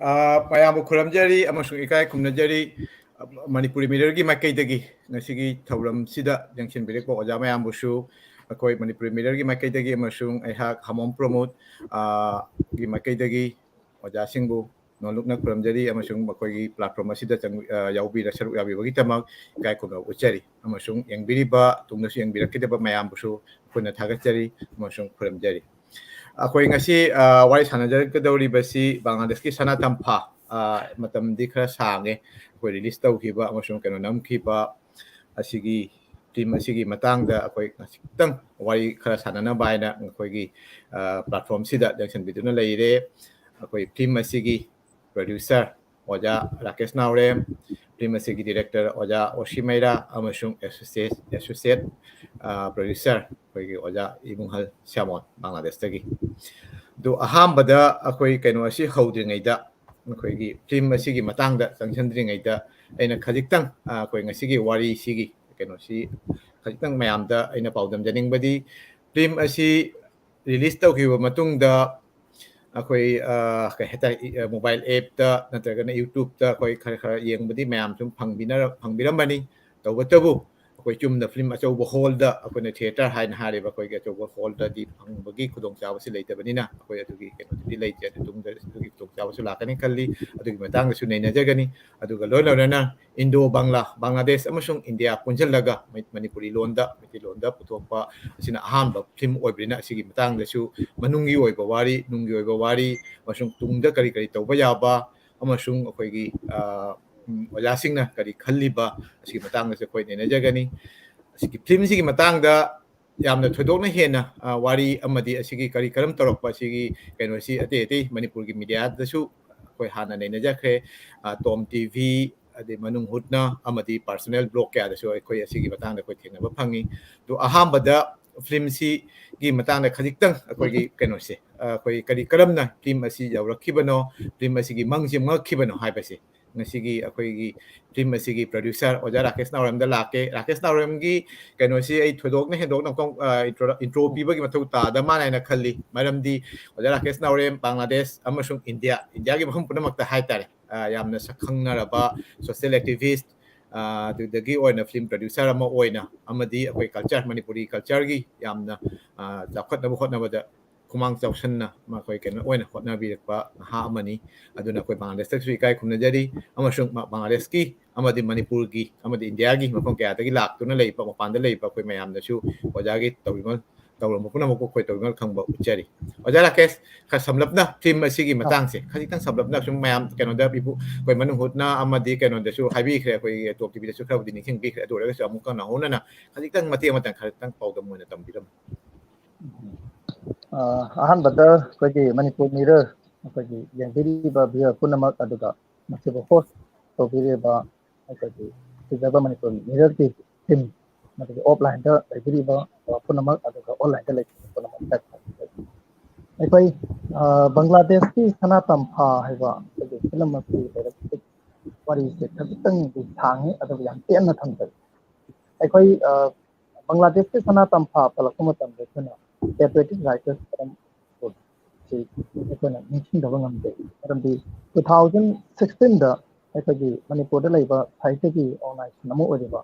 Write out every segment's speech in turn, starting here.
ꯃꯌꯥꯝꯕꯨ ꯈꯨꯔꯨꯝꯖꯔꯤ ꯑꯃꯁꯨꯡ ꯏꯀꯥꯏ ꯈꯨꯝꯅꯖꯔꯤ ꯃꯅꯤꯄꯨꯔꯤ ꯃꯤꯔꯔꯒꯤ ꯃꯥꯏꯀꯩꯗꯒꯤ ꯉꯁꯤꯒꯤ ꯊꯧꯔꯝꯁꯤꯗ ꯌꯦꯡꯁꯤꯟꯕꯤꯔꯛꯄ ꯑꯣꯖꯥ ꯃꯌꯥꯝꯕꯨꯁꯨ ꯑꯩꯈꯣꯏ ꯃꯅꯤꯄꯨꯔꯤ ꯃꯤꯔꯔꯒꯤ ꯃꯥꯏꯀꯩꯗꯒꯤ ꯑꯃꯁꯨꯡ ꯑꯩꯍꯥꯛ ꯍꯃꯣꯝ ꯄ꯭ꯔꯃꯣꯗ ꯒꯤ ꯃꯥꯏꯀꯩꯗꯒꯤ ꯑꯣꯖꯥꯁꯤꯡꯕꯨ ꯅꯣꯂꯨꯛꯅ ꯈꯨꯔꯨꯝꯖꯔꯤ ꯑꯃꯁꯨꯡ ꯃꯈꯣꯏꯒꯤ ꯄ꯭ꯂꯥꯠꯐꯣꯔꯝ ꯑꯁꯤꯗ ꯌꯥꯎꯕꯤꯔ ꯁꯔꯨꯛ ꯌꯥꯕꯤꯕꯒꯤꯗꯃꯛ ꯏꯀꯥꯏ ꯈꯨꯝꯅꯕ ꯎꯠꯆꯔꯤ ꯑꯃꯁꯨꯡ ꯌꯦꯡꯕꯤꯔꯤꯕ ꯇꯨꯡꯗꯁꯨ ꯌꯦꯡꯕꯤꯔꯛꯈꯤꯗꯕ ꯃꯌꯥꯝꯕꯨꯁꯨ ꯑꯩꯈꯣꯏꯅ ꯊꯥꯒꯠꯆꯔꯤ ꯑꯃꯁꯨꯡ ꯈꯨꯔꯨꯝꯖꯔꯤ ꯑꯩꯈꯣꯏ ꯉꯁꯤ ꯋꯥꯔꯤ ꯁꯥꯟꯅꯖꯔꯛꯀꯗꯧꯔꯤꯕꯁꯤ ꯕꯪꯒ꯭ꯂꯥꯗꯦꯁꯀꯤ ꯁꯅꯥ ꯇꯝꯐꯥ ꯃꯇꯝꯗꯤ ꯈꯔ ꯁꯥꯡꯉꯦ ꯑꯩꯈꯣꯏ ꯔꯤꯂꯤꯁ ꯇꯧꯈꯤꯕ ꯑꯃꯁꯨꯡ ꯅꯝꯈꯤꯕ ꯑꯁꯤꯒꯤ ꯇꯤꯝ ꯑꯁꯤꯒꯤ ꯃꯇꯥꯡꯗ ꯑꯩꯈꯣꯏ ꯈꯤꯇꯪ ꯋꯥꯔꯤ ꯈꯔ ꯁꯥꯟꯅꯅꯕ ꯍꯥꯏꯅ ꯑꯩꯈꯣꯏꯒꯤ ꯄ꯭ꯂꯥꯠꯐꯣꯝꯁꯤꯗ ꯌꯦꯡꯁꯤꯟꯕꯤꯗꯨꯅ ꯂꯩꯔꯦ ꯑꯩꯈꯣꯏ ꯐꯤल्म ꯑꯁꯤꯒꯤ ꯄ꯭ꯔꯣꯗ꯭ꯌꯨꯁꯔ ꯑꯣꯖꯥ ꯔꯥꯀꯦꯁ ꯅꯥꯎꯔꯦꯝ ꯐꯤल्म ꯑꯁꯤꯒꯤ ꯗꯤꯔꯦꯛꯇꯔ ꯑꯣꯖꯥ ꯑꯣꯁꯤ ꯃꯩꯔꯥ ꯑꯃꯁꯨꯡ ꯑꯦꯁꯣꯁꯤꯌꯦꯠ ꯄ꯭ꯔꯣꯗ꯭ꯌꯨꯁꯔ ꯑꯩꯈꯣꯏꯒꯤ ꯑꯣꯖꯥ ꯏꯕꯨꯡꯍꯜ ꯁ꯭ꯌꯥꯃꯣꯟ ꯕꯪꯒ꯭ꯂꯥꯗꯦꯁꯇꯒꯤ ꯑꯗꯨ ꯑꯍꯥꯟꯕꯗ ꯑꯩꯈꯣꯏ ꯑꯁꯤ ꯍꯧꯗ꯭ꯔꯤꯉꯩꯗ ꯑꯩꯈꯣꯏꯒꯤ ꯐꯤल्म ꯑꯁꯤꯒꯤ ꯃꯇꯥꯡꯗ ꯆꯪꯁꯤꯟꯗ꯭ꯔꯤꯉꯩꯗ ꯑꯩꯅ ꯈꯖꯤꯛꯇꯪ ꯑꯩꯈꯣꯏ ꯉꯁꯤꯒꯤ ꯋꯥꯔꯤꯁꯤꯒꯤ ꯈꯖꯤꯛꯇꯪ ꯃꯌꯥꯝꯗ ꯑꯩꯅ ꯄꯥꯎꯗꯝꯖꯅꯤꯡꯕꯗꯤ ꯐꯤल्म ꯑꯁꯤ ꯔꯤꯂꯤꯁ ꯇꯧꯈꯤꯕ ꯃꯇꯨꯡꯗ ꯑꯩꯈꯣꯏ ꯀꯩ ꯍꯥꯏꯇꯥꯔꯦ ꯃꯣꯕꯥꯏꯜ ꯑꯦꯞꯇ ꯅꯠꯇ꯭ꯔꯒꯅ ꯌꯨꯇ꯭ꯌꯨꯕꯇ ꯑꯩꯈꯣꯏ ꯈꯔ ꯌꯦꯡꯕꯗꯤ ꯃꯌꯥꯝ ꯁꯨꯝ ꯐꯪꯕꯤꯔꯝꯕꯅꯤ ꯇꯧꯕꯇꯕꯨ ꯑꯩꯈꯣꯏ ꯆꯨꯝꯅ ꯐꯤल्म ꯑꯆꯧꯕ ꯍꯣꯜꯗ ꯑꯩꯈꯣꯏꯅ ꯊꯤꯌꯦꯇꯔ ꯍꯥꯏꯅ ꯍꯥꯏꯔꯤꯕ ꯑꯩꯈꯣꯏꯒꯤ ꯑꯆꯧꯕ ꯍꯣꯜꯗꯗꯤ ꯐꯪꯕꯒꯤ ꯈꯨꯗꯣꯡꯆꯥꯕꯁꯤ ꯂꯩꯇꯕꯅꯤꯅ ꯑꯩꯈꯣꯏ ꯑꯗꯨꯒꯤ ꯀꯩꯅꯣꯗꯨꯗꯤ ꯂꯩꯇꯦ ꯇꯨꯡꯗ ꯑꯗꯨꯒꯤ ꯈꯨꯗꯣꯡꯆꯥꯕꯁꯨ ꯂꯥꯛꯀꯅꯤ ꯈꯜꯂꯤ ꯑꯗꯨꯒꯤ ꯃꯇꯥꯡꯗꯁꯨ ꯅꯩꯅꯖꯒꯅꯤ ꯑꯗꯨꯒ ꯂꯣꯏꯅꯅ ꯏꯟꯗꯣ ꯕꯪꯒ꯭ꯂꯥꯗꯦꯁ ꯑꯃꯁꯨꯡ ꯏꯟꯗꯤꯌꯥ ꯄꯨꯟꯁꯤꯜꯂꯒ ꯃꯅꯤꯄꯨꯔꯤ ꯂꯣꯟꯗ ꯃꯩꯇꯩꯂꯣꯟꯗ ꯄꯨꯊꯣꯛꯄ ꯑꯁꯤꯅ ꯑꯍꯥꯟꯕ ꯐꯤल्म ꯑꯣꯏꯕꯅꯤ나 ꯑꯁꯤꯒꯤ ꯃꯇꯥꯡꯗꯁꯨ ꯃꯅꯨꯡꯒꯤ ꯑꯣꯏꯕ ꯋꯥꯔꯤ ꯅꯨꯡꯒꯤ ꯑꯣꯏꯕ ꯋꯥꯔꯤ ꯑꯃꯁꯨꯡ ꯇꯨꯡꯗ ꯀꯔꯤ ꯇꯧꯕ ꯌꯥꯕ ꯑꯃꯁꯨꯡ ꯑꯩꯈꯣꯏꯒꯤ ꯑꯣꯖꯥꯁꯤꯡꯅ ꯀꯔꯤ ꯈꯜꯂꯤꯕ ꯑꯁꯤꯒꯤ ꯃꯇꯥꯡꯗꯁꯨ ꯑꯩꯈꯣꯏ ꯅꯩꯅꯖꯒꯅꯤ ꯑꯁꯤꯒꯤ ꯐꯤल्मꯁꯤꯒꯤ ꯃꯇꯥꯡꯗ ꯌꯥꯝꯅ ꯊꯣꯏꯗꯣꯛꯅ ꯍꯦꯟꯅ ꯋꯥꯔꯤ ꯑꯃꯗꯤ ꯑꯁꯤꯒꯤ ꯀꯔꯝ ꯇꯧꯔꯛꯄ ꯑꯁꯤꯒꯤ ꯀꯩꯅꯣꯁꯤ ꯑꯇꯩ ꯃꯅꯤꯄꯨꯔꯒꯤ ꯃꯤꯗꯤꯌꯥꯗꯁꯨ ꯑꯩꯈꯣꯏ ꯍꯥꯟꯅ ꯅꯩꯅꯖꯈ꯭ꯔꯦ ꯇꯣꯝ ꯇꯤꯚꯤ ꯑꯗꯩ ꯃꯅꯨꯡ ꯍꯨꯠꯅ ꯑꯃꯗꯤ ꯄꯥꯔꯁꯣꯅꯦꯜ ꯕ꯭ꯂꯣꯛ ꯀꯌꯥꯗꯁꯨ ꯑꯩꯈꯣꯏ ꯑꯁꯤꯒꯤ ꯃꯇꯥꯡꯗ ꯑꯩꯈꯣꯏ ꯊꯦꯡꯅꯕ ꯐꯪꯉꯤ ꯑꯗꯣ ꯑꯍꯥꯟꯕꯗ ꯐꯤल्मꯁꯤꯒꯤ ꯃꯇꯥꯡꯗ ꯈꯖꯤꯛꯇꯪ ꯑꯩꯈꯣꯏꯒꯤ ꯀꯩꯅꯣꯁꯦ ꯑꯩꯈꯣꯏ ꯀꯔꯝꯅ ꯐꯤल्म ꯑꯁꯤ ꯌꯧꯔꯛꯈꯤꯕꯅꯣ ꯐꯤल्म ꯑꯁꯤꯒꯤ ꯃꯪꯁꯤ ꯃꯪꯉꯛꯈꯤꯕꯅꯣ ꯍꯥꯏꯕꯁꯦ ꯉꯁꯤꯒꯤ ꯑꯩꯈꯣꯏꯒꯤ ꯐꯤल्म ꯑꯁꯤꯒꯤ ꯄ꯭ꯔꯣꯗ꯭ꯌꯨꯁꯔ ꯑꯣꯖꯥ ꯔꯥꯀꯦꯁ ꯅꯥꯎꯔꯦꯝꯗ ꯂꯥꯛꯀꯦ ꯔꯥꯀꯦꯁ ꯅꯥꯎꯔꯦꯝꯒꯤ ꯀꯩꯅꯣꯁꯤ ꯑꯩ ꯊꯣꯏꯗꯣꯛꯅ ꯍꯦꯟꯗꯣꯛꯅ ꯏꯟꯇ꯭ꯔꯣ ꯄꯤꯕꯒꯤ ꯃꯊꯧ ꯇꯥꯗ ꯃꯥꯜꯂꯦ ꯍꯥꯏꯅ ꯈꯜꯂꯤ ꯃꯔꯝꯗꯤ ꯑꯣꯖꯥ ꯔꯥꯀꯦꯁ ꯅꯥꯎꯔꯦꯝ ꯕꯪꯒ꯭ꯂꯥꯗꯦꯁ ꯑꯃꯁꯨꯡ ꯏꯟꯗꯤꯌꯥꯒꯤ ꯃꯐꯝ ꯄꯨꯝꯅꯃꯛꯇ ꯍꯥꯏꯇꯥꯔꯦ ꯌꯥꯝꯅ ꯁꯛꯈꯪꯅꯔꯕ ꯁꯣꯁꯤꯌꯦꯜ ꯑꯦꯛꯇꯤꯚꯤꯁꯠ ꯑꯗꯨꯗꯒꯤ ꯑꯣꯏꯅ ꯐꯤल्म ꯄ꯭ꯔꯣꯗ꯭ꯌꯨꯁꯔ ꯑꯃ ꯑꯣꯏꯅ ꯑꯃꯗꯤ ꯑꯩꯈꯣꯏ ꯀꯜꯆꯔ ꯃꯅꯤꯄꯨꯔꯤ ꯀꯜꯆꯔꯒꯤ ꯌꯥꯝꯅ ꯆꯥꯎꯈꯠꯅꯕ ꯍꯣꯠꯅꯕꯗ ꯈꯨꯃꯥꯡ ꯆꯥꯎꯁꯟꯅ ꯃꯈꯣꯏ ꯀꯩꯅꯣ ꯑꯣꯏꯅ ꯍꯣꯠꯅꯕꯤꯔꯛꯄ ꯅꯍꯥ ꯑꯃꯅꯤ ꯑꯗꯨꯅ ꯑꯩꯈꯣꯏ ꯕꯪꯒ꯭ꯂꯥꯗꯦꯁꯇꯁꯨ ꯏꯀꯥꯏ ꯈꯨꯝꯅꯖꯔꯤ ꯑꯃꯁꯨꯡ ꯕꯪꯒ꯭ꯂꯥꯗꯦꯁꯀꯤ ꯑꯃꯗꯤ ꯃꯅꯤꯄꯨꯔꯒꯤ ꯑꯃꯗꯤ ꯏꯟꯗꯤꯌꯥꯒꯤ ꯃꯐꯝ ꯀꯌꯥꯗꯒꯤ ꯂꯥꯛꯇꯨꯅ ꯂꯩꯕ ꯃꯄꯥꯟꯗ ꯂꯩꯕ ꯑꯩꯈꯣꯏ ꯃꯌꯥꯝꯅꯁꯨ ꯑꯣꯖꯥꯒꯤ ꯇꯧꯔꯝꯕ ꯄꯨꯝꯅꯃꯛꯄꯨ ꯑꯩꯈꯣꯏ ꯇꯧꯔꯤꯃꯜ ꯈꯪꯕ ꯎꯠꯆꯔꯤ ꯑꯣꯖꯥ ꯔꯥꯀꯦꯁ ꯈꯔ ꯁꯝꯂꯞꯅ ꯐꯤल्म ꯑꯁꯤꯒꯤ ꯃꯇꯥꯡꯁꯦ ꯈꯖꯤꯛꯇꯪ ꯁꯝꯂꯞꯅ ꯁꯨꯝ ꯃꯌꯥꯝ ꯀꯩꯅꯣꯗ ꯑꯩꯈꯣꯏ ꯃꯅꯨꯡ ꯍꯨꯠꯅ ꯑꯃꯗꯤ ꯀꯩꯅꯣꯗꯁꯨ ꯍꯥꯏꯕꯤꯈ꯭ꯔꯦ ꯑꯩꯈꯣꯏꯒꯤ ꯇꯣꯞ ꯇꯤꯚꯤꯗꯁꯨ ꯈꯔꯕꯨꯗꯤ ꯅꯤꯡꯁꯤꯡꯕꯤꯈ꯭ꯔꯦ ꯑꯗꯨ ꯑꯣꯏꯔꯒꯁꯨ ꯑꯃꯨꯛꯀ ꯅꯧꯍꯧꯅꯅ ꯈꯖꯤꯛꯇꯪ ꯃꯇꯦꯛ ꯑꯃꯇꯪ ꯈꯖꯤꯛꯇꯪ ꯄꯥꯎꯗꯝ ꯑꯣꯏꯅ ꯇꯝꯕꯤꯔꯝꯃꯨ ꯑꯍꯥꯟꯕꯗ ꯑꯩꯈꯣꯏꯒꯤ ꯃꯅꯤꯄꯨꯔ ꯃꯤꯔꯔ ꯑꯩꯈꯣꯏꯒꯤ ꯌꯦꯡꯕꯤꯔꯤꯕ ꯚꯤꯌꯔ ꯄꯨꯝꯅꯃꯛ ꯑꯗꯨꯒ ꯃꯁꯤꯕꯨ ꯍꯣꯁ ꯇꯧꯕꯤꯔꯤꯕ ꯑꯩꯈꯣꯏꯒꯤ ꯐꯖꯕ ꯃꯅꯤꯄꯨꯔ ꯃꯤꯔꯔꯒꯤ ꯇꯤꯝ ꯑꯗꯨꯒ ꯑꯣꯐꯂꯥꯏꯟꯗ ꯂꯩꯕꯤꯔꯤꯕ ꯄꯨꯝꯅꯃꯛ ꯑꯗꯨꯒ ꯑꯣꯟꯂꯥꯏꯟꯗ ꯂꯩꯕꯤꯔꯤꯕ ꯄꯨꯝꯅꯃꯛ ꯑꯩꯈꯣꯏ ꯕꯪꯒ꯭ꯂꯥꯗꯦꯁꯀꯤ ꯁꯅꯥ ꯇꯝꯐꯥ ꯍꯥꯏꯕ ꯑꯩꯈꯣꯏꯒꯤ ꯐꯤꯂꯝ ꯑꯁꯤ ꯂꯩꯔꯛꯄ ꯋꯥꯔꯤꯁꯦ ꯈꯖꯤꯛꯇꯪꯗꯤ ꯁꯥꯡꯉꯤ ꯑꯗꯨꯒ ꯌꯥꯝ ꯇꯦꯟꯅ ꯊꯝꯖꯒꯦ ꯑꯩꯈꯣꯏ ꯕꯪꯒ꯭ꯂꯥꯗꯦꯁꯀꯤ ꯁꯅꯥ ꯇꯝꯐꯥ ꯄꯜꯂꯛꯄ ꯃꯇꯝꯗ ꯑꯩꯈꯣꯏꯅ ꯄꯦꯇ꯭ꯔꯤꯌꯣꯇꯤꯛ ꯔꯥꯏꯇꯔꯁ ꯁꯤ ꯑꯩꯈꯣꯏꯅ ꯅꯤꯡꯁꯤꯡꯗꯕ ꯉꯝꯗꯦ ꯃꯔꯝꯗꯤ 2016ꯗ ꯑꯩꯈꯣꯏꯒꯤ ꯃꯅꯤꯄꯨꯔꯗ ꯂꯩꯕ ꯁꯥꯍꯤꯇ꯭ꯌꯒꯤ ꯑꯣꯔꯒꯅꯥꯏꯖꯦꯁꯟ ꯑꯃ ꯑꯣꯏꯔꯤꯕ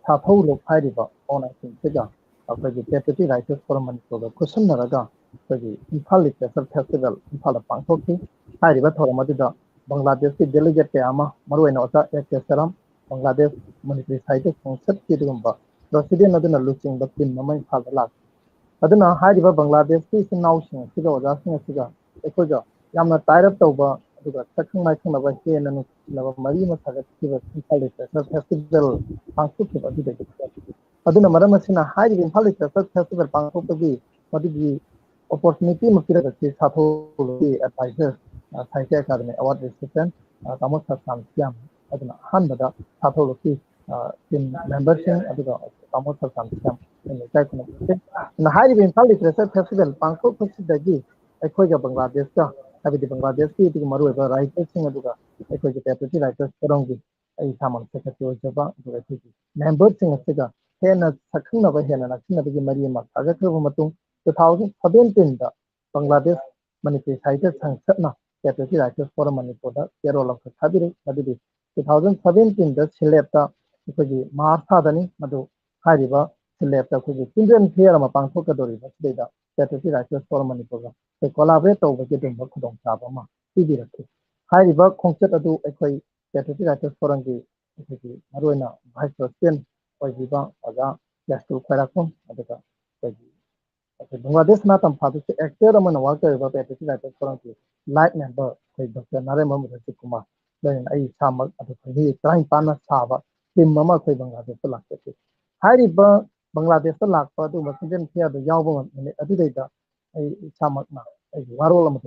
ꯁꯥꯊꯧꯂꯨꯞ ꯍꯥꯏꯔꯤꯕ ꯑꯣꯔꯒꯅꯥꯏꯖꯦꯁꯟꯁꯤꯒ ꯑꯩꯈꯣꯏꯒꯤ ꯄꯦꯇ꯭ꯔꯤꯌꯣꯇꯤꯛ ꯔꯥꯏꯇꯔꯁ ꯐꯣꯔꯝ ꯃꯅꯤꯄꯨꯔꯒ ꯈꯨꯠꯁꯝꯅꯔꯒ ꯑꯩꯈꯣꯏꯒꯤ ꯏꯝꯐꯥꯜ ꯂꯤꯇꯔꯦꯆꯔ ꯐꯦꯁꯇꯤꯚꯦꯜ ꯏꯝꯐꯥꯜꯗ ꯄꯥꯡꯊꯣꯛꯈꯤ ꯍꯥꯏꯔꯤꯕ ꯊꯧꯔꯝ ꯑꯗꯨꯗ ꯕꯪꯒ꯭ꯂꯥꯗꯦꯁꯀꯤ ꯗꯦꯂꯤꯒꯦꯠ ꯀꯌꯥ ꯑꯃ ꯃꯔꯨꯑꯣꯏꯅ ꯑꯣꯖꯥ ꯑꯦ.ꯀꯦ. ꯁꯔꯝ ꯕꯪꯒ꯭ꯂꯥꯗꯦꯁ ꯃꯅꯤꯄꯨꯔꯤ ꯁꯥꯍꯤꯇ꯭ꯌ ꯈꯣꯡꯆꯠꯀꯤ ꯑꯗꯨꯒꯨꯝꯕ ꯄ꯭ꯔꯁꯤꯗꯦꯟ ꯑꯗꯨꯅ ꯂꯨꯆꯤꯡꯕ ꯇꯤꯝ ꯑꯃ ꯏꯝꯐꯥꯜꯗ ꯂꯥꯛꯈꯤ ꯑꯗꯨꯅ ꯍꯥꯏꯔꯤꯕ ꯕꯪꯒ꯭ꯂꯥꯗꯦꯁꯀꯤ ꯏꯆꯤꯟ ꯏꯅꯥꯎꯁꯤꯡ ꯑꯁꯤꯒ ꯑꯣꯖꯥꯁꯤꯡ ꯑꯁꯤꯒ ꯑꯩꯈꯣꯏꯒ ꯌꯥꯝꯅ ꯇꯥꯏꯔꯞ ꯇꯧꯕ ꯑꯗꯨꯒ ꯁꯛꯈꯪ ꯃꯥꯏꯈꯪꯅꯕ ꯍꯦꯟꯅ ꯅꯨꯡꯁꯤꯅꯕ ꯃꯔꯤ ꯑꯃ ꯁꯥꯒꯠꯈꯤꯕ ꯏꯝꯐꯥꯜ ꯂꯤꯇꯔꯦꯆꯔ ꯐꯦꯁꯇꯤꯚꯦꯜ ꯄꯥꯡꯊꯣꯛꯈꯤꯕ ꯑꯗꯨꯗꯒꯤ ꯑꯗꯨꯅ ꯃꯔꯝ ꯑꯁꯤꯅ ꯍꯥꯏꯔꯤꯕ ꯏꯝꯐꯥꯜ ꯂꯤꯇꯔꯦꯆꯔ ꯐꯦꯁꯇꯤꯚꯦꯜ ꯄꯥꯡꯊꯣꯛꯄꯒꯤ ꯃꯗꯨꯒꯤ ꯑꯣꯄꯣꯔꯆꯨꯅꯤꯇꯤ ꯑꯃ ꯄꯤꯔꯒꯁꯤ ꯁꯥꯊꯧꯒꯤ ꯑꯦꯗꯚꯥꯏꯖꯔ ꯁꯥꯍꯤꯇ꯭ꯌ ꯑꯦꯀꯥꯗꯃꯤ ꯑꯦꯋꯥꯔꯗ ꯔꯤꯁꯤꯄꯤꯌꯟ ꯇꯥꯃꯣ ꯁꯔꯁꯥꯝ ꯁ꯭ꯌꯥꯝ ꯑꯗꯨꯅ ꯑꯍꯥꯟꯕꯗ ꯁꯥꯊꯧꯒꯤ ꯇꯤꯝ ꯃꯦꯝꯕꯔꯁꯤꯡ ꯑꯗꯨꯒ ꯇꯥꯃꯣ ꯁꯔꯁꯥꯝ ꯁ꯭ꯌꯥꯝ ꯏꯀꯥꯏ ꯈꯨꯝꯅꯩ ꯍꯥꯏꯔꯤꯕ ꯏꯝꯐꯥꯜ ꯂꯤꯇꯔꯦꯆꯔ ꯐꯦꯁꯇꯤꯚꯦꯜ ꯄꯥꯡꯊꯣꯛꯄꯁꯤꯗꯒꯤ ꯑꯩꯈꯣꯏꯒ ꯕꯪꯒ꯭ꯂꯥꯗꯦꯁꯀ ꯍꯥꯏꯕꯗꯤ ꯕꯪꯒ꯭ꯂꯥꯗꯦꯁꯀꯤ ꯑꯗꯨꯒ ꯃꯔꯨꯑꯣꯏꯕ ꯔꯥꯏꯇꯔꯁꯤꯡ ꯑꯗꯨꯒ ꯑꯩꯈꯣꯏꯒꯤ ꯄꯦꯇ꯭ꯔꯤꯌꯣꯇꯤꯛ ꯔꯥꯏꯇꯔꯁ ꯐꯣꯔꯝꯒꯤ ꯑꯩ ꯏꯁꯥꯃꯛ ꯁꯦꯀ꯭ꯔꯦꯇꯔꯤ ꯑꯣꯏꯖꯕ ꯑꯗꯨꯒ ꯑꯩꯈꯣꯏꯒꯤ ꯃꯦꯝꯕꯔꯁꯤꯡ ꯑꯁꯤꯒ ꯍꯦꯟꯅ ꯁꯛꯈꯪꯅꯕ ꯍꯦꯟꯅ ꯅꯛꯁꯤꯟꯅꯕꯒꯤ ꯃꯔꯤ ꯑꯃ ꯁꯥꯒꯠꯈ꯭ꯔꯕ ꯃꯇꯨꯡ 2017ꯗ ꯕꯪꯒ꯭ꯂꯥꯗꯦꯁ ꯃꯅꯤꯄꯨꯔꯤ ꯁꯥꯍꯤꯇ꯭ꯌ ꯁꯪꯁꯠꯅ Patriotic Writers Forum Manipurda payroll of Thabiri Madidi 2017 Sillepta Mars Hadani Madu Hariba Sillepta Children Fair Pangfokadori Data Patriotic Writers Forum Manipurda the collaborate over getting Bakudon Sabama Tibiraki Hariba Concert Adu Equi Patriotic Writers Forum Maruena Vice President Ojiba Oza Yastu Karakun Adaka Bangladesh Natam Padu actor among worker about Patriotic Writers Forum light member Dr. Narendra Modi Kumar then I Samak at the trying Pana Sava Tim Mama Bangladesh Lakati Hariba Bangladesh Lakpa to Messenger here the Yavan in the Adida I Samak na Warola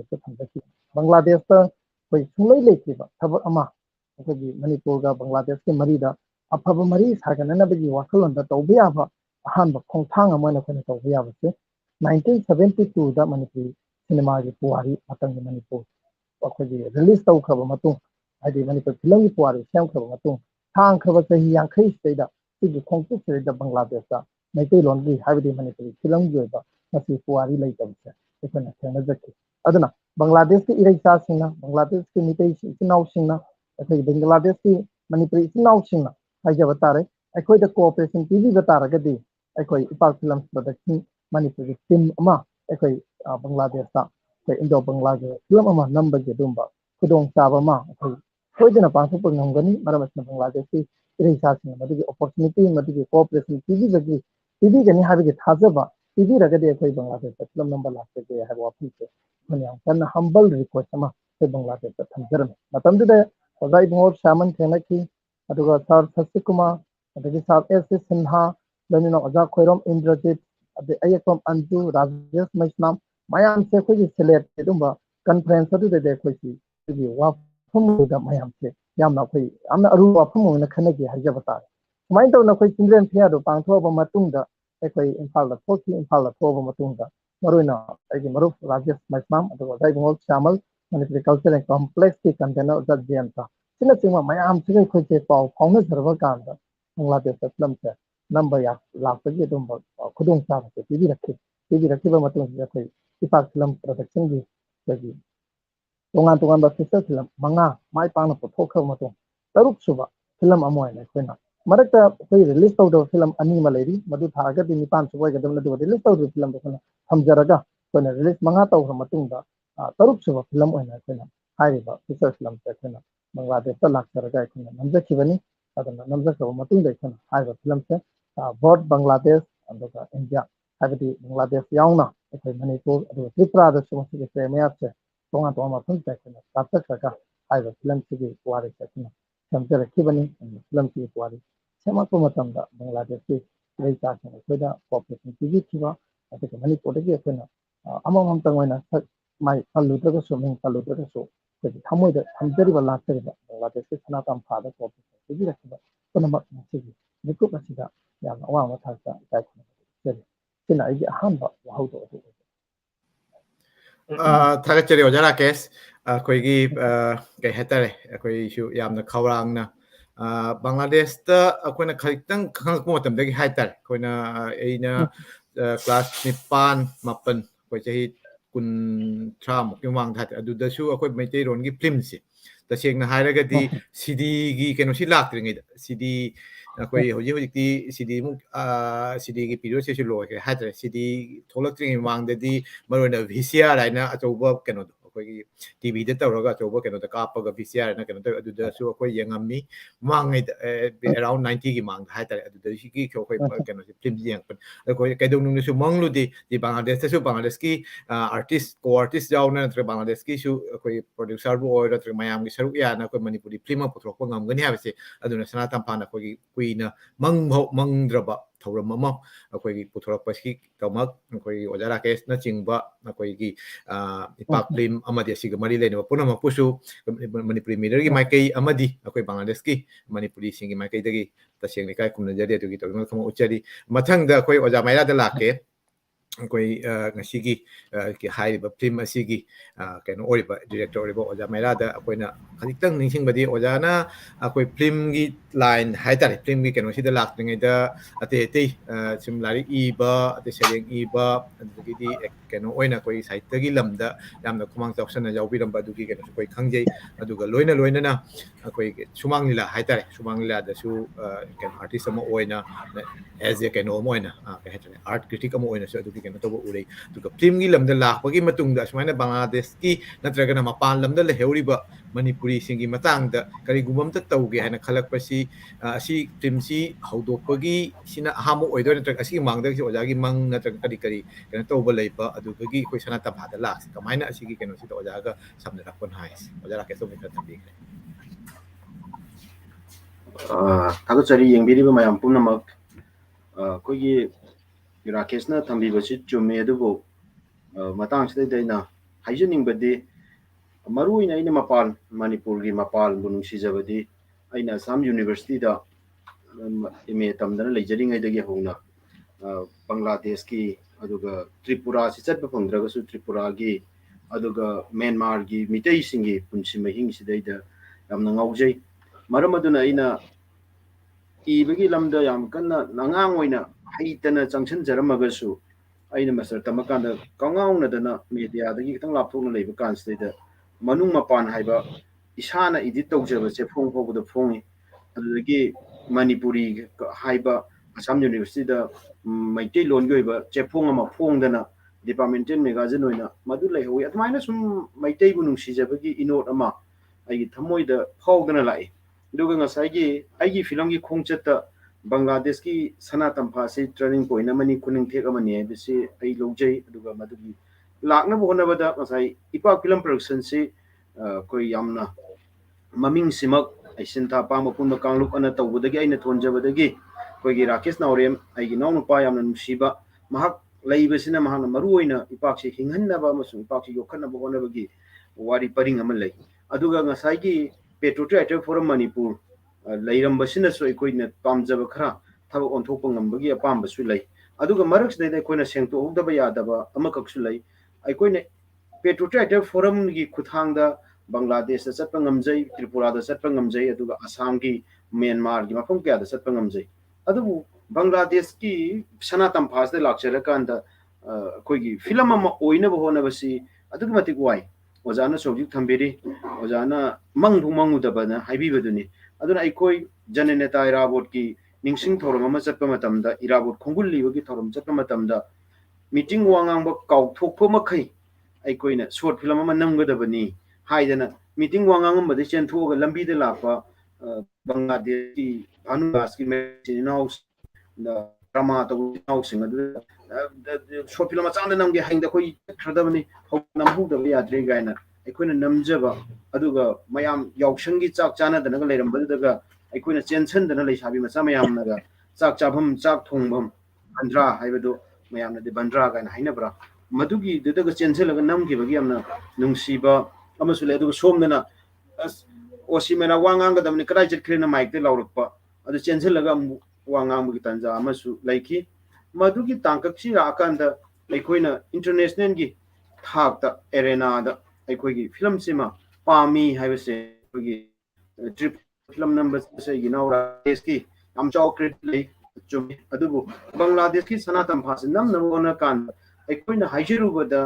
Bangladesh with Sule Taba Ama Manipurga Bangladesh Marida a Papa Marie Hagan and Nabi Wakal that Obiava a hand of Kongtang among the Obiava 1972 that Manipur cinema Puari Matang Manipur release Tauka Matung I did Manipur Film Puari Shamka Matung Tang Kavasa Yankay Stada to conclude the Bangladesh Make Laundry Havidi Manipur Film Yoga Masi Puari later if an Atlantic Adana Bangladesh Irisa Sina Bangladesh imitation now Sina Bangladesh Manipur now Sina Hajavatare I quite the cooperation TV Vataragadi I quite Ipak Films production Manipur team Ama I quite Bangladesh Indo Bangladesh film ama number Gedumba Kudong Sabama Koidina Pansupa Nangani Maramas Bangladesh Irisa Sina Madi opportunity Madi cooperation TV TV Gani have it Hazaba TV Ragadi Bangladesh film number last day I have a picture when humble request ama Bangladesh Tanjaram Matam today Rai More Shaman Tenaki Aduga Sar Sasikuma the Sar S. Sinha then Azak Koiram Indrajit the Ayakom Anju Rajesh Maisnam Mayam Sequiji select Dumba conference to the Dequisi to be Wafum Mayam Se Yamaki Amna Aru Wafumu in a Kanaki Hajavatar. Mind on a question then Piado Pantova Matunda Equi Impala Poki Impala Tova Matunda Maruna Maruf Rajesh Maisnam the Rai Shamal and culture and complex container of that Janta. Sinatima Mayam Sequiji Paul Pongus Ravaganda Bangladesh Plumset number ya Lapagi Dumba Kudung Sa TV Rakiba Matun Ipak film production di Tungan Sister film Manga My Pana Potoka Matun Taruk Suba film Amoy Quena Marata release out of film Anima Lady Madu Target in Nipan Suba release out of film Hamjaraga when release Mangata of Matunda Taruk Suba film when I Quena Hariba Sister film Quena Bangladesh Laksaraga Namza Kivani Namza Matunda Hariba film both Bangladesh and India have the Bangladesh Yauna Manipur Tripura the Sumasi Premier Tonga Toma Punta Kataka either film city Wari Sakina Samtera Kibani and film city Wari Semakumatanda Bangladesh Great Action Weda Population TV Kiva I think Manipur among Tangana my Palutra swimming Palutra so the Tamu the Hamderi Lata Bangladesh is not on father population TV Panama City the Kupasida Yama Tasa Sina I Hamba how to do Thagachari Ojara case, Koigi Hetare, Koishu Yam the Kaurangna, Bangladesh, Akuna Kaitan Kankamotam, the Hatter, Kona Aina class Nipan, Mapan, Koichi Kun Tram, Kimang had do the shoe, Akoi Mate on give Plimsy. The Shang Haragati, CD Kenosi Lacking it, CD. Koi hojiki CD CD period session lo ke hatre CD tholakring wang de marona VCR aina achoba keno koi TV de tawraga achoba keno da kapa ga VCR na keno da adu da su koi yangami mang around 90 gi mang hatre adu da shi ki koi keno film yang koi kai dong nu su mang lu di Bangladesh su Bangladesh ki artist co artist jaw na tra Bangladesh ki su koi producer bu or tra mayam gi saru ya na koi Manipuri film putrok ko ngam gani ha se adu na sana tam pa na koi Queen Mangraba Toramama, a quay Putropaski, Kamak, a quay Ojara case, nothing but a quay Ipak Lim Amadia Sigamari Lane of Punama Pushu, Manipuri Mirror, Mike Amadi, a quay Bangladeski, Manipuri singing my Kaitagi, the Shanghai Kunajaria to get a Uchari, Matanga, quay Ojamaya de Lake. ꯑꯩꯈꯣꯏ ꯉꯁꯤꯒꯤ ꯍꯥꯏꯔꯤꯕ film ꯑꯁꯤꯒꯤ ꯀꯩꯅꯣ ꯑꯣꯏꯔꯤꯕ director ꯑꯣꯏꯔꯤꯕ ꯑꯣꯖꯥ ꯃꯩꯔꯥꯗ ꯑꯩꯈꯣꯏꯅ ꯈꯖꯤꯛꯇꯪ ꯅꯤꯡꯁꯤꯡꯕꯗꯤ ꯑꯣꯖꯥꯅ ꯑꯩꯈꯣꯏ ꯐꯤꯂꯝꯒꯤ ꯂꯥꯏꯟ ꯍꯥꯏꯇꯥꯔꯦ ꯐꯤꯂꯝꯒꯤ ꯀꯩꯅꯣꯁꯤꯗ ꯂꯥꯛꯇ꯭ꯔꯤꯉꯩꯗ ꯑꯇꯩ ꯑꯇꯩ ꯁꯨꯝ ꯂꯥꯏꯔꯤꯛ ꯏꯕ ꯑꯇꯩ ꯁꯩꯔꯦꯡ ꯏꯕ ꯑꯗꯨꯗꯒꯤꯗꯤ ꯀꯩꯅꯣ ꯑꯣꯏꯅ ꯑꯩꯈꯣꯏ ꯁꯥꯍꯤꯇ꯭ꯌꯒꯤ ꯂꯝꯗ ꯌꯥꯝꯅ ꯈꯨꯃꯥꯡ ꯆꯥꯎꯁꯟꯅ ꯌꯥꯎꯕꯤꯔꯝꯕ ꯑꯗꯨꯒꯤ ꯀꯩꯅꯣꯁꯨ ꯑꯩꯈꯣꯏ ꯈꯪꯖꯩ ꯑꯗꯨꯒ ꯂꯣꯏꯅꯅ ꯑꯩꯈꯣꯏ ꯁꯨꯃꯥꯡ ꯂꯤꯂꯥ ꯍꯥꯏꯇꯥꯔꯦ ꯁꯨꯃꯥꯡ ꯂꯤꯂꯥꯗꯁꯨ ꯀꯩꯅꯣ ꯑꯥꯔꯇꯤꯁ ꯑꯃ ꯑꯣꯏꯅ ꯑꯦꯖ ꯑꯦ ꯀꯩꯅꯣ ꯑꯃ ꯑꯣꯏꯅ ꯀꯩ ꯍꯥꯏꯇꯥꯔꯦ ꯑꯥꯔꯠ ꯀ꯭ꯔꯤꯇꯤꯛ ꯑꯃ ꯑꯣꯏꯅꯁꯨ ꯑꯗꯨꯒꯤ ꯀꯩꯅꯣ ꯇꯧꯕ ꯎꯔꯩ ꯑꯗꯨꯒ ꯐꯤꯂꯝꯒꯤ ꯂꯝꯗ ꯂꯥꯛꯄꯒꯤ ꯃꯇꯨꯡꯗ ꯑꯁꯨꯃꯥꯏꯅ ꯕꯪꯒ꯭ꯂꯥꯗꯦꯁꯀꯤ ꯅꯠꯇ꯭ꯔꯒꯅ ꯃꯄꯥꯟ ꯂꯝꯗ ꯂꯩꯍꯧꯔꯤꯕ ꯃꯅꯤꯄꯨꯔꯤꯁꯤꯡꯒꯤ ꯃꯇꯥꯡꯗ ꯀꯔꯤꯒꯨꯝꯕ ꯑꯝꯇ ꯇꯧꯒꯦ ꯍꯥꯏꯅ ꯈꯜꯂꯛꯄꯁꯤ ꯑꯁꯤ ꯐꯤꯂꯝꯁꯤ ꯍꯧꯗꯣꯛꯄꯒꯤ ꯁꯤꯅ ꯑꯍꯥꯟꯕ ꯑꯣꯏꯗꯣꯏ ꯅꯠꯇ꯭ꯔꯒ ꯑꯁꯤꯒꯤ ꯃꯥꯡꯗꯒꯤ ꯑꯣꯖꯥꯒꯤ ꯃꯪ ꯅꯠꯇ꯭ꯔꯒ ꯀꯔꯤ ꯀꯩꯅꯣ ꯇꯧꯕ ꯂꯩꯕ ꯑꯗꯨꯗꯒꯤ ꯑꯩꯈꯣꯏ ꯁꯅꯥ ꯇꯝꯐꯥꯗ ꯂꯥꯛꯁꯤ ꯀꯃꯥꯏꯅ ꯑꯁꯤꯒꯤ ꯀꯩꯅꯣꯁꯤꯗ ꯑꯣꯖꯥꯒ ꯁꯝꯅꯔꯛꯄꯅꯣ ꯍꯥꯏꯁꯤ ꯑꯣꯖꯥ ꯔꯥꯀꯦꯁ ꯁꯣꯝꯗ ꯈꯔ ꯊꯝꯕꯤꯈ꯭ꯔꯦ ꯊꯥꯒꯠꯆꯔꯤ ꯌꯦꯡꯕꯤꯔꯤꯕ ꯃꯌꯥꯝ ꯄꯨꯝꯅꯃꯛ ꯑꯩꯈꯣꯏꯒꯤ ꯔꯥꯀꯦꯁꯅ ꯊꯝꯕꯤꯕꯁꯤ ꯆꯨꯝꯃꯤ ꯑꯗꯨꯕꯨ ꯃꯇꯥꯡꯁꯤꯗꯩꯗ ꯑꯩꯅ ꯍꯥꯏꯖꯅꯤꯡꯕꯗꯤ ꯃꯔꯨꯑꯣꯏꯅ ꯑꯩꯅ ꯃꯅꯤꯄꯨꯔꯒꯤ ꯃꯄꯥꯟꯕꯨ ꯅꯨꯡꯁꯤꯖꯕꯗꯤ ꯑꯩꯅ ꯑꯁꯥꯝ ꯌꯨꯅꯤꯚꯔꯁꯤꯇꯤꯗ MA ꯇꯝꯗꯅ ꯂꯩꯖꯔꯤꯉꯩꯗꯒꯤ ꯍꯧꯅ ꯕꯪꯒ꯭ꯂꯥꯗꯦꯁꯀꯤ ꯑꯗꯨꯒ ꯇ꯭ꯔꯤꯄꯨꯔꯥꯁꯤ ꯆꯠꯄ ꯐꯪꯗ꯭ꯔꯒꯁꯨ ꯇ꯭ꯔꯤꯄꯨꯔꯥꯒꯤ ꯑꯗꯨꯒ ꯃ꯭ꯌꯥꯟꯃꯥꯔꯒꯤ ꯃꯤꯇꯩꯁꯤꯡꯒꯤ ꯄꯨꯟꯁꯤ ꯃꯍꯤꯡꯁꯤꯗꯩꯗ ꯌꯥꯝꯅ ꯉꯥꯎꯖꯩ ꯃꯔꯝ ꯑꯗꯨꯅ ꯑꯩꯅ ꯏꯕꯒꯤ ꯂꯝꯗ ꯌꯥꯝ ꯀꯟꯅ ꯑꯉꯥꯡ ꯑꯣꯏꯅ ꯍꯩꯇꯅ ꯆꯪꯁꯤꯟꯖꯔꯝꯃꯒꯁꯨ ꯑꯩꯅ ꯃꯥꯁꯇꯔ ꯇꯝꯃꯀꯥꯟꯗ ꯀꯉꯥꯎꯅꯗꯅ ꯃꯦꯗꯤꯌꯥꯗꯒꯤ ꯈꯤꯇꯪ ꯂꯥꯞꯊꯣꯛꯅ ꯂꯩꯕ ꯀꯥꯟꯁꯤꯗꯩꯗ ꯃꯅꯨꯡ ꯃꯄꯥꯟ ꯍꯥꯏꯕ ꯏꯁꯥꯅ ꯏꯗꯤꯠ ꯇꯧꯖꯕꯁꯦ ꯐꯣꯡ ꯐꯥꯎꯕꯗ ꯐꯣꯡꯉꯤ ꯑꯗꯨꯗꯒꯤ ꯃꯅꯤꯄꯨꯔꯤ ꯍꯥꯏꯕ ꯑꯁꯥꯝ ꯌꯨꯅꯤꯚꯔꯁꯤꯇꯤꯗ ꯃꯩꯇꯩꯂꯣꯟꯒꯤ ꯑꯣꯏꯕ ꯆꯦꯐꯣꯡ ꯑꯃ ꯐꯣꯡꯗꯅ ꯗꯤꯄꯥꯔꯠꯃꯦꯟꯇꯦꯜ ꯃꯦꯒꯥꯖꯤꯟ ꯑꯣꯏꯅ ꯃꯗꯨ ꯂꯩꯍꯧꯋꯤ ꯑꯗꯨꯃꯥꯏꯅ ꯁꯨꯝ ꯃꯩꯇꯩꯕꯨ ꯅꯨꯡꯁꯤꯖꯕꯒꯤ ꯏꯅꯣꯠ ꯑꯃ ꯑꯩꯒꯤ ꯊꯃꯣꯏꯗ ꯐꯥꯎꯗꯅ ꯂꯥꯛꯏ ꯑꯗꯨꯒ ꯉꯁꯥꯏꯒꯤ ꯑꯩꯒꯤ ꯐꯤꯂꯝꯒꯤ ꯈꯣꯡꯆꯠꯇ ꯕꯪꯒ꯭ꯂꯥꯗꯦꯁꯀꯤ ꯁꯅꯥ ꯇꯝꯐꯥꯁꯤ ꯇ꯭ꯔꯅꯤꯡ ꯄꯣꯏꯟꯠ ꯑꯃꯅꯤ ꯈꯨꯅꯤꯡꯊꯦꯛ ꯑꯃꯅꯤ ꯍꯥꯏꯕꯁꯤ ꯑꯩ ꯂꯧꯖꯩ ꯑꯗꯨꯒ ꯃꯗꯨꯒꯤ ꯂꯥꯛꯅꯕ ꯍꯣꯠꯅꯕꯗ ꯉꯁꯥꯏ ꯏꯄꯥꯛ ꯐꯤꯂꯝ ꯄ꯭ꯔꯗꯛꯁꯟꯁꯤ ꯑꯩꯈꯣꯏ ꯌꯥꯝꯅ ꯃꯃꯤꯡꯁꯤꯃꯛ ꯁꯤꯟꯊꯥ ꯄꯥꯡꯕ ꯄꯨꯟꯕ ꯀꯥꯡꯂꯨꯞ ꯑꯅ ꯇꯧꯕꯗꯒꯤ ꯑꯩꯅ ꯊꯣꯟꯖꯕꯗꯒꯤ ꯑꯩꯈꯣꯏꯒꯤ ꯔꯥꯀꯦꯁ ꯅꯥꯎꯔꯦꯝ ꯑꯩꯒꯤ ꯏꯅꯥꯎꯅꯨꯄꯥ ꯌꯥꯝꯅ ꯅꯨꯡꯁꯤꯕ ꯃꯍꯥꯛ ꯂꯩꯕꯁꯤꯅ ꯃꯍꯥꯛꯅ ꯃꯔꯨꯑꯣꯏꯅ ꯏꯄꯥꯛꯁꯤ ꯍꯤꯡꯍꯟꯅꯕ ꯑꯃꯁꯨꯡ ꯏꯄꯥꯛꯁꯤ ꯌꯣꯛꯈꯠꯅꯕ ꯍꯣꯠꯅꯕꯒꯤ ꯋꯥꯔꯤ ꯄꯔꯤꯡ ꯑꯃ ꯂꯩ ꯑꯗꯨꯒ ꯉꯁꯥꯏꯒꯤ ꯄꯦꯇ꯭ꯔꯣꯇꯤꯛ ꯔꯥꯏꯇꯔ ꯐꯣꯔꯝ ꯃꯅꯤꯄꯨꯔ ꯂꯩꯔꯝꯕꯁꯤꯅꯁꯨ ꯑꯩꯈꯣꯏꯅ ꯄꯥꯝꯖꯕ ꯈꯔ ꯊꯕꯛ ꯑꯣꯟꯊꯣꯛꯄ ꯉꯝꯕꯒꯤ ꯑꯄꯥꯝꯕꯁꯨ ꯂꯩ ꯑꯗꯨꯒ ꯃꯔꯛꯁꯤꯗꯩꯗ ꯑꯩꯈꯣꯏꯅ ꯁꯦꯡꯇꯣꯛꯍꯧꯗꯕ ꯌꯥꯗꯕ ꯑꯃꯈꯛꯁꯨ ꯂꯩ ꯑꯩꯈꯣꯏꯅ ꯄꯦꯇ꯭ꯔꯣꯇꯤꯛ ꯔꯥꯏꯇꯔ ꯐꯣꯔꯝꯒꯤ ꯈꯨꯠꯊꯥꯡꯗ ꯕꯪꯒ꯭ꯂꯥꯗꯦꯁꯇ ꯆꯠꯄ ꯉꯝꯖꯩ ꯇ꯭ꯔꯤꯄꯨꯔꯥꯗ ꯆꯠꯄ ꯉꯝꯖꯩ ꯑꯗꯨꯒ ꯑꯁꯥꯝꯒꯤ ꯃ꯭ꯌꯥꯟꯃꯥꯔꯒꯤ ꯃꯐꯝ ꯀꯌꯥꯗ ꯆꯠꯄ ꯉꯝꯖꯩ ꯑꯗꯨꯕꯨ ꯕꯪꯒ꯭ꯂꯥꯗꯦꯁꯀꯤ ꯁꯅꯥ ꯇꯝꯐꯥꯁꯤꯗ ꯂꯥꯛꯆꯔꯀꯥꯟꯗ ꯑꯩꯈꯣꯏꯒꯤ ꯐꯤꯂꯝ ꯑꯃ ꯑꯣꯏꯅꯕ ꯍꯣꯠꯅꯕꯁꯤ ꯑꯗꯨꯛꯀꯤ ꯃꯇꯤꯛ ꯋꯥꯏ ꯑꯣꯖꯥꯅꯁꯨ ꯍꯧꯖꯤꯛ ꯊꯝꯕꯤꯔꯤ ꯑꯣꯖꯥꯅ ꯃꯪꯕꯨ ꯃꯪꯉꯨꯗꯕꯅ ꯍꯥꯏꯕꯤꯕꯗꯨꯅꯤ ꯑꯗꯨꯅ ꯑꯩꯈꯣꯏ ꯖꯅꯅꯦꯇꯥ ꯏꯔꯥꯕꯣꯠꯀꯤ ꯅꯤꯡꯁꯤꯡ ꯊꯧꯔꯝ ꯑꯃ ꯆꯠꯄ ꯃꯇꯝꯗ ꯏꯔꯥꯕꯣꯠ ꯈꯣꯡꯒꯨꯜ ꯂꯤꯕꯒꯤ ꯊꯧꯔꯝ ꯆꯠꯄ ꯃꯇꯝꯗ ꯃꯤꯇꯤꯡ ꯋꯥ ꯉꯥꯡꯕ ꯀꯥꯎꯊꯣꯛꯄ ꯃꯈꯩ ꯑꯩꯈꯣꯏꯅ ꯁꯣꯔꯠ ꯐꯤꯂꯝ ꯑꯃ ꯅꯝꯒꯗꯕꯅꯤ ꯍꯥꯏꯗꯅ ꯃꯤꯇꯤꯡ ꯋꯥ ꯉꯥꯡꯉꯝꯕꯗꯒꯤ ꯆꯦꯟꯊꯣꯛꯑꯒ ꯂꯝꯕꯤꯗ ꯂꯥꯛꯄ ꯕꯪꯒ꯭ꯂꯥꯗꯦꯁꯀꯤ ꯚꯥꯅꯨꯗꯥꯁꯀꯤ ꯃꯆꯤꯟ ꯏꯅꯥꯎ ꯗ꯭ꯔꯃꯥ ꯇꯧꯕ ꯏꯅꯥꯎꯁꯤꯡ ꯑꯗꯨ ꯁꯣꯔꯠ ꯐꯤꯂꯝ ꯃꯆꯥ ꯑꯃꯗ ꯅꯝꯒꯦ ꯍꯌꯦꯡꯗ ꯑꯩꯈꯣꯏ ꯆꯠꯈ꯭ꯔꯗꯕꯅꯤ ꯅꯝꯍꯧꯗꯕ ꯌꯥꯗ꯭ꯔꯦ ꯀꯥꯏꯅ ꯑꯩꯈꯣꯏꯅ ꯅꯝꯖꯕ ꯑꯗꯨꯒ ꯃꯌꯥꯝ ꯌꯥꯎꯁꯪꯒꯤ ꯆꯥꯛ ꯆꯥꯅꯗꯅꯒ ꯂꯩꯔꯝꯕꯗꯨꯗꯒ ꯑꯩꯈꯣꯏꯅ ꯆꯦꯟꯁꯤꯟꯗꯅ ꯂꯩꯁꯥꯕꯤ ꯃꯆꯥ ꯃꯌꯥꯝꯅꯒ ꯆꯥꯛ ꯆꯥꯐꯝ ꯆꯥꯛ ꯊꯣꯡꯐꯝ ꯕꯟꯗ꯭ꯔꯥ ꯍꯥꯏꯕꯗꯨ ꯃꯌꯥꯝꯅꯗꯤ ꯕꯟꯗ꯭ꯔꯥ ꯀꯥꯏꯅ ꯍꯥꯏꯅꯕ꯭ꯔꯥ ꯃꯗꯨꯒꯤꯗꯨꯗꯒ ꯆꯦꯟꯁꯤꯜꯂꯒ ꯅꯝꯈꯤꯕꯒꯤ ꯌꯥꯝꯅ ꯅꯨꯡꯁꯤꯕ ꯑꯃꯁꯨ ꯂꯩ ꯑꯗꯨꯒ ꯁꯣꯝꯗꯅ ꯑꯁ ꯑꯣꯁꯤ ꯃꯦꯅꯥ ꯋꯥ ꯉꯥꯡꯒꯗꯕꯅꯤ ꯀꯗꯥꯏ ꯆꯠꯈ꯭ꯔꯦꯅ ꯃꯥꯏꯛꯇ ꯂꯥꯎꯔꯛꯄ ꯑꯗꯨ ꯆꯦꯟꯁꯤꯜꯂꯒ ꯑꯃꯨꯛ ꯋꯥ ꯉꯥꯡꯕꯒꯤ ꯇꯥꯟꯖꯥ ꯑꯃꯁꯨ ꯂꯩꯈꯤ ꯃꯗꯨꯒꯤ ꯇꯥꯡꯀꯛꯁꯤ ꯂꯥꯛꯑꯀꯥꯟꯗ ꯑꯩꯈꯣꯏꯅ ꯏꯟꯇꯔꯅꯦꯁꯅꯦꯜꯒꯤ ꯊꯥꯛꯇ ꯑꯦꯔꯦꯅꯥꯗ ꯑꯩꯈꯣꯏꯒꯤ ꯐꯤꯂꯝꯁꯤꯃ ꯄꯥꯝꯃꯤ ꯍꯥꯏꯕꯁꯦ ꯑꯩꯈꯣꯏꯒꯤ ꯇ꯭ꯔꯤꯞ ꯐꯤꯂꯝ ꯅꯝꯕꯁꯦ ꯏꯅꯥꯎ ꯔꯥꯀꯦꯁꯀꯤ ꯌꯥꯝ ꯆꯥꯎ ꯀ꯭ꯔꯦꯗꯤꯠ ꯂꯩ ꯆꯨꯝꯃꯤ ꯑꯗꯨꯕꯨ ꯕꯪꯒ꯭ꯂꯥꯗꯦꯁꯀꯤ ꯁꯅꯥ ꯇꯝꯐꯥꯁꯤ ꯅꯝꯅꯕ ꯍꯣꯠꯅ ꯀꯥꯟꯗ ꯑꯩꯈꯣꯏꯅ ꯍꯥꯏꯖꯔꯨꯕꯗ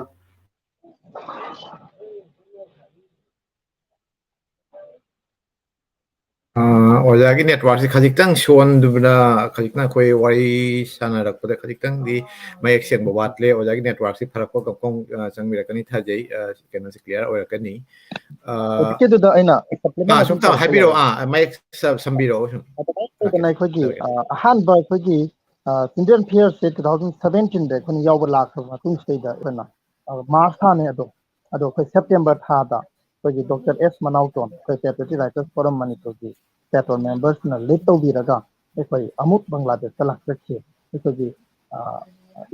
ꯑꯣꯖꯥꯒꯤ ꯅꯦꯠꯋꯥꯔꯛꯁꯦ ꯈꯖꯤꯛꯇꯪ ꯁꯣꯟꯗꯨꯅ ꯈꯖꯤꯛꯇꯪ ꯑꯩꯈꯣꯏ ꯋꯥꯔꯤ ꯁꯥꯟꯅꯔꯛꯄꯗ ꯈꯖꯤꯛꯇꯪꯗꯤ ꯃꯌꯦꯛ ꯁꯦꯡꯕ ꯋꯥꯠꯂꯦ ꯑꯣꯖꯥꯒꯤ ꯅꯦꯠꯋꯥꯔꯛꯁꯤ ꯐꯔꯛꯄ ꯀꯞꯄꯣꯡ ꯆꯪꯕꯤꯔꯛꯀꯅꯤ ꯊꯥꯖꯩ ꯀꯩꯅꯣꯁꯤ ꯀ꯭ꯂꯤꯌꯥꯔ ꯑꯣꯏꯔꯛꯀꯅꯤ ꯍꯧꯖꯤꯛꯀꯤꯗꯨꯗ ꯑꯩꯅ ꯁꯞꯄ꯭ꯂꯤꯃꯦꯟ ꯁꯨꯝ ꯑꯗꯨꯝ ꯇꯧꯔꯛꯄ ꯍꯥꯏꯕꯤꯔꯛꯑꯣ ꯌꯥꯏ ꯃꯌꯦꯛ ꯁꯝꯕꯤꯔꯛꯑꯣ ꯁꯨꯝ ꯑꯗꯨꯃꯥꯏꯅ ꯇꯧꯗꯅ ꯑꯩꯈꯣꯏꯒꯤ ꯑꯍꯥꯟꯕ ꯑꯩꯈꯣꯏꯒꯤ ꯏꯟꯗꯤꯌꯟ ꯐꯤꯌꯔꯁꯦ 2017ꯗ ꯑꯩꯈꯣꯏꯅ ꯌꯥꯎꯕ ꯂꯥꯛꯈ꯭ꯔꯕ ꯃꯇꯨꯡꯁꯤꯗꯩꯗ ꯑꯩꯈꯣꯏꯅ ꯃꯥꯔꯆ ꯊꯥꯅꯦ ꯑꯗꯣ ꯑꯩꯈꯣꯏ ꯁꯦꯞꯇꯦꯝꯕꯔ ꯊꯥꯗ ꯑꯩꯈꯣꯏꯒꯤ ꯗꯣꯛꯇꯔ ꯑꯦꯁ ꯃꯅꯥꯎꯇꯣꯟ ꯑꯩꯈꯣꯏ ꯄꯦꯇ꯭ꯔꯣꯇꯤꯛ ꯔꯥꯏꯇꯔꯁ ꯐꯣꯔꯝ ꯃꯅꯤꯄꯨꯔꯒꯤ ꯄꯦꯇ꯭ꯔꯣꯜ ꯃꯦꯝꯕꯔꯁꯅ ꯂꯤꯗ ꯇꯧꯕꯤꯔꯒ ꯑꯩꯈꯣꯏ ꯑꯃꯨꯛ ꯕꯪꯒ꯭ꯂꯥꯗꯦꯁꯇ ꯂꯥꯛꯆꯈꯤ ꯑꯩꯈꯣꯏꯒꯤ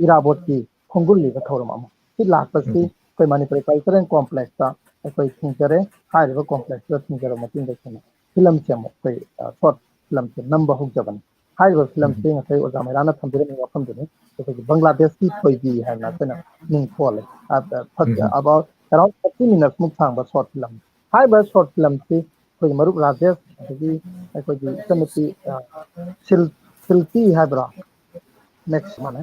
ꯏꯔꯥꯕꯣꯠꯀꯤ ꯈꯣꯡꯒꯨꯜ ꯂꯤꯕ ꯊꯧꯔꯝ ꯑꯃ ꯁꯤ ꯂꯥꯛꯄꯁꯤ ꯑꯩꯈꯣꯏ ꯃꯅꯤꯄꯨꯔꯤ ꯀꯜꯆꯔꯦꯜ ꯀꯣꯝꯄ꯭ꯂꯦꯛꯁꯇ ꯑꯩꯈꯣꯏ ꯊꯤꯡꯖꯔꯦ ꯍꯥꯏꯔꯤꯕ ꯀꯣꯝꯄ꯭ꯂꯦꯛꯁꯇ ꯊꯤꯡꯖꯔꯕ ꯃꯇꯨꯡꯗ ꯑꯩꯈꯣꯏꯅ ꯐꯤꯂꯝꯁꯦ ꯑꯃꯨꯛ ꯑꯩꯈꯣꯏ ꯁꯣꯔꯠ ꯐꯤꯂꯝꯁꯦ ꯅꯝꯕ ꯍꯧꯖꯕꯅꯤ ꯍꯥꯏꯔꯤꯕ ꯐꯤꯂꯝꯁꯤ ꯉꯁꯥꯏ ꯑꯣꯖꯥ ꯃꯩꯔꯥꯅ ꯊꯝꯕꯤꯔꯝꯃꯤꯕ ꯋꯥꯐꯝꯗꯨꯅꯤ ꯑꯩꯈꯣꯏꯒꯤ ꯕꯪꯒ꯭ꯂꯥꯗꯦꯁꯀꯤ ꯊꯣꯏꯕꯤ ꯍꯥꯏꯅ ꯑꯩꯈꯣꯏꯅ ꯃꯤꯡ ꯊꯣꯜꯂꯦ about around 30 minutes ꯃꯨꯛ ꯁꯥꯡꯕ ꯁꯣꯔꯠ ꯐꯤꯂꯝ ꯍꯥꯏꯔꯤꯕ ꯁꯣꯔꯠ ꯐꯤꯂꯝꯁꯤ ꯑꯩꯈꯣꯏꯒꯤ ꯃꯔꯨꯞ ꯔꯥꯖꯦꯁ ꯑꯗꯒꯤ ꯑꯩꯈꯣꯏꯒꯤ ꯏꯆꯟꯅꯨꯄꯤ ꯁꯤꯜꯄꯤ ꯍꯥꯏꯕ꯭ꯔꯥ ꯃꯦꯛꯁ ꯃꯥꯅꯦ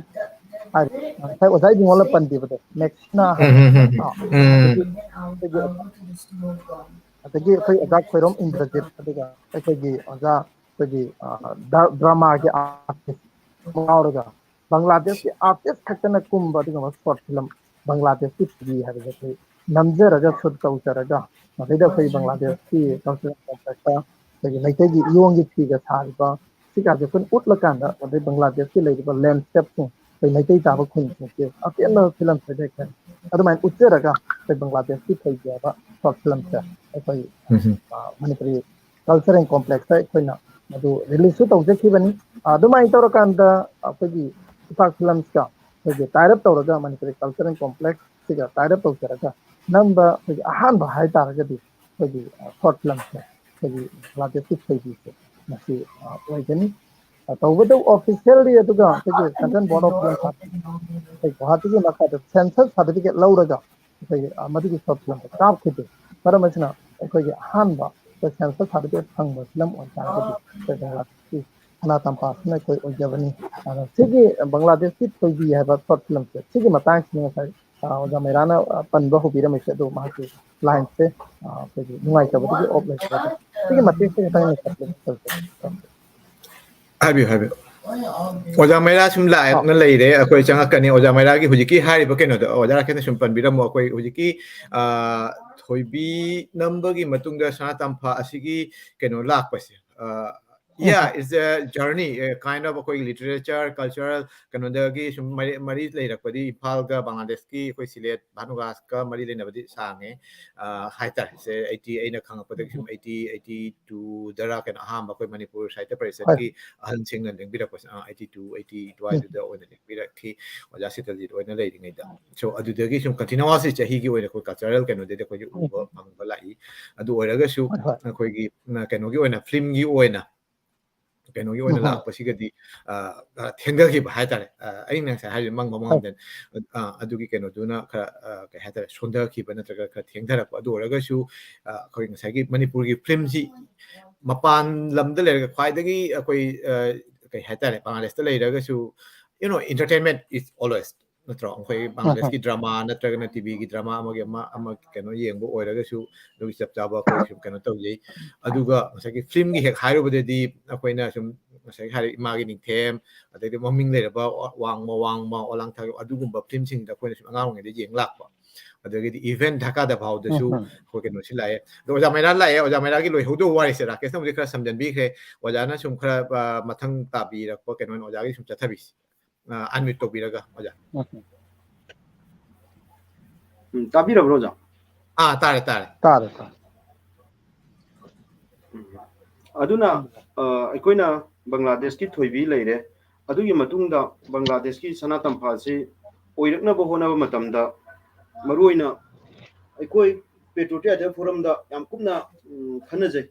ꯉꯁꯥꯏ ꯑꯣꯖꯥ ꯏꯕꯨꯡꯉꯣꯅ ꯄꯟꯈꯤꯕꯗꯣ ꯃꯦꯛꯁꯅ ꯑꯗꯒꯤ ꯑꯩꯈꯣꯏ ꯑꯣꯖꯥ ꯈꯣꯏꯔꯣꯝ ꯏꯟꯗ꯭ꯔꯖꯤꯠ ꯑꯗꯨꯒ ꯑꯩꯈꯣꯏꯒꯤ ꯑꯣꯖꯥ ꯑꯩꯈꯣꯏꯒꯤ ꯗ꯭ꯔꯃꯥꯒꯤ ꯑꯥꯔꯇꯤꯁ ꯌꯥꯎꯔꯒ ꯕꯪꯒ꯭ꯂꯥꯗꯦꯁꯀꯤ ꯑꯥꯔꯇꯤꯁ ꯈꯛꯇꯅ ꯀꯨꯝꯕ ꯑꯗꯨꯒꯨꯝꯕ ꯁꯣꯔꯠ ꯐꯤꯂꯝ ꯕꯪꯒ꯭ꯂꯥꯗꯦꯁꯀꯤ ꯊꯣꯏꯕꯤ ꯍꯥꯏꯕꯁꯦ ꯑꯩꯈꯣꯏ ꯅꯝꯖꯔꯒ ꯁꯨꯠ ꯇꯧꯖꯔꯒ ꯃꯁꯤꯗ ꯑꯩꯈꯣꯏ ꯕꯪꯒ꯭ꯂꯥꯗꯦꯁꯀꯤ ꯀꯜꯆꯔꯦꯜ ꯀꯣꯝꯄ꯭ꯂꯦꯛꯁꯇ ꯑꯩꯈꯣꯏꯒꯤ ꯃꯩꯇꯩꯒꯤ ꯏꯌꯣꯡꯒꯤ ꯐꯤꯒ ꯁꯥꯔꯤꯕ ꯁꯤꯒꯥꯁꯦ ꯑꯩꯈꯣꯏꯅ ꯎꯠꯂꯀꯥꯟꯗ ꯑꯗꯩ ꯕꯪꯒ꯭ꯂꯥꯗꯦꯁꯀꯤ ꯂꯩꯔꯤꯕ ꯂꯦꯟꯁꯀꯦꯞꯁꯤꯡ ꯑꯩꯈꯣꯏ ꯃꯩꯇꯩ ꯇꯥꯕ ꯈꯨꯟꯁꯤꯡꯁꯦ ꯑꯄꯦꯟꯕ ꯐꯤꯂꯝ ꯄ꯭ꯔꯣꯖꯦꯛꯁꯟ ꯑꯗꯨꯃꯥꯏꯅ ꯎꯠꯆꯔꯒ ꯑꯩꯈꯣꯏ ꯕꯪꯒ꯭ꯂꯥꯗꯦꯁꯀꯤ ꯊꯣꯏꯕꯤ ꯍꯥꯏꯕ ꯁꯣꯔꯠ ꯐꯤꯂꯝꯁꯦ ꯑꯩꯈꯣꯏ ꯃꯅꯤꯄꯨꯔꯤ ꯀꯜꯆꯔꯦꯜ ꯀꯣꯝꯄ꯭ꯂꯦꯛꯁꯇ ꯑꯩꯈꯣꯏꯅ ꯃꯗꯨ ꯔꯤꯂꯤꯁꯁꯨ ꯇꯧꯖꯈꯤꯕꯅꯤ ꯑꯗꯨꯃꯥꯏꯅ ꯇꯧꯔꯀꯥꯟꯗ ꯑꯩꯈꯣꯏꯒꯤ ꯏꯄꯥꯛ ꯐꯤꯂꯝꯁꯀ ꯑꯩꯈꯣꯏꯒꯤ ꯇꯥꯏꯔꯞ ꯇꯧꯔꯒ ꯃꯅꯤꯄꯨꯔꯤ ꯀꯜꯆꯔꯦꯜ ꯀꯣꯝꯄ꯭ꯂꯦꯛꯁꯁꯤꯒ ꯇꯥꯏꯔꯞ ꯇꯧꯖꯔꯒ ꯅꯝꯕ ꯑꯩꯈꯣꯏꯒꯤ ꯑꯍꯥꯟꯕ ꯍꯥꯏꯇꯥꯔꯒꯗꯤ ꯑꯩꯈꯣꯏꯒꯤ ꯁꯣꯔꯠ ꯐꯤꯂꯝꯁꯦ ꯑꯩꯈꯣꯏꯒꯤ ꯕꯪꯒ꯭ꯂꯥꯗꯦꯁꯀꯤ ꯊꯣꯏꯕꯤꯁꯦ ꯃꯁꯤ ꯑꯣꯏꯒꯅꯤ ꯇꯧꯕꯇꯕꯨ ꯑꯣꯐꯤꯁꯤꯌꯦꯜꯂꯤ ꯑꯗꯨꯒ ꯑꯩꯈꯣꯏꯒꯤ ꯁꯦꯟꯇ꯭ꯔꯦꯜ ꯕꯣꯔꯗ ꯑꯣꯐ ꯐꯤꯂꯝ ꯑꯩꯈꯣꯏ ꯒꯨꯋꯥꯍꯥꯇꯤꯒꯤ ꯃꯈꯥꯗ ꯁꯦꯟꯁꯔ ꯁꯥꯔꯇꯤꯐꯤꯀꯦꯠ ꯂꯧꯔꯒ ꯑꯩꯈꯣꯏꯒꯤ ꯃꯗꯨꯒꯤ ꯁꯣꯔꯠ ꯐꯤꯂꯝꯁꯦ ꯀꯥꯞꯈꯤꯗꯦ ꯃꯔꯝ ꯑꯁꯤꯅ ꯑꯩꯈꯣꯏꯒꯤ ꯑꯍꯥꯟꯕ ꯁꯦꯟꯁꯔ ꯁꯥꯔꯇꯤꯐꯤꯀꯦꯠ ꯐꯪꯕ ꯐꯤꯂꯝ ꯑꯣꯏꯇꯥꯔꯒꯗꯤ ꯑꯩꯈꯣꯏ ꯕꯪꯒ꯭ꯂꯥꯗꯦꯁꯀꯤ ꯁꯅꯥ ꯇꯝꯄꯥꯛꯁꯤꯅ ꯑꯩꯈꯣꯏ ꯑꯣꯏꯖꯕꯅꯤ ꯑꯗꯣ ꯁꯤꯒꯤ ꯕꯪꯒ꯭ꯂꯥꯗꯦꯁꯀꯤ ꯊꯣꯏꯕꯤ ꯍꯥꯏꯕ ꯁꯣꯔꯠ ꯐꯤꯂꯝꯁꯦ ꯁꯤꯒꯤ ꯃꯇꯥꯡꯁꯤꯅꯤ ꯉꯁꯥꯏ ꯑꯣꯖꯥ ꯃꯩꯔꯥꯅ ꯄꯟꯕ ꯍꯧꯕꯤꯔꯝꯃꯤꯁꯦ ꯑꯗꯣ ꯃꯍꯥꯛꯀꯤ ꯂꯥꯏꯟꯁꯦ ꯑꯩꯈꯣꯏꯒꯤ ꯅꯨꯡꯉꯥꯏꯇꯕꯗꯒꯤ ꯑꯣꯐ ꯂꯩꯖꯕ ꯁꯤꯒꯤ ꯃꯇꯦꯛꯁꯦ ꯈꯤꯇꯪ ꯍꯥꯏꯕꯤꯌꯨ ꯍꯥꯏꯕꯤꯌꯨ ꯑꯣꯖꯥ ꯃꯩꯔꯥ ꯁꯨꯝ ꯂꯥꯛꯅ ꯂꯩꯔꯦ ꯑꯩꯈꯣꯏ ꯆꯪꯉꯛꯀꯅꯤ ꯑꯣꯖꯥ ꯃꯩꯔꯥꯒꯤ ꯍꯧꯖꯤꯛꯀꯤ ꯍꯥꯏꯔꯤꯕ ꯀꯩꯅꯣꯗꯣ ꯑꯣꯖꯥ ꯔꯥꯀꯦꯁꯅ ꯁꯨꯝ ꯄꯟꯕꯤꯔꯝꯃꯣ ꯑꯩꯈꯣꯏ ꯍꯧꯖꯤꯛꯀꯤ ꯊꯣꯏꯕꯤ ꯅꯝꯕꯒꯤ ꯃꯇꯨꯡꯗ ꯁꯅꯥ ꯇꯝꯐꯥ ꯑꯁꯤꯒꯤ ꯀꯩꯅꯣ ꯂꯥꯛꯄꯁꯦ yeah it's a journey kind of ꯑꯩꯈꯣꯏ literature cultural ꯀꯩꯅꯣꯗꯒꯤ ꯁꯨꯝ ꯃꯔꯤ ꯂꯩꯔꯛꯄꯗꯤ ꯏꯝꯐꯥꯜꯒ ꯕꯪꯒ꯭ꯂꯥꯗꯦꯁꯀꯤ ꯑꯩꯈꯣꯏ ꯁꯤꯂꯦꯠ ꯚꯥꯅꯨꯒꯥꯁꯀ ꯃꯔꯤ ꯂꯩꯅꯕꯗꯤ ꯁꯥꯡꯉꯦ ꯍꯥꯏꯇꯥꯔꯦ ꯁꯦ ꯑꯩꯅ ꯈꯪꯉꯛꯄꯗꯒꯤ ꯁꯨꯝ 82ꯗꯔ ꯀꯩꯅꯣ ꯑꯍꯥꯟꯕ ꯑꯩꯈꯣꯏ ꯃꯅꯤꯄꯨꯔ ꯁꯥꯍꯤꯇ꯭ꯌ ꯄꯔꯤꯁꯠꯀꯤ ꯑꯍꯟꯁꯤꯡꯅ ꯂꯦꯡꯕꯤꯔꯛꯄꯁꯦ 82 ꯑꯗꯨꯋꯥꯏꯗꯨꯗ ꯑꯣꯏꯅ ꯂꯦꯡꯕꯤꯔꯛꯈꯤ ꯑꯣꯖꯥ ꯁꯤꯇꯜꯖꯤꯠ ꯑꯣꯏꯅ ꯂꯩꯔꯤꯉꯩꯗ ꯁꯣ ꯑꯗꯨꯗꯒꯤ ꯁꯨꯝ ꯀꯟꯇꯤꯅ꯭ꯌꯨꯋꯁꯂꯤ ꯆꯍꯤꯒꯤ ꯑꯣꯏꯅ ꯑꯩꯈꯣꯏ ꯀꯜꯆꯔꯦꯜ ꯀꯩꯅꯣꯗꯗꯤ ꯑꯩꯈꯣꯏꯁꯨ ꯎꯕ ꯐꯪꯕ ꯂꯥꯛꯏ ꯑꯗꯨ ꯑꯣꯏꯔꯒꯁꯨ ꯑꯩꯈꯣꯏꯒꯤ ꯀꯩꯅꯣꯒꯤ ꯑꯣꯏꯅ ꯐꯤल्मꯒꯤ ꯑꯣꯏꯅ ꯀꯩꯅꯣꯒꯤ ꯑꯣꯏꯅ ꯂꯥꯛꯄꯁꯤꯒꯗꯤ ꯊꯦꯡꯊꯈꯤꯕ ꯍꯥꯏꯇꯥꯔꯦ ꯑꯩꯅ ꯉꯁꯥꯏ ꯍꯥꯏꯔꯤꯕ ꯃꯪꯕ ꯃꯉꯝꯗꯟ ꯑꯗꯨꯒꯤ ꯀꯩꯅꯣꯗꯨꯅ ꯈꯔ ꯀꯩ ꯍꯥꯏꯇꯥꯔꯦ ꯁꯣꯟꯊꯈꯤꯕ ꯅꯠꯇ꯭ꯔꯒ ꯈꯔ ꯊꯦꯡꯊꯔꯛꯄ ꯑꯗꯨ ꯑꯣꯏꯔꯒꯁꯨ ꯑꯩꯈꯣꯏ ꯉꯁꯥꯏꯒꯤ ꯃꯅꯤꯄꯨꯔꯒꯤ ꯐꯤल्मꯁꯤ ꯃꯄꯥꯟ ꯂꯝꯗ ꯂꯩꯔꯒ ꯈ꯭ꯋꯥꯏꯗꯒꯤ ꯑꯩꯈꯣꯏ ꯀꯩ ꯍꯥꯏꯇꯥꯔꯦ ꯕꯪꯒ꯭ꯂꯥꯗꯦꯁꯇ ꯂꯩꯔꯒꯁꯨ ꯏꯟꯇꯔꯇꯦꯟꯃꯦꯟ ꯏꯁ ꯑꯣꯜꯋꯦꯁ ꯅꯠꯇ꯭ꯔꯣ ꯑꯩꯈꯣꯏ ꯕꯪꯒ꯭ꯂꯥꯗꯦꯁꯀꯤ ꯗ꯭ꯔꯃꯥ ꯅꯠꯇ꯭ꯔꯒꯅ ꯇꯤꯚꯤꯒꯤ ꯗ꯭ꯔꯃꯥ ꯑꯃ ꯀꯩꯅꯣ ꯌꯦꯡꯕ ꯑꯣꯏꯔꯒꯁꯨ ꯑꯗꯨꯒꯤ ꯆꯞ ꯆꯥꯕ ꯑꯩꯈꯣꯏ ꯁꯨꯝ ꯀꯩꯅꯣ ꯇꯧꯖꯩ ꯑꯗꯨꯒ ꯉꯁꯥꯏꯒꯤ ꯐꯤल्मꯒꯤ ꯍꯦꯛ ꯍꯥꯏꯔꯨꯕꯗꯗꯤ ꯑꯩꯈꯣꯏꯅ ꯁꯨꯝ ꯉꯁꯥꯏꯒꯤ ꯍꯥꯏꯔꯤꯕ ꯏꯃꯥꯒꯤ ꯅꯤꯡꯊꯦꯝ ꯑꯗꯩꯗꯤ ꯃꯃꯤꯡ ꯂꯩꯔꯕ ꯋꯥꯡꯃ ꯑꯣꯂꯥꯡꯊꯥ ꯑꯗꯨꯒꯨꯝꯕ ꯐꯤल्मꯁꯤꯡꯗ ꯑꯩꯈꯣꯏꯅ ꯁꯨꯝ ꯑꯉꯥꯡ ꯑꯣꯏꯔꯤꯉꯩꯗ ꯌꯦꯡ ꯂꯥꯛꯄ ꯑꯗꯒꯤꯗꯤ ꯏꯚꯦꯟ ꯙꯥꯀꯥꯗ ꯐꯥꯎꯗꯁꯨ ꯑꯩꯈꯣꯏ ꯀꯩꯅꯣꯁꯤ ꯂꯥꯛꯑꯦ ꯑꯗꯣ ꯑꯣꯖꯥ ꯃꯩꯔꯥ ꯂꯥꯛꯑꯦ ꯑꯣꯖꯥ ꯃꯩꯔꯥꯒꯤ ꯂꯣꯏꯍꯧꯗꯧꯕ ꯋꯥꯔꯤꯁꯦ ꯔꯥꯀꯦꯁꯅ ꯍꯧꯖꯤꯛ ꯈꯔ ꯁꯝꯖꯟꯕꯤꯈ꯭ꯔꯦ ꯑꯣꯖꯥꯅ ꯁꯨꯝ ꯈꯔ ꯃꯊꯪ ꯇꯥꯕꯤꯔꯛꯄ ꯀꯩꯅꯣ ꯑꯣꯖꯥꯒꯤ ꯁꯨꯝ ꯆꯠꯊꯕꯤꯁꯤ ꯑꯟꯃ꯭ꯌꯨꯠ ꯇꯧꯕꯤꯔꯒ ꯑꯣꯖꯥ ꯇꯥꯕꯤꯔꯕ꯭ꯔꯣ ꯑꯣꯖꯥ ꯇꯥꯔꯦ ꯑꯗꯨꯅ ꯑꯩꯈꯣꯏꯅ ꯕꯪꯒ꯭ꯂꯥꯗꯦꯁꯀꯤ ꯊꯣꯏꯕꯤ ꯂꯩꯔꯦ ꯑꯗꯨꯒꯤ ꯃꯇꯨꯡꯗ ꯕꯪꯒ꯭ꯂꯥꯗꯦꯁꯀꯤ ꯁꯅꯥ ꯇꯝꯐꯥꯁꯤ ꯑꯣꯏꯔꯛꯅꯕ ꯍꯣꯠꯅꯕ ꯃꯇꯝꯗ ꯃꯔꯨꯑꯣꯏꯅ ꯑꯩꯈꯣꯏ ꯄꯦꯇ꯭ꯔꯣꯇꯤꯌꯥꯗ ꯐꯣꯔꯝꯗ ꯌꯥꯝ ꯀꯨꯞꯅ ꯈꯟꯅꯖꯩ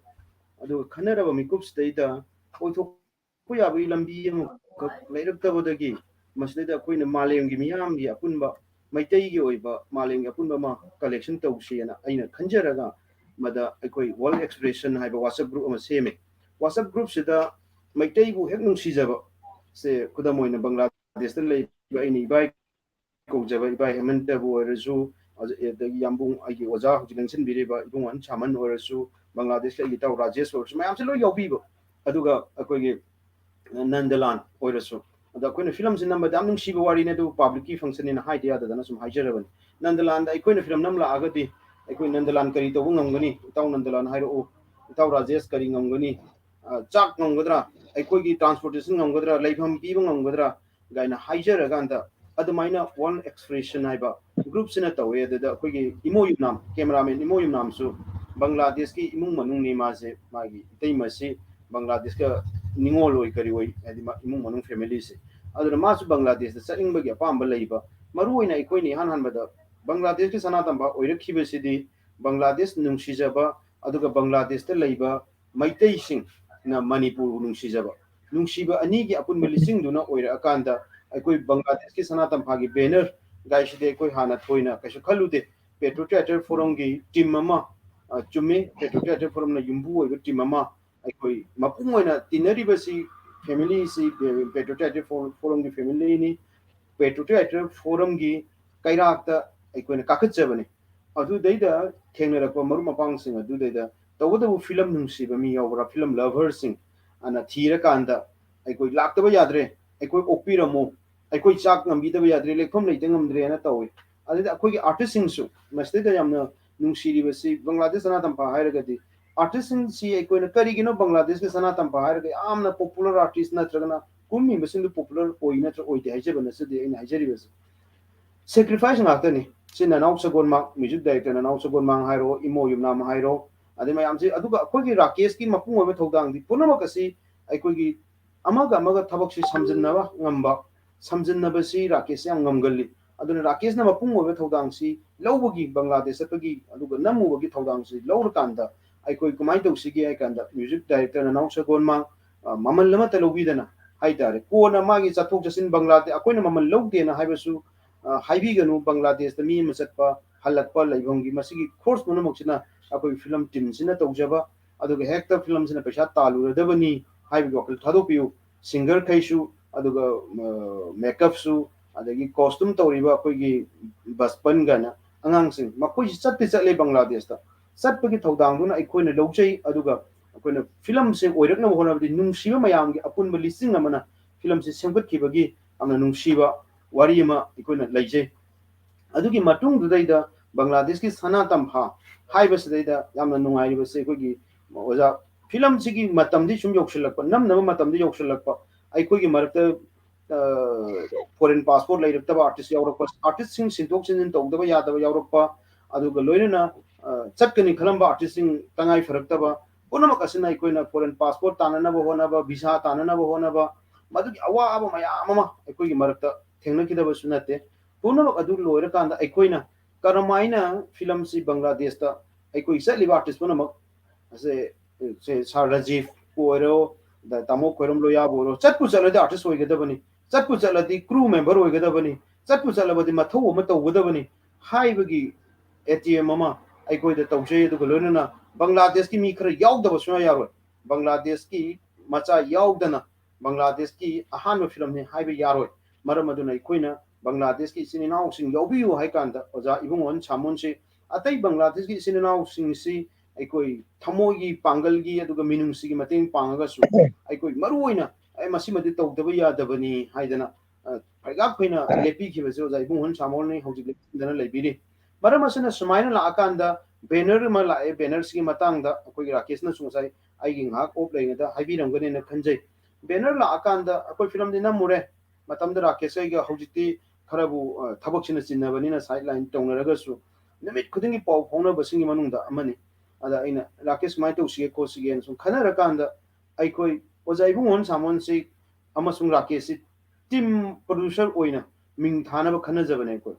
ꯑꯗꯨꯒ ꯈꯟꯅꯔꯕ ꯃꯤꯀꯨꯞꯁꯤꯗꯩꯗ ꯑꯣꯏꯊꯣꯛꯄ ꯌꯥꯕꯒꯤ ꯂꯝꯕꯤ ꯑꯃꯈꯛ ꯂꯩꯔꯛꯇꯕꯗꯒꯤ ꯃꯁꯤꯗꯩꯗ ꯑꯩꯈꯣꯏꯅ ꯃꯥꯂꯦꯝꯒꯤ ꯃꯤꯌꯥꯝꯒꯤ ꯑꯄꯨꯟꯕ ꯃꯩꯇꯩꯒꯤ ꯑꯣꯏꯕ ꯃꯥꯂꯦꯝꯒꯤ ꯑꯄꯨꯟꯕ ꯑꯃ ꯀꯂꯦꯛꯁꯟ ꯇꯧꯁꯦꯅ ꯑꯩꯅ ꯈꯟꯖꯔꯒ ꯃꯗ ꯑꯩꯈꯣꯏ ꯋꯥꯔꯜ ꯑꯦꯛꯁꯄ꯭ꯔꯦꯁꯟ ꯍꯥꯏꯕ ꯋꯥꯆꯞ ꯒ꯭ꯔꯨꯞ ꯑꯃ ꯁꯦꯝꯃꯦ ꯋꯥꯆꯞ ꯒ꯭ꯔꯨꯞꯁꯤꯗ ꯃꯩꯇꯩꯕꯨ ꯍꯦꯛ ꯅꯨꯡꯁꯤꯖꯕ ꯁꯦ ꯈꯨꯗꯝ ꯑꯣꯏꯅ ꯕꯪꯒ꯭ꯂꯥꯗꯦꯁꯇ ꯂꯩꯕ ꯑꯩꯅ ꯏꯕꯥꯏ ꯀꯧꯖꯕ ꯏꯕꯥꯏ ꯍꯦꯃꯟꯇꯕꯨ ꯑꯣꯏꯔꯁꯨ ꯑꯗꯒꯤ ꯌꯥꯝꯕꯨꯡ ꯑꯩꯒꯤ ꯑꯣꯖꯥ ꯍꯧꯖꯤꯛ ꯂꯦꯡꯁꯤꯟꯕꯤꯔꯤꯕ ꯏꯕꯨꯡ ꯑꯍꯟ ꯁꯥꯃꯟ ꯑꯣꯏꯔꯁꯨ ꯕꯪꯒ꯭ꯂꯥꯗꯦꯁꯀꯤ ꯑꯩꯒꯤ ꯏꯇꯥꯎ ꯔꯥꯖꯦꯁ ꯑꯣꯏꯔꯁꯨ ꯃꯌꯥꯝꯁꯦ ꯂꯣꯏ ꯌꯥꯎꯕꯤꯕ ꯑꯗꯨꯒ ꯑꯩꯈꯣꯏꯒꯤ ꯅꯟꯗꯂꯥꯟ ꯑꯣꯏꯔꯁꯨ ꯑꯗ ꯑꯩꯈꯣꯏꯅ ꯐꯤꯂꯝꯁꯤ ꯅꯝꯕꯗ ꯌꯥꯝ ꯅꯨꯡꯁꯤꯕ ꯋꯥꯔꯤꯅꯤ ꯑꯗꯨꯕꯨ ꯄꯥꯕ꯭ꯂꯤꯛꯀꯤ ꯐꯪꯁꯟꯅꯤꯅ ꯍꯥꯏꯗ ꯌꯥꯗꯗꯅ ꯁꯨꯝ ꯍꯥꯏꯖꯔꯕꯅꯤ ꯅꯟꯗꯂꯥꯟꯗ ꯑꯩꯈꯣꯏꯅ ꯐꯤꯂꯝ ꯅꯝ ꯂꯥꯛꯑꯒꯗꯤ ꯑꯩꯈꯣꯏ ꯅꯟꯗꯂꯥꯟ ꯀꯔꯤ ꯇꯧꯕ ꯉꯝꯒꯅꯤ ꯏꯇꯥꯎ ꯅꯟꯗꯂꯥꯟ ꯍꯥꯏꯔꯛꯎ ꯏꯇꯥꯎ ꯔꯥꯖꯦꯁ ꯀꯔꯤ ꯉꯝꯒꯅꯤ ꯆꯥꯛ ꯉꯝꯒꯗ꯭ꯔꯥ ꯑꯩꯈꯣꯏꯒꯤ ꯇ꯭ꯔꯥꯟꯁꯄꯣꯔꯇꯦꯁꯟ ꯉꯝꯒꯗ꯭ꯔꯥ ꯂꯩꯐꯝ ꯄꯤꯕ ꯉꯝꯒꯗ꯭ꯔꯥ ꯒꯥꯏꯅ ꯍꯥꯏꯖꯔꯀꯥꯟꯗ ꯑꯗꯨꯃꯥꯏꯅ ꯋꯥꯟ ꯑꯦꯛꯁꯄ꯭ꯔꯦꯁꯟ ꯍꯥꯏꯕ ꯒ꯭ꯔꯨꯞꯁꯤꯅ ꯇꯧꯋꯦ ꯑꯗꯨꯗ ꯑꯩꯈꯣꯏꯒꯤ ꯏꯃꯣ ꯌꯨꯝꯅꯥꯝ ꯀꯦꯃꯦꯔꯥꯃꯦꯟ ꯏꯃꯣ ꯌꯨꯝꯅꯥꯝꯁꯨ ꯕꯪꯒ꯭ꯂꯥꯗꯦꯁꯀꯤ ꯏꯃꯨꯡ ꯃꯅꯨꯡꯅꯤ ꯃꯥꯁꯦ ꯃꯥꯒꯤ ꯏꯇꯩꯃꯁꯤ ꯕꯪꯒ꯭ꯂꯥꯗꯦꯁꯀ ꯅꯤꯡꯉꯣꯜ ꯑꯣꯏ ꯀꯔꯤ ꯑꯣꯏ ꯍꯥꯏꯗꯤ ꯏꯃꯨꯡ ꯃꯅꯨꯡ ꯐꯦꯃꯤꯂꯤꯁꯦ ꯑꯗꯨꯅ ꯃꯥꯁꯨ ꯕꯪꯒ꯭ꯂꯥꯗꯦꯁꯇ ꯆꯠꯅꯤꯡꯕꯒꯤ ꯑꯄꯥꯝꯕ ꯂꯩꯕ ꯃꯔꯨꯑꯣꯏꯅ ꯑꯩꯈꯣꯏꯅ ꯏꯍꯥꯟ ꯍꯥꯟꯕꯗ ꯕꯪꯒ꯭ꯂꯥꯗꯦꯁꯀꯤ ꯁꯅꯥ ꯇꯝꯐꯥ ꯑꯣꯏꯔꯛꯈꯤꯕꯁꯤꯗꯤ ꯕꯪꯒ꯭ꯂꯥꯗꯦꯁ ꯅꯨꯡꯁꯤꯖꯕ ꯑꯗꯨꯒ ꯕꯪꯒ꯭ꯂꯥꯗꯦꯁꯇ ꯂꯩꯕ ꯃꯩꯇꯩꯁꯤꯡꯅ ꯃꯅꯤꯄꯨꯔꯕꯨ ꯅꯨꯡꯁꯤꯖꯕ ꯅꯨꯡꯁꯤꯕ ꯑꯅꯤꯒꯤ ꯑꯄꯨꯟꯕ ꯂꯤꯆꯤꯡꯗꯨꯅ ꯑꯣꯏꯔꯛꯑꯀꯥꯟꯗ ꯑꯩꯈꯣꯏ ꯕꯪꯒ꯭ꯂꯥꯗꯦꯁꯀꯤ ꯁꯅꯥꯇꯝꯐꯥꯒꯤ ꯕꯦꯅꯔ ꯒꯥꯏꯁꯤꯗꯤ ꯑꯩꯈꯣꯏ ꯍꯥꯟꯅ ꯊꯣꯏꯅ ꯀꯩꯁꯨ ꯈꯜꯂꯨꯗꯦ ꯄꯦꯇ꯭ꯔꯣ ꯊꯤꯌꯦꯇꯔ ꯐꯣꯔꯝꯒꯤ ꯇꯤꯝ ꯑꯃ ꯆꯨꯝꯃꯤ ꯄꯦꯇ꯭ꯔꯣ ꯊꯤꯌꯦꯇꯔ ꯐꯣꯔꯝꯅ ꯌꯨꯝꯕꯨ ꯑꯣꯏꯕ ꯇꯤꯝ ꯑꯃ ꯑꯩꯈꯣꯏ ꯃꯄꯨꯡ ꯑꯣꯏꯅ ꯇꯤꯟꯅꯔꯤꯕꯁꯤ ꯐꯦꯃꯤꯂꯤꯁꯤ ꯄꯦꯇ꯭ꯔꯣ ꯊꯤꯌꯦꯇꯔ ꯐꯣꯔꯝꯒꯤ ꯐꯦꯃꯤꯂꯤꯅꯤ ꯄꯦꯇ꯭ꯔꯣ ꯊꯤꯌꯦꯇꯔ ꯐꯣꯔꯝꯒꯤ ꯀꯩꯔꯥꯛꯇ ꯑꯩꯈꯣꯏꯅ ꯀꯥꯈꯠꯆꯕꯅꯤ ꯑꯗꯨꯗꯩꯗ ꯊꯦꯡꯅꯔꯛꯄ ꯃꯔꯨꯞ ꯃꯄꯥꯡꯁꯤꯡ ꯑꯗꯨꯗꯩꯗ ꯇꯧꯕꯇꯕꯨ ꯐꯤꯂꯝ ꯅꯨꯡꯁꯤꯕ ꯃꯤ ꯌꯥꯎꯕ꯭ꯔꯥ ꯐꯤꯂꯝ ꯂꯚꯔꯁꯤꯡ ꯑꯅ ꯊꯤꯔꯀꯥꯟꯗ ꯑꯩꯈꯣꯏ ꯂꯥꯛꯇꯕ ꯌꯥꯗ꯭ꯔꯦ ꯑꯩꯈꯣꯏ ꯑꯣꯛꯄꯤꯔꯝꯃꯨ ꯑꯩꯈꯣꯏ ꯆꯥꯛ ꯉꯝꯕꯤꯗꯕ ꯌꯥꯗ꯭ꯔꯦ ꯂꯩꯐꯝ ꯂꯩꯇ ꯉꯝꯗ꯭ꯔꯦꯅ ꯇꯧꯏ ꯑꯗꯨꯗ ꯑꯩꯈꯣꯏꯒꯤ ꯑꯥꯔꯇꯤꯁꯁꯤꯡꯁꯨ ꯃꯁꯤꯗꯩꯗ ꯌꯥꯝꯅ ꯅꯨꯡꯁꯤꯔꯤꯕꯁꯤ ꯕꯪꯒ꯭ꯂꯥꯗꯦꯁ ꯁꯅꯥꯇꯝꯐꯥ ꯍꯥꯏꯔꯒꯗꯤ ꯑꯥꯔꯇꯤꯁꯁꯤꯡꯁꯤ ꯑꯩꯈꯣꯏꯅ ꯀꯔꯤꯒꯤꯅꯣ ꯕꯪꯒ꯭ꯂꯥꯗꯦꯁꯀꯤ ꯁꯅꯥꯇꯝꯐꯥ ꯍꯥꯏꯔꯒ ꯌꯥꯝꯅ ꯄꯣꯄꯨꯂꯔ ꯑꯥꯔꯇꯤꯁ ꯅꯠꯇ꯭ꯔꯒꯅ ꯀꯨꯝꯃꯤꯕꯁꯤꯡꯗꯨ ꯄꯣꯄꯨꯂꯔ ꯑꯣꯏ ꯅꯠꯇ꯭ꯔꯒ ꯑꯣꯏꯗꯦ ꯍꯥꯏꯖꯕ ꯅꯠꯆꯗꯦ ꯑꯩꯅ ꯍꯥꯏꯖꯔꯤꯕꯁꯤ ꯁꯦꯀ꯭ꯔꯤꯐꯥꯏꯁ ꯉꯥꯛꯇꯅꯤ ꯁꯤ ꯅꯅꯥꯎ ꯁꯒꯣꯜꯃꯥꯡ ꯃ꯭ꯌꯨꯖꯤꯛ ꯗꯥꯏꯔꯦꯛꯇꯔ ꯅꯅꯥꯎ ꯁꯒꯣꯜꯃꯥꯡ ꯍꯥꯏꯔꯣ ꯏꯃꯣ ꯌꯨꯝꯅꯥꯝ ꯍꯥꯏꯔꯣ ꯑꯗꯩ ꯃꯌꯥꯝꯁꯤ ꯑꯗꯨꯒ ꯑꯩꯈꯣꯏꯒꯤ ꯔꯥꯀꯦꯁꯀꯤ ꯃꯄꯨꯡ ꯑꯣꯏꯕ ꯊꯧꯗꯥꯡꯗꯤ ꯄꯨꯝꯅꯃꯛ ꯑꯁꯤ ꯑꯩꯈꯣꯏꯒꯤ ꯑꯃꯒ ꯑꯃꯒ ꯊꯕꯛꯁꯤ ꯁꯝꯖꯤꯟꯅꯕ ꯉꯝꯕ ꯁꯝꯖꯤꯟꯅꯕꯁꯤ ꯔꯥꯀꯦꯁ ꯌꯥꯝ ꯉꯝꯒꯜꯂꯤ ꯑꯗꯨꯅ ꯔꯥꯀꯦꯁꯅ ꯃꯄꯨꯡ ꯑꯣꯏꯕ ꯊꯧꯗꯥꯡꯁꯤ ꯂꯧꯕꯒꯤ ꯕꯪꯒ꯭ꯂꯥꯗꯦꯁ ꯆꯠꯄꯒꯤ ꯑꯗꯨꯒ ꯅꯝꯃꯨꯕꯒꯤ ꯊꯧꯗꯥꯡꯁꯤ ꯂꯧꯔꯀꯥꯟꯗ ꯑꯩꯈꯣꯏ ꯀꯃꯥꯏꯅ ꯇꯧꯁꯤꯒꯦ ꯍꯥꯏ ꯀꯥꯟꯗ ꯃ꯭ꯌꯨꯖꯤꯛ ꯗꯥꯏꯔꯦꯛꯇꯔ ꯅꯅꯥꯎ ꯁꯒꯣꯜꯃꯥꯡ ꯃꯃꯜ ꯑꯃꯠꯇ ꯂꯧꯕꯤꯗꯅ ꯍꯥꯏꯇꯥꯔꯦ ꯀꯣꯟꯅ ꯃꯥꯒꯤ ꯆꯠꯊꯣꯛ ꯆꯠꯁꯤꯟ ꯕꯪꯒ꯭ꯂꯥꯗꯦꯁ ꯑꯩꯈꯣꯏꯅ ꯃꯃꯜ ꯂꯧꯗꯦꯅ ꯍꯥꯏꯕꯁꯨ ꯍꯥꯏꯕꯤꯒꯅꯨ ꯕꯪꯒ꯭ꯂꯥꯗꯦꯁꯇ ꯃꯤ ꯑꯃ ꯆꯠꯄ ꯍꯜꯂꯛꯄ ꯂꯩꯐꯝꯒꯤ ꯃꯁꯤꯒꯤ ꯈꯣꯔꯁ ꯄꯨꯝꯅꯃꯛꯁꯤꯅ ꯑꯩꯈꯣꯏ ꯐꯤꯂꯝ ꯇꯤꯝꯁꯤꯅ ꯇꯧꯖꯕ ꯑꯗꯨꯒ ꯍꯦꯛꯇ ꯐꯤꯂꯝꯁꯤꯅ ꯄꯩꯁꯥ ꯇꯥꯜꯂꯨꯔꯗꯕꯅꯤ ꯍꯥꯏꯕꯒꯤ ꯋꯥꯈꯜ ꯊꯥꯗꯣꯛꯄꯤꯌꯨ ꯁꯤꯡꯒꯔꯈꯩꯁꯨ ꯑꯗꯨꯒ ꯃꯦꯀꯞꯁꯨ ꯑꯗꯒꯤ ꯀꯣꯁꯇꯨꯝ ꯇꯧꯔꯤꯕ ꯑꯩꯈꯣꯏꯒꯤ ꯕꯁꯄꯟ ꯒꯥꯏꯅ ꯑꯉꯥꯡꯁꯤꯡ ꯃꯈꯣꯏꯁꯤ ꯆꯠꯂꯦ ꯕꯪꯒ꯭ꯂꯥꯗꯦꯁꯇ ꯆꯠꯄꯒꯤ ꯊꯧꯗꯥꯡꯗꯨꯅ ꯑꯩꯈꯣꯏꯅ ꯂꯧꯖꯩ ꯑꯗꯨꯒ ꯑꯩꯈꯣꯏꯅ ꯐꯤꯂꯝꯁꯦ ꯑꯣꯏꯔꯛꯅꯕ ꯍꯣꯠꯅꯕꯗꯤ ꯅꯨꯡꯁꯤꯕ ꯃꯌꯥꯝꯒꯤ ꯑꯄꯨꯟꯕ ꯂꯤꯆꯤꯡ ꯑꯃꯅ ꯐꯤꯂꯝꯁꯦ ꯁꯦꯝꯒꯠꯈꯤꯕꯒꯤ ꯌꯥꯝꯅ ꯅꯨꯡꯁꯤꯕ ꯋꯥꯔꯤ ꯑꯃ ꯑꯩꯈꯣꯏꯅ ꯂꯩꯖꯩ ꯑꯗꯨꯒꯤ ꯃꯇꯨꯡꯗꯨꯗꯩꯗ ꯕꯪꯒ꯭ꯂꯥꯗꯦꯁꯀꯤ ꯁꯅꯥꯇꯝꯐꯥ ꯍꯥꯏꯕꯁꯤꯗꯩꯗ ꯌꯥꯝꯅ ꯅꯨꯡꯉꯥꯏꯔꯤꯕꯁꯦ ꯑꯩꯈꯣꯏꯒꯤ ꯑꯣꯖꯥ ꯐꯤꯂꯝꯁꯤꯒꯤ ꯃꯇꯝꯗꯤ ꯁꯨꯝ ꯌꯧꯁꯤꯜꯂꯛꯄ ꯅꯝꯅꯕ ꯃꯇꯝꯗ ꯌꯧꯁꯤꯜꯂꯛꯄ ꯑꯩꯈꯣꯏꯒꯤ ꯃꯔꯛꯇ ꯐꯣꯔꯦꯟ ꯄꯥꯁꯄꯣꯔꯠ ꯂꯩꯔꯛꯇꯕ ꯑꯥꯔꯇꯤꯁ ꯌꯥꯎꯔꯛꯄ ꯑꯥꯔꯇꯤꯁꯁꯤꯡ ꯁꯤꯟꯗꯣꯛ ꯁꯤꯟꯖꯤꯟ ꯇꯧꯗꯕ ꯌꯥꯗꯕ ꯌꯥꯎꯔꯛꯄ ꯑꯗꯨꯒ ꯂꯣꯏꯅꯅ ꯆꯠꯀꯅꯤ ꯈꯜꯂꯝꯕ ꯑꯥꯔꯇꯤꯁꯁꯤꯡ ꯇꯉꯥꯏ ꯐꯔꯛꯇꯕ ꯄꯨꯝꯅꯃꯛ ꯑꯁꯤꯅ ꯑꯩꯈꯣꯏꯅ ꯐꯣꯔꯦꯟ ꯄꯥꯁꯄꯣꯔꯠ ꯇꯥꯟꯅꯅꯕ ꯍꯣꯠꯅꯕ ꯚꯤꯁꯥ ꯇꯥꯟꯅꯅꯕ ꯍꯣꯠꯅꯕ ꯃꯗꯨꯒꯤ ꯑꯋꯥꯕ ꯃꯌꯥꯝ ꯑꯃ ꯑꯩꯈꯣꯏꯒꯤ ꯃꯔꯛꯇ ꯊꯦꯡꯅꯈꯤꯗꯕꯁꯨ ꯅꯠꯇꯦ ꯄꯨꯝꯅꯃꯛ ꯑꯗꯨ ꯂꯣꯏꯔꯀꯥꯟꯗ ꯑꯩꯈꯣꯏꯅ ꯀꯔꯝꯍꯥꯏꯅ ꯐꯤꯂꯝꯁꯤ ꯕꯪꯒ꯭ꯂꯥꯗꯦꯁꯇ ꯑꯩꯈꯣꯏ ꯆꯠꯂꯤꯕ ꯑꯥꯔꯇꯤꯁ ꯄꯨꯝꯅꯃꯛ ꯁꯥꯔ ꯔꯥꯖꯤꯐꯄꯨ ꯑꯣꯏꯔꯣ ꯇꯥꯃꯣ ꯈꯣꯏꯔꯝ ꯂꯣꯌꯥꯕꯨ ꯑꯣꯏꯔꯣ ꯆꯠꯄꯨ ꯆꯠꯂꯗꯤ ꯑꯥꯔꯇꯤꯁ ꯑꯣꯏꯒꯗꯕꯅꯤ ꯆꯠꯄꯨ ꯆꯠꯂꯗꯤ ꯀ꯭ꯔꯨ ꯃꯦꯝꯕꯔ ꯑꯣꯏꯒꯗꯕꯅꯤ ꯆꯠꯄꯨ ꯆꯠꯂꯕꯗꯤ ꯃꯊꯧ ꯑꯃ ꯇꯧꯒꯗꯕꯅꯤ ꯍꯥꯏꯕꯒꯤ ATM ꯑꯃ ꯑꯩꯈꯣꯏꯗ ꯇꯧꯖꯩ ꯑꯗꯨꯒ ꯂꯣꯏꯅꯅ ꯕꯪꯒ꯭ꯂꯥꯗꯦꯁꯀꯤ ꯃꯤ ꯈꯔ ꯌꯥꯎꯗꯕ ꯁꯨꯡꯌꯥ ꯌꯥꯔꯣꯏ ꯕꯪꯒ꯭ꯂꯥꯗꯦꯁꯀꯤ ꯃꯆꯥ ꯌꯥꯎꯗꯅ ꯕꯪꯒ꯭ꯂꯥꯗꯦꯁꯀꯤ ꯑꯍꯥꯟꯕ ꯐꯤꯂꯝꯅꯤ ꯍꯥꯏꯕ ꯌꯥꯔꯣꯏ ꯃꯔꯝ ꯑꯗꯨꯅ ꯑꯩꯈꯣꯏꯅ ꯕꯪꯒ꯭ꯂꯥꯗꯦꯁꯀꯤ ꯏꯆꯤꯟ ꯏꯅꯥꯎꯁꯤꯡ ꯌꯥꯎꯕꯤꯌꯨ ꯍꯥꯏ ꯀꯥꯟꯗ ꯑꯣꯖꯥ ꯏꯕꯨꯡꯉꯣ ꯁꯥꯃꯣꯟꯁꯤ ꯑꯇꯩ ꯕꯪꯒ꯭ꯂꯥꯗꯦꯁꯀꯤ ꯏꯆꯤꯟ ꯏꯅꯥꯎꯁꯤꯡꯁꯤ ꯑꯩꯈꯣꯏ ꯊꯃꯣꯏꯒꯤ ꯄꯥꯡꯒꯜꯒꯤ ꯑꯗꯨꯒ ꯃꯤꯅꯨꯡꯁꯤꯒꯤ ꯃꯇꯦꯡ ꯄꯥꯡꯉꯒꯁꯨ ꯑꯩꯈꯣꯏ ꯃꯔꯨꯑꯣꯏꯅ ꯃꯁꯤꯃꯗꯤ ꯇꯧꯗꯕ ꯌꯥꯗꯕꯅꯤ ꯍꯥꯏꯗꯅ ꯐꯩꯒꯥꯛ ꯐꯩꯅ ꯂꯦꯞꯄꯤꯈꯤꯕꯁꯦ ꯑꯣꯖꯥ ꯏꯕꯨꯡꯉꯣ ꯁꯥꯃꯣꯟꯅꯤ ꯍꯧꯖꯤꯛ ꯂꯦꯞꯄꯤꯗꯅ ꯂꯩꯕꯤꯔꯤ ꯃꯔꯝ ꯑꯁꯤꯅ ꯁꯨꯃꯥꯏꯅ ꯂꯥꯛꯑꯀꯥꯟꯗ ꯕꯦꯅꯔ ꯑꯃ ꯂꯥꯛꯑꯦ ꯕꯦꯅꯔꯁꯤꯒꯤ ꯃꯇꯥꯡꯗ ꯑꯩꯈꯣꯏꯒꯤ ꯔꯥꯀꯦꯁꯅꯁꯨ ꯉꯁꯥꯏ ꯑꯩꯒꯤ ꯉꯥꯏꯍꯥꯛ ꯑꯣꯐ ꯂꯩꯔꯤꯉꯩꯗ ꯍꯥꯏꯕꯤꯔꯝꯒꯅꯤꯅ ꯈꯟꯖꯩ ꯕꯦꯅꯔ ꯂꯥꯛꯑꯀꯥꯟꯗ ꯑꯩꯈꯣই ꯐꯤꯂꯝꯗꯤ ꯅꯝꯃꯨꯔꯦ ꯃꯇꯝꯗ ꯔꯥꯀꯦꯁ ꯑꯩꯒ ꯍꯧꯖꯤꯛꯇꯤ ꯈꯔꯕꯨ ꯊꯕꯛꯁꯤꯅ ꯆꯤꯟꯅꯕꯅꯤꯅ ꯁꯥꯏꯠ ꯂꯥꯏꯟ ꯇꯧꯅꯔꯒꯁꯨ ꯅꯨꯃꯤꯠ ꯈꯨꯗꯤꯡꯒꯤ ꯄꯥꯎ ꯐꯥꯎꯅꯕꯁꯤꯡꯒꯤ ꯃꯅꯨꯡꯗ ꯑꯃꯅꯤ ꯑꯗ ꯑꯩꯅ ꯔꯥꯀꯦꯁ ꯁꯨꯃꯥꯏꯅ ꯇꯧꯁꯤꯒꯦ ꯈꯣꯠꯁꯤꯒꯦꯅ ꯁꯨꯝ ꯈꯟꯅꯔꯀꯥꯟꯗ ꯑꯩꯈꯣꯏ ꯑꯣꯖꯥ ꯏꯕꯨꯡꯉꯣ ꯁꯥꯃꯣꯟꯁꯤ ꯑꯃꯁꯨꯡ ꯔꯥꯀꯦꯁꯁꯤ ꯇꯤꯝ ꯄ꯭ꯔꯣꯗ꯭ꯌꯨꯁꯔ ꯑꯣꯏꯅ ꯃꯤꯡ ꯊꯥꯅꯕ ꯈꯟꯅꯖꯕꯅꯦ ꯑꯩꯈꯣꯏ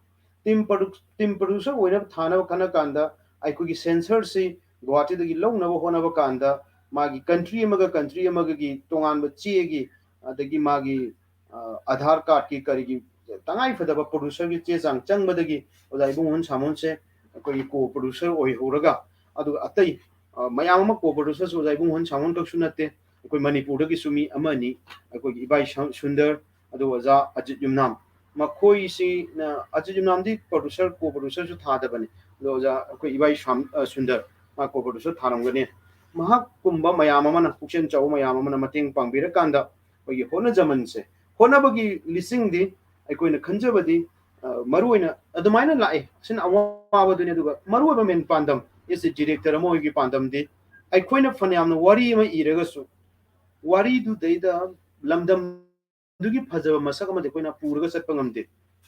ꯇꯤꯝ ꯄ꯭ꯔꯣꯗ꯭ꯌꯨꯁꯔ ꯑꯣꯏꯅꯕ ꯊꯥꯅꯕ ꯈꯟꯅ ꯀꯥꯟꯗ ꯑꯩꯈꯣꯏꯒꯤ ꯁꯦꯟꯁꯔꯁꯤ ꯒꯨꯋꯥꯍꯥꯇꯤꯗꯒꯤ ꯂꯧꯅꯕ ꯍꯣꯠꯅꯕ ꯀꯥꯟꯗ ꯃꯥꯒꯤ ꯀꯟꯇ꯭ꯔꯤ ꯑꯃꯒꯤ ꯇꯣꯉꯥꯟꯕ ꯆꯦꯒꯤ ꯑꯗꯒꯤ ꯃꯥꯒꯤ ꯑꯙꯥꯔ ꯀꯥꯔꯗꯀꯤ ꯀꯔꯤꯒꯤ ꯇꯉꯥꯏ ꯐꯗꯕ ꯄ꯭ꯔꯣꯗ꯭ꯌꯨꯁꯔꯒꯤ ꯆꯦ ꯆꯥꯡ ꯆꯪꯕꯗꯒꯤ ꯑꯣꯖꯥ ꯏꯕꯨꯡꯉꯣ ꯁꯥꯃꯣꯟꯁꯦ ꯑꯩꯈꯣꯏꯒꯤ ꯀꯣ ꯄ꯭ꯔꯣꯗ꯭ꯌꯨꯁꯔ ꯑꯣꯏꯍꯧꯔꯒ ꯑꯗꯨꯒ ꯑꯇꯩ ꯃꯌꯥꯝ ꯑꯃ ꯀꯣ ꯄ꯭ꯔꯣꯗ꯭ꯌꯨꯁꯔꯁꯨ ꯑꯣꯖꯥ ꯏꯕꯨꯡꯉꯣ ꯁꯥꯃꯣꯟ ꯈꯛꯁꯨ ꯅꯠꯇꯦ ꯑꯩꯈꯣꯏ ꯃꯅꯤꯄꯨꯔꯗꯒꯤꯁꯨ ꯃꯤ ꯑꯃꯅꯤ ꯑꯩꯈꯣꯏꯒꯤ ꯏꯕꯥꯏ ꯁꯨꯟꯗꯔ ꯑꯗꯨꯒ ꯑꯣꯖꯥ ꯑꯖꯤꯠ ꯌꯨꯝꯅꯥꯝ ꯃꯈꯣꯏꯁꯤꯅ ꯑꯖꯤꯠ ꯌꯨꯝꯅꯥꯝꯗꯤ ꯄ꯭ꯔꯣꯗ꯭ꯌꯨꯁꯔ ꯀꯣ ꯄ꯭ꯔꯣꯗ꯭ꯌꯨꯁꯔꯁꯨ ꯊꯥꯗꯕꯅꯤ ꯑꯗꯣ ꯑꯣꯖꯥ ꯑꯩꯈꯣꯏ ꯏꯕꯥꯏ ꯁꯨꯟꯗꯔ ꯃꯥ ꯀꯣ ꯄ꯭ꯔꯣꯗ꯭ꯌꯨꯁꯔ ꯊꯥꯔꯝꯒꯅꯤ ꯃꯍꯥꯛꯀꯨꯝꯕ ꯃꯌꯥꯝ ꯑꯃꯅ ꯄꯨꯛꯆꯦꯜ ꯆꯥꯎꯕ ꯃꯌꯥꯝ ꯑꯃꯅ ꯃꯇꯦꯡ ꯄꯥꯡꯕꯤꯔꯀꯥꯟꯗ ꯑꯩꯈꯣꯏꯒꯤ ꯍꯣꯠꯅꯖꯃꯟꯁꯦ ꯍꯣꯠꯅꯕꯒꯤ ꯂꯤꯁꯤꯡꯗꯤ ꯑꯩꯈꯣꯏꯅ ꯈꯟꯖꯕꯗꯤ ꯃꯔꯨꯑꯣꯏꯅ ꯑꯗꯨꯃꯥꯏꯅ ꯂꯥꯛꯑꯦ ꯑꯁꯤꯅ ꯑꯋꯥꯕꯗꯨꯅꯤ ꯑꯗꯨꯒ ꯃꯔꯨꯑꯣꯏꯕ ꯃꯦꯟ ꯄꯥꯟꯗꯝ ꯗꯤꯔꯦꯛꯇꯔ ꯑꯃ ꯑꯣꯏꯒꯤ ꯄꯥꯟꯗꯝꯗꯤ ꯑꯩꯈꯣꯏꯅ ꯐꯅꯌꯥꯝꯅ ꯋꯥꯔꯤ ꯑꯃ ꯏꯔꯒꯁꯨ ꯋꯥꯔꯤꯗꯨꯗꯩꯗ ꯂꯝꯗꯝꯗꯨꯒꯤ ꯐꯖꯕ ꯃꯁꯛ ꯑꯃꯗꯤ ꯑꯩꯈꯣꯏꯅ ꯄꯨꯔꯒ ꯆꯠꯄ ꯉꯝꯗꯦ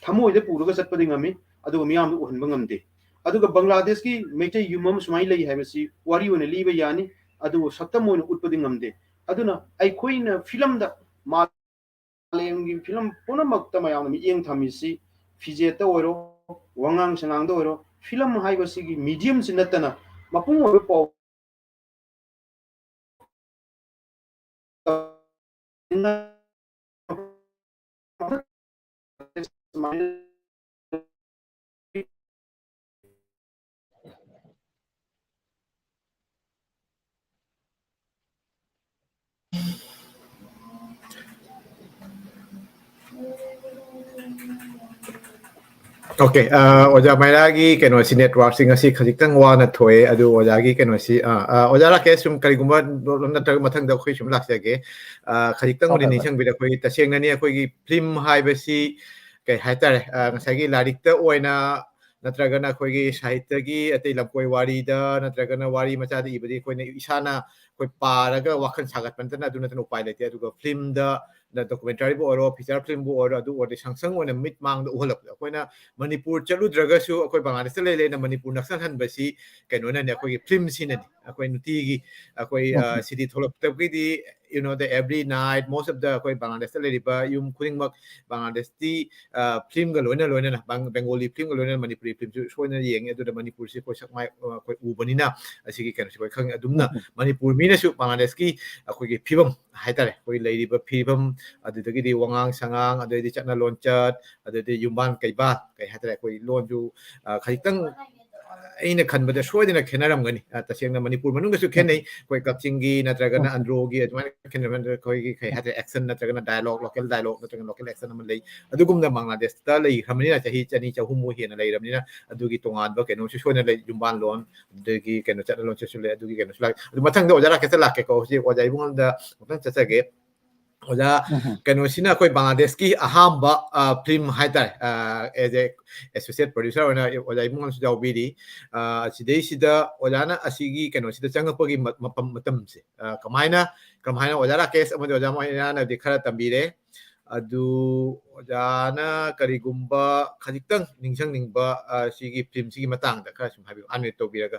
ꯊꯃꯣꯏꯗ ꯄꯨꯔꯒ ꯆꯠꯄꯗꯤ ꯉꯝꯃꯤ ꯑꯗꯨꯒ ꯃꯤꯌꯥꯝꯗ ꯎꯍꯟꯕ ꯉꯝꯗꯦ ꯑꯗꯨꯒ ꯕꯪꯒ꯭ꯂꯥꯗꯦꯁꯀꯤ ꯃꯩꯇꯩ ꯌꯨꯝ ꯑꯃ ꯁꯨꯃꯥꯏꯅ ꯂꯩ ꯍꯥꯏꯕꯁꯤ ꯋꯥꯔꯤ ꯑꯣꯏꯅ ꯂꯤꯕ ꯌꯥꯅꯤ ꯑꯗꯨꯕꯨ ꯁꯛꯇꯝ ꯑꯣꯏꯅ ꯎꯠꯄꯗꯤ ꯉꯝꯗꯦ ꯑꯗꯨꯅ ꯑꯩꯈꯣꯏꯅ ꯐꯤꯂꯝꯗ ꯃꯥꯂꯦꯝꯒꯤ ꯐꯤꯂꯝ ꯄꯨꯝꯅꯃꯛꯇ ꯃꯌꯥꯝꯅ ꯃꯤꯠꯌꯦꯡ ꯊꯝꯃꯤꯁꯤ ꯐꯤꯖꯦꯠꯇ ꯑꯣꯏꯔꯣ ꯋꯥꯉꯥꯡ ꯁꯉꯥꯡꯗ ꯑꯣꯏꯔꯣ ꯐꯤꯂꯝ ꯍꯥꯏꯕꯁꯤꯒꯤ ꯃꯤꯗꯤꯌꯝꯁꯤ ꯅꯠꯇꯅ ꯃꯄꯨꯡ ꯑꯣꯏꯕ ꯄꯥꯎ Okay, oja mai lagi keno si network singa si khajitang wa na thoe adu oja gi keno si oja la ke sum kari gumba na tag mathang da khoi sum lak sage khajitang ni Okay, ni but sang bi da khoi ta seng na ni khoi gi film hai ba si kai hai tare ngasai gi larik ta oina natraga na khoi gi sahitya gi atei lamkoi wari da natraga na wari macha da ibadi khoi na isana khoi paraga wakhan sagat pantana adu na tan upai lete adu film da na documentary bu oro feature film bu oro adu orde sangsang oina mit mang da uhalap khoi na Manipur ꯆꯠꯂꯨꯗ꯭ꯔꯒꯁꯨ ꯑꯩꯈꯣꯏ ꯕꯪꯒ꯭ꯂꯥꯗꯦꯁꯇ ꯂꯩ ꯂꯩꯅ ꯃꯅꯤꯄꯨꯔ ꯅꯛꯁꯟꯍꯟꯕꯁꯤ ꯀꯩꯅꯣꯅꯅꯦ ꯑꯩꯈꯣꯏꯒꯤ ꯐꯤल्ꯝꯁꯤꯅꯅꯤ ꯑꯩꯈꯣꯏ ꯅꯨꯡꯇꯤꯒꯤ ꯑꯩꯈꯣꯏ ꯁꯤꯗꯤ ꯊꯣꯛꯂꯛꯇꯕꯒꯤꯗꯤ you know the every night most of the ꯑꯩꯈꯣꯏ ꯕꯪꯒ꯭ꯂꯥꯗꯦꯁꯇ ꯂꯩꯔꯤꯕ ꯌꯨꯝ ꯈꯨꯗꯤꯡꯃꯛ ꯕꯪꯒ꯭ꯂꯥꯗꯦꯁꯇꯤ ꯐꯤल्ꯝꯒ ꯂꯣꯏꯅ ꯂꯣꯏꯅꯅ ꯕꯦꯡꯒꯣꯂꯤ ꯐꯤल्ꯝꯒ ꯂꯣꯏꯅꯅ ꯃꯅꯤꯄꯨꯔꯤ ꯐꯤल्ꯝꯁꯨ ꯁꯣꯏꯗꯅ ꯌꯦꯡꯉꯤ ꯑꯗꯨꯅ ꯃꯅꯤꯄꯨꯔꯁꯤ ꯑꯩꯈꯣꯏ ꯁꯛ ꯃꯥꯏ ꯑꯩꯈꯣꯏ ꯎꯕꯅꯤꯅ ꯑꯁꯤꯒꯤ ꯀꯩꯅꯣꯁꯤ ꯑꯩꯈꯣꯏ ꯈꯪꯉꯦ ꯑꯗꯨꯝꯅ ꯃꯅꯤꯄꯨꯔ ꯃꯤꯅꯁꯨ ꯕꯪꯒ꯭ꯂꯥꯗꯦꯁꯀꯤ ꯑꯩꯈꯣꯏꯒꯤ ꯐꯤꯕꯝ ꯍꯥꯏꯇꯥꯔꯦ ꯑꯩꯈꯣꯏ ꯂꯩꯔꯤꯕ ꯐꯤꯕꯝ ꯑꯗꯨꯗꯒꯤꯗꯤ ꯋꯥꯉꯥꯡ ꯁꯉꯥꯡ ꯑꯗꯩꯗꯤ ꯆꯠꯅ ꯂꯣꯟꯆꯠ ꯑꯗꯩꯗꯤ ꯌꯨꯝꯕꯥꯟ ꯀꯩꯕꯥꯜ ꯀꯩ ꯍꯥꯏꯇꯥꯔꯦ ꯑꯩꯈꯣꯏ ꯂꯣꯟꯁꯨ ꯈꯖꯤꯛꯇꯪ ꯑꯩꯅ ꯈꯟꯕꯗ ꯁꯣꯏꯗꯅ ꯈꯦꯠꯅꯔꯝꯒꯅꯤ ꯇꯁꯦꯡꯅ ꯃꯅꯤꯄꯨꯔ ꯃꯅꯨꯡꯗꯁꯨ ꯈꯦꯠꯅꯩ ꯑꯩꯈꯣꯏ ꯀꯛꯆꯤꯡꯒꯤ ꯅꯠꯇ꯭ꯔꯒꯅ ꯑꯟꯗ꯭ꯔꯣꯒꯤ ꯑꯗꯨꯃꯥꯏꯅ ꯈꯦꯠꯅꯕ ꯑꯩꯈꯣꯏꯒꯤ ꯀꯩ ꯍꯥꯏꯇꯥꯔꯦ ꯑꯦꯛꯁꯟ ꯅꯠꯇ꯭ꯔꯒana ꯗꯥꯏꯂꯣꯛ ꯂꯣꯀꯦꯜ ꯗꯥꯏꯂꯣꯛ ꯅꯠꯇ꯭ꯔꯒana ꯂꯣꯀꯦꯜ ꯑꯦꯛꯁꯟ ꯑꯃ ꯂꯩ ꯑꯗꯨꯒꯨꯝꯅ ꯕꯪꯒ꯭ꯂꯥꯗꯦꯁꯇ ꯂꯩꯈ꯭ꯔꯕꯅꯤꯅ ꯆꯍꯤ ꯆꯅꯤ ꯆꯍꯨꯝꯃꯨꯛ ꯍꯦꯟꯅ ꯂꯩꯔꯕꯅꯤꯅ ꯑꯗꯨꯒꯤ ꯇꯣꯉꯥꯟꯕ ꯀꯩꯅꯣꯁꯨ ꯁꯣꯏꯗꯅ ꯂꯩ ꯌꯨꯝꯕꯥꯟ ꯂꯣꯟ ꯑꯗꯒꯤ ꯀꯩꯅꯣ ꯆꯠꯅ ꯂꯣꯟꯆꯠꯁꯨ ꯂꯩ ꯑꯗꯨꯒꯤ ꯀꯩꯅꯣꯁꯨ ꯂꯥꯛꯑꯦ ꯑꯗꯨ ꯃꯊꯪꯗ ꯑꯣꯖꯥ ꯔꯥꯀꯦꯁꯇ ꯂꯥꯛꯀꯦꯀꯣ ꯍꯧꯖꯤꯛ ꯑꯣꯖꯥ ꯏꯕꯨꯡꯉꯣꯟꯗ ꯑꯃꯨꯛꯇꯪ ꯆꯠꯆꯒꯦ ꯑꯣꯖꯥ ꯀꯩꯅꯣꯁꯤꯅ ꯑꯩꯈꯣꯏ ꯕꯪꯒ꯭ꯂꯥꯗꯦꯁꯀꯤ ꯑꯍꯥꯟꯕ ꯐꯤल्म ꯍꯥꯏꯇꯥꯔꯦ ꯑꯦꯖ ꯑꯦ ꯑꯦꯁꯣꯁꯤꯌꯦꯠ ꯄ꯭ꯔꯣꯗ꯭ꯌꯨꯁꯔ ꯑꯣꯏꯅ ꯑꯣꯖꯥ ꯏꯕꯨꯡꯉꯣꯁꯨ ꯌꯥꯎꯕꯤꯔꯤ ꯁꯤꯗꯩꯁꯤꯗ ꯑꯣꯖꯥꯅ ꯑꯁꯤꯒꯤ ꯀꯩꯅꯣꯁꯤꯗ ꯆꯪꯉꯛꯄꯒꯤ ꯃꯇꯝꯁꯦ ꯀꯃꯥꯏꯅ ꯑꯣꯖꯥ ꯔꯥꯀꯦꯁ ꯑꯃꯗꯤ ꯑꯣꯖꯥ ꯃꯣꯏꯅꯥꯅꯗꯤ ꯈꯔ ꯇꯝꯕꯤꯔꯦ ꯑꯗꯨ ꯑꯣꯖꯥꯅ ꯀꯔꯤꯒꯨꯝꯕ ꯈꯖꯤꯛꯇꯪ ꯅꯤꯡꯁꯤꯡꯅꯤꯡꯕ ꯁꯤꯒꯤ ꯐꯤल्ꯝꯁꯤꯒꯤ ꯃꯇꯥꯡꯗ ꯈꯔ ꯁꯨꯝ ꯍꯥꯏꯕꯤꯌꯨ ꯑꯟꯃ꯭ꯌꯨꯠ ꯇꯧꯕꯤꯔꯒ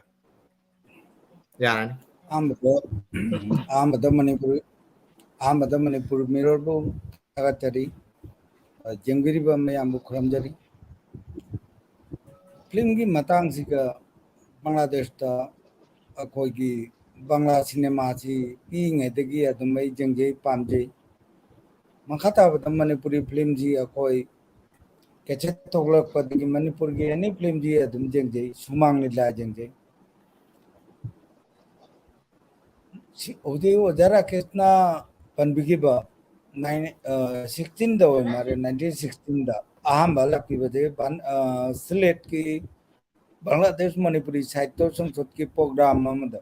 ꯌꯥꯔꯅꯤ ꯑꯍꯥꯟꯕꯗ ꯃꯅꯤꯄꯨꯔ ꯃꯤꯔꯣꯜꯕꯨ ꯊꯥꯒꯠꯆꯔꯤ ꯌꯦꯡꯕꯤꯔꯤꯕ ꯃꯌꯥꯝꯕꯨ ꯈꯨꯔꯨꯝꯖꯔꯤ ꯐꯤल्ꯝꯒꯤ ꯃꯇꯥꯡꯁꯤꯒ ꯕꯪꯒ꯭ꯂꯥꯗꯦꯁꯇ ꯑꯩꯈꯣꯏꯒꯤ ꯕꯪꯒ꯭ꯂꯥ ꯁꯤꯅꯦꯃꯥꯁꯤ ꯄꯤꯛꯏꯉꯩꯗꯒꯤ ꯑꯗꯨꯝ ꯑꯩ ꯌꯦꯡꯖꯩ ꯄꯥꯝꯖꯩ ꯃꯈꯥ ꯇꯥꯕꯗ ꯃꯅꯤꯄꯨꯔꯤ ꯐꯤल्ꯝꯁꯤ ꯑꯩꯈꯣꯏ ꯀꯦꯁꯦꯠ ꯊꯣꯛꯂꯛꯄꯗꯒꯤ ꯃꯅꯤꯄꯨꯔꯒꯤ ꯑꯦꯅꯤ ꯐꯤल्ꯝꯁꯤ ꯑꯗꯨꯝ ꯌꯦꯡꯖꯩ ꯁꯨꯃꯥꯡ ꯂꯤꯂꯥ ꯌꯦꯡꯖꯩ ꯍꯧꯖꯤꯛ ꯑꯣꯖꯥ ꯔꯥꯀꯦꯁꯅ ꯄꯟꯕꯤꯈꯤꯕ 16ꯗ ꯑꯣꯏ ꯃꯥꯜꯂꯦ 1916ꯗ ꯑꯍꯥꯟꯕ ꯂꯥꯛꯄꯤꯕꯁꯦ ꯁꯤꯂꯦꯠꯀꯤ ꯕꯪꯒ꯭ꯂꯥꯗꯦꯁ ꯃꯅꯤꯄꯨꯔꯤ ꯁꯥꯍꯤꯇ꯭ꯌ ꯁꯪꯁꯗꯀꯤ ꯄ꯭ꯔꯣꯒ꯭ꯔꯥꯝ ꯑꯃꯗ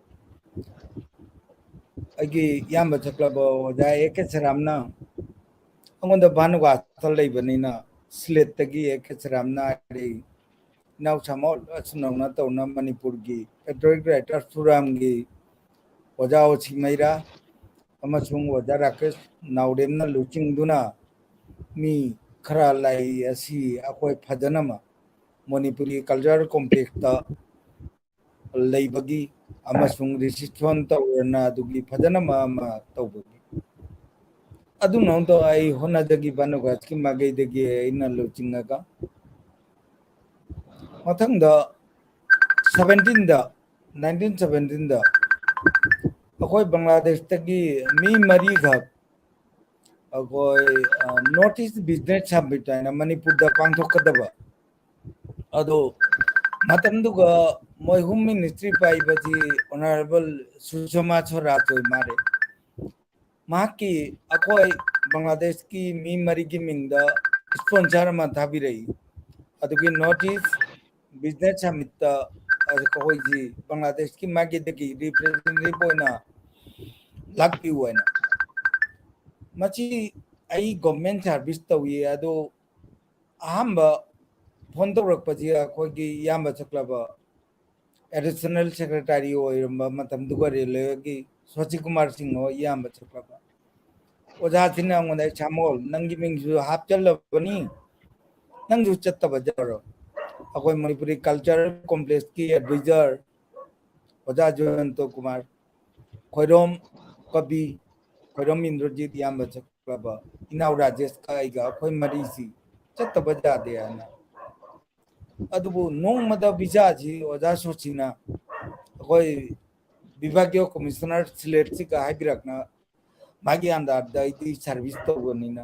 ꯑꯩꯒꯤ ꯏꯌꯥꯝꯕ ꯊꯣꯛꯂꯕ ꯑꯣꯖꯥ ꯑꯦ ꯀꯦ ꯁꯔꯥꯝꯅ ꯑꯩꯉꯣꯟꯗ ꯚꯥꯅꯨꯒꯥꯁꯇ ꯂꯩꯕꯅꯤꯅ ꯁꯤꯂꯦꯠꯇꯒꯤ ꯑꯦ ꯀꯦ ꯁꯔꯥꯝꯅ ꯍꯥꯏꯔꯛꯏ ꯏꯅꯥꯎ ꯁꯥꯃꯣꯜ ꯑꯁꯨꯝꯅꯧꯅ ꯇꯧꯅ ꯃꯅꯤꯄꯨꯔꯒꯤ ꯄꯦꯇ꯭ꯔꯣꯏꯛ ꯔꯥꯏꯇꯔ ꯁꯨꯔꯥꯝꯒꯤ ꯑꯣꯖꯥ ꯑꯣꯁꯤꯃꯩꯔꯥ ꯑꯃꯁꯨꯡ ꯑꯣꯖꯥ ꯔꯥꯀꯦꯁ ꯅꯥꯎꯔꯦꯝꯅ ꯂꯨꯆꯤꯡꯗꯨꯅ ꯃꯤ ꯈꯔ ꯂꯩ ꯑꯁꯤ ꯑꯩꯈꯣꯏ ꯐꯖꯅꯃꯛ ꯃꯅꯤꯄꯨꯔꯤ ꯀꯜꯆꯔꯦꯜ ꯀꯣꯝꯄ꯭ꯂꯦꯛꯁꯇ ꯂꯩꯕꯒꯤ ꯑꯃꯁꯨꯡ ꯔꯤꯁꯤꯞꯁꯟ ꯇꯧꯔꯅ ꯑꯗꯨꯒꯤ ꯐꯖꯅꯃꯛ ꯑꯃ ꯇꯧꯕꯒꯤ ꯑꯗꯨꯅ ꯑꯩ ꯍꯣꯠꯅꯖꯈꯤ ꯚꯥꯅꯨꯒꯥꯁꯀꯤ ꯃꯥꯏꯀꯩꯗꯒꯤ ꯑꯩꯅ ꯂꯨꯆꯤꯡꯉꯒ ꯃꯊꯪꯗ 1917ꯗ ꯑꯩꯈꯣꯏ ꯕꯪꯒ꯭ꯂꯥꯗꯦꯁꯇꯒꯤ ꯃꯤ ꯃꯔꯤꯈꯛ ꯑꯩꯈꯣꯏ ꯅꯣꯔꯠ ꯏꯁ ꯕꯤꯖꯤꯅꯦꯁ ꯁꯝꯃꯤꯠ ꯍꯥꯏꯅ ꯃꯅꯤꯄꯨꯔꯗ ꯄꯥꯡꯊꯣꯛꯀꯗꯕ ꯑꯗꯣ ꯃꯇꯝꯗꯨꯒ ꯃꯣꯏ ꯍꯣꯝ ꯃꯤꯅꯤꯁꯇ꯭ꯔꯤ ꯄꯥꯏꯕꯁꯤ ꯑꯣꯅꯔꯦꯕꯜ ꯁꯨꯁꯃꯥ ꯁ꯭ꯋꯥꯔꯥꯖ ꯑꯣꯏ ꯃꯥꯜꯂꯦ ꯃꯍꯥꯛꯀꯤ ꯑꯩꯈꯣꯏ ꯕꯪꯒ꯭ꯂꯥꯗꯦꯁꯀꯤ ꯃꯤ ꯃꯔꯤꯒꯤ ꯃꯤꯡꯗ ꯁ꯭ꯄꯣꯟꯁꯔ ꯑꯃ ꯊꯥꯕꯤꯔꯛꯏ ꯑꯗꯨꯒꯤ ꯅꯣꯔꯠ ꯏꯁ ꯕꯤꯖꯤꯅꯦꯁ ꯁꯝꯃꯤꯠꯇ ꯑꯩꯈꯣꯏꯁꯤ ꯕꯪꯒ꯭ꯂꯥꯗꯦꯁꯀꯤ ꯃꯥꯏꯀꯩꯗꯒꯤ ꯔꯤꯄ꯭ꯔꯖꯦꯟꯇꯦꯇꯤꯚ ꯑꯣꯏꯅ ꯂꯥꯛꯄꯤꯌꯨ ꯍꯥꯏꯅ ꯃꯁꯤ ꯑꯩ ꯒꯣꯚꯔꯟꯃꯦꯟꯠ ꯁꯥꯔꯚꯤꯁ ꯇꯧꯏ ꯑꯗꯣ ꯑꯍꯥꯟꯕ ꯐꯣꯟ ꯇꯧꯔꯛꯄꯁꯤ ꯑꯩꯈꯣꯏꯒꯤ ꯏꯌꯥꯝꯕ ꯊꯣꯛꯂꯕ ꯑꯦꯗꯤꯁꯅꯦꯜ ꯁꯦꯀ꯭ꯔꯦꯇꯔꯤ ꯑꯣꯏꯔꯝꯕ ꯃꯇꯝꯗꯨꯒ ꯔꯦꯜꯋꯦꯒꯤ ꯁꯣꯆꯤꯀꯨꯃꯥꯔ ꯁꯤꯡ ꯍꯣꯏ ꯏꯌꯥꯝꯕ ꯊꯣꯛꯂꯕ ꯑꯣꯖꯥꯁꯤꯅ ꯑꯩꯉꯣꯟꯗ ꯁꯥꯃꯣꯜ ꯅꯪꯒꯤ ꯃꯤꯡꯁꯨ ꯍꯥꯞꯆꯜꯂꯕꯅꯤ ꯅꯪꯁꯨ ꯆꯠꯇꯕ ꯌꯥꯔꯣꯏ ꯑꯩꯈꯣꯏ ꯃꯅꯤꯄꯨꯔꯤ ꯀꯜꯆꯔꯦꯜ ꯀꯣꯝꯄ꯭ꯂꯦꯛꯁꯀꯤ ꯑꯦꯗꯚꯥꯏꯖꯔ ꯑꯣꯖꯥ ꯖꯌꯟꯇ ꯀꯨꯃꯥꯔ ꯈꯣꯏꯔꯣꯝ ꯀꯕꯤ ꯈꯣꯏꯔꯣꯝ ꯏꯟꯗ꯭ꯔꯖꯤꯠ ꯏꯌꯥꯝꯕ ꯊꯣꯛꯂꯕ ꯏꯅꯥꯎ ꯔꯥꯖꯦꯁꯀ ꯑꯩꯒ ꯑꯩꯈꯣꯏ ꯃꯔꯤꯁꯤ ꯆꯠꯇꯕ ꯌꯥꯗꯦ ꯍꯥꯏꯅ ꯑꯗꯨꯕꯨ ꯅꯣꯡꯃꯗ ꯚꯤꯖꯥꯁꯤ ꯑꯣꯖꯥ ꯁꯣꯆꯤꯅ ꯑꯩꯈꯣꯏ विभागीय कमिश्नर सिलेट से हाइबिरकना ꯃꯥꯒꯤ ꯑꯟꯗꯔꯗ ꯑꯩꯗꯤ ꯁꯥꯔꯚꯤꯁ ꯇꯧꯕꯅꯤꯅ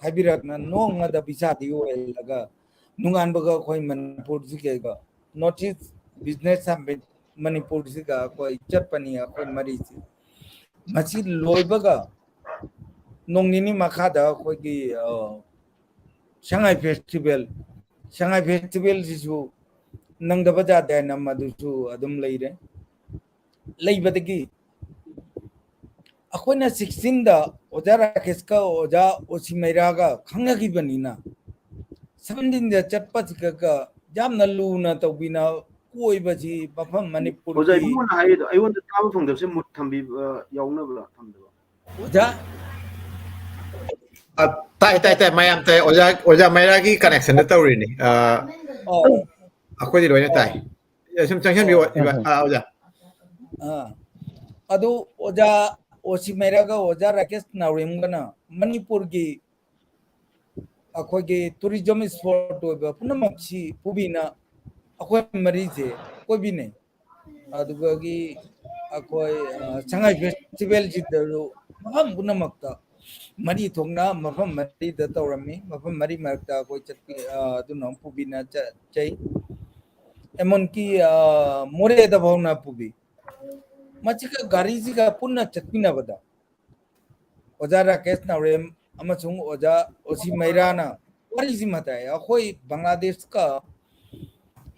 ꯍꯥꯏꯕꯤꯔꯛꯅ ꯅꯣꯡꯃꯗ ꯄꯩꯁꯥꯗꯤ ꯑꯣꯏꯍꯜꯂꯒ ꯅꯨꯡꯉꯥꯟꯕꯒ ꯑꯩꯈꯣꯏ ꯃꯅꯤꯄꯨꯔꯁꯤꯒ ꯅꯣꯔꯠ ꯏꯁ ꯕꯤꯖꯤꯅꯦꯁ ꯁꯝꯃꯤꯠ ꯃꯅꯤꯄꯨꯔꯁꯤꯒ ꯑꯩꯈꯣꯏ ꯆꯠꯄꯅꯤ ꯑꯩꯈꯣꯏ ꯃꯔꯤꯁꯤ ꯃꯁꯤ ꯂꯣꯏꯕꯒ ꯅꯣꯡ ꯅꯤꯅꯤ ꯃꯈꯥꯗ ꯑꯩꯈꯣꯏꯒꯤ ꯁꯉꯥꯏ ꯐꯦꯁꯇꯤꯚꯦꯜꯁꯤꯁꯨ ꯅꯪꯗꯕ ꯌꯥꯗꯦ ꯍꯥꯏꯅ ꯃꯗꯨꯁꯨ ꯑꯗꯨꯝ ꯂꯩꯔꯦ ꯂꯩꯕꯗꯒꯤ ꯑꯩꯈꯣꯏꯅ 16ꯗ ꯑꯣꯖꯥ ꯔꯥꯀꯦꯁꯀ ꯑꯣꯖꯥ ꯑꯣꯁꯤꯃꯩꯔꯥꯒ ꯈꯪꯅꯈꯤꯕꯅꯤꯅ 17ꯗ ꯆꯠꯄꯁꯤꯒ ꯌꯥꯝꯅ ꯂꯨꯅ ꯇꯧꯕꯤꯅ ꯀꯣꯏꯕꯁꯤ ꯃꯐꯝ ꯑꯣꯖꯥ ꯃꯅꯤꯄꯨꯔꯒꯤ ꯏꯕꯨꯡꯉꯣꯅ ꯍꯥꯏꯔꯤꯗꯣ ꯑꯩꯉꯣꯟꯗ ꯇꯥꯕ ꯐꯪꯗꯕꯁꯦ ꯃꯨꯠ ꯊꯝꯕꯤꯕ ꯌꯥꯎꯅꯕ꯭ꯔꯥ ꯊꯝꯗꯕ ꯑꯣꯖꯥ ꯇꯥꯏ ꯃꯌꯥꯝ ꯇꯥꯏ ꯑꯣꯖꯥ ꯃꯩꯔꯥꯒꯤ ꯀꯅꯦꯛꯁꯟꯗ ꯇꯧꯔꯤꯅꯤ ꯑꯣ ꯑꯩꯈꯣꯏꯗꯤ ꯂꯣꯏꯅ ꯇꯥꯏ ꯑꯣ ꯁꯨꯝ ꯆꯪꯁꯤꯟꯕꯤꯌꯣ ꯑꯣꯖꯥ ꯑꯗꯨ ꯑꯣꯖꯥ ꯑꯣꯁꯤꯃꯩꯔꯥꯒ ꯑꯣꯖꯥ ꯔꯥꯀꯦꯁ ꯅꯥꯎꯔꯦꯝꯒꯅ ꯃꯅꯤꯄꯨꯔꯒꯤ ꯑꯩꯈꯣꯏꯒꯤ ꯇꯨꯔꯤꯖꯝ ꯏꯁꯄꯣꯠ ꯑꯣꯏꯕ ꯄꯨꯝꯅꯃꯛꯁꯤ ꯄꯨꯕꯤꯅ ꯑꯩꯈꯣꯏ ꯃꯔꯤꯁꯦ ꯀꯣꯏꯕꯤꯅꯩ ꯑꯗꯨꯒꯤ ꯑꯩꯈꯣꯏ ꯁꯉꯥꯏ ꯐꯦꯁꯇꯤꯚꯦꯜꯁꯤꯗꯁꯨ ꯃꯐꯝ ꯄꯨꯝꯅꯃꯛꯇ ꯃꯔꯤ ꯊꯣꯛꯅ ꯃꯐꯝ ꯃꯔꯤꯗ ꯇꯧꯔꯝꯃꯤ ꯃꯐꯝ ꯃꯔꯤ ꯃꯔꯛꯇ ꯑꯩꯈꯣꯏ ꯆꯠꯄꯤ ꯑꯗꯨꯅ ꯄꯨꯕꯤꯅ ꯆꯠꯆꯩ एमनकी मोरेदा भावना पुबी मचिका गारीजिगा पुन्ना चटमिनाबदा ओजा राकेश नावरेम अमसुंग ओजा ओसी मैराना वारीजी मताय अखोई बांग्लादेश का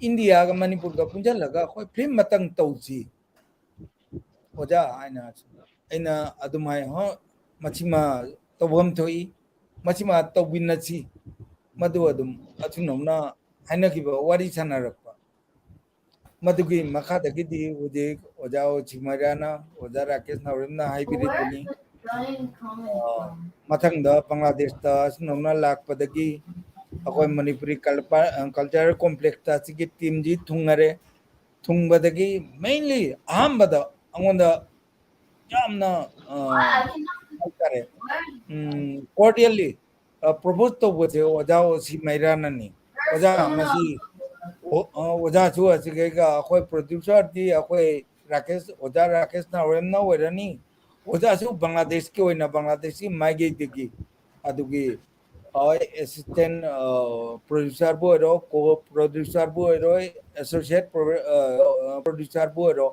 इंडिया का मणिपुर का पुंजलगा अखोई फिल्म मतंग तौजी ओजा आइना अदुमाय हो मचिमा तौबम थोई मचिमा तौबिनची मदु अदुम अथुनौना हाइनखिबा वारी सानारक मधुगी मखादगिदी हुजिक ओजा ओचिमराना ओजा राकेश नावरेमना हाइबिरिदुनी मथंगदा बांग्लादेश ता सुनौना लाकपदगी अखोय मणिपुरी कल्चरल कॉम्प्लेक्स ता सिगी टीम जी थुंगरे थुंगबदगी मेनली अहमबदा अंगोंदा यामना हाइतारे कोर्डियली प्रपोज तौबसे ओजा ओचिमरानानी ओजा मसी ओजासु असिगेगा अखोय प्रोड्यूसर दी अखोय राकेश ओजा राकेश नावरेमना ओइरानी ओजासु बांग्लादेश के ओइना बांग्लादेश की माइगे दिगी अदुगी असिस्टेंट प्रोड्यूसर बोरो को प्रोड्यूसर बोरो एसोसिएट प्रोड्यूसर बोरो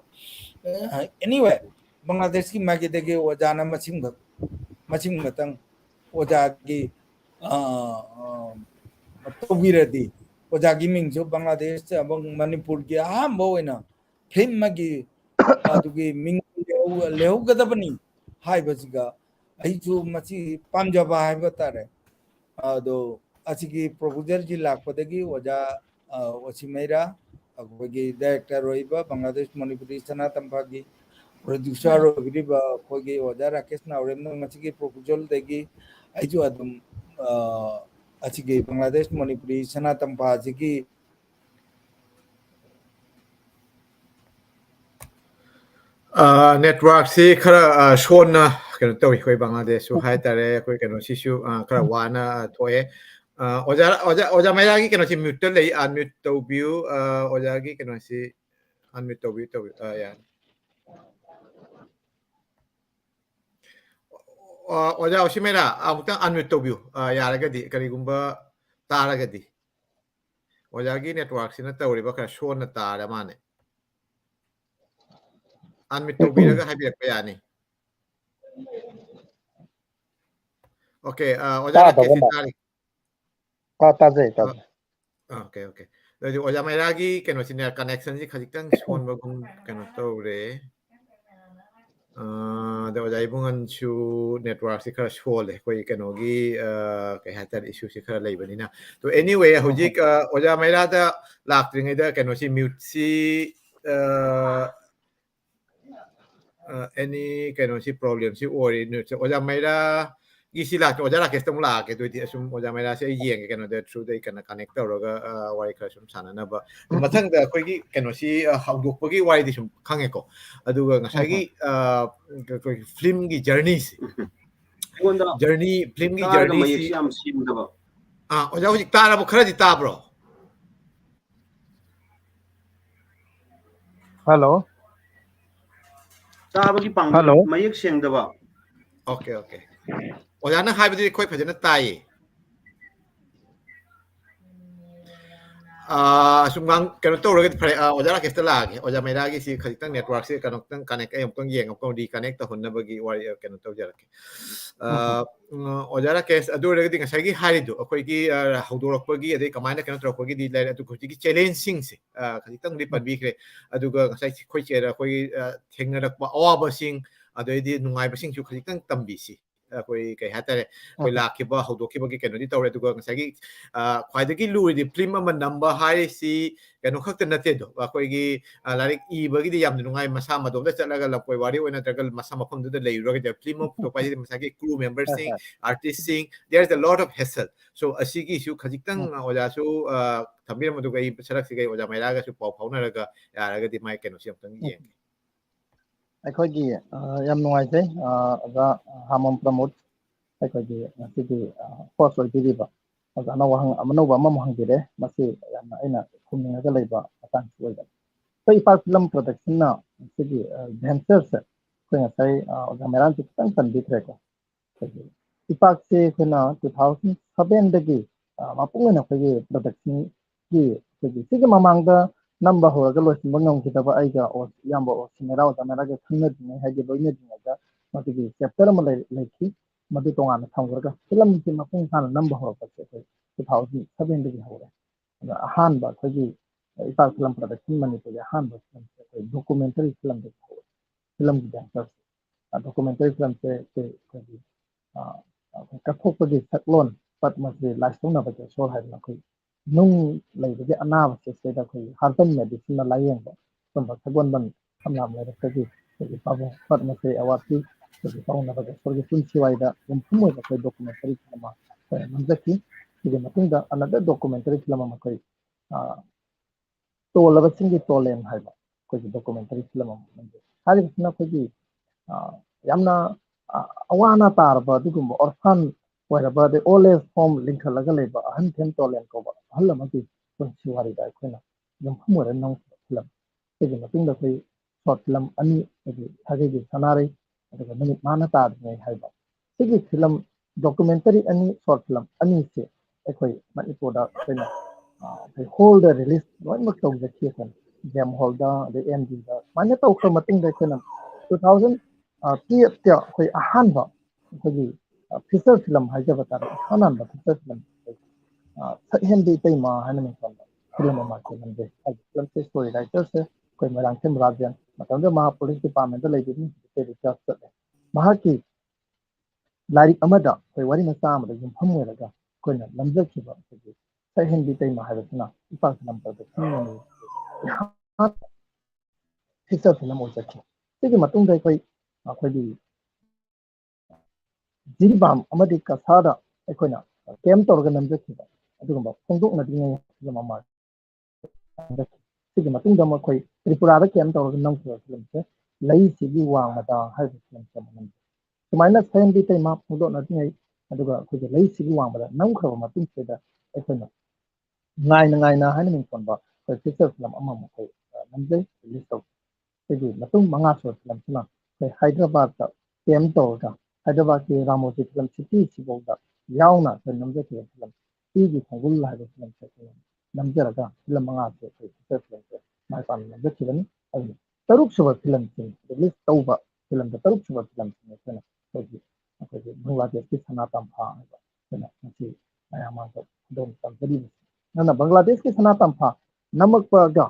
एनीवे बांग्लादेश की माइगे दिगी ओजाना मसिंग मतंग ओजा की तौबिरदी ओजागी मिंगजो बांग्लादेश अबंग मणिपुर की अहमबो ओइना फिल्म मगी अदुगी मिंग लेहुगदबनी हाइबसिगा अहिजु मची पामजबा हाइबा तारे अदो असिगी प्रपोजल जी लाखपदगी ओजा ओसिमैरा अखोगी डायरेक्टर रोइबा बांग्लादेश मणिपुरी सनातंभागी प्रोड्यूसर रोइबा अखोगी ओजा राकेश नावरेमना मचिगी प्रपोजल देगी अहिजु अदुम असिगी बांग्लादेश मणिपुरी सनातंभा असिगी नेटवर्कसी खरा सोना कनो तौई अखोई बांग्लादेशसु हाइतारे अखोई कनोसिसु खरा वाना थोए ओजा मैरागी कनोसी म्यूट लई अनम्यूट तौबियु ओजागी कनोसी अनम्यूट तौबियु या ओजा ओसिमेरा अमुक्ता अनम्यूट तौबियु यारगदी करिगुंबा तारगदी ओजागी नेटवर्कसिना तौरिबा खरा सोना तारा माने अनम्यूट तौबिरगा हाइबिरकपा यानी ओके ओजा राकेश तारी ताजे ओके अदु ओजा मैरागी कनोसिने कनेक्शन जी खजितंग सोनबगुम कनो तौरे द ओजा इबुंगनसु नेटवर्क से खरा सोले कोई कनोगी कई हातर इशू से खरा लेबनिना तो एनीवे हुजिक ओजा मैरादा लाक्ट्रिंगेदा कनोसी म्यूट सी any कनोसी प्रॉब्लम सी ओरि ओजा मैरा गिसी लाक ओजा राकेश तम लाके दुदि असुम ओजा मैरा से येंगे कनो द थ्रू दे कना कनेक्ट तौरगा वाई खरा सुम साननबा मथंग द कोई कनोसी हाउदोकपगी वाई दि सुम खंगेको अदुगा ngसागी कोई फिल्म की जर्नी से जर्नी फिल्म की जर्नी सी ओजा हुजिक ताराबो खरा दि ताब्रो हेलो ताबगी पांग मयक सेंगदबा Okay, okay. Ojana haibdi khoi phajana tai. Sumang kano to roget ojara kesta lagi oja mera gi si khajitang network si kano tang connect ay tong yeng ko di connect to hunna bagi wari kano to jara ke ojara kes adu roget ngai gi haridu akoi gi hawdorok bagi ade kamaina kano to bagi di lai adu ko gi challenging si khajitang di pan bi kre adu ga ngai khoi chera khoi thengna ba awa basing adu di nungai basing chu khajitang tambi si akoi kai hatare koi lakhiba hawdokhiba gi kano di tawre adu ga ngai gi ख्वाइदगी लुरी film अमा number हाइसी कनो खक्त नते दो अखोइगी like इबगी याम नुंगाई मसा मदोम the चलगा लपoi वारी ओना तगल मसा मफम दु ले युरगे फिल्म तो पाइ मसागी क्रू मेंबर सिंग आर्टिस्ट सिंग there is a lot of hassle so असिगी सु खजितंग ओजा सु थंबीर मदु गई सरक सिगै ओजा मैरागा सु पाउ फाउनरगा यारगा दि माइ कनो सियम ये ꯑꯩꯈꯣꯏꯒꯤ ꯌꯥꯝ ꯅꯨꯡꯉꯥꯏꯖꯩ ꯑꯣꯖꯥ ꯍꯥꯃꯝ ꯄ꯭ꯔꯃꯣꯗ ꯑꯩꯈꯣꯏꯒꯤ ꯉꯁꯤꯒꯤ ꯍꯣꯁ ꯑꯣꯏꯕꯤꯔꯤꯕ ꯑꯣꯖꯥ ꯑꯅꯧꯕ ꯑꯃꯃꯨꯛ ꯍꯪꯕꯤꯔꯦ ꯃꯁꯤ ꯌꯥꯝꯅ ꯑꯩꯅ ꯈꯨꯝꯅꯤꯡꯉꯒ ꯂꯩꯕ ꯃꯇꯥꯡꯁꯤ ꯑꯣꯏꯕ ꯑꯩꯈꯣꯏ ꯏꯄꯥꯛ ꯐꯤꯂꯝ ꯄ꯭ꯔꯣꯗꯛꯁꯟꯅ ꯉꯁꯤꯒꯤ ꯚꯦꯟꯆꯔꯁꯦ ꯑꯩꯈꯣꯏ ꯉꯁꯥꯏ ꯑꯣꯖꯥ ꯃꯦꯔꯥꯟꯁꯨ ꯈꯤꯇꯪ ꯄꯟꯕꯤꯈ꯭ꯔꯦꯀꯣ ꯑꯩꯈꯣꯏꯒꯤ ꯏꯄꯥꯛꯁꯦ ꯑꯩꯈꯣꯏꯅ 2007ꯗꯒꯤ ꯃꯄꯨꯡ ꯑꯣꯏꯅ ꯑꯩꯈꯣꯏꯒꯤ ꯄ꯭ꯔꯣꯗꯛꯁꯟꯒꯤ ꯑꯩꯈꯣꯏꯒꯤ ꯁꯤꯒꯤ ꯃꯃꯥꯡꯗ ꯅꯝꯕ ꯍꯧꯔꯒ ꯂꯣꯏꯁꯤꯟꯕ ꯉꯝꯈꯤꯗꯕ ꯑꯩꯒ ꯏꯌꯥꯝꯕ ꯑꯣꯁꯤꯃꯦꯔꯥ ꯑꯣꯖꯥ ꯃꯦꯔꯥꯒ ꯈꯪꯅꯗ꯭ꯔꯤꯉꯩ ꯍꯥꯏꯗꯤ ꯂꯣꯏꯅꯗ꯭ꯔꯤꯉꯩꯗ ꯃꯗꯨꯒꯤ ꯆꯦꯞꯇꯔ ꯑꯃ ꯂꯩꯈꯤ ꯃꯗꯨ ꯇꯣꯉꯥꯟꯅ ꯊꯝꯈ꯭ꯔꯒ ꯐꯤꯂꯝꯁꯤ ꯃꯄꯨꯡ ꯐꯥꯅ ꯅꯝꯕ ꯍꯧꯔꯛꯄꯁꯦ ꯑꯩꯈꯣꯏ 2007ꯗꯒꯤ ꯍꯧꯔꯦ ꯑꯗ ꯑꯍꯥꯟꯕ ꯑꯩꯈꯣꯏꯒꯤ ꯏꯄꯥꯛ ꯐꯤꯂꯝ ꯄ꯭ꯔꯣꯗꯛꯁꯟ ꯃꯅꯤꯄꯨꯔꯒꯤ ꯑꯍꯥꯟꯕ ꯐꯤꯂꯝꯁꯦ ꯑꯩꯈꯣꯏ ꯗꯣꯀꯨꯃꯦꯟꯇꯔꯤ ꯐꯤꯂꯝꯗꯒꯤ ꯍꯧꯔꯦ ꯐꯤꯂꯝꯒꯤ ꯚꯦꯟꯆꯔꯁꯦ ꯗꯣꯀꯨꯃꯦꯟꯇꯔꯤ ꯐꯤꯂꯝꯁꯦ ꯑꯩꯈꯣꯏꯒꯤ ꯀꯠꯊꯣꯛꯄꯒꯤ ꯁꯛꯂꯣꯟ ꯃꯁꯤ ꯂꯥꯏꯁꯣꯟꯅꯕꯒꯤ ꯁꯣꯔ ꯍꯥꯏꯗꯅ ꯑꯩꯈꯣꯏ ꯅꯨꯡ ꯂꯩꯕꯒꯤ ꯑꯅꯥꯕꯁꯦ ꯁꯤꯗ ꯑꯩꯈꯣꯏ ꯍꯥꯔꯕꯜ ꯃꯦꯗꯤꯁꯤꯟꯅ ꯂꯥꯌꯦꯡꯕ ꯁꯨꯝꯕ ꯁꯒꯣꯜꯕꯟ ꯁꯝꯂꯥꯝ ꯂꯩꯔꯛꯇꯒꯤ ꯑꯩꯈꯣꯏꯒꯤ ꯄꯥꯕꯨꯡ ꯄꯠꯃꯁ꯭ꯔꯤ ꯑꯦꯋꯥꯔꯗ ꯄꯤ ꯑꯩꯈꯣꯏꯒꯤ ꯄꯥꯎꯅꯕꯒꯤ ꯁꯣꯔꯒꯤ ꯄꯨꯟꯁꯤꯋꯥꯏꯗ ꯌꯨꯝꯐꯝ ꯑꯣꯏꯕ ꯑꯩꯈꯣꯏ ꯗꯣꯀꯨꯃꯦꯟꯇꯔꯤ ꯐꯤꯂꯝ ꯑꯃ ꯑꯩꯈꯣꯏꯅ ꯅꯝꯖꯈꯤ ꯁꯤꯒꯤ ꯃꯇꯨꯡꯗ ꯑꯅꯗꯔ ꯗꯣꯀꯨꯃꯦꯟꯇꯔꯤ ꯐꯤꯂꯝ ꯑꯃ ꯑꯩꯈꯣꯏ ꯇꯣꯜꯂꯕꯁꯤꯡꯒꯤ ꯇꯣꯂꯦꯟ ꯍꯥꯏꯕ ꯑꯩꯈꯣꯏꯒꯤ ꯗꯣꯀꯨꯃꯦꯟꯇꯔꯤ ꯐꯤꯂꯝ ꯑꯃ ꯅꯝꯖꯩ ꯍꯥꯏꯔꯤꯕꯁꯤꯅ ꯑꯩꯈꯣꯏꯒꯤ ꯌꯥꯝꯅ ꯑꯋꯥ ꯑꯅꯥ ꯇꯥꯔꯕ ꯑꯗꯨꯒꯨꯝꯕ ꯑꯣꯔꯐꯥꯟ ꯑꯣꯏꯔꯕ ꯑꯗꯩ ꯑꯣꯜ ꯑꯦꯖ ꯍꯣꯝ ꯂꯤꯡꯈꯠꯂꯒ ꯂꯩꯕ ꯑꯍꯟ ꯊꯦꯝ ꯇꯣꯂꯦꯟ ꯀꯧꯕ ꯑꯍꯜ ꯑꯃꯒꯤ ꯄꯨꯟꯁꯤ ꯋꯥꯔꯤꯗ ꯑꯩꯈꯣꯏꯅ ꯌꯨꯝꯐꯝ ꯑꯣꯏꯔ ꯅꯝꯈꯤꯕ ꯐꯤꯂꯝ ꯁꯤꯒꯤ ꯃꯇꯨꯡꯗ ꯑꯩꯈꯣꯏ ꯁꯣꯔꯠ ꯐꯤꯂꯝ ꯑꯅꯤ ꯑꯩꯈꯣꯏꯒꯤ ꯁꯥꯒꯩꯒꯤ ꯁꯅꯥꯔꯩ ꯑꯗꯨꯒ ꯅꯨꯃꯤꯠ ꯃꯥꯅ ꯇꯥꯗ꯭ꯔꯤꯉꯩ ꯍꯥꯏꯕ ꯁꯤꯒꯤ ꯐꯤꯂꯝ ꯗꯣꯀꯨꯃꯦꯟꯇꯔꯤ ꯑꯅꯤ ꯁꯣꯔꯠ ꯐꯤꯂꯝ ꯑꯅꯤꯁꯦ ꯑꯩꯈꯣꯏ ꯃꯅꯤꯄꯨꯔꯗ ꯑꯩꯈꯣꯏꯅ ꯑꯩꯈꯣꯏ ꯍꯣꯜꯗ ꯔꯤꯂꯤꯁ ꯂꯣꯏꯅꯃꯛ ꯇꯧꯖꯈꯤ ꯑꯩꯈꯣꯏꯅ ꯖꯦꯝ ꯍꯣꯜꯗ ꯑꯗꯩ ꯑꯦꯝ ꯖꯤꯗ ꯁꯨꯃꯥꯏꯅ ꯇꯧꯈ꯭ꯔ ꯃꯇꯨꯡꯗ ꯑꯩꯈꯣꯏꯅ 2012ꯇ ꯑꯩꯈꯣꯏ ꯑꯍꯥꯟꯕ ꯑꯩꯈꯣꯏꯒꯤ ꯐꯤꯆꯔ ꯐꯤꯂꯝ ꯍꯥꯏꯖꯕ ꯇꯥꯔꯦ ꯏꯍꯥꯟ ꯍꯥꯟꯕ ꯐꯤꯆꯔ ꯐꯤꯂꯝ ꯁꯛꯍꯦꯟꯕꯤ ꯏꯇꯩꯃ ꯍꯥꯏꯅ ꯃꯤꯡꯊꯣꯟꯕ ꯐꯤꯂꯝ ꯑꯃ ꯑꯩꯈꯣꯏ ꯅꯝꯖꯩ ꯍꯥꯏꯗꯤ ꯐꯤꯂꯝꯁꯦ ꯁ꯭ꯇꯣꯔꯤ ꯔꯥꯏꯇꯔꯁꯦ ꯑꯩꯈꯣꯏ ꯃꯣꯏꯔꯥꯡꯊꯦꯝ ꯔꯥꯖꯦꯟ ꯃꯇꯝꯗꯨꯗ ꯃꯍꯥꯛ ꯄꯨꯂꯤꯁ ꯗꯤꯄꯥꯔꯠꯃꯦꯟꯇ ꯂꯩꯕꯅꯤ ꯔꯤꯁꯥꯔꯆ ꯆꯠꯂꯦ ꯃꯍꯥꯛꯀꯤ ꯂꯥꯏꯔꯤꯛ ꯑꯃꯗ ꯑꯩꯈꯣꯏ ꯋꯥꯔꯤ ꯃꯆꯥ ꯑꯃꯗ ꯌꯨꯝꯐꯝ ꯑꯣꯏꯔꯒ ꯑꯩꯈꯣꯏꯅ ꯅꯝꯖꯈꯤꯕ ꯑꯩꯈꯣꯏꯒꯤ ꯁꯛꯍꯦꯟꯕꯤ ꯏꯇꯩꯃ ꯍꯥꯏꯕꯁꯤꯅ ꯏꯄꯥꯛ ꯐꯤꯂꯝ ꯄ꯭ꯔꯣꯗꯛꯁꯟ ꯐꯤꯆꯔ ꯐꯤꯂꯝ ꯑꯣꯏꯖꯈꯤ ꯁꯤꯒꯤ ꯃꯇꯨꯡꯗ ꯑꯩꯈꯣꯏꯒꯤ ꯖꯤꯔꯤꯕꯥꯝ ꯑꯃꯗꯤ ꯀꯁꯥꯗ ꯑꯩꯈꯣꯏꯅ ꯀꯦꯝ ꯇꯧꯔꯒ ꯅꯝꯖꯈꯤꯕ ꯑꯗꯨꯒꯨꯝꯕ ꯐꯣꯡꯗꯣꯛꯅꯗ꯭ꯔꯤꯉꯩ ꯐꯤꯂꯝ ꯑꯃ ꯁꯤꯒꯤ ꯃꯇꯨꯡꯗ ꯑꯃꯨꯛ ꯑꯩꯈꯣꯏ ꯇ꯭ꯔꯤꯄꯨꯔꯥꯗ ꯀꯦꯝ ꯇꯧꯔꯒ ꯅꯝꯈꯤꯕ ꯐꯤꯂꯝꯁꯦ ꯂꯩꯁꯤꯒꯤ ꯋꯥꯡꯃꯗ ꯍꯥꯏꯔꯤꯕ ꯐꯤꯂꯝꯁꯦ ꯑꯃ ꯅꯝꯖꯩ ꯁꯨꯃꯥꯏꯅ ꯁꯛꯍꯦꯟꯕꯤ ꯏꯇꯩꯃ ꯐꯣꯡꯗꯣꯛꯅꯗ꯭ꯔꯤꯉꯩ ꯑꯗꯨꯒ ꯑꯩꯈꯣꯏꯒꯤ ꯂꯩꯁꯤꯒꯤ ꯋꯥꯡꯃꯗ ꯅꯝꯈ꯭ꯔꯕ ꯃꯇꯨꯡꯁꯤꯗ ꯑꯩꯈꯣꯏꯅ ꯉꯥꯏꯅ ꯍꯥꯏꯅ ꯃꯤꯡꯊꯣꯟꯕ ꯑꯩꯈꯣꯏ ꯐꯤꯆꯔ ꯐꯤꯂꯝ ꯑꯃꯃꯨꯛ ꯑꯩꯈꯣꯏ ꯅꯝꯖꯩ ꯔꯤꯂꯤꯁ ꯇꯧꯖꯩ ꯁꯤꯒꯤ ꯃꯇꯨꯡ ꯃꯉꯥꯁꯨꯕ ꯐꯤꯂꯝꯁꯤꯅ ꯑꯩꯈꯣꯏ ꯍꯥꯏꯗ꯭ꯔꯕꯥꯗꯇ ꯀꯦꯝ ꯇꯧꯔꯒ ꯍꯥꯏꯗ꯭ꯔꯕꯥꯗꯀꯤ ꯔꯥꯃꯣꯖꯤ ꯐꯤꯂꯝ ꯁꯤꯇꯤꯁꯤꯐꯥꯎꯗ ꯌꯥꯎꯅ ꯑꯩꯈꯣꯏ ꯅꯝꯖꯈꯤꯕ ꯐꯤꯂꯝ ꯏꯒꯤ ꯈꯣꯡꯒꯨꯜ ꯍꯥꯏꯕ ꯐꯤꯂꯝꯁꯦ ꯑꯩꯈꯣꯏꯅ ꯅꯝꯖꯔꯒ ꯐꯤꯂꯝ ꯃꯉꯥꯁꯦ ꯑꯩꯈꯣꯏ ꯐꯤꯆꯔ ꯐꯤꯂꯝꯁꯦ ꯃꯥꯏ ꯄꯥꯛꯅ ꯅꯝꯖꯈꯤꯕꯅꯤ ꯑꯗꯨꯅ ꯇꯔꯨꯛꯁꯨꯕ ꯐꯤꯂꯝꯁꯤꯡ ꯔꯤꯂꯤꯁ ꯇꯧꯕ ꯐꯤꯂꯝꯗ ꯇꯔꯨꯛꯁꯨꯕ ꯐꯤꯂꯝꯁꯤꯡ ꯑꯩꯈꯣꯏꯅ ꯑꯩꯈꯣꯏꯒꯤ ꯕꯪꯒ꯭ꯂꯥꯗꯦꯁꯀꯤ ꯁꯅꯥ ꯇꯝꯐꯥ ꯍꯥꯏꯕ ꯑꯩꯈꯣꯏꯅ ꯉꯁꯤ ꯃꯌꯥꯝ ꯃꯥꯡꯗ ꯈꯨꯗꯣꯡ ꯇꯝꯖꯔꯤꯕꯁꯤ ꯑꯗꯨꯅ ꯕꯪꯒ꯭ꯂꯥꯗꯦꯁꯀꯤ ꯁꯅꯥ ꯇꯝꯐꯥ ꯅꯝꯃꯛꯄꯒ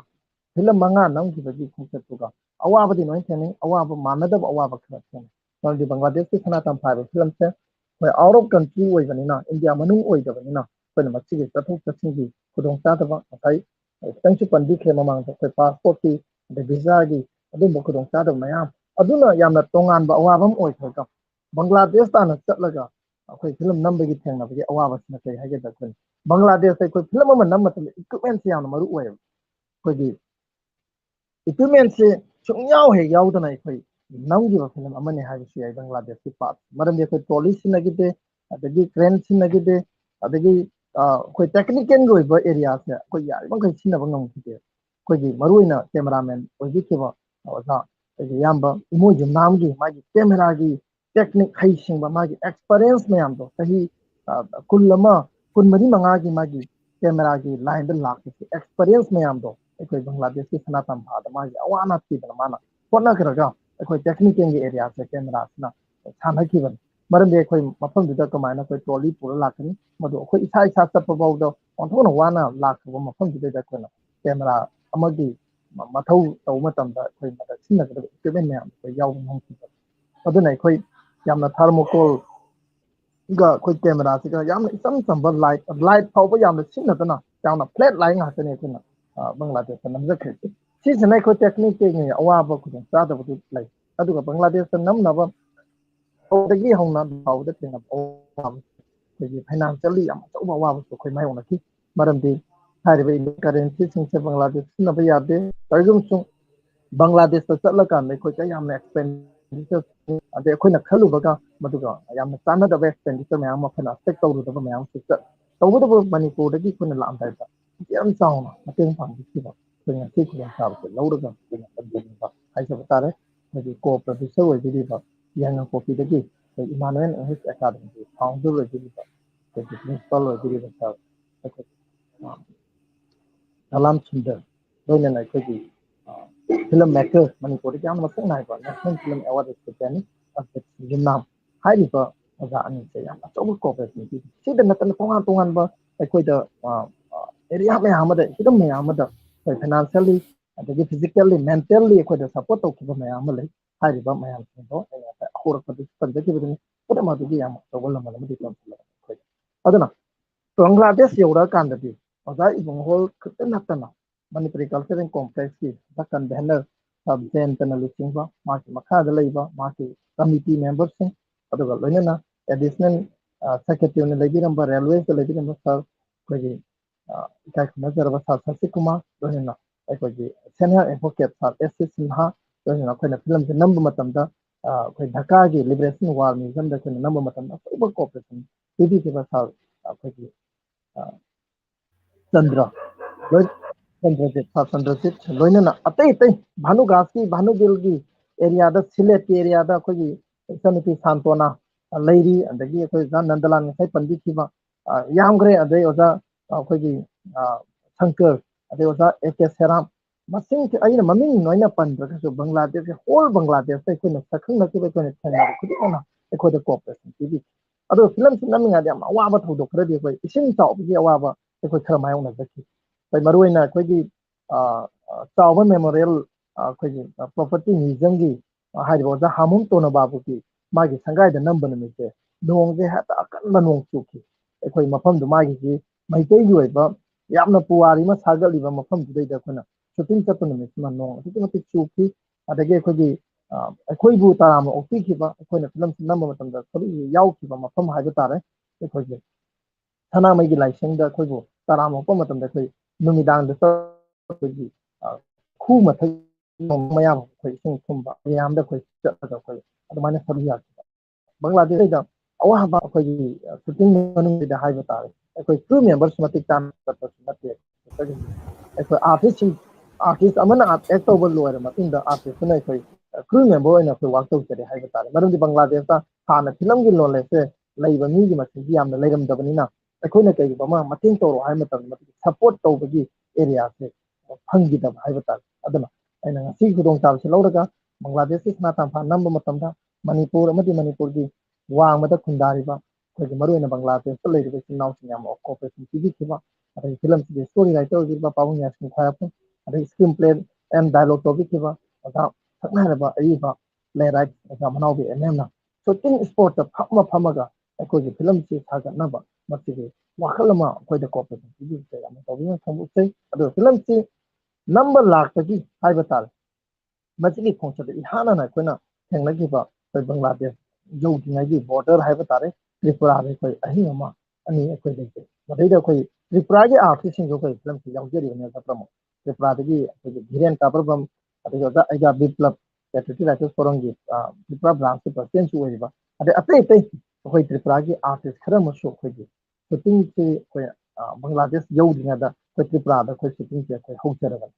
ꯐꯤꯂꯝ 5 ꯅꯝꯈꯤꯕꯒꯤ ꯈꯣꯡꯆꯠꯇꯨꯒ ꯑꯋꯥꯕꯗꯤ ꯂꯣꯏ ꯊꯦꯡꯅꯩ ꯑꯋꯥꯕ ꯃꯥꯟꯅꯗꯕ ꯑꯋꯥꯕ ꯈꯔ ꯊꯦꯡꯅꯩ ꯃꯔꯝꯗꯤ ꯕꯪꯒ꯭ꯂꯥꯗꯦꯁꯀꯤ ꯁꯅꯥ ꯇꯝꯐꯥ ꯍꯥꯏꯕ ꯐꯤꯂꯝꯁꯦ ꯑꯩꯈꯣꯏ ꯑꯥꯎꯠ ꯑꯣꯐ ꯀꯟꯇ꯭ꯔꯤ ꯑꯣꯏꯕꯅꯤꯅ ꯏꯟꯗꯤꯌꯥ ꯃꯅꯨꯡ ꯑꯣꯏꯗꯕꯅꯤꯅ ꯑꯩꯈꯣꯏꯅ ꯃꯁꯤꯒꯤ ꯆꯠꯊꯣꯛ ꯆꯠꯁꯤꯟꯒꯤ ꯈꯨꯗꯣꯡꯆꯥꯗꯕ ꯉꯁꯥꯏ ꯈꯤꯇꯪꯁꯨ ꯄꯟꯕꯤꯈ꯭ꯔꯦ ꯃꯃꯥꯡꯗ ꯑꯩꯈꯣꯏ ꯄꯥꯁꯄꯣꯔꯠꯀꯤ ꯑꯗꯩ ꯚꯤꯖꯥꯒꯤ ꯑꯗꯨꯝꯕ ꯈꯨꯗꯣꯡꯆꯥꯗꯕ ꯃꯌꯥꯝ ꯑꯗꯨꯅ ꯌꯥꯝꯅ ꯇꯣꯉꯥꯟꯕ ꯑꯋꯥꯕ ꯑꯃ ꯑꯣꯏꯈ꯭ꯔꯒ ꯕꯪꯒ꯭ꯂꯥꯗꯦꯁ ꯇꯥꯟꯅ ꯆꯠꯂꯒ ꯑꯩꯈꯣꯏ ꯐꯤꯂꯝ ꯅꯝꯕꯒꯤ ꯊꯦꯡꯅꯕꯒꯤ ꯑꯋꯥꯕꯁꯤꯅ ꯀꯔꯤ ꯍꯥꯏꯒꯦꯗ ꯑꯩꯈꯣꯏ ꯕꯪꯒ꯭ꯂꯥꯗꯦꯁꯇ ꯑꯩꯈꯣꯏ ꯐꯤꯂꯝ ꯑꯃ ꯅꯝꯕ ꯃꯇꯝꯗ ꯏꯀ꯭ꯋꯤꯞꯃꯦꯟꯁꯦ ꯌꯥꯝꯅ ꯃꯔꯨ ꯑꯣꯏꯌꯦꯕ ꯑꯩꯈꯣꯏꯒꯤ ꯏꯀ꯭ꯋꯤꯞꯃꯦꯟꯁꯦ ꯁꯨꯡꯌꯥꯎ ꯍꯦꯛ ꯌꯥꯎꯗꯅ ꯑꯩꯈꯣꯏ ꯅꯝꯈꯤꯕ ꯐꯤꯂꯝ ꯑꯃꯅꯤ ꯍꯥꯏꯕꯁꯨ ꯌꯥꯏ ꯕꯪꯒ꯭ꯂꯥꯗꯦꯁꯀꯤ ꯄꯥꯠ ꯃꯔꯝꯗꯤ ꯑꯩꯈꯣꯏ ꯇ꯭ꯔꯣꯂꯤ ꯁꯤꯖꯤꯟꯅꯈꯤꯗꯦ ꯑꯗꯒꯤ ꯀ꯭ꯔꯦꯟ ꯁꯤꯖꯤꯟꯅꯈꯤꯗꯦ ꯑꯗꯒꯤ ꯑꯩꯈꯣꯏ ꯇꯦꯛꯅꯤꯀꯦꯜꯒꯤ ꯑꯣꯏꯕ ꯑꯦꯔꯤꯌꯥꯁꯦ ꯑꯩꯈꯣꯏ ꯌꯥꯔꯤꯕꯃꯈꯩ ꯁꯤꯖꯤꯟꯅꯕ ꯉꯝꯈꯤꯗꯦ ꯑꯩꯈꯣꯏꯒꯤ ꯃꯔꯨꯑꯣꯏꯅ ꯀꯦꯃꯦꯔꯥꯃꯦꯟ ꯑꯣꯏꯕꯤꯈꯤꯕ ꯑꯣꯖꯥ ꯑꯩꯈꯣꯏꯒꯤ ꯏꯌꯥꯝꯕ ꯏꯃꯣꯏ ꯌꯨꯝꯅꯥꯝꯒꯤ ꯃꯥꯒꯤ ꯀꯦꯃꯦꯔꯥꯒꯤ टेक्निक हईसिंग मागी एक्सपीरियंस मैम दो सही कुलमा कुनमरी मंगागी मागी कैमरा की line the lakh experience ma'am दो अखोई बांग्लादेश की सनातन भाद मागी अवाना पीदन माना होना करगा अखोई टेक्निकल की एरिया से कैमरा ना सानहखिबन मरम अखोई मफम दुदा कमायना कोई ट्रॉली पूरा लाखनी मदो अखोई इसा इसा चपबावदो ऑनथोन वाना लाखबो मफम दुदा कोना कैमरा अमगी मथौ तौ मतमदा अखोई मदा सिनगदा इक्विपमेंट मैम अखोई याव नोंखिबन अदुना अखोई यामना थर्मोकोल गा अखोई कैमरा से यामना इसम संबा लाइट फावबो यामना सिनदना यामना फ्लैट लाइन हातने कोना बांग्लादेश नमजखे सिजने अखोई टेक्निक के अवाबो खुदन चादबो लाई अदुगा बांग्लादेश नमनबा ꯗꯒꯤ ꯍꯧꯅ ꯐꯥꯎꯕꯗ ꯊꯦꯡꯅꯕ ꯑꯋꯥꯕ ꯑꯩꯈꯣꯏꯒꯤ ꯐꯥꯏꯅꯥꯟꯁꯤꯌꯦꯜꯂꯤ ꯌꯥꯝ ꯑꯆꯧꯕ ꯑꯋꯥꯕꯁꯨ ꯑꯩꯈꯣꯏ ꯃꯥꯌꯣꯛꯅꯈꯤ ꯃꯔꯝꯗꯤ ꯍꯥꯏꯔꯤꯕ ꯀꯔꯦꯟꯁꯤꯁꯤꯡꯁꯦ ꯕꯪꯒ꯭ꯂꯥꯗꯦश ꯁꯤꯖꯤꯟꯅꯕ ꯌꯥꯗꯦ ꯇꯧꯔꯤꯒꯨꯝꯕꯁꯨꯡ ꯕꯪꯒ꯭ꯂꯥꯗꯦशꯇ ꯆꯠꯂꯀꯥꯟꯗ ꯑꯩꯈꯣꯏ ꯀꯌꯥꯝꯅ ꯑꯦꯛꯁꯄꯦꯟꯗꯤꯆꯔ ꯑꯗꯩ ꯑꯩꯈꯣꯏꯅ ꯈꯜꯂꯨꯕꯒ ꯃꯗꯨꯒ ꯌꯥꯝꯅ ꯆꯥꯟꯅꯗꯕ ꯑꯦꯛꯁꯄꯦꯟꯗꯤꯆꯔ ꯃꯌꯥꯝ ꯑꯃ ꯑꯩꯈꯣꯏꯅ ꯑꯦꯛꯁꯄꯦꯛ ꯇꯧꯔꯨꯗꯕ ꯃꯌꯥꯝꯁꯨ ꯇꯧꯕꯇꯕꯨ ꯃꯅꯤꯄꯨꯔꯗꯒꯤ ꯑꯩꯈꯣꯏꯅ ꯂꯥꯛꯑꯝꯗꯥꯏꯗ ꯌꯥꯝ ꯆꯥꯎꯅ ꯃꯇꯦꯡ ꯄꯥꯡꯕꯤꯈꯤꯕ ꯑꯩꯈꯣꯏ ꯉꯁꯤ ꯈꯨꯗꯣꯡꯆꯥꯕꯁꯦ ꯂꯧꯔꯒ ꯑꯩꯈꯣꯏꯅ ꯇꯝꯖꯅꯤꯡꯕ ꯍꯥꯏꯖꯕ ꯇꯥꯔꯦ ꯑꯩꯈꯣꯏꯒꯤ ꯀꯣ ꯄ꯭ꯔꯣꯗ꯭ꯌꯨꯁꯔ ꯑꯣꯏꯕꯤꯔꯤꯕ ꯌꯥꯏꯉꯪꯄꯣꯛꯄꯤꯗꯒꯤ ꯑꯩꯈꯣꯏ ꯏꯃꯥꯅꯨꯑꯦꯜ ꯏꯪꯂꯤꯁ ꯑꯦꯀꯥꯗꯃꯤꯒꯤ ꯐꯥꯎꯟꯗꯔ ꯑꯣꯏꯕꯤꯔꯤꯕ ꯑꯩꯈꯣꯏꯒꯤ ꯄ꯭ꯔꯤꯟꯁꯤꯄꯥꯜ ꯑꯣꯏꯕꯤꯔꯤꯕ ꯁꯥꯔ ꯑꯩꯈꯣꯏ ꯊꯂꯥꯝ ꯁꯨꯟꯗꯔ ꯂꯣꯏꯅꯅ ꯑꯩꯈꯣꯏꯒꯤ ꯐꯤꯂꯝ ꯃꯦꯀꯔ ꯃꯅꯤꯄꯨꯔꯗ ꯌꯥꯝꯅ ꯃꯁꯛ ꯅꯥꯏꯕ ꯅꯦꯁꯅꯦꯜ ꯐꯤꯂꯝ ꯑꯦꯋꯥꯔꯗ ꯔꯤꯁꯤꯄꯤꯌꯟꯅꯤ ꯌꯨꯝꯅꯥꯝ ꯍꯥꯏꯔꯤꯕ ꯑꯣꯖꯥ ꯑꯅꯤꯁꯦ ꯌꯥꯝꯅ ꯑꯆꯧꯕ ꯀooperation ꯄꯤ ꯁꯤꯗ ꯅꯠꯇꯅ ꯇꯣꯉꯥꯟ ꯇꯣꯉꯥꯟꯕ ꯑꯩꯈꯣꯏꯗ ꯑꯦꯔꯤꯌꯥ ꯃꯌꯥꯝ ꯑꯃꯗ ꯍꯤꯔꯝ ꯃꯌꯥꯝ ꯑꯃꯗ ꯑꯩꯈꯣꯏ ꯐꯥꯏꯅꯥꯟꯁꯤꯌꯦꯜꯂꯤ ꯑꯗꯒꯤ ꯐꯤꯖꯤꯀꯦꯜꯂꯤ ꯃꯦꯟꯇꯦꯜꯂꯤ ꯑꯩꯈꯣꯏꯗ ꯁꯄꯣꯔꯠ ꯇꯧꯈꯤꯕ ꯃꯌꯥꯝ ꯑꯃ ꯂꯩ ꯍꯥꯏꯔꯤꯕ ꯃꯌꯥꯝꯁꯤꯡꯗꯣ ꯑꯩꯅ ꯉꯁꯥꯏ ꯍꯧꯔꯛꯄꯗꯁꯨ ꯄꯟꯖꯈꯤꯕꯗꯨꯅꯤ ꯄꯨꯝꯅꯃꯛ ꯑꯗꯨꯒꯤ ꯌꯥꯝ ꯑꯆꯧꯕ ꯂꯃꯟ ꯑꯃꯗꯤ ꯇꯝꯁꯤꯜꯂꯕ ꯑꯩꯈꯣꯏ ꯑꯗꯨꯅ ꯕꯪꯒ꯭ꯂꯥꯗꯦश ꯌꯧꯔꯛꯑꯀꯥꯟꯗꯗꯤ ꯑꯣꯖꯥ ꯏꯕꯨꯡꯍꯣꯜ ꯈꯛꯇ ꯅꯠꯇꯅ ꯃꯅꯤꯄꯨꯔꯤ ꯀꯜꯆꯔꯦꯜ ꯀꯣꯝꯄ꯭ꯂꯦꯛꯁꯀꯤ ꯗꯛꯀꯟ ꯕꯦꯅꯔ ꯁꯕ ꯖꯌꯟꯇꯅ ꯂꯨꯆꯤꯡꯕ ꯃꯥꯒꯤ ꯃꯈꯥꯗ ꯂꯩꯕ ꯃꯥꯒꯤ ꯀꯃꯤꯇꯤ ꯃꯦꯝꯕꯔꯁꯤꯡ ꯑꯗꯨꯒ ꯂꯣꯏꯅꯅ ꯑꯦꯗꯤꯁꯅꯦꯜ ꯁꯦꯀ꯭ꯔꯦꯇꯔꯤ ꯑꯣꯏꯅ ꯂꯩꯕꯤꯔꯝꯕ ꯔꯦꯜꯋꯦꯁꯇ ꯂꯩꯕꯤꯔꯝꯕ ꯁꯥꯔ ꯑꯩꯈꯣꯏꯒꯤ ꯏꯀꯥꯏ ꯈꯨꯝꯅꯖꯔꯕ ꯁꯥꯔ ꯁꯁꯤꯀꯨꯃꯥꯔ ꯂꯣꯏꯅꯅ ꯑꯩꯈꯣꯏꯒꯤ ꯁꯦꯅꯤꯌꯔ ꯑꯦꯗꯚꯣꯀꯦꯠ ꯁꯥꯔ S.C. ꯁꯤꯟꯍꯥ ꯂꯣꯏꯅꯅ ꯑꯩꯈꯣꯏꯅ ꯐꯤꯂꯝꯁꯦ ꯅꯝꯕ ꯃꯇꯝꯗ ꯑꯩꯈꯣꯏ ꯙꯥꯀꯥꯒꯤ ꯂꯤꯕꯔꯦꯁꯟ ꯋꯥꯔ ꯃ꯭ꯌꯨꯖꯤꯌꯝꯗ ꯑꯩꯈꯣꯏꯅ ꯅꯝꯕ ꯃꯇꯝꯗ ꯑꯆꯧꯕ ꯀooperation ꯄꯤꯕꯤꯈꯤꯕ ꯁꯥꯔ ꯑꯩꯈꯣꯏꯒꯤ ꯆꯟꯗ꯭ꯔ ꯂꯣꯏ ꯆꯟꯗ꯭ꯔꯖꯤꯠ ꯁꯥꯔ ꯆꯟꯗ꯭ꯔꯖꯤꯠ ꯂꯣꯏꯅꯅ ꯑꯇꯩ ꯑꯇꯩ ꯚꯥꯅꯨꯒꯥꯁꯀꯤ ꯚꯥꯅꯨꯒꯤꯜꯒꯤ ꯑꯦꯔꯤꯌꯥꯗ ꯁꯤꯂꯦꯠꯀꯤ ꯑꯦꯔꯤꯌꯥꯗ ꯑꯩꯈꯣꯏꯒꯤ ꯏꯆꯟꯅꯨꯄꯤ ꯁꯥꯟꯇꯣꯅꯥ ꯂꯩꯔꯤ ꯑꯗꯒꯤ ꯑꯩꯈꯣꯏ ꯑꯣꯖꯥ ꯅꯟꯗꯂꯥꯟ ꯉꯁꯥꯏ ꯄꯟꯕꯤꯈꯤꯕ ꯌꯥꯝꯈ꯭ꯔꯦ ꯑꯗꯩ ꯑꯣꯖꯥ ꯑꯩꯈꯣꯏꯒꯤ ꯁꯪꯀꯔ ꯑꯗꯩ ꯑꯣꯖꯥ A.K. ꯁꯦꯔꯥꯝ ꯃꯁꯤꯡꯁꯦ ꯑꯩꯅ ꯃꯃꯤꯡ ꯂꯣꯏꯅ ꯄꯟꯗ꯭ꯔꯒꯁꯨ ꯕꯪꯒ꯭ꯂꯥꯗꯦशꯁꯦ ꯍꯣꯜ ꯕꯪꯒ꯭ꯂꯥꯗꯦशꯇ ꯑꯩꯈꯣꯏꯅ ꯁꯛꯈꯪꯅꯈꯤꯕ ꯑꯩꯈꯣꯏꯅ ꯊꯦꯡꯅꯕ ꯈꯨꯗꯤꯡꯃꯛꯅ ꯑꯩꯈꯣꯏꯗ ꯀooperation ꯄꯤꯕꯤ ꯑꯗꯣ ꯐꯤꯂꯝꯁꯤ ꯅꯝꯃꯤꯉꯩꯗ ꯌꯥꯝ ꯑꯋꯥꯕ ꯊꯧꯗꯣꯛ ꯈꯔꯗꯤ ꯑꯩꯈꯣꯏ ꯏꯁꯤꯡ ꯆꯥꯎꯕꯒꯤ ꯑꯋꯥꯕ ꯑꯩꯈꯣꯏ ꯈꯔ ꯃꯥꯌꯣꯛꯅꯖꯈꯤ ꯑꯩꯈꯣꯏ ꯃꯔꯨꯑꯣꯏꯅ ꯑꯩꯈꯣꯏꯒꯤ ꯆꯥꯎꯕ ꯃꯦꯃꯣꯔꯤꯌꯦꯜ ꯑꯩꯈꯣꯏꯒꯤ ꯄ꯭ꯔꯣꯄꯔꯇꯤ ꯃ꯭ꯌꯨꯖꯤꯌꯝꯒꯤ ꯍꯥꯏꯔꯤꯕ ꯑꯣꯖꯥ ꯍꯥꯃꯨꯝ ꯇꯣꯅꯕꯥꯕꯨꯒꯤ ꯃꯥꯒꯤ ꯁꯪꯒꯥꯏꯗ ꯅꯝꯕ ꯅꯨꯃꯤꯠꯁꯦ ꯅꯣꯡꯁꯦ ꯍꯦꯛꯇ ꯑꯀꯟꯕ ꯅꯣꯡ ꯆꯨꯈꯤ ꯑꯩꯈꯣꯏ ꯃꯐꯝꯗꯨ ꯃꯥꯒꯤꯁꯤ ꯃꯩꯇꯩꯒꯤ ꯑꯣꯏꯕ ꯌꯥꯝꯅ ꯄꯨꯋꯥꯔꯤ ꯑꯃ ꯁꯥꯒꯠꯂꯤꯕ ꯃꯐꯝꯗꯨꯗꯩꯗ ꯑꯩꯈꯣꯏꯅ ꯁꯨꯇꯤꯡ ꯆꯠꯄ ꯅꯨꯃꯤꯠꯁꯤꯃ ꯅꯣꯡ ꯑꯗꯨꯛꯀꯤ ꯃꯇꯤꯛ ꯆꯨꯈꯤ ꯑꯗꯒꯤ ꯑꯩꯈꯣꯏꯒꯤ ꯑꯩꯈꯣꯏꯕꯨ ꯇꯔꯥꯝꯅ ꯑꯣꯛꯄꯤꯈꯤꯕ ꯑꯩꯈꯣꯏꯅ ꯐꯤꯂꯝꯁꯤ ꯅꯝꯕ ꯃꯇꯝꯗ ꯁꯔꯨꯛ ꯌꯥꯎꯈꯤꯕ ꯃꯐꯝ ꯍꯥꯏꯕ ꯇꯥꯔꯦ ꯑꯩꯈꯣꯏꯒꯤ ꯁꯅꯥꯃꯍꯤꯒꯤ ꯂꯥꯏꯁꯪꯗ ꯑꯩꯈꯣꯏꯕꯨ ꯇꯔꯥꯝꯅ ꯑꯣꯛꯄ ꯃꯇꯝꯗ ꯑꯩꯈꯣꯏ ꯅꯨꯃꯤꯗꯥꯡꯗ ꯑꯩꯈꯣꯏꯒꯤ ꯈꯨ ꯃꯊꯛ ꯃꯌꯥꯝ ꯑꯩꯈꯣꯏ ꯏꯁꯤꯡ ꯊꯨꯝꯕ ꯃꯌꯥꯝꯗ ꯑꯩꯈꯣꯏ ꯆꯠꯂꯒ ꯑꯩꯈꯣꯏ ꯑꯗꯨꯃꯥꯏꯅ ꯁꯔꯨꯛ ꯌꯥꯈꯤꯕ ꯕꯪꯒ꯭ꯂꯥꯗꯦशꯗ ꯑꯋꯥꯕ ꯑꯩꯈꯣꯏꯒꯤ ꯁꯨꯇꯤꯡ ꯃꯅꯨꯡꯁꯤꯗ ꯍꯥꯏꯕ ꯇꯥꯔꯦ ꯑꯩꯈꯣꯏ ꯀ꯭ꯔꯨ ꯃꯦꯝꯕꯔꯁ ꯃꯇꯤꯛ ꯆꯥꯅ ꯆꯠꯄꯁꯨ ꯅꯠꯇꯦ ꯑꯩꯈꯣꯏ ꯑꯥꯔꯇꯤꯁ ꯑꯃꯅ ꯑꯦꯛ ꯇꯧꯕ ꯂꯣꯏꯔ ꯃꯇꯨꯡꯗ ꯑꯥꯔꯇꯤꯁꯇꯨꯅ ꯑꯩꯈꯣꯏ ꯀ꯭ꯔꯨ ꯃꯦꯝꯕꯔ ꯑꯣꯏꯅ ꯑꯩꯈꯣꯏ ꯋꯥꯛ ꯇꯧꯖꯔꯦ ꯍꯥꯏꯕ ꯇꯥꯔꯦ ꯃꯔꯝꯗꯤ ꯕꯪꯒ꯭ꯂꯥꯗꯦशꯇ ꯍꯥꯟꯅ ꯐꯤꯂꯝꯒꯤ ꯅꯣꯂꯦꯖꯁꯦ ꯂꯩꯕ ꯃꯤꯒꯤ ꯃꯁꯤꯡꯁꯤ ꯌꯥꯝꯅ ꯂꯩꯔꯝꯗꯕꯅꯤꯅ ꯑꯩꯈꯣꯏꯅ ꯀꯩꯒꯨꯝꯕ ꯑꯃ ꯃꯇꯦꯡ ꯇꯧꯔꯣ ꯍꯥꯏꯕ ꯃꯇꯝꯗ ꯁꯄꯣꯔꯠ ꯇꯧꯕꯒꯤ ꯑꯦꯔꯤꯌꯥꯁꯦ ꯐꯪꯈꯤꯗꯕ ꯍꯥꯏꯕ ꯇꯥꯔꯦ ꯑꯗꯨꯅ ꯑꯩꯅ ꯉꯁꯤꯒꯤ ꯈꯨꯗꯣꯡꯆꯥꯕꯁꯤ ꯂꯧꯔꯒ ꯕꯪꯒ꯭ꯂꯥꯗꯦशꯀꯤ ꯁꯅꯥ ꯇꯝꯐꯥ ꯅꯝꯕ ꯃꯇꯝꯗ ꯃꯅꯤꯄꯨꯔ ꯑꯃꯗꯤ ꯃꯅꯤꯄꯨꯔꯒꯤ ꯋꯥꯡꯃꯗ ꯈꯨꯟꯗꯥꯔꯤꯕ ꯑꯩꯈꯣꯏꯒꯤ ꯃꯔꯨꯑꯣꯏꯅ ꯕꯪꯒ꯭ꯂꯥꯗꯦशꯇ ꯂꯩꯔꯤꯕ ꯏꯆꯤꯜ ꯏꯅꯥꯎꯁꯤꯡ ꯌꯥꯝꯅ ꯀooperation ꯄꯤꯕꯤꯈꯤꯕ ꯑꯗꯒꯤ ꯐꯤꯂꯝꯁꯤꯒꯤ ꯁ꯭ꯇꯣꯔꯤ ꯔꯥꯏꯇꯔ ꯑꯣꯏꯕꯤꯔꯤꯕ ꯄꯥꯕꯨꯡ ꯌꯥꯁꯤꯟ ꯈ꯭ꯋꯥꯏꯔꯥꯛꯄꯝ ꯑꯗꯒꯤ ꯁ꯭ꯀ꯭ꯔꯤꯟ ꯄ꯭ꯂꯦ ꯑꯦꯟ ꯗꯥꯏꯂꯣꯛ ꯇꯧꯕꯤꯈꯤꯕ ꯑꯣꯖꯥ ꯁꯛꯅꯥꯏꯔꯕ ꯑꯏꯕ ꯄ꯭ꯂꯦꯔꯥꯏꯠ ꯑꯣꯖꯥ ꯃꯅꯥꯎꯕꯤ M.M.ꯅ ꯁꯨꯇꯤꯡ ꯁ꯭ꯄꯣꯠꯇ ꯐꯝꯃꯒ ꯑꯩꯈꯣꯏꯒꯤ ꯐꯤꯂꯝꯁꯤ ꯁꯥꯒꯠꯅꯕ ꯃꯁꯤꯒꯤ ꯋꯥꯈꯜ ꯑꯃ ꯑꯩꯈꯣꯏꯗ ꯀooperation ꯄꯤꯕꯤꯕꯁꯦ ꯌꯥꯝꯅ ꯇꯧꯕꯤꯅ ꯈꯪꯗꯣꯛꯆꯩ ꯑꯗꯨꯒ ꯐꯤꯂꯝꯁꯤ ꯅꯝꯕ ꯂꯥꯛꯄꯒꯤ ꯍꯥꯏꯕ ꯇꯥꯔꯦ ꯃꯁꯤꯒꯤ ꯈꯣꯡꯆꯠꯇ ꯏꯍꯥꯟ ꯍꯥꯟꯅ ꯑꯩꯈꯣꯏꯅ ꯊꯦꯡꯅꯈꯤꯕ ꯑꯩꯈꯣꯏ ꯕꯪꯒ꯭ꯂꯥꯗꯦश ꯌꯧꯗ꯭ꯔꯤꯉꯩꯒꯤ ꯕꯣꯔꯗꯔ ꯍꯥꯏꯕ ꯇꯥꯔꯦ ꯇ꯭ꯔꯤꯄꯨꯔꯥꯗ ꯑꯩꯈꯣꯏ ꯑꯍꯤꯡ ꯑꯃ ꯑꯅꯤ ꯑꯩꯈꯣꯏ ꯂꯩꯖꯩ ꯃꯗꯩꯗ ꯑꯩꯈꯣꯏ ꯇ꯭ꯔꯤꯄꯨꯔꯥꯒꯤ ꯑꯥꯔꯇꯤꯁꯁꯤꯡꯁꯨ ꯑꯩꯈꯣꯏ ꯐꯤꯂꯝꯁꯤ ꯌꯥꯎꯖꯔꯤꯕꯅꯤ ꯅꯠꯇ꯭ꯔꯃꯛ ꯇ꯭ꯔꯤꯄꯨꯔꯥꯗꯒꯤ ꯑꯩꯈꯣꯏꯒꯤ ꯙꯤꯔꯦꯟ ꯀꯥꯕ꯭ꯔꯕꯝ ꯑꯗꯒꯤ ꯑꯣꯖꯥ ꯑꯩꯒꯥ ꯕꯤꯄ꯭ꯂꯕ ꯄꯦꯇ꯭ꯔꯤꯌꯣꯇꯤꯛ ꯔꯥꯏꯇꯔꯁ ꯐꯣꯔꯝꯒꯤ ꯇ꯭ꯔꯤꯄꯨꯔꯥ ꯕ꯭ꯔꯥꯟꯁꯀꯤ ꯄ꯭ꯔꯁꯤꯗꯦꯟꯁꯨ ꯑꯣꯏꯔꯤꯕ ꯑꯗꯩ ꯑꯇꯩ ꯑꯩꯈꯣꯏ ꯇ꯭ꯔꯤꯄꯨꯔꯥꯒꯤ ꯑꯥꯔꯇꯤꯁ ꯈꯔ ꯑꯃꯁꯨ ꯑꯩꯈꯣꯏꯒꯤ ꯁꯨꯇꯤꯡꯁꯤ ꯑꯩꯈꯣꯏ ꯕꯪꯒ꯭ꯂꯥꯗꯦश ꯌꯧꯗ꯭ꯔꯤꯉꯩꯗ ꯑꯩꯈꯣꯏ ꯇ꯭ꯔꯤꯄꯨꯔꯥꯗ ꯑꯩꯈꯣꯏ ꯁꯨꯇꯤꯡꯁꯦ ꯑꯩꯈꯣꯏ ꯍꯧꯖꯔꯕꯅꯤ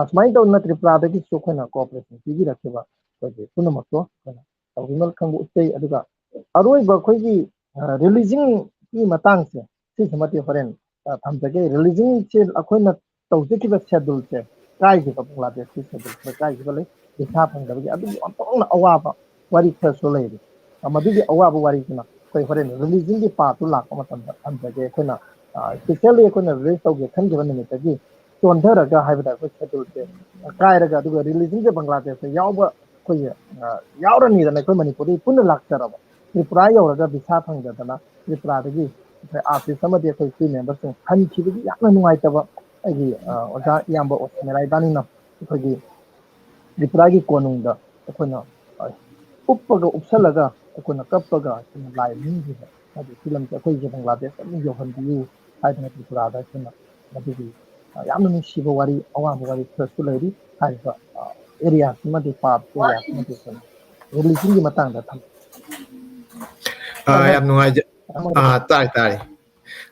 ꯁꯨꯃꯥꯏꯅ ꯇꯧꯗꯅ ꯇ꯭ꯔꯤꯄꯨꯔꯥꯗꯒꯤꯁꯨ ꯑꯩꯈꯣꯏꯅ ꯀooperation ꯄꯤꯕꯤꯔꯛꯈꯤꯕ ꯑꯩꯈꯣꯏꯒꯤ ꯄꯨꯝꯅꯃꯛꯇꯣ ꯑꯩꯈꯣꯏꯅ ꯇꯧꯕꯤꯃꯜ ꯈꯪꯕ ꯎꯠꯆꯩ ꯑꯗꯨꯒ ꯑꯔꯣꯏꯕ ꯑꯩꯈꯣꯏꯒꯤ ꯔꯤꯂꯤꯖꯟꯒꯤ ꯃꯇꯥꯡꯁꯦ ꯁꯤꯁꯤꯃꯗꯤ ꯍꯣꯔꯦꯟ ꯊꯝꯖꯒꯦ ꯔꯤꯂꯤꯖꯟꯁꯦ ꯑꯩꯈꯣꯏꯅ ꯇꯧꯖꯈꯤꯕ ꯁꯦꯗꯨꯜꯁꯦ ꯀꯥꯏꯈꯤꯕ ꯕꯪꯒ꯭ꯂꯥꯗꯦꯁꯀꯤ ꯁꯦꯗꯨꯜ ꯈꯔ ꯀꯥꯏꯈꯤꯕ ꯂꯩ ꯄꯩꯁꯥ ꯐꯪꯗꯕꯒꯤ ꯑꯗꯨꯒꯤ ꯑꯣꯟꯊꯣꯛꯅ ꯑꯋꯥꯕ ꯋꯥꯔꯤ ꯈꯔꯁꯨ ꯂꯩꯔꯤ ꯃꯗꯨꯒꯤ ꯑꯋꯥꯕ ꯋꯥꯔꯤꯁꯤꯅ ꯑꯩꯈꯣꯏ ꯍꯣꯔꯦꯟ ꯔꯤꯂꯤꯖꯟꯒꯤ ꯄꯥꯔꯠꯇꯨ ꯂꯥꯛꯄ ꯃꯇꯝꯗ ꯊꯝꯖꯒꯦ ꯑꯩꯈꯣꯏꯅ ꯁ꯭ꯄꯦꯁꯤꯌꯦꯜꯂꯤ ꯑꯩꯈꯣꯏꯅ ꯔꯤꯂꯤꯖ ꯇꯧꯒꯦ ꯈꯟꯈꯤꯕ ꯅꯨꯃꯤꯠꯇꯒꯤ ꯆꯣꯟꯊꯔꯒ ꯍꯥꯏꯕꯗ ꯑꯩꯈꯣꯏ ꯁꯦꯗꯨꯜꯁꯦ ꯀꯥꯏꯔꯒ ꯑꯗꯨꯒ ꯔꯤꯂꯤꯖꯟꯁꯦ ꯕꯪꯒ꯭ꯂꯥꯗꯦꯁꯇ ꯌꯥꯎꯕ ꯑꯩꯈꯣꯏꯒꯤ ꯌꯥꯎꯔꯅꯤꯗꯅ ꯑꯩꯈꯣꯏ ꯃꯅꯤꯄꯨꯔꯗꯒꯤ ꯄꯨꯟꯅ ꯂꯥꯛꯆꯔꯕ ꯇ꯭ꯔꯤꯄꯨꯔꯥ ꯌꯧꯔꯒ ꯚꯤꯁꯥ ꯐꯪꯖꯗꯅ ꯇ꯭ꯔꯤꯄꯨꯔꯥꯗꯒꯤ ꯑꯩꯈꯣꯏ ꯑꯥꯔꯇꯤꯁ ꯑꯃꯗꯤ ꯑꯩꯈꯣꯏ ꯀ꯭ꯔꯨ ꯃꯦꯝꯕꯔꯁꯤꯡ ꯍꯟꯈꯤꯕꯒꯤ ꯌꯥꯝꯅ ꯅꯨꯡꯉꯥꯏꯇꯕ ꯑꯩꯒꯤ ꯑꯣꯖꯥ ꯏꯌꯥꯝꯕ ꯑꯣꯁꯃꯦꯔꯥ ꯏꯕꯥꯅꯤꯅ ꯑꯩꯈꯣꯏꯒꯤ ꯇ꯭ꯔꯤꯄꯨꯔꯥꯒꯤ ꯀꯣꯅꯨꯡꯗ ꯑꯩꯈꯣꯏꯅ ꯎꯞꯄꯒ ꯎꯞꯁꯜꯂꯒ ꯑꯩꯈꯣꯏꯅ ꯀꯞꯄꯒ ꯑꯩꯈꯣꯏꯅ ꯂꯥꯏ ꯅꯤꯡꯈꯤꯕ ꯍꯥꯏꯗꯤ ꯐꯤꯂꯝꯁꯦ ꯑꯩꯈꯣꯏꯁꯦ ꯕꯪꯒ꯭ꯂꯥꯗꯦꯁ ꯑꯗꯨꯝ ꯌꯧꯍꯟꯕꯤꯌꯨ ꯍꯥꯏꯗꯅ ꯇ꯭ꯔꯤꯄꯨꯔꯥꯗ ꯑꯩꯈꯣꯏꯅ ꯃꯗꯨꯒꯤ ꯌꯥꯝꯅ ꯅꯨꯡꯁꯤꯕ ꯋꯥꯔꯤ ꯑꯋꯥꯕ ꯋꯥꯔꯤ ꯈꯔꯁꯨ ꯂꯩꯔꯤ ꯍꯥꯏꯔꯤꯕ ꯑꯦꯔꯤꯌꯥꯁꯤꯃꯗꯤ ꯄꯥꯔꯠ ꯑꯦꯔꯤꯌꯥꯁꯤꯃꯗꯤ ꯑꯩꯈꯣꯏꯅ ꯔꯤꯂꯤꯖꯟꯒꯤ ꯃꯇꯥꯡꯗ ꯊꯝꯃꯤ ꯌꯥꯝ ꯅꯨꯡꯉꯥꯏꯖꯩ ꯇꯥꯔꯦ ꯇꯥꯔꯦ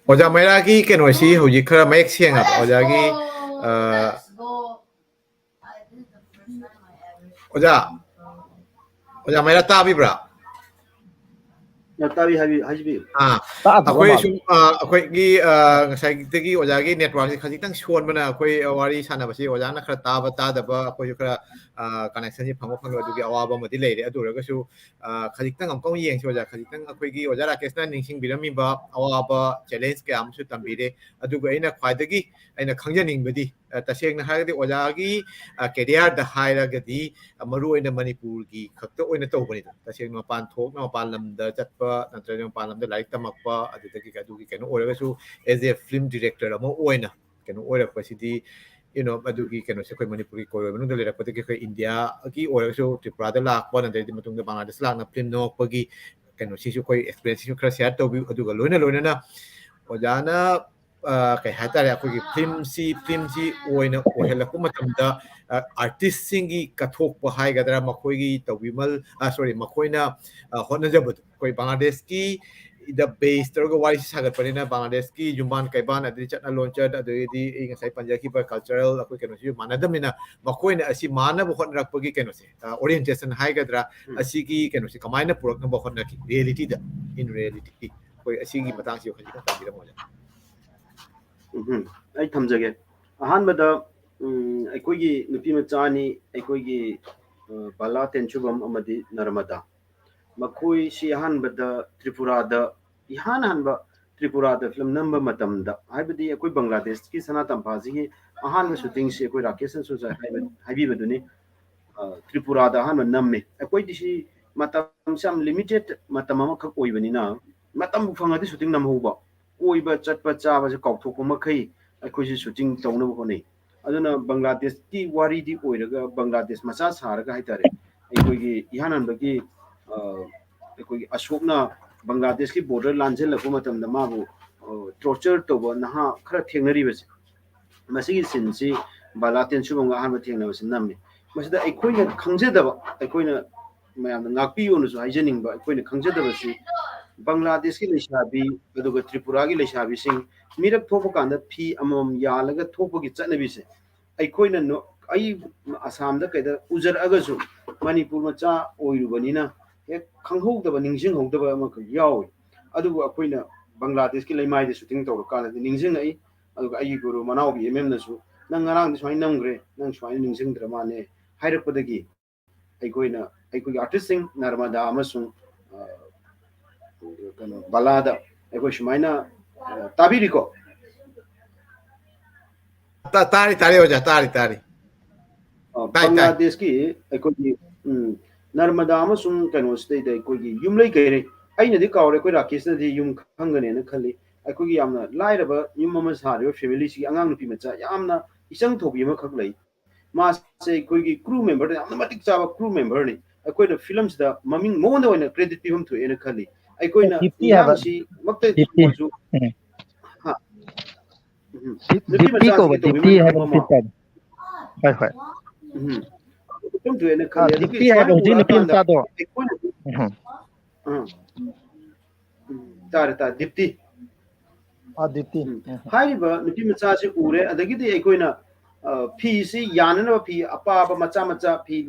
ꯑꯣꯖꯥ ꯃꯩꯔꯥꯒꯤ ꯀꯩꯅꯣꯁꯤ ꯍꯧꯖꯤꯛ ꯈꯔ ꯃꯌꯦꯛ ꯁꯦꯡꯉꯕ ꯑꯣꯖꯥꯒꯤ ꯑꯣꯖꯥ ꯑꯣꯖꯥ ꯃꯩꯔꯥ ꯇꯥꯕꯤꯕ꯭ꯔꯥ ꯇꯥꯕꯤ ꯍꯥꯏꯕꯤꯌꯨ ꯇꯥꯗꯕ ꯑꯩꯈꯣꯏ ꯃꯥꯜꯂꯤ ꯁꯨꯝ ꯑꯩꯈꯣꯏꯒꯤ ꯉꯁꯥꯏꯗꯒꯤ ꯑꯣꯖꯥꯒꯤ ꯅꯦꯠꯋꯥꯔꯛꯁꯦ ꯈꯖꯤꯛꯇꯪ ꯁꯣꯟꯕꯅ ꯑꯩꯈꯣꯏ ꯋꯥꯔꯤ ꯁꯥꯟꯅꯕꯁꯤ ꯑꯣꯖꯥꯅ ꯈꯔ ꯇꯥꯕ ꯇꯥꯗꯕ ꯑꯩꯈꯣꯏꯁꯨ ꯈꯔ ꯀꯅꯦꯛꯁꯟꯁꯤ ꯐꯪꯕ ꯐꯪꯕ ꯑꯗꯨꯒꯤ ꯑꯋꯥꯕ ꯑꯃꯗꯤ ꯂꯩꯔꯦ ꯑꯗꯨ ꯑꯣꯏꯔꯒꯁꯨ ꯈꯖꯤꯛꯇꯪ ꯑꯃꯨꯛꯇꯪ ꯌꯦꯡꯁꯤ ꯑꯣꯖꯥ ꯈꯖꯤꯛꯇꯪ ꯑꯩꯈꯣꯏꯒꯤ ꯑꯣꯖꯥ ꯔꯥꯀꯦꯁꯅ ꯅꯤꯡꯁꯤꯡꯕꯤꯔꯝꯃꯤꯕ ꯑꯋꯥꯕ ꯆꯦꯂꯦꯟꯖ ꯀꯌꯥ ꯑꯃꯁꯨ ꯇꯝꯕꯤꯔꯦ ꯑꯗꯨꯒ ꯑꯩꯅ ꯈ꯭ꯋꯥꯏꯗꯒꯤ ꯑꯩꯅ ꯈꯪꯖꯅꯤꯡꯕꯗꯤ ꯇꯁꯦꯡꯅ ꯍꯥꯏꯔꯒꯗꯤ ꯑꯣꯖꯥꯒꯤ ꯀꯦꯔꯤꯌꯔꯗ ꯍꯥꯏꯔꯒꯗꯤ ꯃꯔꯨꯑꯣꯏꯅ ꯃꯅꯤꯄꯨꯔꯒꯤ ꯈꯛꯇ ꯑꯣꯏꯅ ꯇꯧꯕꯅꯤꯗ ꯇꯁꯦꯡꯅ ꯃꯄꯥꯟ ꯊꯣꯛꯅ ꯃꯄꯥꯟ ꯂꯝꯗ ꯆꯠꯄ ꯅꯠꯇ꯭ꯔꯒ ꯃꯄꯥꯟ ꯂꯝꯗ ꯂꯥꯏꯔꯤꯛ ꯇꯝꯃꯛꯄ ꯑꯗꯨꯗꯒꯤ ꯑꯗꯨꯒꯤ ꯀꯩꯅꯣ ꯑꯣꯏꯔꯒꯁꯨ ꯑꯦज ꯑꯦ ꯐꯤल्म ꯗꯤꯔꯦꯛꯇꯔ ꯑꯃ ꯑꯣꯏꯅ ꯀꯩꯅꯣ ꯑꯣꯏꯔꯛꯄꯁꯤꯗꯤ ꯑꯗꯨꯒꯤ ꯀꯩꯅꯣꯁꯦ ꯑꯩꯈꯣꯏ ꯃꯅꯤꯄꯨꯔꯒꯤ ꯀꯣꯔꯤꯌꯔ ꯃꯅꯨꯡꯗ ꯂꯩꯔꯛꯄꯗꯒꯤ ꯑꯩꯈꯣꯏ ꯏꯟꯗꯤꯌꯥꯒꯤ ꯑꯣꯏꯔꯒꯁꯨ ꯇ꯭ꯔꯤꯄꯨꯔꯥꯗ ꯂꯥꯛꯄ ꯅꯠꯇ꯭ꯔꯒꯗꯤ ꯃꯇꯨꯡꯗ ꯕꯪꯒ꯭ꯂꯥꯗꯦꯁ ꯂꯥꯛꯅ ꯐꯤल्म ꯅꯝꯃꯛꯄꯒꯤ ꯀꯩꯅꯣꯁꯤꯁꯨ ꯑꯩꯈꯣꯏ ꯑꯦꯛꯁꯄꯤꯔꯤꯌꯦꯟꯁꯁꯤꯁꯨ ꯈꯔ ꯁꯤꯌꯔ ꯇꯧꯕꯤꯌꯨ ꯑꯗꯨꯒ ꯂꯣꯏꯅꯅ ꯑꯣꯖꯥꯅ ꯀꯩ ꯍꯥꯏꯇꯥꯔꯦ ꯑꯩꯈꯣꯏꯒꯤ ꯐꯤल्मꯁꯤ ꯑꯣꯏꯅ ꯑꯣꯏꯍꯜꯂꯛꯄ ꯃꯇꯝꯗ ꯑꯥꯔꯇꯤꯁꯁꯤꯡꯒꯤ ꯀꯠꯊꯣꯛꯄ ꯍꯥꯏꯒꯗ꯭ꯔꯥ ꯃꯈꯣꯏꯒꯤ ꯇꯧꯕꯤꯃꯜ ꯃꯈꯣꯏꯅ ꯍꯣꯠꯅꯖꯕꯗꯣ ꯑꯩꯈꯣꯏ ꯕꯪꯒ꯭ꯂꯥꯗꯦꯁꯀꯤ ꯗ ꯕꯦꯁ ꯇꯧꯔꯒ ꯋꯥꯔꯤꯁꯤ ꯁꯥꯒꯠꯄꯅꯤꯅ ꯕꯪꯒ꯭ꯂꯥꯗꯦꯁꯀꯤ ꯌꯨꯝꯕꯥꯟ ꯀꯩꯕꯥꯟ ꯑꯗꯩ ꯆꯠꯅ ꯂꯣꯟꯆꯠ ꯑꯗꯒꯤꯗꯤ ꯑꯩ ꯉꯁꯥꯏ ꯄꯟꯖꯈꯤꯕ ꯀꯜꯆꯔꯦꯜ ꯑꯩꯈꯣꯏ ꯀꯩꯅꯣꯁꯤꯁꯨ ꯃꯥꯟꯅꯗꯕꯅꯤꯅ ꯃꯈꯣꯏꯅ ꯑꯁꯤ ꯃꯥꯟꯅꯕ ꯍꯣꯠꯅꯔꯛꯄꯒꯤ ꯀꯩꯅꯣꯁꯦ ꯑꯣꯔꯤꯌꯦꯟꯇꯦꯁꯟ ꯍꯥꯏꯒꯗ꯭ꯔꯥ ꯑꯁꯤꯒꯤ ꯀꯩꯅꯣꯁꯦ ꯀꯃꯥꯏꯅ ꯄꯨꯔꯛꯅꯕ ꯍꯣꯠꯅꯈꯤ ꯔꯤꯌꯦꯂꯤꯇꯤꯗ ꯏꯟ ꯔꯤꯌꯦꯂꯤꯇꯤ ꯑꯩꯈꯣꯏ ꯑꯁꯤꯒꯤ ꯃꯇꯥꯡꯁꯤ ꯈꯖꯤꯛꯇꯪ ꯇꯝꯕꯤꯔꯝꯃꯣ ꯑꯩ ꯊꯝꯖꯒꯦ ꯑꯍꯥꯟꯕꯗ ꯑꯩꯈꯣꯏꯒꯤ ꯅꯨꯄꯤ ꯃꯆꯥꯅꯤ ꯑꯩꯈꯣꯏꯒꯤ ꯕꯥꯂꯥ ꯇꯦꯟꯆꯨꯕꯝ ꯑꯃꯗꯤ ꯅꯔꯃꯗꯥ ꯃꯈꯣꯏꯁꯤ ꯑꯍꯥꯟꯕꯗ ꯇ꯭ꯔꯤꯄꯨꯔꯥꯗ ꯏꯍꯥꯟ ꯍꯥꯟꯕ ꯇ꯭ꯔꯤꯄꯨꯔꯥꯗ ꯐꯤल्म ꯅꯝꯕ ꯃꯇꯝꯗ ꯍꯥꯏꯕꯗꯤ ꯑꯩꯈꯣꯏ ꯕꯪꯒ꯭ꯂꯥꯗꯦꯁꯀꯤ ꯁꯅꯥ ꯇꯝꯐꯥꯁꯤꯒꯤ ꯑꯍꯥꯟꯕ ꯁꯨꯇꯤꯡꯁꯤ ꯑꯩꯈꯣꯏ ꯔꯥꯀꯦꯁꯅꯁꯨ ꯍꯥꯏꯕꯤꯕꯗꯨꯅꯤ ꯇ꯭ꯔꯤꯄꯨꯔꯥꯗ ꯑꯍꯥꯟꯕ ꯅꯝꯃꯦ ꯑꯩꯈꯣꯏꯗꯤ ꯃꯇꯝꯁꯤ ꯌꯥꯝ ꯂꯤꯃꯤꯇꯦꯠ ꯃꯇꯝ ꯑꯃꯈꯛ ꯑꯣꯏꯕꯅꯤꯅ ꯃꯇꯝꯕꯨ ꯐꯪꯉꯗꯤ ꯁꯨꯇꯤꯡ ꯅꯝꯍꯧꯕ ꯀꯣꯏꯕ ꯆꯠꯄ ꯆꯥꯕꯁꯦ ꯀꯥꯎꯊꯣꯛꯄ ꯃꯈꯩ ꯑꯩꯈꯣꯏꯁꯤ ꯁꯨꯇꯤꯡ ꯇꯧꯅꯕ ꯍꯣꯠꯅꯩ ꯑꯗꯨꯅ ꯕꯪꯒ꯭ꯂꯥꯗꯦꯁꯀꯤ ꯋꯥꯔꯤꯗꯤ ꯑꯣꯏꯔꯒ ꯕꯪꯒ꯭ꯂꯥꯗꯦꯁ ꯃꯆꯥ ꯁꯥꯔꯒ ꯍꯥꯏꯇꯥꯔꯦ ꯑꯩꯈꯣꯏꯒꯤ इहान हनबगी अखोई अशोकना बांग्लादेश की बॉर्डर लांझेलपो मतमदा माबु टॉर्चर तोबो नहा खरा थेंगनरीबसे मसिगी सिनसी बालातेन सुबंगा हान थेंगनबसे नमने मसिदा अखोइना खंगजेदबा अखोइना मयाम नाकपियोनुसु हाइजनिंगबा अखोइना खंगजेदबसी बांग्लादेश की लेशाबी अदुगा त्रिपुरा की लेशाबी सिंग मिरक थोपो कांदा फी अमम यालगा थोपगी चटनबीसे अखोइना नो आई आसाम दा कैदा उजर अगसु मणिपुर मचा ओइरुबनिना एक खंगहोदबा निंगजिंगहोदबा अमक याव अदुबु अखोइना बांग्लादेश की लेमाइदे शूटिंग तौर कानदि निंगजिंग आई अदुगा आई गुरु मनावबी एमएमनसु नंग ngaraang स्वाइ नमग्रे नंग स्वाइ निंगजिंगद्र माने हाइरकपदगी अखोइना अखोइ आर्टिस्ट सिंग नर्मदा अमसुंग कनो बालादा अखोइ सुमाइना ताबिरिको तारी तारी हो जा तारी बांग्लादेश की अखोइ नर्मदा अमसुंग कनो स्टेट अखोइ युमलै गैरे अइनदि कावरे अखोइ राकेशनदि युम खंगनेना खल्ली अखोइ यामना लाइरबा युम अमा सारिबा फैमिली सी अंगांग नुपि मचा यामना इचंग थोबि अमा खक लई मासे अखोइ क्रू मेंबर यामना मतिक चाबा क्रू मेंबर नि अखोइना फिल्म सिदा ममिंग मोंदा ओइना क्रेडिट पिबम थोएना खल्ली अखोइना इंगांग सी मक्ते ओइजु हा नुपि दीप्ति मचा को सी तोबि दीप्ति मन है खंग मा हाय हाय तुम जो है खले दीप्ति है बहजी नुपि मचादो तारे ता दीप्ति दीप्ति हाइबा नुपि मचा से उरे अदगिदि एकोइना फी सी यानन फी अपाबा मचा मचा फी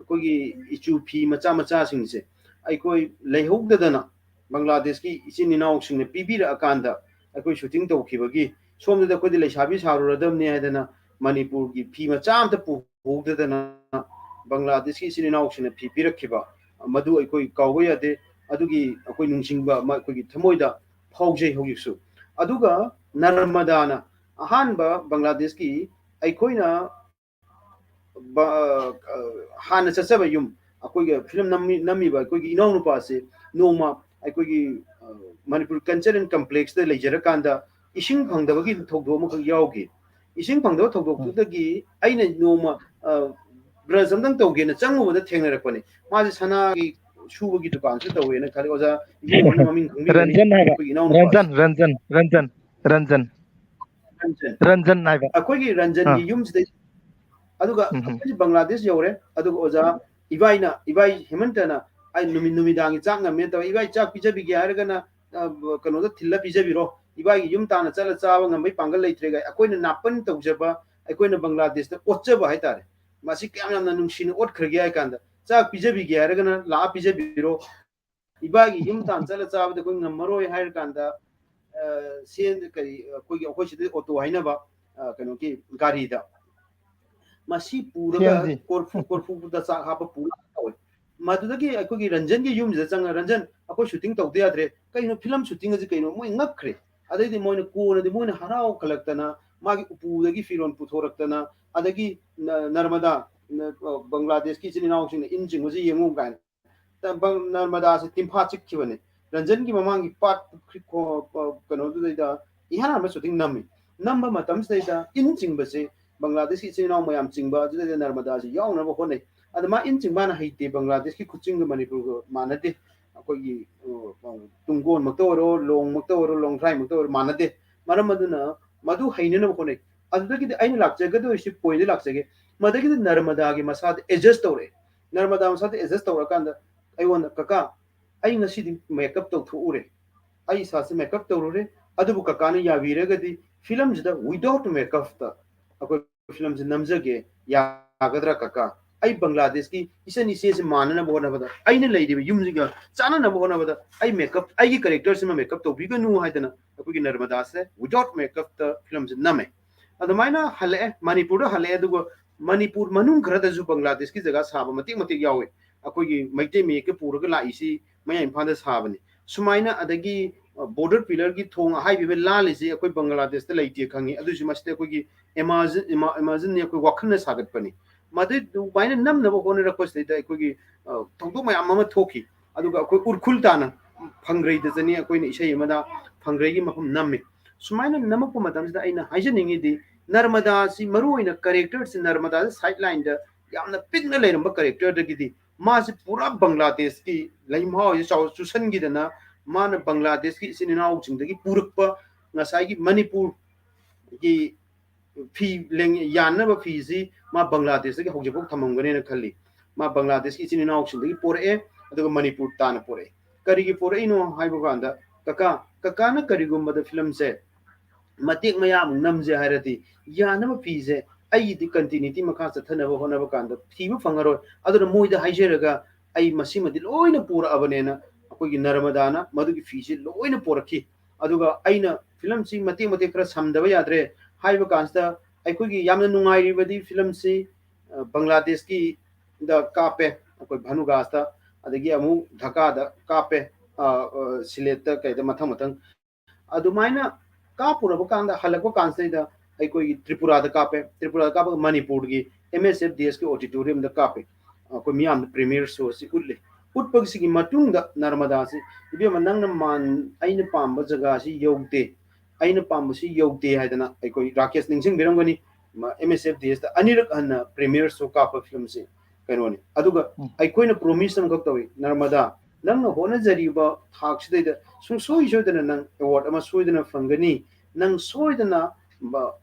कोगी इचु फी मचा मचा सिंगसे ꯑꯩꯈꯣꯏ ꯂꯩꯍꯧꯗꯗꯅ ꯕꯪꯒ꯭ꯂꯥꯗꯦꯁꯀꯤ ꯏꯆꯤꯟ ꯏꯅꯥꯎꯁꯤꯡꯅ ꯄꯤꯕꯤꯔꯛꯑꯀꯥꯟꯗ ꯑꯩꯈꯣꯏ ꯁꯨꯇꯤꯡ ꯇꯧꯈꯤꯕꯒꯤ ꯁꯣꯝꯗꯗ ꯑꯩꯈꯣꯏꯗꯤ ꯂꯩꯁꯥꯕꯤ ꯁꯥꯔꯨꯔꯗꯕꯅꯤ ꯍꯥꯏꯗꯅ ꯃꯅꯤꯄꯨꯔꯒꯤ ꯐꯤ ꯃꯆꯥ ꯑꯃꯇ ꯄꯨꯍꯧꯗꯗꯅ ꯕꯪꯒ꯭ꯂꯥꯗꯦꯁꯀꯤ ꯏꯆꯤꯟ ꯏꯅꯥꯎꯁꯤꯡꯅ ꯐꯤ ꯄꯤꯔꯛꯈꯤꯕ ꯃꯗꯨ ꯑꯩꯈꯣꯏ ꯀꯥꯎꯕ ꯌꯥꯗꯦ ꯑꯗꯨꯒꯤ ꯑꯩꯈꯣꯏ ꯅꯤꯡꯁꯤꯡꯕ ꯑꯃ ꯑꯩꯈꯣꯏꯒꯤ ꯊꯃꯣꯏꯗ ꯐꯥꯎꯖꯩ ꯍꯧꯖꯤꯛꯁꯨ ꯑꯗꯨꯒ ꯅꯔꯃꯗꯥꯅ ꯑꯍꯥꯟꯕ ꯕꯪꯒ꯭ꯂꯥꯗꯦꯁꯀꯤ ꯑꯩꯈꯣꯏꯅ ꯍꯥꯟꯅ ꯆꯠꯆꯕ ꯌꯨꯝ ꯑꯩꯈꯣꯏꯒꯤ ꯐꯤꯂꯝ ꯅꯝꯃꯤꯕ ꯑꯩꯈꯣꯏꯒꯤ ꯏꯅꯥꯎꯅꯨꯄꯥꯁꯦ ꯅꯣꯡꯃ ꯑꯩꯈꯣꯏꯒꯤ ꯃꯅꯤꯄꯨꯔ ꯀꯜꯆꯔꯦꯜ ꯀꯝꯄ꯭ꯂꯦꯛꯁꯇ ꯂꯩꯖꯔꯀꯥꯟꯗ ꯏꯁꯤꯡ ꯐꯪꯗꯕꯒꯤ ꯊꯧꯗꯣꯛ ꯑꯃꯈꯛ ꯌꯥꯎꯈꯤ ꯏꯁꯤꯡ ꯐꯪꯗꯕ ꯊꯧꯗꯣꯛꯇꯨꯗꯒꯤ ꯑꯩꯅ ꯅꯣꯡꯃ ꯕ꯭ꯔꯁ ꯑꯝꯇꯪ ꯇꯧꯒꯦꯅ ꯆꯪꯉꯨꯕꯗ ꯊꯦꯡꯅꯔꯛꯄꯅꯤ ꯃꯥꯁꯦ ꯁꯅꯥꯒꯤ ꯁꯨꯕꯒꯤ ꯗꯨꯀꯥꯟꯁꯨ ꯇꯧꯋꯦꯅ ꯈꯜꯂꯤ ꯑꯣꯖꯥ ꯏꯕꯨꯡꯉꯣꯅ ꯃꯃꯤꯡ ꯈꯪꯕꯤꯒꯅꯤ ꯔꯟꯖꯟ ꯍꯥꯏꯕ ꯑꯩꯈꯣꯏꯒꯤ ꯏꯅꯥꯎꯅꯨꯄꯥꯁꯦ ꯔꯟꯖꯟ ꯍꯥꯏꯕ ꯑꯩꯈꯣꯏꯒꯤ ꯔꯟꯖꯟꯒꯤ ꯌꯨꯝꯁꯤꯗ ꯑꯗꯨꯒ ꯑꯩꯈꯣꯏꯁꯤ ꯕꯪꯒ꯭ꯂꯥꯗꯦꯁ ꯌꯧꯔꯦ ꯑꯗꯨꯒ ꯑꯣꯖꯥ ꯏꯕꯥꯏ ꯍꯦꯃꯟꯇꯅ ꯑꯩ ꯅꯨꯃꯤꯗꯥꯡꯒꯤ ꯆꯥꯛ ꯉꯝꯃꯦ ꯇꯧ ꯏꯕꯥꯏ ꯆꯥꯛ ꯄꯤꯖꯕꯤꯒꯦ ꯍꯥꯏꯔꯒꯅ ꯀꯩꯅꯣꯗ ꯊꯤꯜꯂ ꯄꯤꯖꯕꯤꯔꯣ ꯏꯕꯥꯏꯒꯤ ꯌꯨꯝ ꯇꯥꯟꯅ ꯆꯠꯂ ꯆꯥꯕ ꯉꯝꯕꯩ ꯄꯥꯡꯒꯜ ꯂꯩꯇ꯭ꯔꯦꯒ ꯑꯩꯈꯣꯏꯅ ꯅꯥꯄꯟ ꯇꯧꯖꯕ ꯑꯩꯈꯣꯏꯅ ꯕꯪꯒ꯭ꯂꯥꯗꯦꯁꯇ ꯑꯣꯠꯆꯕ ꯍꯥꯏꯇꯥꯔꯦ ꯃꯁꯤ ꯀꯌꯥꯝ ꯌꯥꯝꯅ ꯅꯨꯡꯁꯤꯅ ꯑꯣꯠꯈ꯭ꯔꯒꯦ ꯍꯥꯏ ꯀꯥꯟꯗ ꯆꯥꯛ ꯄꯤꯖꯕꯤꯒꯦ ꯍꯥꯏꯔꯒꯅ ꯂꯥꯛꯑ ꯄꯤꯖꯕꯤꯔꯣ 이바기 힘단 잘라자ꯕꯗ 그 ngamaroy 하일 간다 sen kari ꯑꯩꯈꯣꯏ ꯁꯤꯗ ꯑꯣꯇꯣ ꯍꯥꯏꯅꯕ ꯀꯩꯅꯣꯒꯤ ꯒꯥꯔꯤꯗ ꯃꯁꯤ ꯄꯨꯔꯒ CNG ꯀꯣꯔꯐꯨꯗ ꯆꯥꯛ ꯍꯥꯞꯄ ꯄꯨꯔ ꯇꯧꯋꯦ ꯃꯗꯨꯗꯒꯤ ꯑꯩꯈꯣꯏꯒꯤ ꯔꯟꯖꯟꯒꯤ ꯌꯨꯝꯁꯤꯗ ꯆꯪꯉ ꯔꯟꯖꯟ ꯑꯩꯈꯣꯏ ꯁꯨꯇꯤꯡ ꯇꯧꯗ ꯌꯥꯗ꯭ꯔꯦ ꯀꯩꯅꯣ ꯐꯤꯂꯝ ꯁꯨꯇꯤꯡ ꯑꯁꯤ ꯀꯩꯅꯣ ꯃꯣꯏ ꯉꯛꯈ꯭ꯔꯦ ꯑꯗꯩꯗꯤ ꯃꯣꯏꯅ ꯀꯣꯟꯅꯗꯤ ꯃꯣꯏꯅ ꯍꯔꯥꯎꯈꯠꯂꯛꯇꯅ ꯃꯥꯒꯤ ꯎꯄꯨꯗꯒꯤ ꯐꯤꯔꯣꯜ ꯄꯨꯊꯣꯔꯛꯇꯅ ꯑꯗꯒꯤ ꯅꯔꯃꯗꯥ ꯕꯪꯒ꯭ꯂꯥꯗꯦꯁꯀꯤ ꯏꯆꯤꯟ ꯏꯅꯥꯎꯁꯤꯡꯅ ꯏꯟ ꯆꯤꯡꯕꯁꯤ ꯌꯦꯡꯉꯨ ꯀꯥꯏꯅ ꯅꯔꯃꯗꯥꯁꯤ ꯇꯤꯝꯐꯥ ꯆꯤꯛꯈꯤꯕꯅꯦ ꯔꯟꯖꯟꯒꯤ ꯃꯃꯥꯡꯒꯤ ꯄꯥꯠ ꯀꯩꯅꯣꯗꯨꯗꯩꯗ ꯏꯍꯥꯟ ꯍꯥꯟꯕ ꯁꯨꯇꯤꯡ ꯅꯝꯕ ꯃꯇꯝꯁꯤꯗꯩꯗ ꯏꯟ ꯆꯤꯡꯕꯁꯦ ꯕꯪꯒ꯭ꯂꯥꯗꯦꯁꯀꯤ ꯏꯆꯤꯟ ꯏꯅꯥꯎ ꯃꯌꯥꯝ ꯆꯤꯡꯕ ꯑꯗꯨꯗꯩꯗ ꯅꯔꯃꯗꯥꯁꯤ ꯌꯥꯎꯅꯕ ꯍꯣꯠꯅꯩ ꯑꯗ ꯃꯥ ꯏꯟ ꯆꯤꯡꯕꯅ ꯍꯩꯇꯦ ꯕꯪꯒ꯭ꯂꯥꯗꯦꯁꯀꯤ ꯈꯨꯠꯆꯤꯡꯒ ꯃꯅꯤꯄꯨꯔꯒ ꯃꯥꯟꯅꯗꯦ ꯑꯩꯈꯣꯏꯒꯤ ꯇꯨꯡꯒꯣꯟꯃꯛꯇ ꯑꯣꯏꯔꯣ ꯂꯣꯡꯃꯛꯇ ꯑꯣꯏꯔꯣ ꯂꯣꯡꯊ꯭ꯔꯥꯏꯃꯛꯇ ꯑꯣꯏꯔꯣ ꯃꯥꯟꯅꯗꯦ ꯃꯔꯝ ꯑꯗꯨꯅ ꯃꯗꯨ ꯍꯩꯅꯅꯕ ꯍꯣꯠꯅꯩ ꯑꯗꯨꯗꯒꯤꯗꯤ ꯑꯩꯅ ꯂꯥꯛꯆꯒꯗꯣꯏꯁꯤ ꯄꯣꯏꯟꯗ ꯂꯥꯛꯆꯒꯦ ꯃꯗꯒꯤꯗꯤ ꯅꯔꯃꯗꯥꯒꯤ ꯃꯁꯥꯗ ꯑꯦꯗꯖꯁ ꯇꯧꯔꯛꯑꯦ ꯅꯔꯃꯗꯥ ꯃꯁꯥꯗ ꯑꯦꯗꯖꯁ ꯇꯧꯔꯀꯥꯟꯗ ꯑꯩꯉꯣꯟꯗ ꯀꯀꯥ ꯑꯩ ꯉꯁꯤꯗꯤ ꯃꯦꯀꯞ ꯇꯧꯊꯣꯛꯎꯔꯦ ꯑꯩ ꯏꯁꯥꯁꯦ ꯃꯦꯀꯞ ꯇꯧꯔꯨꯔꯦ ꯑꯗꯨꯕꯨ ꯀꯀꯥꯅ ꯌꯥꯕꯤꯔꯒꯗꯤ ꯐꯤꯂꯝꯁꯤꯗ ꯋꯤꯗꯥꯎꯠ ꯃꯦꯀꯞꯇ ꯑꯩꯈꯣꯏ ꯐꯤꯂꯝꯁꯤ ꯅꯝꯖꯒꯦ ꯌꯥꯒꯗ꯭ꯔꯥ ꯀꯀꯥ ꯑꯩ ꯕꯪꯒ꯭ꯂꯥꯗꯦꯁꯀꯤ ꯏꯆꯟ ꯏꯆꯦꯁꯤ ꯃꯥꯟꯅꯅꯕ ꯍꯣꯠꯅꯕꯗ ꯑꯩꯅ ꯂꯩꯔꯤꯕ ꯌꯨꯝꯁꯤꯒ ꯆꯥꯟꯅꯅꯕ ꯍꯣꯠꯅꯕꯗ ꯑꯩ ꯃꯦꯀꯞ ꯑꯩꯒꯤ ꯀꯦꯔꯦꯛꯇꯔꯁꯤꯃ ꯃꯦꯀꯞ ꯇꯧꯕꯤꯒꯅꯨ ꯍꯥꯏꯗꯅ ꯑꯩꯈꯣꯏꯒꯤ ꯅꯔꯃꯗꯥꯁꯦ ꯋꯤꯗꯥꯎꯠ ꯃꯦꯀꯞꯇ ꯐꯤꯂꯝꯁꯤ ꯅꯝꯃꯦ ꯑꯗꯨꯃꯥꯏꯅ ꯍꯜꯂꯛꯑꯦ ꯃꯅꯤꯄꯨꯔꯗ ꯍꯜꯂꯛꯑꯦ ꯑꯗꯨꯒ ꯃꯅꯤꯄꯨꯔ ꯃꯅꯨꯡ ꯈꯔꯗꯁꯨ ꯕꯪꯒ꯭ꯂꯥꯗꯦꯁꯀꯤ ꯖꯒꯥ ꯁꯥꯕ ꯃꯇꯦꯛ ꯃꯇꯦꯛ ꯌꯥꯎꯋꯦ ꯑꯩꯈꯣꯏꯒꯤ ꯃꯩꯇꯩ ꯃꯌꯦꯛꯀ ꯄꯨꯔꯒ ꯂꯥꯛꯏꯁꯤ ꯃꯌꯥ ꯏꯝꯐꯥꯜꯗ ꯁꯥꯕꯅꯤ ꯁꯨꯃꯥꯏꯅ ꯑꯗꯒꯤ ꯕꯣꯔꯗꯔ ꯄꯤꯂꯔꯒꯤ ꯊꯣꯡ ꯑꯍꯥꯏꯕꯤꯕ ꯂꯥꯜꯂꯤꯁꯤ ꯑꯩꯈꯣꯏ ꯕꯪꯒ꯭ꯂꯥꯗꯦꯁꯇ ꯂꯩꯇꯦ ꯈꯪꯉꯤ ꯑꯗꯨꯁꯨ ꯃꯁꯤꯗ ꯑꯩꯈꯣꯏꯒꯤ ꯑꯦꯃꯥꯖꯟꯅꯤ ꯑꯩꯈꯣꯏ ꯋꯥꯈꯜꯅ ꯁꯥꯒꯠꯄꯅꯤ ꯃꯗꯨꯃꯥꯏꯅ ꯅꯝꯅꯕ ꯍꯣꯠꯅꯔꯛꯄꯁꯤꯗꯩꯗ ꯑꯩꯈꯣꯏꯒꯤ ꯊꯧꯗꯣꯛ ꯃꯌꯥꯝ ꯑꯃ ꯊꯣꯛꯈꯤ ꯑꯗꯨꯒ ꯑꯩꯈꯣꯏ ꯎꯔꯈꯨꯜ ꯇꯥꯅ ꯐꯪꯈ꯭ꯔꯩꯗ ꯆꯅꯤ ꯑꯩꯈꯣꯏꯅ ꯏꯁꯩ ꯑꯃꯗ ꯐꯪꯈ꯭ꯔꯩꯒꯤ ꯃꯐꯝ ꯅꯝꯃꯤ ꯁꯨꯃꯥꯏꯅ ꯅꯝꯃꯛꯄ ꯃꯇꯝꯁꯤꯗ ꯑꯩꯅ ꯍꯥꯏꯖꯅꯤꯡꯉꯤꯗꯤ ꯅꯔꯃꯗꯥꯁꯤ ꯃꯔꯨꯑꯣꯏꯅ ꯀꯦꯔꯦꯛꯇꯔꯁꯤ ꯅꯔꯃꯗꯥꯁꯤ ꯁꯥꯏꯠ ꯂꯥꯏꯟꯗ ꯌꯥꯝꯅ ꯄꯤꯛꯅ ꯂꯩꯔꯝꯕ ꯀꯦꯔꯦꯛꯇꯔꯗꯒꯤꯗꯤ ꯃꯥꯁꯤ ꯄꯨꯔꯥ ꯕꯪꯒ꯭ꯂꯥꯗꯦꯁꯀꯤ ꯂꯩꯃꯥꯎꯁꯤ ꯆꯨꯁꯟꯈꯤꯗꯅ ꯃꯥꯅ ꯕꯪꯒ꯭ꯂꯥꯗꯦꯁꯀꯤ ꯏꯆꯤꯟ ꯏꯅꯥꯎꯁꯤꯡꯗꯒꯤ ꯄꯨꯔꯛꯄ ꯉꯁꯥꯏꯒꯤ ꯃꯅꯤꯄꯨꯔꯒꯤ ꯐꯤ ꯌꯥꯟꯅꯕ ꯐꯤꯁꯤ ꯃꯥ ꯕꯪꯒ꯭ꯂꯥꯗꯦꯁꯇꯒꯤ ꯍꯧꯖꯤꯛꯐꯥꯎ ꯊꯝꯃꯝꯒꯅꯦꯅ ꯈꯜꯂꯤ ꯃꯥ ꯕꯪꯒ꯭ꯂꯥꯗꯦꯁꯀꯤ ꯏꯆꯤꯟ ꯏꯅꯥꯎꯁꯤꯡꯗꯒꯤ ꯄꯣꯔꯛꯑꯦ ꯑꯗꯨꯒ ꯃꯅꯤꯄꯨꯔ ꯇꯥꯅ ꯄꯣꯔꯛꯑꯦ ꯀꯔꯤꯒꯤ ꯄꯣꯔꯛꯏꯅꯣ ꯍꯥꯏꯕ ꯀꯥꯟꯗ ꯀꯀꯥꯅ ꯀꯔꯤꯒꯨꯝꯕꯗ ꯐꯤꯂꯝꯁꯦ ꯃꯇꯦꯛ ꯃꯌꯥꯃꯨꯛ ꯅꯝꯖꯦ ꯍꯥꯏꯔꯗꯤ ꯌꯥꯅꯕ ꯐꯤꯁꯦ ꯑꯩꯒꯤꯗꯤ ꯀꯟꯇꯤꯅ꯭ꯌꯨꯇꯤ ꯃꯈꯥ ꯆꯠꯊꯅꯕ ꯍꯣꯠꯅꯕ ꯀꯥꯟꯗ ꯊꯤꯕ ꯐꯪꯉꯔꯣꯏ ꯑꯗꯨꯅ ꯃꯣꯏꯗ ꯍꯥꯏꯖꯔꯒ ꯑꯩ ꯃꯁꯤꯃꯗꯤ ꯂꯣꯏꯅ ꯄꯨꯔꯛꯑꯕꯅꯦꯅ ꯑꯩꯈꯣꯏꯒꯤ ꯅꯔꯃꯗꯥꯅ ꯃꯗꯨꯒꯤ ꯐꯤꯁꯤ ꯂꯣꯏꯅ ꯄꯣꯔꯛꯈꯤ ꯑꯗꯨꯒ ꯑꯩꯅ ꯐꯤꯂꯝꯁꯤ ꯃꯇꯦꯛ ꯃꯇꯦꯛ ꯈꯔ ꯁꯝꯗꯕ ꯌꯥꯗ꯭ꯔꯦ ꯍꯥꯏꯕ ꯀꯥꯟꯁꯤꯗ ꯑꯩꯈꯣꯏꯒꯤ ꯌꯥꯝꯅ ꯅꯨꯡꯉꯥꯏꯔꯤꯕꯗꯤ ꯐꯤꯂꯝꯁꯤ ꯕꯪꯒ꯭ꯂꯥꯗꯦꯁꯀꯤ ꯗ ꯀꯥꯞꯄꯦ ꯑꯩꯈꯣꯏ ꯚꯥꯅꯨꯒꯥꯁꯇ ꯑꯗꯒꯤ ꯑꯃꯨꯛ ꯙꯀꯥꯗ ꯀꯥꯞꯄꯦ ꯁꯤꯂꯦꯠꯇ ꯀꯩꯗ ꯃꯊꯪ ꯑꯗꯨꯃꯥꯏꯅ ꯀꯥꯞꯄꯨꯔꯕ ꯀꯥꯟꯗ ꯍꯜꯂꯛꯄ ꯀꯥꯟꯁꯤꯗꯩꯗ ꯑꯩꯈꯣꯏꯒꯤ ꯇ꯭ꯔꯤꯄꯨꯔꯥꯗ ꯀꯥꯞꯄꯒ ꯃꯅꯤꯄꯨꯔꯒꯤ MSF DSꯀꯤ ꯑꯣꯗꯤꯇꯣꯔꯤꯌꯝꯗ ꯀꯥꯞꯄꯦ ꯑꯩꯈꯣꯏ ꯃꯤꯌꯥꯝꯗ ꯄ꯭ꯔꯤꯃꯤꯌꯔ ꯁꯣꯁꯤ ꯎꯠꯂꯤ ꯎꯠꯄꯁꯤꯒꯤ ꯃꯇꯨꯡꯗ ꯅꯔꯃꯗꯥꯁꯤ ꯏꯕꯦꯝꯃ ꯅꯪꯅ ꯑꯩꯅ ꯄꯥꯝꯕ ꯖꯒꯥꯁꯤ ꯌꯧꯗꯦ ꯑꯩꯅ ꯄꯥꯝꯕꯁꯤ ꯌꯧꯗꯦ ꯍꯥꯏꯗꯅ ꯑꯩꯈꯣꯏ ꯔꯥꯀꯦꯁ ꯅꯤꯡꯁꯤꯡꯕꯤꯔꯝꯒꯅꯤ MSF DSꯗ ꯑꯅꯤꯔꯛ ꯍꯟꯅ ꯄ꯭ꯔꯤꯃꯤꯌꯔ ꯁꯣ ꯀꯥꯞꯄ ꯐꯤꯂꯝꯁꯤ ꯀꯩꯅꯣꯅꯤ ꯑꯗꯨꯒ ꯑꯩꯈꯣꯏꯅ ꯄ꯭ꯔꯣꯃꯤꯁ ꯑꯃꯈꯛ ꯇꯧꯏ ꯅꯔꯃꯗꯥ ꯅꯪꯅ ꯍꯣꯠꯅꯖꯔꯤꯕ ꯊꯥꯛꯁꯤꯗꯩꯗ ꯁꯨꯡꯁꯣꯏ ꯁꯣꯏꯗꯅ ꯅꯪ ꯑꯦꯋꯥꯔꯗ ꯑꯃ ꯁꯣꯏꯗꯅ ꯐꯪꯒꯅꯤ ꯅꯪ ꯁꯣꯏꯗꯅ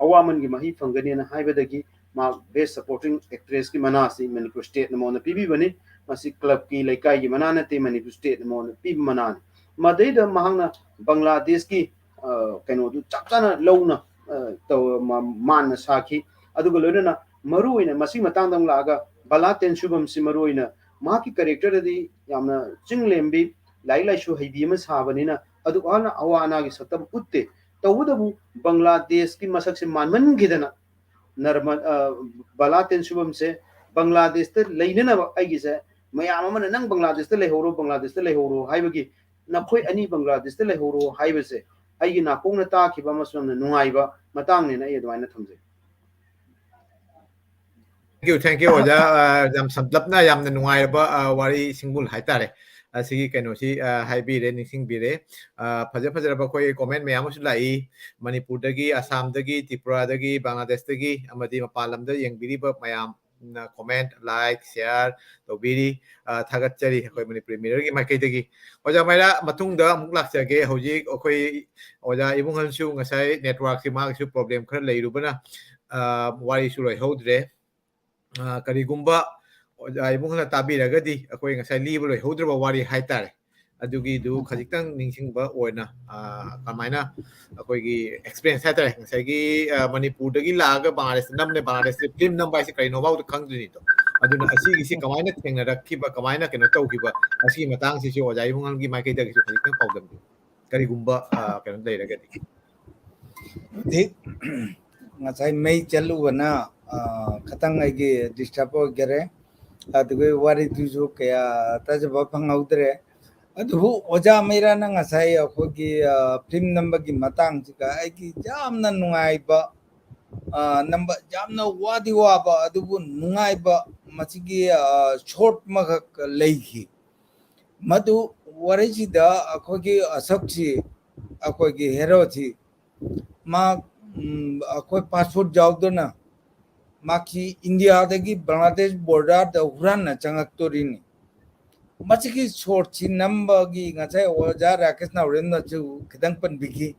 ꯑꯋꯥꯃꯟꯒꯤ ꯃꯍꯩ ꯐꯪꯒꯅꯤꯅ ꯍꯥꯏꯕꯗꯒꯤ ꯃꯥ ꯕꯦꯁ ꯁꯄꯣꯔꯇꯤꯡ ꯑꯦꯛꯇ꯭ꯔꯦꯁꯀꯤ ꯃꯅꯥꯁꯤ ꯃꯅꯤꯄꯨꯔ ꯁ꯭ꯇꯦꯠꯅ ꯃꯉꯣꯟꯗ ꯄꯤꯕꯤꯕꯅꯤ ꯃꯁꯤ ꯀ꯭ꯂꯕꯀꯤ ꯂꯩꯀꯥꯏꯒꯤ ꯃꯅꯥ ꯅꯠꯇꯦ ꯃꯅꯤꯄꯨꯔ ꯁ꯭ꯇꯦꯠꯅ ꯃꯉꯣꯟꯗ ꯄꯤꯕ ꯃꯅꯥꯅꯤ ꯃꯗꯩꯗ ꯃꯍꯥꯛꯅ ꯕꯪꯒ꯭ꯂꯥꯗꯦꯁꯀꯤ ꯀꯩꯅꯣꯗꯨ ꯆꯞ ꯆꯥꯅ ꯂꯧꯅ ꯃꯥꯟꯅ ꯁꯥꯈꯤ ꯑꯗꯨꯒ ꯂꯣꯏꯅꯅ ꯃꯔꯨꯑꯣꯏꯅ ꯃꯁꯤ ꯃꯇꯥꯡꯗ ꯑꯃꯨꯛ ꯂꯥꯛꯑꯒ ꯕꯂꯥ ꯇꯦꯟꯁꯨꯕꯝꯁꯤ ꯃꯔꯨꯑꯣꯏꯅ मा की कैरेक्टर दी यामना चिंग लेम्बी लाई लाइशु हैबी अमा साबनिना अदु आना अवाना की सतम उत्ते तवदबु बांग्लादेश की मसक से मानमन गिदना नर्म बलातेन शुभम से बांग्लादेश ते लेनना आइगी से मयाम अमन नंग बांग्लादेश ते लेहोरो हाइबगी नखोय अनि बांग्लादेश ते लेहोरो हाइबसे आइगी नाकोंग ता खिबा मसुम नुंगाइबा मतांग ने ना ये दवाइना थमजे thank you oja jam samlapna yamna nungairba wari singul haitare asigi kainosi haibire ningsing bire phaja phajaraba koi comment mayam su lai manipur dagi assam dagi tripura dagi bangladesh dagi amadi mapalam da yengbiriba mayam na comment like share tobiri thagatchari koi manipur mirror gi makai dagi oja maira matung da amuk laksage hoji koi oja ibung hansu ngasai network si ma su problem khar leirubana wari su loi hodre ꯀꯔꯤꯒꯨꯝꯕ ꯑꯣꯖꯥ ꯏꯕꯨꯡꯅ ꯇꯥꯕꯤꯔꯒꯗꯤ ꯑꯩꯈꯣꯏ ꯉꯁꯥꯏ ꯂꯤꯕ ꯂꯣꯏꯍꯧꯗ꯭ꯔꯕ ꯋꯥꯔꯤ ꯍꯥꯏꯇꯥꯔꯦ ꯑꯗꯨꯒꯤꯗꯨ ꯈꯖꯤꯛꯇꯪ ꯅꯤꯡꯁꯤꯡꯕ ꯑꯣꯏꯅ ꯀꯃꯥꯏꯅ ꯑꯩꯈꯣꯏꯒꯤ ꯑꯦꯛꯁꯄꯤꯔꯤꯌꯦꯟꯁ ꯍꯥꯏꯇꯥꯔꯦ ꯉꯁꯥꯏꯒꯤ ꯃꯅꯤꯄꯨꯔꯗꯒꯤ ꯂꯥꯛꯑꯒ ꯕꯪꯒ꯭ꯂꯥꯗꯦꯁꯇ ꯅꯝꯂꯦ ꯕꯪꯒ꯭ꯂꯥꯗꯦꯁꯇ ꯐꯤल्ꯝ ꯅꯝꯕ ꯍꯥꯏꯁꯦ ꯀꯔꯤꯅꯣꯐꯥꯎꯗ ꯈꯪꯗ꯭ꯔꯤꯅꯤꯗꯣ ꯑꯗꯨꯅ ꯑꯁꯤꯒꯤꯁꯤ ꯀꯃꯥꯏꯅ ꯊꯦꯡꯅꯔꯛꯈꯤꯕ ꯀꯃꯥꯏꯅ ꯀꯩꯅꯣ ꯇꯧꯈꯤꯕ ꯑꯁꯤꯒꯤ ꯃꯇꯥꯡꯁꯤꯁꯨ ꯑꯣꯖꯥ ꯏꯕꯨꯡꯒꯤ ꯃꯥꯏꯀꯩꯗꯒꯤꯁꯨ ꯈꯖꯤꯛꯇꯪ ꯄꯥꯎꯗꯝꯕꯤꯌꯨ ꯀꯔꯤꯒꯨꯝꯕ ꯀꯩꯅꯣ ꯂꯩꯔꯒꯗꯤ ngasai mei chalubana khatang aigi disturb ogere adugai wari duju kaya tajaba phangaudre aduhu oja meira na ngasai akhogi film number gi matang chika aigi jamna nungaiba number jamna wadi waba adubu nungaiba machigi short magak leikhi madu wariji akhogi asakchi akhogi hero chi ma akoi passport jawdo na maki India dagi Bangladesh border da huran na changak torini machiki short chi number gi ngasai oja rakesh na uren na chu khidang pan bigi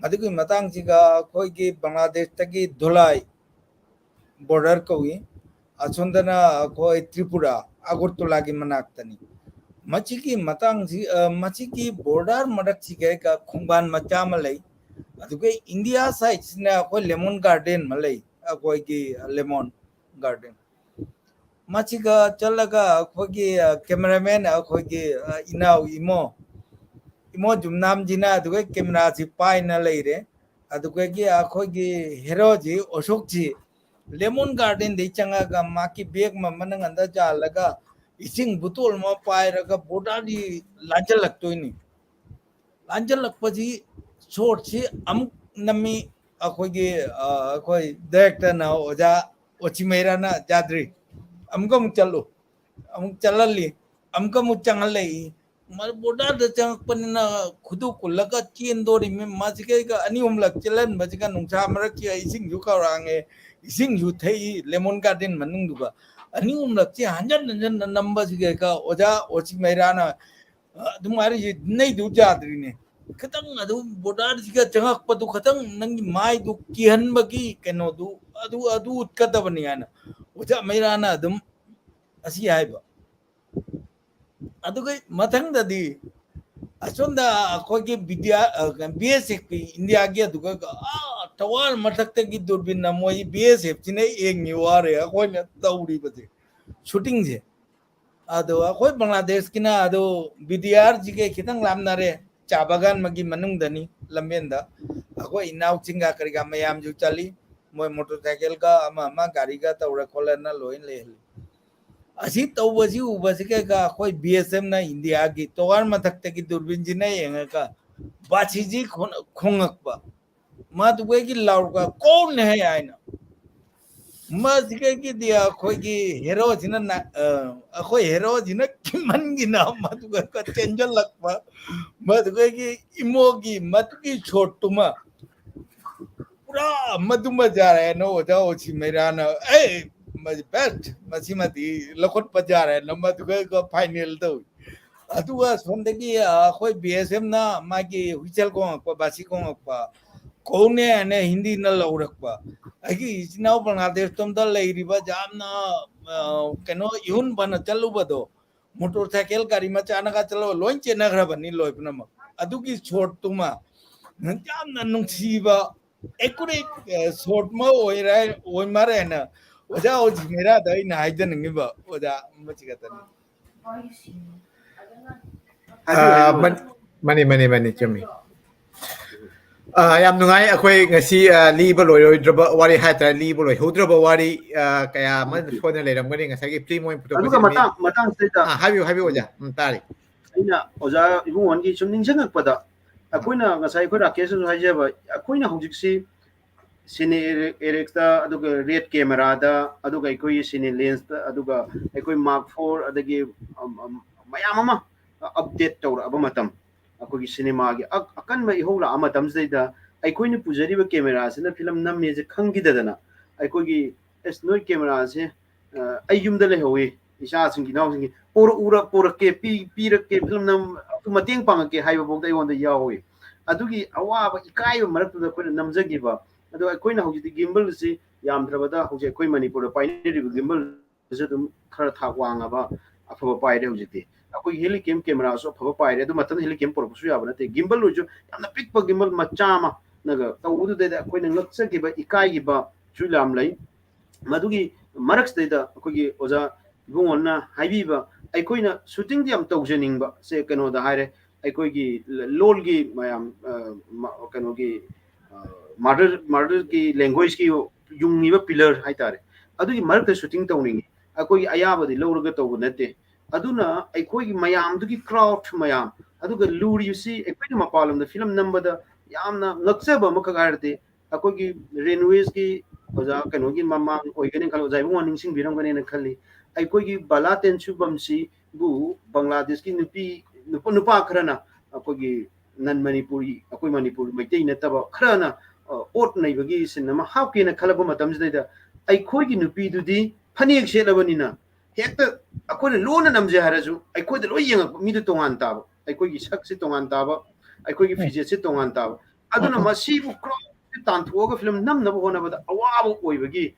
adigi matang jiga koi gi Bangladesh tagi dholai border kowi achondana koi Tripura Agartala gi manak tani machiki matang ji machiki border madak chige ka khungban macha malai adugai India side na koi lemon garden malai koi gi lemon garden machiga chalaga koi gi cameraman koi gi inau imo jumnam jina adugai camera ji pai na leire adugai gi koi gi hero ji Ashok ji lemon garden de changa ga maki bag ma manang anda jalaga ising butol ma pai raga boda di lanjal laktoini lanjal lakpaji short si amuk nami akhoi director na oja ochimeira na jadri amka muchallo amuk chalali amka muchangalai mar boda da chang panina khudu kullaka chen dori me masike ka ani umlak chalan bajika nungsa maraki ising ju karange ising ju thei lemon garden manung duga ani umlak chi hanjan number sige ka oja ochimeira na dumari nei du jadri ne khatang adu border jiga changak padu khatang nang mai du kihan bagi keno adu utkadabani ana oja meirana adum asi haiba adugai mathang dadi asonda akogi vidya BSF India gi aduga tawal mathakte gi durbin na moi BSF chine ek niware akoi na tauri bade shooting je ado akoi Bangladesh kina ado VDR jige khitang lamnare chabagan magi manung dani lambenda ako inau chinga kariga mayam ju chali moi motorcycle ka ama gari ka taura khola na loin le asi tawbaji ubasi ka koi BSM na India gi towar mathakte gi durbin ji na yenga ka bachi ji khongak ba ma duwe gi laur ka kon hai aina ma sike gi dia koi gi hero jina na akoi hero jina kiman gi na ma duwe ka chenjal lakpa मधुगी इमोगी मधुगी छोटुमा पूरा मधुमा जा रहा है no जाओ छी मेरा ना ए मज best मसी मती लखोट पर जा रहा है न मधुगे को फाइनल तो अदुगा सोंदगी कोई बीएसएम ना मागी हुचल को बासी को ने ने हिंदी न लौरकपा अगी इनाउ बांग्लादेश तुम द लेरिबा जामना कनो यून बन चलुबदो मोटरसाइकिल गाड़ी में चाना का चलो लोन चेना खरा बनी लोय पनम अदुगी छोट तुमा जामना नुंसीबा एक्यूरेट शॉट में ओय मारे ना ओजा ओ मेरा दई ना हाइजन नंगबा ओजा मचिगतनी Mani chumi. Yam nungai akhoi ngasi liba loi wari hatra liba loi hudraba wari kaya man phone leram gani ngasagi primo puto aduga matang sida habi oja tari aina oja ibung wangi sum ningjang pada akoina ngasai ko rakesh su haijaba akoina hujiksi cine erecta aduga red camera da aduga ikoi cine lens da aduga ikoi mark 4 adagi mayam ama update tawra aba matam akogi cinema gi akan mai hola ama tam zaida aikoini pujari ba camera sina film namme je khangi dadana aikogi es noi camera se ai yumda le howe isa singi naw singi por ke pi ke film nam mateng pang ke haiba bok dai wonda yawe adugi awa ba ikai ba marak da koina namjagi ba adu aikoina hauji gimbal si yam drabada hauji akoi manipur paineri gimbal je dum khara thak wanga ba afaba paire hauji ti akoi helicam camera so afaba paire adu matan helicam por su ya bana te gimbal lu jo yamna pick pa gimbal machama naga tawudu de akoina ngaksa ki ba ikai gi ba chulam lai madugi maraks de da akogi oja bungonna haibiba aikoina shooting di am tawjening ba se kano da haire aikogi lol gi mayam kano gi murder ki language ki yung iba pillar haitare adugi mark shooting tawning akoi ayaba di lowraga taw nate aduna akoi mayam dugi crowd mayam aduga luri si akoi mapalam da film number da yamna ngaksaba makagarte akoi railways ki oja kanogi mamang oigani khalo jaibu warning sing biram gane na khali akoi bala ten subam si bu bangladesh ki nupa khrana akoi nan manipuri akoi manipur maitai na taba khrana ot nei bagi sinama hapke na khalaba matam jida aikoi gi nupi dudi phanek selabani na hekta akoi lona namje harasu aikoi de loi yang mi du tongan ta aikoi gi sak si tongan ta ba aikoi gi fije si tongan ta aduna masi bu kro tan thuoga film nam na hona ba awa oi bagi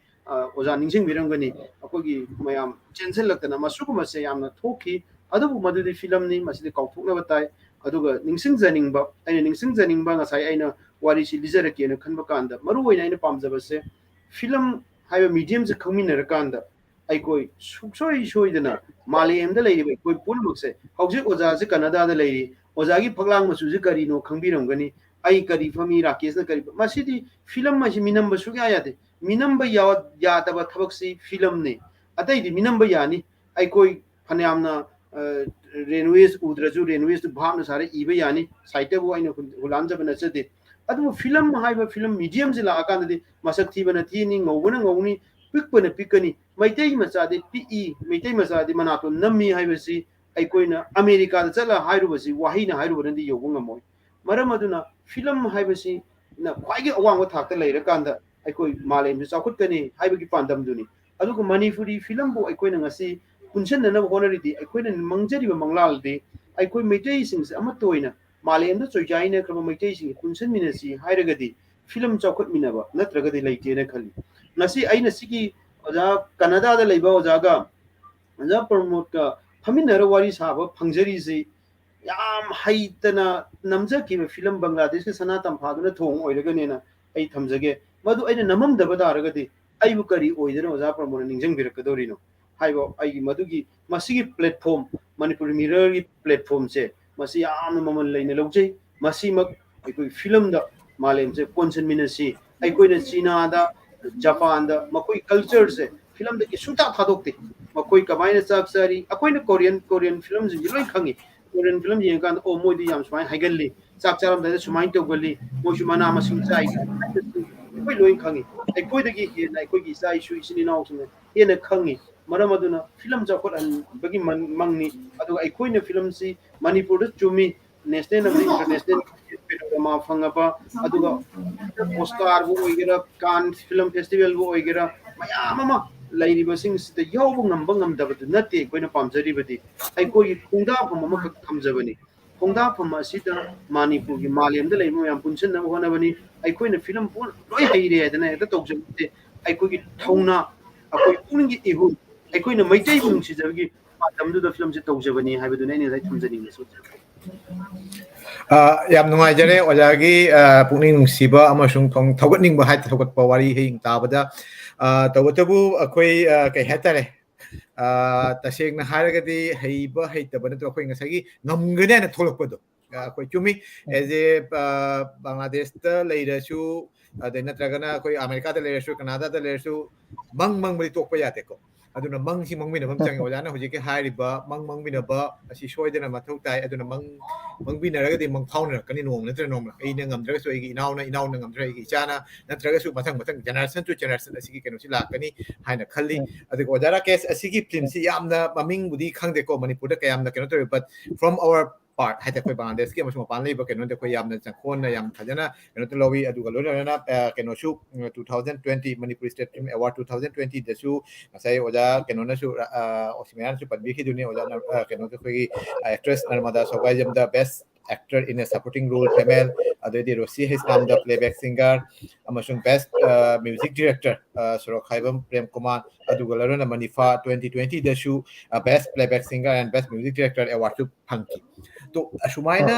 oja ningsing biram gani akoi gi mayam chensen lakna masu ko mase yamna thoki adu madu di film ni masi kauthuk na batai aduga ningsing janing ba aina ningsing janing ba ngasai aina wari si lizara ke na khanba kanda maru oina ina pamjaba se film haiba medium je khangmin ra kanda ai koi suksoi soidana malem da leiri koi pulmuk se hauji oja je canada da leiri oja gi phaglang masu je kari no khangbiram gani ai kari fami rakesh na kari masidi film ma ji minam ba sugya yate minam ba ya ta ba thabak si film ne atai di minam ba yani ai koi phanamna railways udraju railways to bhamna sare iba yani site bo aina hulan jabana chade adu film haiba film medium jila akan de masak thi bana thi ni ngobuna ngoni pikpana pikani maitai macha de pi maitai macha de manato nammi haiba si ai koina america da chala hairu basi wahina hairu bandi yogunga moi maram aduna film haiba si na khwaigi awang wa thakta leira kanda ai koi malem ji chakut kani haiba gi pandam duni adu ko manipuri film bo ai koina ngasi punchen na honori di ai koina mangjari ba manglal de ai koi maitai sing ama toina malem da choijai na kama maitai sing punchen minasi hairagadi film chakut minaba natragadi leite na khali nasi aina sigi oja canada da leiba oja ga oja promote ka phaminara wari saba phangjari si yam haitana namja ki film bangladesh ke sanatam phaduna thong oiragane na ai thamjage madu aina namam daba daragadi ai bu kari oidana oja promote ningjang birakadori no haibo ai madugi masigi platform manipur mirror gi platform se masi yam maman leina lojai masi mak ai film da malem se ponchen minasi ai koina china da japan da makoi culture se film da isuta thadokte makoi kamaina saksari akoina korean film ji loi khangi korean film ji kan o moi di yam smai haigalli sakcharam da sumai to galli mo shumana masing chai koi loi khangi ai koi da gi he nai koi gi sai shu isini naw sine he na khangi maram aduna film jakot an bagi mangni adu ai koi na film si manipur da chumi national and international panorama phangaba aduga oscar bu oigera kan film festival bu oigera mayam ama lairi basing sita yobu ngamba ngamda badu nate koina pamjari badi ai koi khungda pham ama khak thamjabani khungda pham asita manipur gi malem da leimu yam punchen na hona bani ai koina film pun loi haire adana eta tokjabte ai koi gi thauna akoi puningi ihu ai koina maitai bung si jabgi tamdu da film se tokjabani haibadu ne sai thamjani so yam nungai jare ojagi pukning nungsiba amasung thong thogatning ba hai thogat pa wari hing ta bada tawatabu akoi kai hatare ꯇꯁꯦꯡꯅ ꯍꯥꯏꯔꯒꯗꯤ ꯍꯩꯕ ꯍꯩꯇꯕ ꯅꯠꯇ꯭ꯔꯒ ꯑꯩꯈꯣꯏ ꯉꯁꯥꯏꯒꯤ ꯉꯝꯒꯅꯤ ꯍꯥꯏꯅ ꯊꯣꯛꯂꯛꯄꯗꯣ ꯑꯩꯈꯣꯏ ꯆꯨꯝꯃꯤ ꯑꯦꯖ ꯑꯦ ꯕꯪꯒ꯭ꯂꯥꯗꯦꯁꯇ ꯂꯩꯔꯁꯨ ꯑꯗꯩ ꯅꯠꯇ꯭ꯔꯒꯅ ꯑꯩꯈꯣꯏ ꯑꯃꯦꯔꯤꯀꯥꯗ ꯂꯩꯔꯁꯨ ꯀꯅꯥꯗꯥꯗ ꯂꯩꯔꯁꯨ ꯃꯪꯕꯗꯤ ꯇꯣꯛꯄ ꯌꯥꯗꯦꯀꯣ ꯑꯗꯨꯅ ꯃꯪꯁꯤ ꯃꯪꯃꯤꯟꯅꯕ ꯑꯃ ꯆꯪꯉꯦ ꯑꯣꯖꯥꯅ ꯍꯧꯖꯤꯛꯀꯤ ꯍꯥꯏꯔꯤꯕ ꯃꯪꯃꯤꯟꯅꯕ ꯑꯁꯤ ꯁꯣꯏꯗꯅ ꯃꯊꯧ ꯇꯥꯏ ꯑꯗꯨꯅ ꯃꯪꯕꯤꯅꯔꯒꯗꯤ ꯐꯥꯎꯅꯔꯛꯀꯅꯤ ꯅꯣꯡꯃ ꯅꯠꯇ꯭ꯔꯒ ꯅꯣꯡꯃ ꯑꯩꯅ ꯉꯝꯗ꯭ꯔꯒꯁꯨ ꯑꯩꯒꯤ ꯏꯅꯥꯎꯅ ꯉꯝꯗ꯭ꯔꯒ ꯑꯩꯒꯤ ꯏꯆꯥꯅ ꯅꯠꯇ꯭ꯔꯒꯁꯨ ꯃꯊꯪ ꯖꯦꯅꯦꯔꯦꯁꯟ ꯇꯨ ꯖꯦꯅꯦꯔꯦꯁꯟ ꯑꯁꯤꯒꯤ ꯀꯩꯅꯣꯁꯤ ꯂꯥꯛꯀꯅꯤ ꯍꯥꯏꯅ ꯈꯜꯂꯤ ꯑꯗꯨꯒ ꯑꯣꯖꯥ ꯔꯥꯀꯦꯁ ꯑꯁꯤꯒꯤ ꯐꯤल्मꯁꯤ ꯌꯥꯝꯅ ꯃꯃꯤꯡꯕꯨꯗꯤ ꯈꯪꯗꯦꯀꯣ ꯃꯅꯤꯄꯨꯔꯗ ꯀꯌꯥꯝꯅ ꯀꯩꯅꯣ ꯇꯧꯋꯤ ꯕꯠ ꯐ꯭ꯔꯣꯝ ꯑꯋꯔ ꯄꯥꯔꯠ ꯍꯥꯏꯗꯤ ꯑꯩꯈꯣꯏ ꯕꯪꯒ꯭ꯂꯥꯗꯦꯁꯀꯤ ꯑꯃꯁꯨꯡ ꯃꯄꯥꯟ ꯂꯩꯕ ꯀꯩꯅꯣꯗ ꯑꯩꯈꯣꯏ ꯌꯥꯝꯅ ꯆꯪꯈꯣꯟꯅ ꯌꯥꯝ ꯐꯖꯅ ꯀꯩꯅꯣ ꯂꯧꯋꯤ ꯑꯗꯨꯒ ꯂꯣꯏꯅꯅ ꯀꯩꯅꯣꯁꯨ 2020 ꯃꯅꯤꯄꯨꯔ ꯁ꯭ꯇꯦꯠ ꯐꯤल्म ꯑꯦꯋꯥꯔꯗ 2020ꯗꯁꯨ ꯉꯁꯥꯏ ꯑꯣꯖꯥ ꯀꯩꯅꯣꯅꯁꯨ ꯑꯣꯁꯤꯃꯤꯌꯥꯅꯁꯨ ꯄꯟꯕꯤꯈꯤꯗꯨꯅꯤ ꯑꯣꯖꯥꯅ ꯀꯩꯅꯣꯗ ꯑꯩꯈꯣꯏꯒꯤ ꯑꯦꯛꯇ꯭ꯔꯦꯁ ꯅꯔꯃꯗꯥ ꯁꯧꯒꯥꯏꯖꯝꯗ best actor in a supporting role female ꯑꯗꯩꯗꯤ ꯔꯣꯁꯤ ꯍꯩꯁꯅꯥꯝꯗ playback singer ꯑꯃꯁꯨꯡ best music director ꯁꯣꯔꯣꯛꯈꯥꯏꯕꯝ ꯄ꯭ꯔꯦꯝ ꯀꯨꯃꯥꯔ ꯑꯗꯨꯒ ꯂꯣꯏꯅꯅ ꯃꯅꯤꯐꯥ 2020ꯗꯁꯨ best playback singer and best music director ꯑꯦꯋꯥꯔꯗꯁꯨ ꯐꯪꯈꯤ ꯇꯣ ꯑꯁꯨꯃꯥꯏꯅ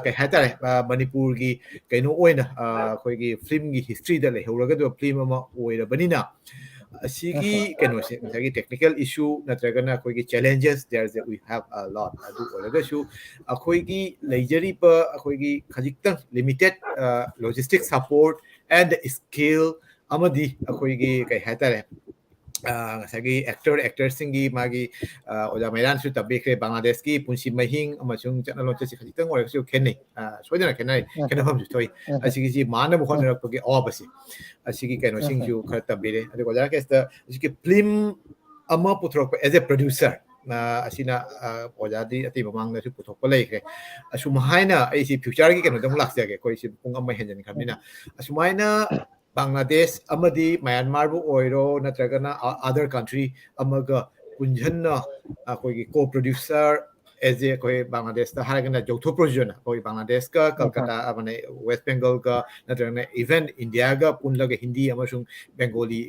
ꯀꯩ ꯍꯥꯏꯇꯥꯔꯦ ꯃꯅꯤꯄꯨꯔꯒꯤ ꯀꯩꯅꯣ ꯑꯣꯏꯅ ꯑꯩꯈꯣꯏꯒꯤ ꯐꯤल्मꯒꯤ ꯍꯤꯁꯇ꯭ꯔꯤꯗ ꯂꯩꯍꯧꯔꯒꯗꯕ ꯐꯤल्म ꯑꯃ ꯑꯣꯏꯔꯕꯅꯤꯅ ꯑꯁꯤꯒꯤ ꯀꯩꯅꯣꯁꯦ ꯉꯁꯥꯏꯒꯤ ꯇꯦꯛꯅꯤꯀꯦꯜ ꯏꯁꯨ ꯅꯠꯇ꯭ꯔꯒꯅ ꯑꯩꯈꯣꯏꯒꯤ challenges there we have a lot ꯑꯗꯨ ꯑꯣꯏꯔꯒꯁꯨ ꯑꯩꯈꯣꯏꯒꯤ ꯂꯩꯖꯔꯤꯕ ꯑꯩꯈꯣꯏꯒꯤ ꯈꯖꯤꯛꯇꯪ limited logistic support and skill ꯑꯃꯗꯤ ꯑꯩꯈꯣꯏꯒꯤ ꯀꯩ ꯍꯥꯏꯇꯥꯔꯦ ꯉꯁꯥꯏꯒꯤ ꯑꯦꯛꯇꯔꯁꯤꯡꯒꯤ ꯃꯥꯒꯤ ꯑꯣꯖꯥ ꯃꯩꯔꯥꯟꯁꯨ ꯇꯝꯕꯤꯈ꯭ꯔꯦ ꯕꯪꯒ꯭ꯂꯥꯗꯦꯁꯀꯤ ꯄꯨꯟꯁꯤ ꯃꯍꯤꯡ ꯑꯃꯁꯨꯡ ꯆꯠꯅ ꯂꯣꯟꯆꯠꯁꯤ ꯈꯖꯤꯛꯇꯪ ꯑꯣꯏꯔꯒꯁꯨ ꯈꯦꯠꯅꯩ ꯁꯣꯏꯗꯅ ꯈꯦꯠꯅꯐꯝꯁꯨ ꯊꯣꯛꯏ ꯑꯁꯤꯒꯤꯁꯤ ꯃꯥꯟꯅꯕ ꯍꯣꯠꯅꯔꯛꯄꯒꯤ ꯑꯋꯥꯕꯁꯤ ꯑꯁꯤꯒꯤ ꯀꯩꯅꯣꯁꯤꯡꯁꯨ ꯈꯔ ꯇꯝꯕꯤꯔꯦ ꯑꯗꯨꯒ ꯑꯣꯖꯥ ꯔꯥꯀꯦꯁꯇ ꯍꯧꯖꯤꯛꯀꯤ ꯐꯤल्म ꯑꯃ ꯄꯨꯊꯣꯔꯛꯄ ꯑꯦज ꯑꯦ ꯄ꯭ꯔꯣꯗ꯭ꯌꯨꯁꯔ ꯑꯁꯤꯅ ꯑꯣꯖꯥꯗꯤ ꯑꯇꯩ ꯃꯃꯥꯡꯗꯁꯨ ꯄꯨꯊꯣꯛꯄ ꯂꯩꯈ꯭ꯔꯦ ꯑꯁꯨꯝ ꯍꯥꯏꯅ ꯑꯩꯁꯤ ꯐ꯭ꯌꯨꯆꯔꯒꯤ ꯀꯩꯅꯣꯗ ꯑꯃꯨꯛ ꯂꯥꯛꯆꯒꯦ ꯑꯩꯈꯣꯏꯁꯤ ꯄꯨꯡ ꯑꯃ ꯍꯦꯟꯖꯟꯈ꯭ꯔꯕꯅꯤ나 ꯑꯁꯨꯃꯥꯏꯅ ꯕꯪꯒ꯭ꯂꯥꯗꯦꯁ ꯑꯃꯗꯤ ꯃꯌꯥꯟꯃꯥꯔꯕꯨ ꯑꯣꯏꯔꯣ ꯅꯠꯇ꯭ꯔꯒꯅ ꯑꯗꯔ ꯀꯟꯇ꯭ꯔꯤ ꯑꯃꯒ ꯄꯨꯟꯁꯤꯟꯅ ꯑꯩꯈꯣꯏꯒꯤ ꯀꯣ ꯄ꯭ꯔꯣꯗ꯭ꯌꯨꯁꯔ ꯑꯦꯖ ꯑꯦ ꯑꯩꯈꯣꯏ ꯕꯪꯒ꯭ꯂꯥꯗꯦꯁꯇ ꯍꯥꯏꯔꯒꯅ ꯌꯧꯊꯣꯛ ꯄ꯭ꯔꯣꯗ꯭ꯌꯨꯁꯔꯅ ꯑꯩꯈꯣꯏ ꯕꯪꯒ꯭ꯂꯥꯗꯦꯁꯀ ꯀꯜꯀꯇꯥ ꯑꯃꯅ ꯋꯦꯁ ꯕꯦꯡꯒꯜꯒ ꯅꯠꯇ꯭ꯔꯒꯅ ꯏꯚꯦꯟ ꯏꯟꯗꯤꯌꯥꯒ ꯄꯨꯜꯂꯒ ꯍꯤꯟꯗꯤ ꯑꯃꯁꯨꯡ ꯕꯦꯡꯒꯣꯂꯤ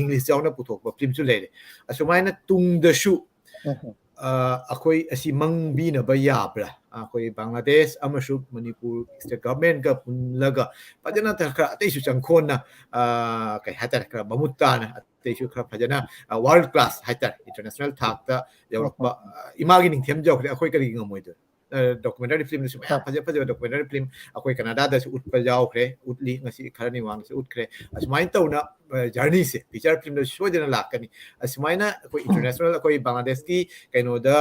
ꯏꯪꯂꯤꯁ ꯌꯥꯎꯅ ꯄꯨꯊꯣꯛꯄ ꯐꯤल्मꯁꯨ ꯂꯩꯔꯦ ꯑꯁꯨꯃꯥꯏꯅ ꯇꯨꯡꯗꯁꯨ ꯑꯩꯈꯣꯏ ꯑꯁꯤ ꯃꯪꯕꯤꯅꯕ ꯌꯥꯕ꯭ꯔꯥ ꯑꯩꯈꯣꯏ ꯕꯪꯒ꯭ꯂꯥꯗꯦꯁ ꯑꯃꯁꯨꯡ ꯃꯅꯤꯄꯨꯔ ꯁ꯭ꯇꯦꯠ ꯒꯚꯔꯟꯃꯦꯟꯠꯒ ꯄꯨꯜꯂꯒ ꯐꯖꯅ ꯈꯔ ꯑꯇꯩꯁꯨ ꯆꯪꯈꯣꯟꯅ ꯀꯩ ꯍꯥꯏꯇꯥꯔꯦ ꯈꯔ ꯃꯃꯨꯠ ꯇꯥꯅ ꯑꯇꯩꯁꯨ ꯈꯔ ꯐꯖꯅ ꯋꯥꯔꯜഡ് ꯀ꯭ꯂꯥꯁ ꯍꯥꯏꯇꯥꯔꯦ ꯏꯟꯇꯔꯅꯦꯁꯅꯦꯜ ꯊꯥꯛꯇ ꯌꯧꯔꯛꯄ ꯏꯃꯥꯒꯤ ꯅꯤꯡꯊꯦꯝ ꯌꯧꯈ꯭ꯔꯦ ꯑꯩꯈꯣꯏ ꯀꯔꯤꯒꯤ ꯉꯝꯃꯣꯏꯗꯣꯏꯅꯣ ꯗꯣꯀꯨꯃꯦꯟꯇꯔꯤ ꯐꯤल्मꯗꯁꯨ ꯃꯌꯥꯝ ꯐꯖꯕ ꯗꯣꯀꯨꯃꯦꯟꯇꯔꯤ ꯐꯤल्म ꯑꯩꯈꯣꯏ ꯀꯅꯥꯗꯥꯗꯁꯨ ꯎꯠꯄ ꯌꯥꯎꯈ꯭ꯔꯦ ꯎꯠꯂꯤ ꯉꯁꯤ ꯈꯔꯅꯤ ꯃꯃꯥꯡꯗꯁꯨ ꯎꯠꯈ꯭ꯔꯦ ꯑꯁꯨꯃꯥꯏꯅ ꯇꯧꯅ ꯖꯔꯅꯤꯁꯦ ꯐꯤꯆꯔ ꯐꯤल्मꯗꯁꯨ ꯁꯣꯏꯗꯅ ꯂꯥꯛꯀꯅꯤ ꯑꯁꯨꯃꯥꯏꯅ ꯑꯩꯈꯣꯏ ꯏꯟꯇꯔꯅꯦꯁꯅꯦꯜ ꯑꯩꯈꯣꯏ ꯕꯪꯒ꯭ꯂꯥꯗꯦꯁꯀꯤ ꯀꯩꯅꯣꯗ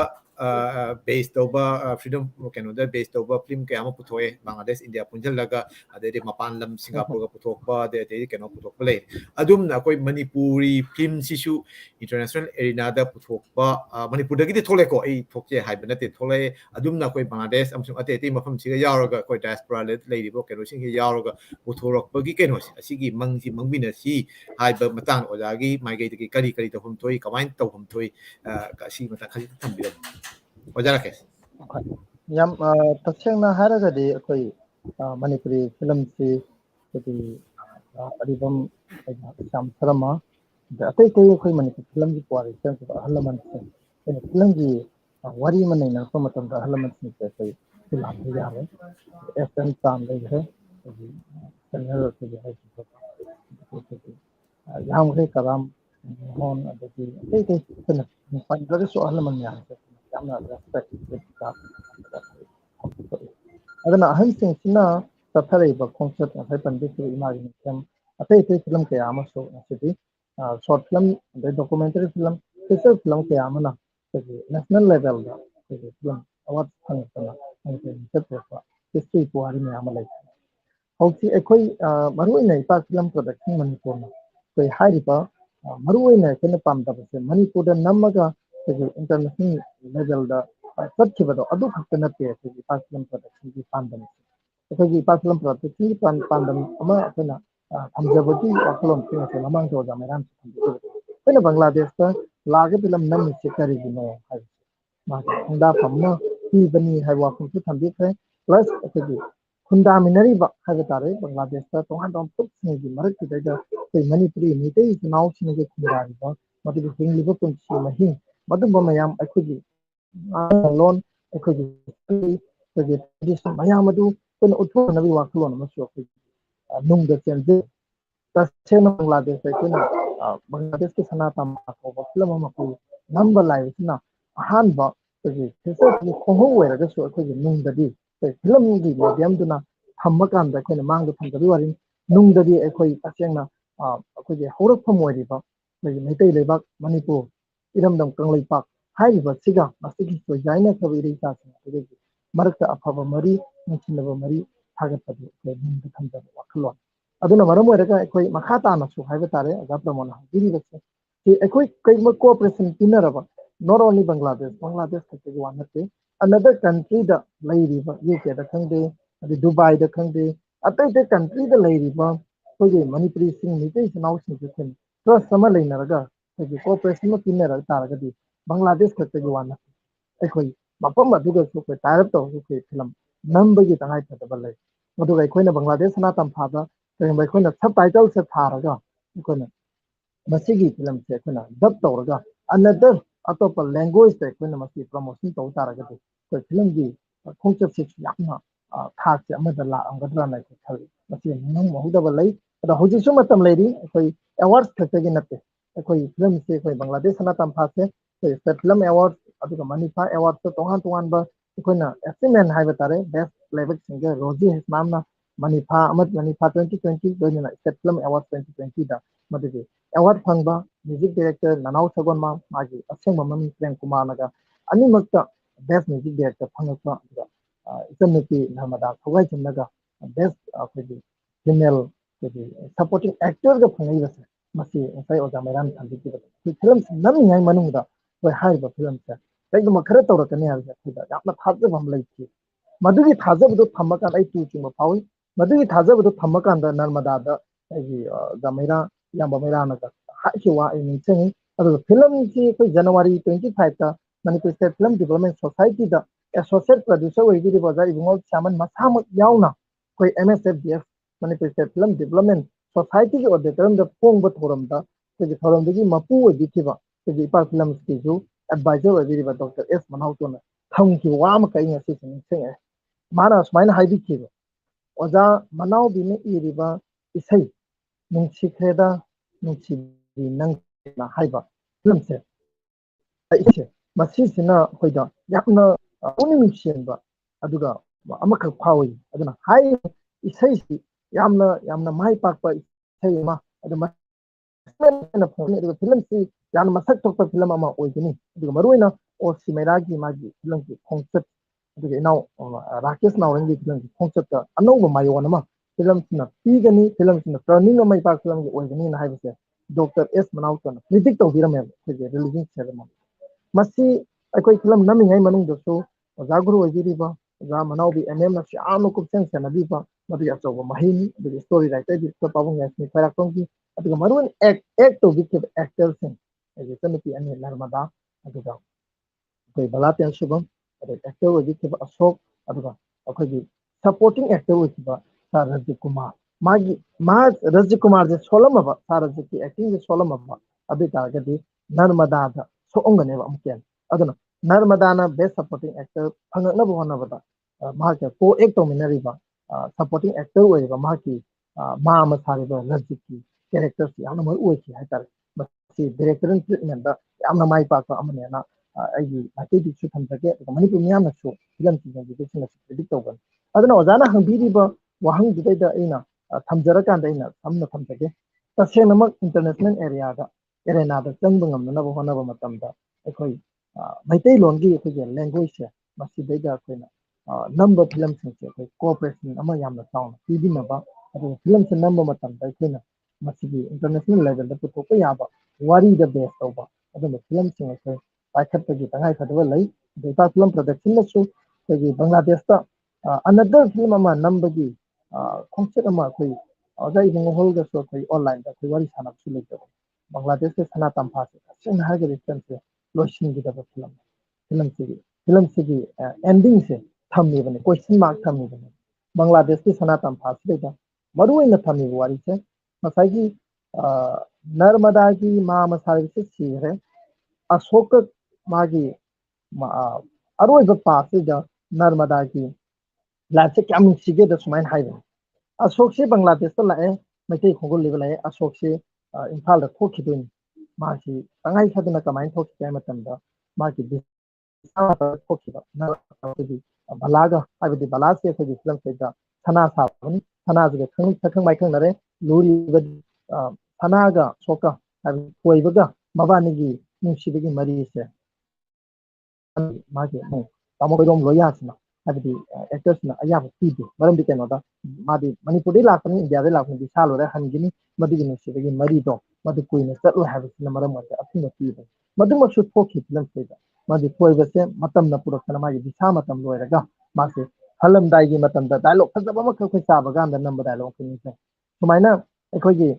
ꯕꯦꯁ ꯇꯧꯕ ꯐ꯭रीडम ꯀꯩꯅꯣꯗ ꯕꯦꯁ ꯇꯧꯕ ꯐꯤल्म ꯀꯌꯥ ꯑꯃ ꯄꯨꯊꯣꯛꯑꯦ ꯕꯪꯒ꯭ꯂꯥꯗꯦꯁ ꯏꯟꯗꯤꯌꯥ ꯄꯨꯟꯁꯤꯜꯂꯒ ꯑꯗꯩꯗꯤ ꯃꯄꯥꯟ ꯂꯝ ꯁꯤꯡꯒꯥꯄꯨꯔꯒ ꯄꯨꯊꯣꯛꯄ ꯑꯗꯩꯗꯤ ꯀꯩꯅꯣ ꯄꯨꯊꯣꯛꯄ ꯂꯩ ꯑꯗꯨꯝꯅ ꯑꯩꯈꯣꯏ ꯃꯅꯤꯄꯨꯔꯤ ꯐꯤल्मꯁꯤꯁꯨ ꯏꯟꯇꯔꯅꯦꯁꯅꯦꯜ ꯑꯦꯔꯤꯅꯥꯗ ꯄꯨꯊꯣꯛꯄ ꯃꯅꯤꯄꯨꯔꯗꯒꯤꯗꯤ ꯊꯣꯛꯂꯛꯑꯦꯀꯣ ꯑꯩ ꯊꯣꯛꯆꯦ ꯍꯥꯏꯕ ꯅꯠꯇꯦ ꯊꯣꯛꯂꯛꯑꯦ ꯑꯗꯨꯝꯅ ꯑꯩꯈꯣꯏ ꯕꯪꯒ꯭ꯂꯥꯗꯦꯁ ꯑꯃꯁꯨꯡ ꯑꯇꯩ ꯃꯐꯝꯁꯤꯒ ꯌꯥꯎꯔꯒ ꯑꯩꯈꯣꯏ ꯗꯥꯏꯁꯄꯣꯔꯥꯗ ꯂꯩꯔꯤꯕ ꯀꯩꯅꯣꯁꯤꯡꯁꯤ ꯌꯥꯎꯔꯒ ꯄꯨꯊꯣꯔꯛꯄꯒꯤ ꯀꯩꯅꯣꯁꯦ ꯑꯁꯤꯒꯤ ꯃꯪꯃꯤꯟꯅꯁꯤ ꯍꯥꯏꯕ ꯃꯇꯥꯡ ꯑꯣꯖꯥꯒꯤ ꯃꯥꯏꯀꯩꯗꯒꯤ ꯀꯔꯤ ꯇꯧꯐꯝ ꯊꯣꯛꯏ ꯀꯃꯥꯏꯅ ꯇꯧꯐꯝ ꯊꯣꯛꯏ ꯑꯁꯤ ꯃꯇꯥꯡ ꯈꯖꯤꯛꯇꯪ ꯊꯝꯕꯤꯔꯝꯃꯨ ꯑꯣꯖꯥ ꯔꯥꯀꯦꯁ ꯌꯥꯝ ꯇꯁꯦꯡꯅ ꯍꯥꯏꯔꯒꯗꯤ ꯑꯩꯈꯣꯏ ꯃꯅꯤꯄꯨꯔꯤ ꯐꯤꯂꯝꯁꯤ ꯑꯩꯈꯣꯏꯒꯤ ꯑꯔꯤꯕꯝ ꯁ꯭ꯌꯥꯝ ꯁꯔꯃ ꯑꯇꯩ ꯑꯩꯈꯣꯏ ꯃꯅꯤꯄꯨꯔ ꯐꯤꯂꯝꯒꯤ ꯄꯨꯋꯥꯔꯤ ꯁꯦꯝꯈꯤꯕ ꯑꯍꯜ ꯂꯃꯟꯁꯤꯡ ꯑꯩꯈꯣꯏꯅ ꯐꯤꯂꯝꯒꯤ ꯋꯥꯔꯤ ꯑꯃ ꯅꯩꯅꯔꯛꯄ ꯃꯇꯝꯗ ꯑꯍꯜ ꯂꯃꯟꯁꯤꯡꯁꯦ ꯑꯩꯈꯣꯏ ꯂꯥꯛꯄ ꯌꯥꯔꯦ ꯑꯦꯁ ꯑꯦꯟ ꯆꯥꯟ ꯂꯩꯈ꯭ꯔꯦ ꯑꯩꯈꯣꯏꯒꯤ ꯁꯦꯅꯤꯌꯔ ꯑꯩꯈꯣꯏꯒꯤ ꯌꯥꯝꯈ꯭ꯔꯦ ꯀꯔꯥꯝ ꯃꯣꯍꯣꯟ ꯑꯗꯒꯤ ꯑꯇꯩ ꯑꯩꯈꯣꯏꯅ ꯄꯟꯗ꯭ꯔꯒꯁꯨ ꯑꯍꯜ ꯂꯃꯟ ꯃꯌꯥꯝꯁꯦ ꯌꯥꯝꯅ ꯔꯦꯁꯄꯦꯛ ꯑꯗꯨꯅ ꯑꯍꯟꯁꯤꯡꯁꯤꯅ ꯆꯠꯊꯔꯛꯏꯕ ꯈꯣꯡꯆꯠ ꯉꯁꯥꯏ ꯄꯟꯕꯤꯈꯤꯕ ꯏꯃꯥꯒꯤ ꯃꯤꯊꯦꯝ ꯑꯇꯩ ꯐꯤꯂꯝ ꯀꯌꯥ ꯑꯃꯁꯨ ꯉꯁꯤꯗꯤ ꯁꯣꯔꯠ ꯐꯤꯂꯝ ꯑꯗꯩ ꯗꯣꯀꯨꯃꯦꯟꯇꯔꯤ ꯐꯤꯂꯝ ꯐꯤꯆꯔ ꯐꯤꯂꯝ ꯀꯌꯥ ꯑꯃꯅ ꯑꯩꯈꯣꯏꯒꯤ ꯅꯦꯁꯅꯦꯜ ꯂꯦꯚꯦꯜꯗ ꯑꯩꯈꯣꯏꯒꯤ ꯐꯤꯂꯝ ꯑꯦꯋꯥꯔꯗ ꯐꯪꯉꯛꯇꯅ ꯃꯅꯤꯄꯨꯔꯤ ꯃꯤꯡꯆꯠ ꯊꯣꯛꯄ ꯍꯤꯁꯇ꯭ꯔꯤ ꯄꯨꯋꯥꯔꯤ ꯃꯌꯥꯝ ꯑꯃ ꯂꯩ ꯍꯧꯖꯤꯛ ꯑꯩꯈꯣꯏ ꯃꯔꯨꯑꯣꯏꯅ ꯏꯄꯥꯛ ꯐꯤꯂꯝ ꯄ꯭ꯔꯣꯗꯛꯁꯟ ꯃꯅꯤꯄꯨꯔꯅ ꯑꯩꯈꯣꯏ ꯍꯥꯏꯔꯤꯕ ꯃꯔꯨꯑꯣꯏꯅ ꯑꯩꯈꯣꯏꯅ ꯄꯥꯝꯗꯕꯁꯦ ꯃꯅꯤꯄꯨꯔꯗ ꯅꯝꯃꯒ ꯑꯩꯈꯣꯏꯒꯤ ꯏꯟꯇꯔꯅꯦꯁꯅꯦꯜ ꯂꯦꯚꯦꯜꯗ ꯆꯠꯈꯤꯕꯗꯣ ꯑꯗꯨ ꯈꯛꯇ ꯅꯠꯇꯦ ꯑꯩꯈꯣꯏꯒꯤ ꯏꯄꯥꯛ ꯐꯤꯂꯝ ꯄ꯭ꯔꯣꯗꯛꯁꯟꯒꯤ ꯄꯥꯟꯗꯝꯁꯦ ꯑꯩꯈꯣꯏꯒꯤ ꯏꯄꯥꯛ ꯐꯤꯂꯝ ꯄ꯭ꯔꯣꯗꯛꯁꯟꯒꯤ ꯄꯥꯟꯗꯝ ꯑꯃ ꯑꯩꯈꯣꯏꯅ ꯊꯝꯖꯕꯒꯤ ꯋꯥꯈꯜꯂꯣꯟꯁꯤꯡ ꯑꯁꯦ ꯃꯃꯥꯡꯗ ꯑꯣꯖꯥ ꯃꯩꯔꯥꯟꯁꯨ ꯊꯝꯕꯤꯈꯤꯕꯗꯣ ꯑꯩꯈꯣꯏꯅ ꯕꯪꯒ꯭ꯂꯥꯗꯦꯁꯇ ꯂꯥꯛꯑꯒ ꯐꯤꯂꯝ ꯅꯝꯃꯤꯁꯦ ꯀꯔꯤꯒꯤꯅꯣ ꯍꯥꯏꯕꯁꯦ ꯃꯥꯒꯤ ꯈꯣꯡꯗꯥꯐꯝ ꯑꯃ ꯄꯤꯕꯅꯤ ꯍꯥꯏꯕ ꯋꯥꯐꯝꯁꯨ ꯊꯝꯕꯤꯈ꯭ꯔꯦ ꯄ꯭ꯂꯁ ꯑꯩꯈꯣꯏꯒꯤ ꯈꯨꯟꯗꯥꯃꯤꯟꯅꯔꯤꯕ ꯍꯥꯏꯕ ꯇꯥꯔꯦ ꯕꯪꯒ꯭ꯂꯥꯗꯦꯁꯇ ꯇꯣꯉꯥꯟ ꯇꯣꯉꯥꯟꯕ ꯐꯨꯔꯨꯞꯁꯤꯡꯒꯤ ꯃꯔꯛꯁꯤꯗꯩꯗ ꯑꯩꯈꯣꯏ ꯃꯅꯤꯄꯨꯔꯤ ꯃꯩꯇꯩ ꯏꯆꯤꯜ ꯏꯅꯥꯎꯁꯤꯡꯒꯤ ꯈꯨꯟꯗꯥꯔꯤꯕ ꯃꯗꯨꯒꯤ ꯍꯤꯡꯂꯤꯕ ꯄꯨꯟꯁꯤ ꯃꯍꯤꯡ ꯃꯗꯨꯝꯕ ꯃꯌꯥꯝ ꯑꯩꯈꯣꯏꯒꯤ ꯂꯣꯟ ꯑꯩꯈꯣꯏꯒꯤ ꯇ꯭ꯔꯦꯗꯤꯁꯟ ꯃꯌꯥꯝ ꯑꯗꯨ ꯑꯩꯈꯣꯏꯅ ꯎꯠꯊꯣꯛꯅꯕꯒꯤ ꯋꯥꯈꯜꯂꯣꯟ ꯑꯃꯁꯨ ꯑꯩꯈꯣꯏꯒꯤ ꯅꯨꯡꯗ ꯆꯦꯟꯖꯩ ꯇꯁꯦꯡꯅ ꯕꯪꯒ꯭ꯂꯥꯗꯦꯁꯇ ꯑꯩꯈꯣꯏꯅ Bangladesh ki Sanatam ko film ama ko number live na ahan ba ko theater ki khoho wera ga so ko nung da di film gi medium duna thamma kan da ko mang da tham da wari nung da di ko aseng na ko je horak pham wari ba mai tai le ba Manipur iram dam kang lai pak hai ba siga masigi so jaina ka ri ta ko marakta afaba mari nchindaba mari thagat pa ko nung da tham da wakhlon aduna maram oiraga ekoi makha tana su haiba tare aga pramona diri bachhe ki ekoi kai ma cooperation tinaraba not only Bangladesh ke one te another country da lairi ba UK da khangde adi Dubai da khangde atai te country da lairi ba ko ge Manipuri sing ni te naw sing ke ten trust sama lainaraga ko cooperation ma tinaraga taraga di Bangladesh ke one ekoi mapam aduga su ko tarap to su ke film number gi tangai thada lai aduga ekoi na Bangladesh na tam phada ꯑꯩꯈꯣꯏꯅ ꯁꯕꯇꯥꯏꯇꯜꯁꯦ ꯊꯥꯔꯒ ꯑꯩꯈꯣꯏꯅ ꯃꯁꯤꯒꯤ ꯐꯤꯂꯝꯁꯦ ꯑꯩꯈꯣꯏꯅ ꯗꯕ ꯇꯧꯔꯒ ꯑꯅꯗꯔ ꯑꯇꯣꯞꯄ ꯂꯦꯡꯒ꯭ꯋꯦꯖꯇ ꯑꯩꯈꯣꯏꯅ ꯃꯁꯤ ꯄ꯭ꯔꯃꯣꯁꯟ ꯇꯧ ꯇꯥꯔꯒꯗꯤ ꯑꯩꯈꯣꯏ ꯐꯤꯂꯝꯒꯤ ꯈꯣꯡꯆꯠꯁꯤꯁꯨ ꯌꯥꯝꯅ ꯊꯥꯛꯁꯦ ꯑꯃꯗ ꯂꯥꯛꯑꯝꯒꯗ꯭ꯔꯥꯅ ꯑꯩꯈꯣꯏ ꯈꯜꯂꯤ ꯃꯁꯤ ꯅꯤꯡꯍꯧꯗꯕ ꯂꯩ ꯑꯗꯣ ꯍꯧꯖꯤꯛꯁꯨ ꯃꯇꯝ ꯂꯩꯔꯤ ꯑꯩꯈꯣꯏ ꯑꯦꯋꯥꯔꯗ ꯈꯛꯇꯒꯤ ꯅꯠꯇꯦ ꯑꯩꯈꯣꯏ ꯐꯤꯂꯝꯁꯦ ꯑꯩꯈꯣꯏ ꯕꯪꯒ꯭ꯂꯥꯗꯦꯁ ꯁꯅꯥꯇꯝꯐꯥꯁꯦ ꯑꯩꯈꯣꯏ ꯁ꯭ꯇꯦꯠ ꯐꯤꯂꯝ ꯑꯦꯋꯥꯔꯗ ꯑꯗꯨꯒ ꯃꯅꯤꯐꯥ ꯑꯦꯋꯥꯔꯗꯁꯨ ꯇꯣꯉꯥꯟ ꯇꯣꯉꯥꯟꯕ ꯑꯩꯈꯣꯏꯅ ꯑꯦꯆꯤꯞꯃꯦꯟ ꯍꯥꯏꯕ ꯇꯥꯔꯦ ꯕꯦꯁ ꯄ꯭ꯂꯦꯕꯦꯛ ꯁꯤꯡꯒꯔ ꯔꯣꯖꯤ ꯍꯦꯁꯃꯥꯝꯅ Manipha 2020 loina state film award 2020 da madigi award phangba music director Nanau Sagonma magi asengma mami Prem Kumar naga animakta best music director phangakpa da isamiti Narmada Thogai chimnaga best female supporting actor ga phangai base masi sai oja mairan thandi ki film nam ngai manungda hoi haiba film sa kaiguma khara tawrakani ha da yapna thajja bam laiki madugi thajabdu thamakan ai tu chingba phawi मधुगी थाजबदो थम्मकांदा नर्मदादा गमेरा याम्बा मेरानगा हाइवा इनिचंगी अदो फिल्म की कोई जनवरी 25 ता Manipur state film development society दा एसोसिएट प्रोड्यूसर ओइगिरि बजार इबुंगल चामन मसामक यावना कोई MSFDF Manipur state film development society की ऑडिटरम दा पोंगबा थोरमदा कोई थोरमदगी मपु ओइदिखिबा कोई इपा फिल्म की जो एडवाइजर ओइगिरि बा डॉक्टर एस मनाउतोना थमकी वाम कई ngasi सिंगे माना स्माइन हाइदिखिबा ओजा मनाव बिने इरिबा इसै नुंसिख्रेदा नुंसिबि नंना हाइबा फिल्मसे इसे मसीसिना होइदा यापना उनि मिसियनबा अदुगा अमखक फावि अदुना हाइ इसैसि यामना माइ पाकपा इसै मा अदुमा ना फोन अदुगा फिल्मसि यान मसक तोकपा फिल्म अमा ओइगनि अदुगा मरुइना ओ सिमेरागी मागी फिल्मसि खोंचत अदुगा इनाव राकेश नावरंगी फिल्म खोंचत अनौबा मायोन मा फिल्मसिना पीगनि फिल्मसिना टर्निंग अमा इपा फिल्म गे ओइगनि ना हाइबसे डॉक्टर एस मनाउतन प्रिडिक्ट तौबिरमे खजे रिलीजिंग सेरेमनी मसी अखोई फिल्म नमिङै मनुङदसु ओजा गुरु ओइगिरिबा ओजा मनाउबी एनएम ना यामनो कुपसें सेनबीबा मदि अचौबा महिनी अदुगा स्टोरी राइटर दि पाबुङ यासनि फराक्तोंगी अदुगा मरुन एक्ट तौबिके एक्टर्स सिंग एजे तनपी अनि नर्मदा अदुगा कोई बलातेन शुभम अदुगा एक्टर ओइगिके अशोक अदुगा अखोई सपोर्टिंग एक्टर ओइकिबा सा रजत कुमार मागी मा रजत कुमार जे सोलमबा सा रजत की एक्टिंग जे सोलमबा अबे तागदी नर्मदा दा सोंगने बा अमकेन अदुना नर्मदाना बेस्ट सपोर्टिंग एक्टर फंगना बहनबदा माके को एक तोमिनरीबा सपोर्टिंग एक्टर ओइबा माकी मा मा सारिबा रजत की कैरेक्टर से यामना मर ओइकी हाइतार मसी डायरेक्टर ट्रीटमेंट दा यामना माइ पाका अमनेना आइगी आकेदी सु थमजके मणिपुर मियामना सु फिल्म की एजुकेशन प्रेडिक्ट तौगन अदुना ओजाना हंबीरीबा वाहंग दिदैदा इना थमजरकांदा इना समना थमजके तसेनमक इंटरनेशनल एरिया दा एरेना दा चंगब ngamnaba honaba matamda akhoi maitai longi akhoi language se masidaida akhoi number film se akhoi cooperation ama yamna sound pidinaba adu film se number matamda akhoi masigi international level da putopa yaba wari da base tawba adu film se akhoi paikhat gi tangai khadwa lai data film production na su gi Bangladesh ta another film ama number gi concept ama akhoi ajai bangol ga so akhoi online da akhoi wari sanap su lai Bangladesh के सनातन भाषा सिंह हागे return से लोशिंग की दबा film से ending से थम्मी बने question mark थम्मी बने बांग्लादेश की सनातन भाषा का मरुई न थम्मी वारी से मसाई की नर्मदा की मां मसाई से सीरे अशोक मागी अरोई बप्पा से जा नर्मदा की लाचे क्या मुसीगे द सुमाइन हाइवे अशोक से बांग्लादेश तो लाए मैं कई खोगल लेवल है अशोक से ꯏꯝꯐꯥꯜꯗ ꯊꯣꯛꯈꯤꯗꯣꯏꯅꯤ ꯃꯥꯁꯤ ꯇꯉꯥꯏ ꯐꯗꯅ ꯀꯃꯥꯏꯅ ꯊꯣꯛꯈꯤꯒꯦ ꯍꯥꯏꯕ ꯃꯇꯝꯗ ꯃꯥꯒꯤ ꯊꯣꯛꯈꯤꯕ ꯑꯩꯈꯣꯏꯒꯤ ꯕꯂꯥꯒ ꯍꯥꯏꯕꯗꯤ ꯕꯂꯥꯁꯤ ꯑꯩꯈꯣꯏꯒꯤ ꯐꯤꯂꯝꯁꯤꯗ ꯁꯅꯥ ꯁꯥꯕꯅꯤ ꯁꯅꯥꯁꯤꯒ ꯁꯛꯈꯪ ꯃꯥꯏꯈꯪꯅꯔꯦ ꯂꯨꯔꯤꯕ ꯁꯅꯥꯒ ꯁꯣꯛꯀ ꯍꯥꯏꯕꯗꯤ ꯊꯣꯏꯕꯒ ꯃꯕꯥꯅꯤꯒꯤ ꯅꯨꯡꯁꯤꯕꯒꯤ ꯃꯔꯤꯁꯦ ꯃꯥꯒꯤ ꯇꯥꯃꯣ ꯀꯩꯔꯣꯝ ꯂꯣꯏꯌꯥꯁꯤꯅ ꯍꯥꯏꯕꯗꯤ ꯑꯦꯛꯇꯔꯁꯤꯅ ꯑꯌꯥꯕ ꯄꯤꯗꯦ ꯃꯔꯝꯗꯤ ꯀꯩꯅꯣꯗ ꯃꯥꯗꯤ ꯃꯅꯤꯄꯨꯔꯗꯩ ꯂꯥꯛꯄꯅꯤ ꯏꯟꯗꯤꯌꯥꯗꯩ ꯂꯥꯛꯄꯅꯤ ꯚꯤꯁꯥ ꯂꯣꯏꯔ ꯍꯟꯈꯤꯅꯤ ꯃꯗꯨꯒꯤ ꯅꯨꯡꯁꯤꯕꯒꯤ ꯃꯔꯤꯗꯣ ꯃꯗꯨ ꯀꯨꯏꯅ ꯆꯠꯂꯣꯏ ꯍꯥꯏꯕꯁꯤꯅ ꯃꯔꯝ ꯑꯣꯏꯔꯒ ꯑꯊꯤꯡꯕ ꯄꯤꯕꯅꯤ ꯃꯗꯨꯃꯛꯁꯨ ꯊꯣꯛꯈꯤ ꯐꯤꯂꯝꯁꯤꯗ ꯃꯥꯒꯤ ꯊꯣꯏꯕꯁꯦ ꯃꯇꯝꯅ ꯄꯨꯔꯛꯇꯅ ꯃꯥꯒꯤ ꯚꯤꯁꯥ ꯃꯇꯝ ꯂꯣꯏꯔꯒ ꯃꯥꯁꯦ ꯍꯜꯂꯝꯗꯥꯏꯒꯤ ꯃꯇꯝꯗ ꯗꯥꯏꯂꯣग ꯐꯖꯕ ꯑꯃꯈꯛ ꯑꯩꯈꯣꯏ ꯆꯥꯕ ꯀꯥꯟꯗ ꯅꯝꯕ ꯗꯥꯏꯂꯣग ꯑꯃꯈꯛꯅꯤ ꯁꯨꯃꯥꯏꯅ ꯑꯩꯈꯣꯏꯒꯤ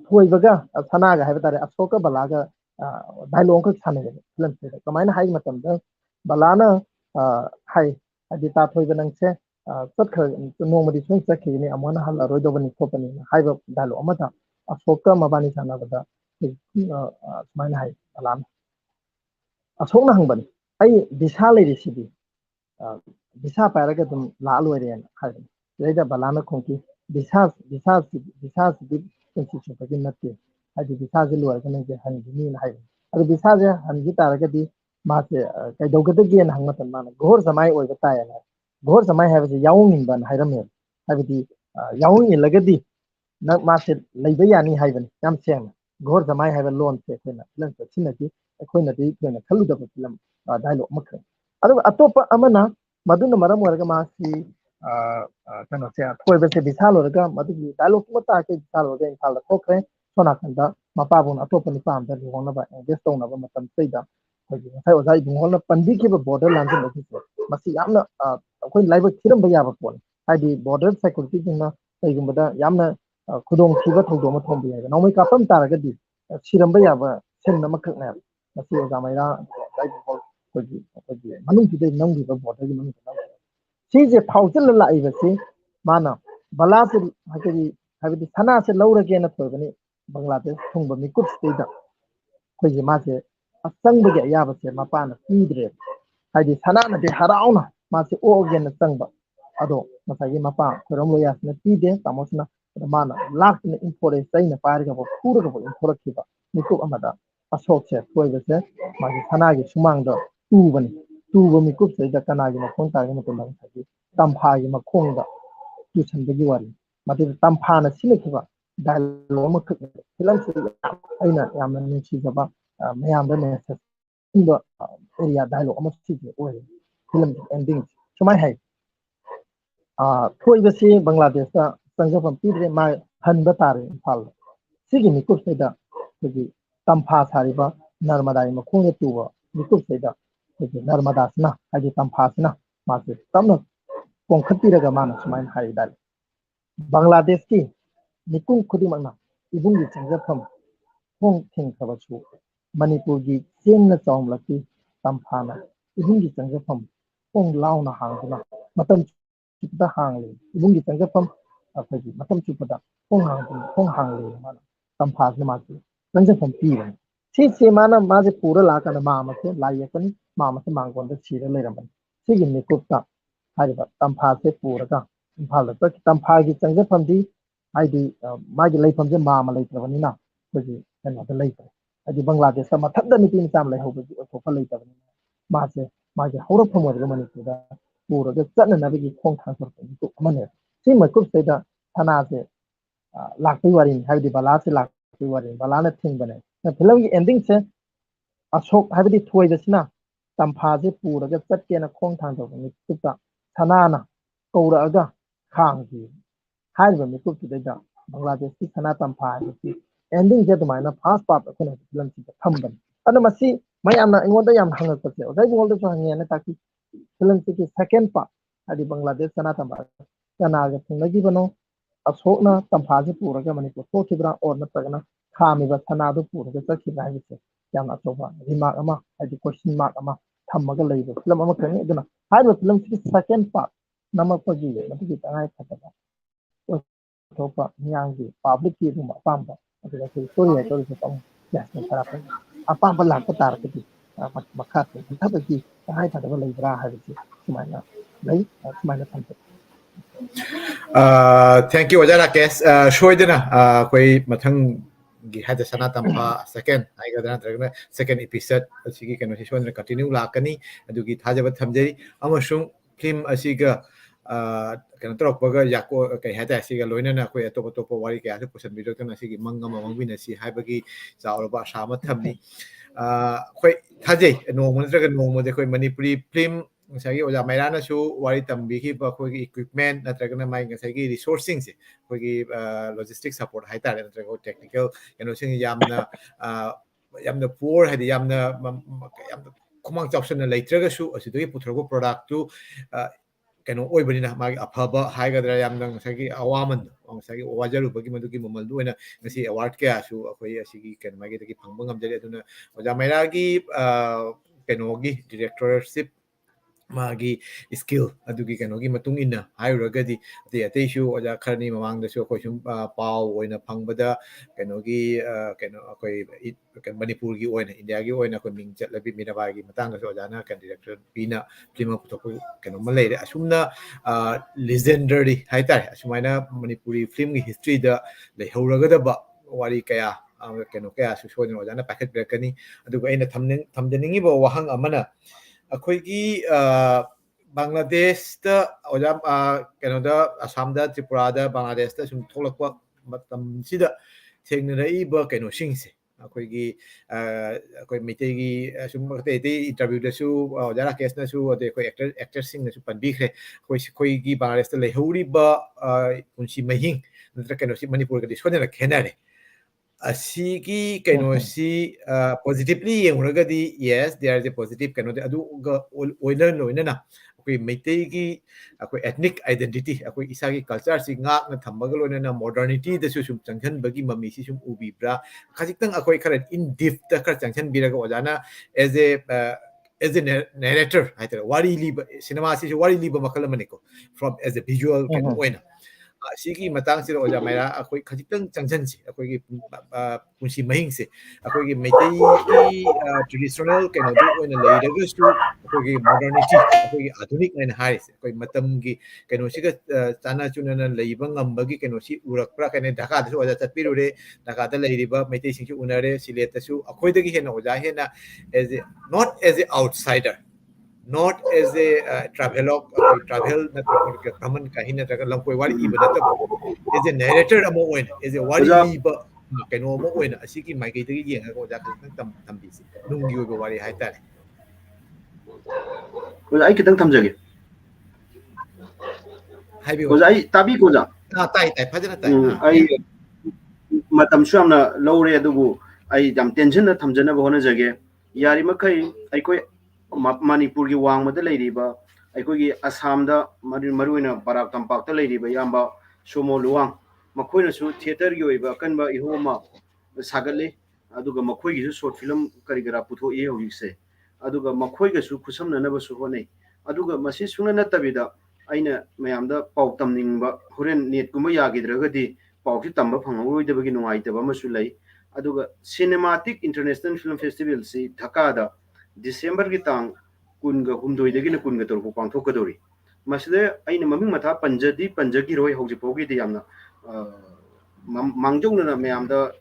ꯊꯣꯏꯕꯒ ꯁꯅꯥꯒ ꯍꯥꯏꯕ ꯇꯥꯔꯦ ꯑꯁꯣꯛꯀ ꯕꯂꯥꯒ ꯗꯥꯏꯂꯣग ꯑꯃꯈꯛ ꯁꯥꯟꯅꯩꯌꯦꯕ ꯐꯤꯂꯝꯁꯤꯗ ꯀꯃꯥꯏꯅ ꯍꯥꯏ ꯃꯇꯝꯗ ꯕꯂꯥꯅ ꯍꯥꯏ ꯍꯥꯏꯗꯤ ꯇꯥꯊꯣꯏꯕ ꯅꯪꯁꯦ ꯆꯠꯈ꯭ꯔ ꯅꯣꯡꯃꯗꯤ ꯁꯨꯝ ꯆꯠꯈꯤꯒꯅꯤ ꯑꯃꯨꯛ ꯍꯟꯅ ꯍꯜꯂꯔꯣꯏꯗꯧꯕꯅꯤ ꯈꯣꯠꯄꯅꯤꯅ ꯍꯥꯏꯕ ꯗꯥꯏꯂꯣग ꯑꯃꯗ ꯑꯁꯣꯛꯀ ꯃꯕꯥꯅꯤ ꯁꯥꯟꯅꯕꯗ ꯁꯨꯃꯥꯏꯅ ꯍꯥꯏ ꯕꯂꯥꯅ ꯑꯁꯣꯛꯅ ꯍꯪꯕꯅꯤ ꯑꯩ ꯚꯤꯁꯥ ꯂꯩꯔꯤꯁꯤꯗꯤ ꯚꯤꯁꯥ ꯄꯥꯏꯔꯒ ꯑꯗꯨꯝ ꯂꯥꯛꯑ ꯂꯣꯏꯔꯦꯅ ꯍꯥꯏꯕꯅꯤ ꯁꯤꯗꯩꯗ ꯕꯂꯥꯅ ꯈꯣꯡꯈꯤ ꯚꯤꯁꯥꯁꯤꯗꯤ ꯄꯨꯟꯁꯤ ꯆꯨꯞꯄꯒꯤ ꯅꯠꯇꯦ ꯍꯥꯏꯗꯤ ꯚꯤꯁꯥꯁꯦ ꯂꯣꯏꯔꯒ ꯅꯪꯁꯦ ꯍꯟꯈꯤꯅꯤꯅ ꯍꯥꯏꯕꯅꯤ ꯑꯗꯨ ꯚꯤꯁꯥꯁꯦ ꯍꯟꯈꯤ ꯇꯥꯔꯒꯗꯤ ꯃꯥꯁꯦ ꯀꯩꯗꯧꯒꯗꯒꯦꯅ ꯍꯪꯕ ꯃꯇꯝꯗ ꯃꯥꯅ ꯘꯣꯔ ꯖꯃꯥꯏ ꯑꯣꯏꯕ ꯇꯥꯏꯌꯦꯅ ꯘꯣꯔ ꯖꯃꯥꯏ ꯍꯥꯏꯕꯁꯤ ꯌꯥꯎꯅꯤꯡꯕꯅ ꯍꯥꯏꯔꯝꯃꯦꯕ ꯍꯥꯏꯕꯗꯤ ꯌꯥꯎꯅ ꯏꯜꯂꯒꯗꯤ ꯃꯥꯁꯦ ꯂꯩꯕ ꯌꯥꯅꯤ ꯍꯥꯏꯕꯅꯤ ꯌꯥꯝ ꯁꯦꯡꯅ ꯘꯣꯔ ꯖꯃꯥꯏ ꯍꯥꯏꯕ ꯂꯣꯟꯁꯦ ꯑꯩꯈꯣꯏꯅ ꯐꯤꯂꯝꯗ ꯁꯤꯖꯤꯟꯅꯈꯤ ꯑꯩꯈꯣꯏꯅꯗꯤ ꯊꯣꯏꯅ ꯈꯜꯂꯨꯗꯕ ꯐꯤꯂꯝ ꯗꯥꯏꯂꯣग ꯑꯃꯈꯛ ꯑꯗꯨꯒ ꯑꯇꯣꯞꯄ ꯑꯃꯅ ꯃꯗꯨꯅ ꯃꯔꯝ ꯑꯣꯏꯔꯒ ꯃꯥꯁꯤ ꯀꯩꯅꯣꯁꯦ ꯊꯣꯏꯕꯁꯦ ꯚꯤꯁꯥ ꯂꯣꯏꯔꯒ ꯃꯗꯨꯒꯤ ꯗꯥꯏꯂꯣꯒꯇꯨꯃ ꯇꯥꯔꯒ ꯚꯤꯁꯥ ꯂꯣꯏꯔꯒ ꯏꯝꯐꯥꯜꯗ ꯊꯣꯛꯈ꯭ꯔꯦ ꯁꯣꯝ ꯅꯥꯀꯟꯗ ꯃꯄꯥꯕꯨꯡ ꯑꯇꯣꯞꯄ ꯅꯨꯄꯥ ꯑꯃꯗ ꯂꯨꯍꯣꯡꯅꯕ ꯑꯦꯡꯒꯦꯖ ꯇꯧꯅꯕ ꯃꯇꯝꯁꯤꯗ ꯑꯩꯈꯣꯏꯒꯤ ꯉꯁꯥꯏ ꯑꯣꯖꯥ ꯏꯕꯨꯡꯉꯣꯅ ꯄꯟꯕꯤꯈꯤꯕ ꯕꯣꯔꯗꯔ ꯂꯥꯟꯖꯟꯕꯁꯤꯡꯁꯦ ꯃꯁꯤ ꯌꯥꯝꯅ ꯑꯩꯈꯣꯏ ꯂꯥꯏꯕꯛ ꯊꯤꯔꯝꯕ ꯌꯥꯕ ꯄꯣꯠꯅꯤ ꯍꯥꯏꯗꯤ ꯕꯣꯔꯗꯔ ꯁꯦꯀꯨꯔꯤꯇꯤꯁꯤꯡꯅ ꯀꯩꯒꯨꯝꯕꯗ ꯌꯥꯝꯅ ꯈꯨꯗꯣꯡꯊꯤꯕ ꯊꯧꯗꯣꯛ ꯑꯃ ꯊꯣꯛꯄ ꯌꯥꯏꯕ ꯅꯣꯡꯃꯩ ꯀꯥꯞꯄꯝ ꯇꯥꯔꯒꯗꯤ ꯁꯤꯔꯝꯕ ꯌꯥꯕ ꯁꯤꯟ ꯑꯃꯈꯛꯅꯦꯕ ꯃꯁꯤ ꯑꯣꯖꯥ ꯃꯩꯔꯥ ꯑꯩꯈꯣꯏꯒꯤ ꯃꯅꯨꯡꯁꯤꯗ ꯅꯝꯈꯤꯕ ꯕꯣꯔꯗꯔꯒꯤ ꯃꯅꯨꯡꯗ ꯅꯝꯈꯤꯕ ꯁꯤꯁꯦ ꯐꯥꯎꯖꯤꯜꯂ ꯂꯥꯛꯏꯕꯁꯤ ꯃꯥꯅ ꯕꯂꯥꯁꯦ ꯍꯥꯏꯕꯗꯤ ꯁꯅꯥꯁꯦ ꯂꯧꯔꯒꯦꯅ ꯊꯣꯏꯕꯅꯤ ꯕꯪꯒ꯭ꯂꯥꯗꯦꯁ ꯊꯨꯡꯕ ꯃꯤꯀꯨꯞꯁꯤꯗꯩꯗ ꯑꯩꯈꯣꯏꯒꯤ ꯃꯥꯁꯦ ꯆꯪꯕꯒꯤ ꯑꯌꯥꯕꯁꯦ ꯃꯄꯥꯅ ꯄꯤꯗ꯭ꯔꯦꯕ ꯍꯥꯏꯗꯤ ꯁꯅꯥꯅꯗꯤ ꯍꯔꯥꯎꯅ ꯃꯥꯁꯦ ꯑꯣꯛꯑꯒꯦꯅ ꯆꯪꯕ ꯑꯗꯣ ꯉꯁꯥꯏꯒꯤ ꯃꯄꯥ ꯈꯣꯏꯔꯝ ꯂꯣꯏꯌꯥꯁꯤꯅ ꯄꯤꯗꯦ ꯇꯥꯃꯣꯁꯤꯅ ꯑꯗ ꯃꯥꯅ ꯂꯥꯛꯇꯨꯅ ꯏꯟꯊꯣꯔꯛꯑꯦ ꯆꯩꯅ ꯄꯥꯏꯔꯒꯐꯥꯎ ꯐꯨꯔꯒꯐꯥꯎ ꯏꯟꯊꯣꯔꯛꯈꯤꯕ ꯃꯤꯀꯨꯞ ꯑꯃꯗ ꯑꯁꯣꯛꯁꯦ ꯊꯣꯏꯕꯁꯦ ꯃꯥꯒꯤ ꯁꯅꯥꯒꯤ ꯁꯨꯃꯥꯡꯗ ꯇꯨꯕꯅꯤ ꯇꯨꯕ ꯃꯤꯀꯨꯞꯁꯤꯗ ꯀꯅꯥꯒꯤ ꯃꯈꯣꯡ ꯇꯥꯒꯦ ꯃꯇꯝꯗ ꯉꯁꯥꯏꯒꯤ ꯇꯝꯐꯥꯒꯤ ꯃꯈꯣꯡꯗ ꯇꯨꯁꯟꯕꯒꯤ ꯋꯥꯔꯤ ꯃꯗꯨꯗ ꯇꯝꯐꯥꯅ ꯁꯤꯟꯅꯈꯤꯕ ꯗꯥꯏꯂꯣग ꯑꯃꯈꯛ ꯐꯤꯂꯝꯁꯤꯗ ꯑꯩꯅ ꯌꯥꯝꯅ ꯅꯨꯡꯁꯤꯖꯕ ꯃꯌꯥꯝꯗ ꯃꯦꯁꯦꯖ ꯄꯤꯕ ꯑꯦꯔꯤꯌꯥ ꯗꯥꯏꯂꯣग ꯑꯃ ꯁꯤꯁꯦ ꯑꯣꯏ ꯐꯤꯂꯝꯒꯤ ꯑꯦꯟꯗꯤꯡ ꯁꯨꯃꯥꯏꯅ ꯍꯥꯏ ꯊꯣꯏꯕꯁꯤ ꯕꯪꯒ꯭ꯂꯥꯗꯦꯁꯇ ꯆꯪꯖꯐꯝ ꯄꯤꯗ꯭ꯔꯦ ꯃꯥ ꯍꯟꯕ ꯇꯥꯔꯦ ꯏꯝꯐꯥꯜꯗ ꯁꯤꯒꯤ ꯃꯤꯀꯨꯞꯁꯤꯗ ꯑꯩꯈꯣꯏꯒꯤ ꯇꯝꯐꯥ ꯁꯥꯔꯤꯕ ꯅꯔꯃꯗꯥꯒꯤ ꯃꯈꯣꯡꯗ ꯇꯨꯕ ꯃꯤꯀꯨꯞꯁꯤꯗ ꯑꯩꯈꯣꯏꯒꯤ ꯅꯔꯃꯗꯥꯁꯤꯅ ꯍꯥꯏꯗꯤ ꯇꯝꯐꯥꯁꯤꯅ ꯃꯥꯁꯦ ꯇꯞꯅ ꯄꯣꯡꯈꯠꯄꯤꯔꯒ ꯃꯥꯅ ꯁꯨꯃꯥꯏꯅ ꯍꯥꯏꯇꯥꯔꯦ ꯕꯪꯒ꯭ꯂꯥꯗꯦꯁꯀꯤ ꯃꯤꯄꯨꯝ ꯈꯨꯗꯤꯡꯃꯛꯅ ꯏꯕꯨꯡꯒꯤ ꯆꯪꯖꯐꯝ ꯈꯣꯡ ꯊꯦꯡꯈ꯭ꯔꯕꯁꯨ ꯃꯅꯤꯄꯨꯔꯒꯤ ꯆꯦꯡꯅ ꯆꯥꯎꯝꯂꯛꯄꯤ ꯇꯝꯐꯥꯅ ꯏꯕꯨꯡꯒꯤ ꯆꯪꯖꯐꯝ ꯈꯣꯡ ꯂꯥꯎꯅ ꯍꯥꯡꯗꯨꯅ ꯃꯇꯝ ꯆꯨꯞꯄꯗ ꯍꯥꯡꯂꯤ ꯏꯕꯨꯡꯒꯤ ꯆꯪꯖꯐꯝ ꯑꯩꯈꯣꯏꯒꯤ ꯃꯇꯝ ꯆꯨꯞꯄꯗ ꯈꯣꯡ ꯍꯥꯡꯂꯤ ꯃꯥꯅ ꯇꯝꯐꯥꯁꯤꯅ ꯃꯥꯁꯤ ꯆꯪꯖꯐꯝ ꯄꯤꯕꯅꯤ ꯁꯤꯁꯦ ꯃꯥꯁꯦ ꯄꯨꯔ ꯂꯥꯛꯑꯀꯥꯟꯗ ꯃꯥꯃꯁꯦ ꯂꯥꯏ ꯌꯦꯛꯄꯅꯤ ꯃꯥꯃꯁꯦ ꯃꯥꯡꯒꯣꯟꯗ ꯁꯤꯔ ꯂꯩꯔꯝꯕꯅꯤ ꯁꯤꯒꯤ ꯃꯤꯀꯨꯞꯇ ꯍꯥꯏꯔꯤꯕ ꯇꯝꯐꯥꯁꯦ ꯄꯨꯔꯒ ꯏꯝꯐꯥꯜꯗ ꯆꯠꯈꯤ ꯇꯝꯐꯥꯒꯤ ꯆꯪꯖꯐꯝꯗꯤ ꯍꯥꯏꯗꯤ ꯃꯥꯒꯤ ꯂꯩꯐꯝꯁꯦ ꯃꯥꯃ ꯂꯩꯇ꯭ꯔꯕꯅꯤꯅ ꯑꯩꯈꯣꯏꯒꯤ ꯀꯩꯅꯣꯗ ꯂꯩꯇ꯭ꯔꯦ ꯍꯥꯏꯗꯤ ꯕꯪꯒ꯭ꯂꯥꯗꯦꯁꯇ ꯃꯊꯟꯇ ꯅꯨꯄꯤ ꯃꯆꯥ ꯑꯃ ꯂꯩꯍꯧꯕꯒꯤ ꯑꯣꯏꯊꯣꯛꯄ ꯂꯩꯇꯕꯅꯤꯅ ꯃꯥꯁꯦ ꯃꯥꯒꯤ ꯍꯧꯔꯛꯐꯝ ꯑꯣꯏꯔꯒ ꯃꯅꯤꯄꯨꯔꯗ ꯄꯨꯔꯒ ꯆꯠꯅꯅꯕꯒꯤ ꯈꯣꯡ ꯊꯥꯡꯊꯣꯔꯛꯄ ꯃꯤꯀꯨꯞ ꯑꯃꯅꯦꯕ ꯁꯤ ꯃꯤꯀꯨꯞꯁꯤꯗ ꯁꯅꯥꯁꯦ ꯂꯥꯛꯄꯒꯤ ꯋꯥꯔꯤꯅꯤ ꯍꯥꯏꯕꯗꯤ ꯕꯂꯥꯁꯦ ꯂꯥꯛꯄꯒꯤ ꯋꯥꯔꯤꯅꯤ ꯕꯂꯥꯅ ꯊꯤꯡꯕꯅꯦ ꯐꯤꯂꯝꯒꯤ ꯑꯦꯟꯗꯤꯡꯁꯦ ꯑꯁꯣꯛ ꯍꯥꯏꯕꯗꯤ ꯊꯣꯏꯕꯁꯤꯅ ꯇꯝꯐꯥꯁꯦ ꯄꯨꯔꯒ ꯆꯠꯀꯦꯅ ꯈꯣꯡ ꯊꯥꯡꯊꯣꯔꯛꯄ ꯃꯤꯀꯨꯞꯇ ꯁꯅꯥꯅ ꯀꯧꯔꯛꯑꯒ ꯈꯥꯡꯈꯤ ꯍꯥꯏꯔꯤꯕ ꯃꯤꯀꯨꯞꯁꯤꯗꯩꯗ ꯕꯪꯒ꯭ꯂꯥꯗꯦꯁꯀꯤ ꯁꯅꯥ ꯇꯝꯐꯥ ꯍꯥꯏꯕꯁꯤ ꯑꯦꯟꯗꯤꯡꯁꯦ ꯑꯗꯨꯃꯥꯏꯅ ꯐꯥꯔꯁ ꯄꯥꯔꯠ ꯑꯩꯈꯣꯏꯅ ꯐꯤꯂꯝꯁꯤꯗ ꯊꯝꯕꯅꯤ ꯑꯗꯣ ꯃꯁꯤ ꯃꯌꯥꯝꯅ ꯑꯩꯉꯣꯟꯗ ꯌꯥꯝ ꯍꯪꯉꯛꯄꯁꯦ ꯑꯣꯖꯥ ꯏꯕꯨꯡꯉꯣꯗꯁꯨ ꯍꯪꯉꯦꯅ ꯇꯥꯛꯄꯤ ꯐꯤꯂꯝꯁꯤꯒꯤ ꯁꯦꯀꯦꯟ ꯄꯥꯔꯠ ꯍꯥꯏꯗꯤ ꯕꯪꯒ꯭ꯂꯥꯗꯦꯁ ꯁꯅꯥ ꯇꯝꯐꯥ ꯀꯅꯥꯒ ꯊꯨꯡꯅꯈꯤꯕꯅꯣ ꯑꯁꯣꯛꯅ ꯇꯝꯐꯥꯁꯦ ꯄꯨꯔꯒ ꯃꯅꯤꯄꯨꯔ ꯊꯣꯛꯈꯤꯕ꯭ꯔꯥ ꯑꯣꯔ ꯅꯠꯇ꯭ꯔꯒꯅ ꯈꯥꯝꯃꯤꯕ ꯁꯅꯥꯗꯨ ꯄꯨꯔꯒ ꯆꯠꯈꯤꯕ꯭ꯔꯥ ꯍꯥꯏꯕꯁꯦ ꯌꯥꯝꯅ ꯑꯆꯧꯕ ꯔꯤꯃꯥꯔꯛ ꯑꯃ ꯍꯥꯏꯗꯤ ꯀꯣꯏꯁꯟ ꯃꯥꯔꯛ ꯑꯃ ꯊꯝꯃꯒ ꯂꯩꯕ ꯐꯤꯂꯝ ꯑꯃꯈꯛꯅꯤ ꯑꯗꯨꯅ ꯍꯥꯏꯔꯤꯕ ꯐꯤꯂꯝꯁꯤꯒꯤ ꯁꯦꯀꯦꯟ ꯄꯥꯔꯠ ꯅꯝꯃꯛꯄꯒꯤ ꯃꯗꯨꯒꯤ ꯇꯉꯥꯏꯐꯗꯕ ꯑꯇꯣꯞꯄ ꯃꯤꯌꯥꯝꯒꯤ ꯄꯥꯕ꯭ꯂꯤꯛꯀꯤ ꯑꯗꯨꯒꯨꯝꯕ ꯑꯄꯥꯝꯕ ꯑꯗꯨꯒ ꯑꯩꯈꯣꯏ ꯁ꯭ꯇꯣꯔꯤ ꯔꯥꯏꯇꯔꯁꯨ ꯈꯔ ꯑꯄꯥꯝꯕ ꯂꯥꯛꯄ ꯇꯥꯔꯒꯗꯤ ꯃꯈꯥ ꯆꯠꯊꯕꯒꯤ ꯇꯉꯥꯏꯐꯗꯕ ꯂꯩꯕ꯭ꯔꯥ ꯍꯥꯏꯕꯁꯤ ꯁꯨꯃꯥꯏꯅ ꯂꯩ ꯁꯨꯃꯥꯏꯅ ꯊꯝꯖꯩ Thank you, Oja Rakesh. Shoidana, koi mathang gi hada sana tampa second. I got another second episode. Asigi kano si shoidana continue lakani. Adugi thaja bat thamjeri. Amashung film asiga kano trok baga yako kay hada asiga loina na koi atopo topo wari kaya asa pusan video kan asigi mangama mangwina si hai bagi sa orba sama thamni. Koi thajay no mantra no mo de koi Manipuri film ngasi oja mairana su wari tambi hi ba koi equipment natragana mai ngasi resourcing se koi logistics support hai tare natrago technical kano sing yamna yamna poor hadi yamna kumang option na laitraga su asidoi puthrogo product tu kano oi bani na magi aphaba hai gadra yamna ngasi awaman ngasi wajaru bagi maduki mamal du na ngasi award kya su koi asigi kan magi taki phangba ngamjari aduna oja mairagi kano gi directorship magi skill adugi kanogi matung inna hairagadi ate ateshu oja kharni mamang da su koi sum pau oina phangbada kanogi kano koi Manipur gi oina India gi oina ko ming chat labi mirabai gi matang da su oja na kan director pina film putok kano malai asumna legendary haitar asumaina Manipuri film gi history da le hauragada ba wari kaya kano kaya su shonin oja na packet brekani aduga aina thamjaningi ba wahang amana अखोई बांग्लादेश ओजा कनोदा असम त्रिपुरा बांग्लादेश सुम थोलक थेंगनरब कनो सिंगसे अखोई अखोई मिटेगी सुम interview ओजा Rakesh actor सिंग पनबीख्रे अखोई बांग्लादेश लेहौरीब पुंसी महिंग नत्र कनो मणिपुर गदि सोना खेनारे asigi kenosi positively yengragadi yes there is a positive keno adu oiler loina akoi meitei gi akoi ethnic identity akoi isagi culture si nga na thambaga loina na modernity da su sum changhan bagi mami si sum ubi bra khajitang akoi khara in deep ta khar changhan biraga ojana as a narrator haitara wari liba cinema si wari liba makala maniko from as a visual keno oina sigi matang sira oja maira akoi khajitang changchan si akoi gi punsi mahing se akoi gi meitei gi traditional keno du oina leiraga su akoi gi modernity akoi gi adunik naina hai se akoi matam gi keno siga chana chunana leiba ngamba gi keno si urakpra kene dhaka da su oja chatpiru re dhaka da leiriba meitei sing su unare sileta su akoi da gi hena oja hena as a not as a outsider not as a travelog travel na kaman kahina taga langkoi wari iba na as a narrator amo oin as a wari iba keno amo oin asiki mai kai tagi yenga ko ja kan tam bisi nungi oiba wari hai tare ko ai kitang thamjage hai bi ko ai tabi ko ja tai phajana tai ai matam shamna lowre adugu ai jam tension na thamjana bahona jage yari makai ai koi Manipur gi wang mada leiriba aikoi gi Assam da maruina Barak Tampak ta leiriba yamba Somo Luwang makoina su theater gi oiba kanba ihoma sagale aduga makoi gi short film karigara putho e hojikse aduga makoi ga su khusamna na ba su honai aduga masi sungna natabida aina mayamda pau tamningba horen net kuma yagidragadi pau ki tamba phangoi debagi nungai taba masu lei aduga Cinematic International Film Festival si Dhaka da December ki tang kunga humdoi dagi na kunga tor ko pangthok kadori masde aina maming matha panjagi roi hauji pogi de yamna mangjong na mayamda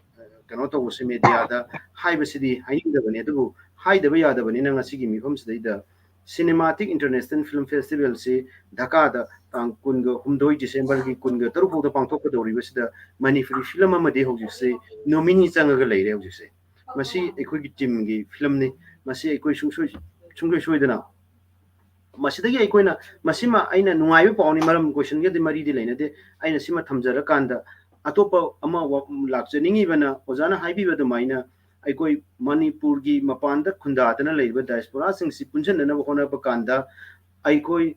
kano to se media da haiba sidi haing da bani adu haida ba yada bani na ngasi gi mifam sidai da Cinematic International Film Festival se Dhaka da tang kunga humdoi December ki kunga tor ko da pangthok kadori basida Manipuri film ma de hauji se nominee changaga leire hauji se masi ekoi gi team gi film ni masi ekoi sungsoi soidana masidagi aikoina masima aina nungai pauni maram question ge de mari di leina de aina sima thamjara kanda atopa ama lakcheningi bana ojana haibi bada maina aikoi Manipur gi mapanda khunda tana leiba diaspora sing si punjan na hona ba kanda aikoi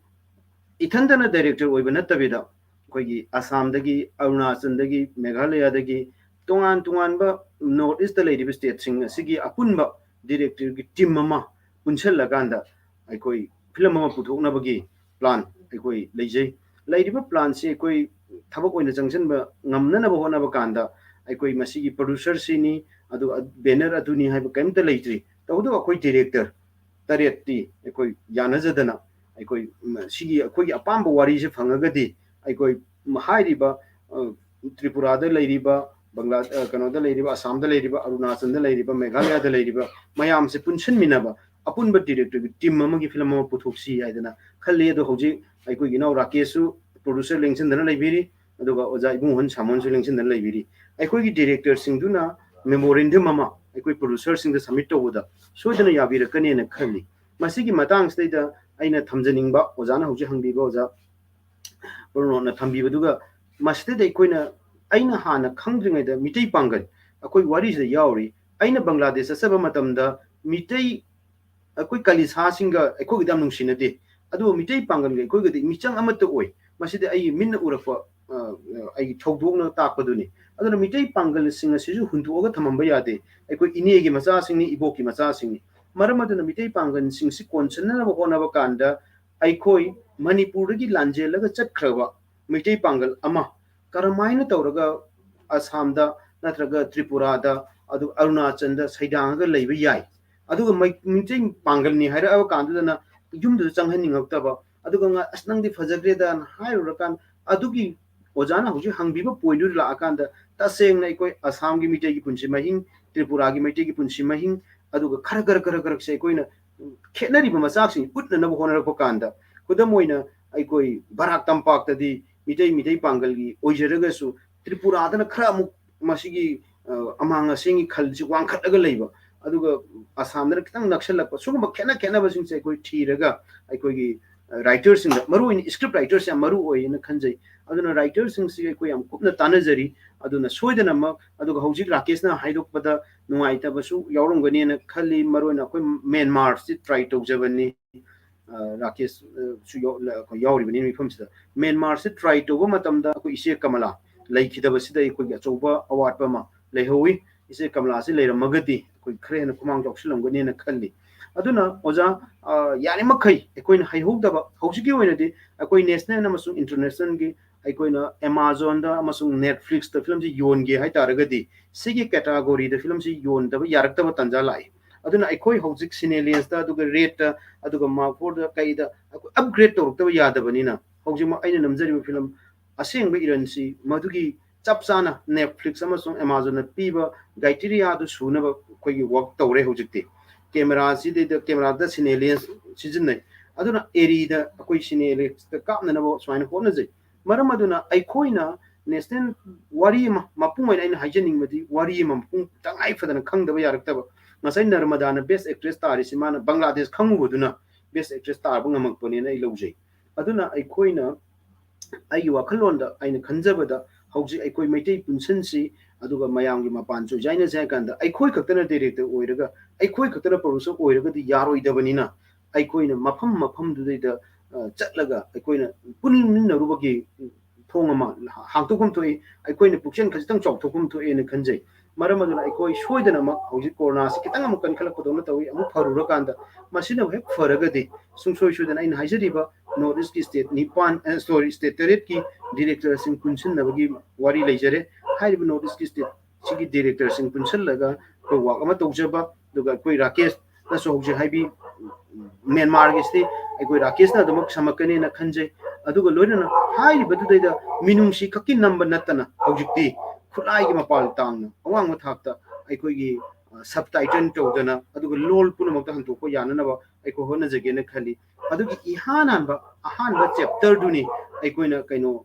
ithandana director oibana tabida koi gi Assam dagi Arunachal dagi Meghalaya dagi tongan ba north east da leiba state sing sigi apunba director gi team mama punchal laganda aikoi film ma puthokna bagi plan aikoi leijai leiriba plan se aikoi thabak oina jangsan ba ngamna na ba hona ba kanda aikoi masigi producer sini adu banner aduni haiba kaimta leitri tawdo akoi director tareti aikoi yana jadana aikoi sigi akoi apamba wari se phangagadi aikoi hairiba Tripura da leiriba Bangla Kanoda leiriba Assam da leiriba Arunachal da leiriba Meghalaya da leiriba mayam se punshin minaba apun ba director gi team amagi film ma puthoksi aidana khalle do hoji ai ko ginau Rakesu producer lengchin dana leibiri aduga oja ibung hon samon su lengchin dana leibiri ai ko gi director sing duna memorandum mama ai ko producer sing da submit to da so dana yabira kane na khalli masigi matang state da aina thamjaning ba oja na hoji hangbi ba oja porno na thambi baduga masite dai koina aina hana khangdringai da mitei pangal akoi wari se yauri aina Bangladesh asaba matamda mitei akoi kalisa singa akoi gidam nung sinade adu mitei pangal ngai koi gadi michang amata oi maside ai minna urakwa ai thogdokna takpaduni aduna mitei pangal singa sisu hunduoga thamamba yade akoi inegi macha singni iboki macha singni maramaduna mitei pangal singsi konchana ba hona ba kanda aikoi Manipur gi lanjelaga chatkhrawa mitei pangal ama karamaina tawraga Assam da natraga Tripura da adu Arunachal da Saidang ga leiba yai adu mitei pangal ni haira awa kandu na yum du changhan ningakta ba adu ga asnang di fajagre da hairu kan adu gi ojana huji hangbi ba poidu la akanda ta seng nai koi Assam gi mitei gi punchi mahing Tripura gi mitei gi punchi mahing adu ga khar se koi na khenari ba masak sing putna na hona ko kanda kudamoina ai koi barak tampak ta di mitei pangal gi oijeraga su Tripura da na khara mu masigi amanga singi khalji wangkhataga leiba aduga Assam da kitang nakshal pa sugum khena ba sing se koi thiraga ai koi gi writers sing maru in script writers ya maru oi na khanjai aduna writers sing si koi am kupna tanajari aduna soidana ma aduga hojik Rakesh na haidok pada nungai ta basu yawrong gani na khali maru na koi Myanmar si try to jabani Rakesh su yauri bani mi phumsida Myanmar se try to ba matamda ko ise Kamala leikidaba sida ko ga choba award pa ma leihowi ise Kamala se leiramagati ko khre na kumang joksilom gani na khalli aduna oja yani makai ko na haihogdaba hojiki oina di ko national na masung international gi ko na Amazon da masung Netflix da film ji yon ge hai taragadi sigi category da film ji yon da yarakta tanja lai aduna aikoi hojik sinalians da aduga rate da aduga mark da kaida upgrade to ta yada banina hojik ma aina namjari film aseng ba iransi madugi chapsana Netflix amasung Amazon na piba criteria du suna ba koi work tawre hojikti camera si de camera da sinalians season aduna eri da koi sinalians da kapna na ba swain hona jai maram aduna aikoi na national wari mapung aina haijening madi wari mapung tangai fadana khang da ba yarakta ba ngasai Narmada na best actress tari simana Bangladesh khangu boduna best actress tar bangamak poni na ilojai aduna aikoi na ai wakhalon da aina khanjabada hauji aikoi maitai punsan si aduga mayamgi mapan chu jaina jai kanda aikoi khaktana director oiraga aikoi khaktana producer oiraga di yaroi dabani na aikoi na mafam du da chatlaga aikoi na punin na rubagi thongama hangtokum thoi aikoi na pukchen khajitang choktokum thoi na khanjai maram aduna aikoi soidana ma hauji corona si kitang am kan khala podona tawi am farura kanda masina he faraga de sungsoi sudana in haijariba North East state Nipan story state terret ki director sing kunsin nabagi wari leijare hairiba North East state sigi director sing kunsin laga ko wa ama tawjaba duga koi Rakesh na so hauji haibi Myanmar gi sti aikoi Rakesh na damak samakane na khanje aduga loina hairiba du da minungsi khaki number natana haujikti khulai gi mapal tang awang ma thakta aikoi gi subtitle tawdana aduga lol punamakta hanto ko yana ba aiko hona jage na khali adugi ihanan ba chapter duni aikoi na kaino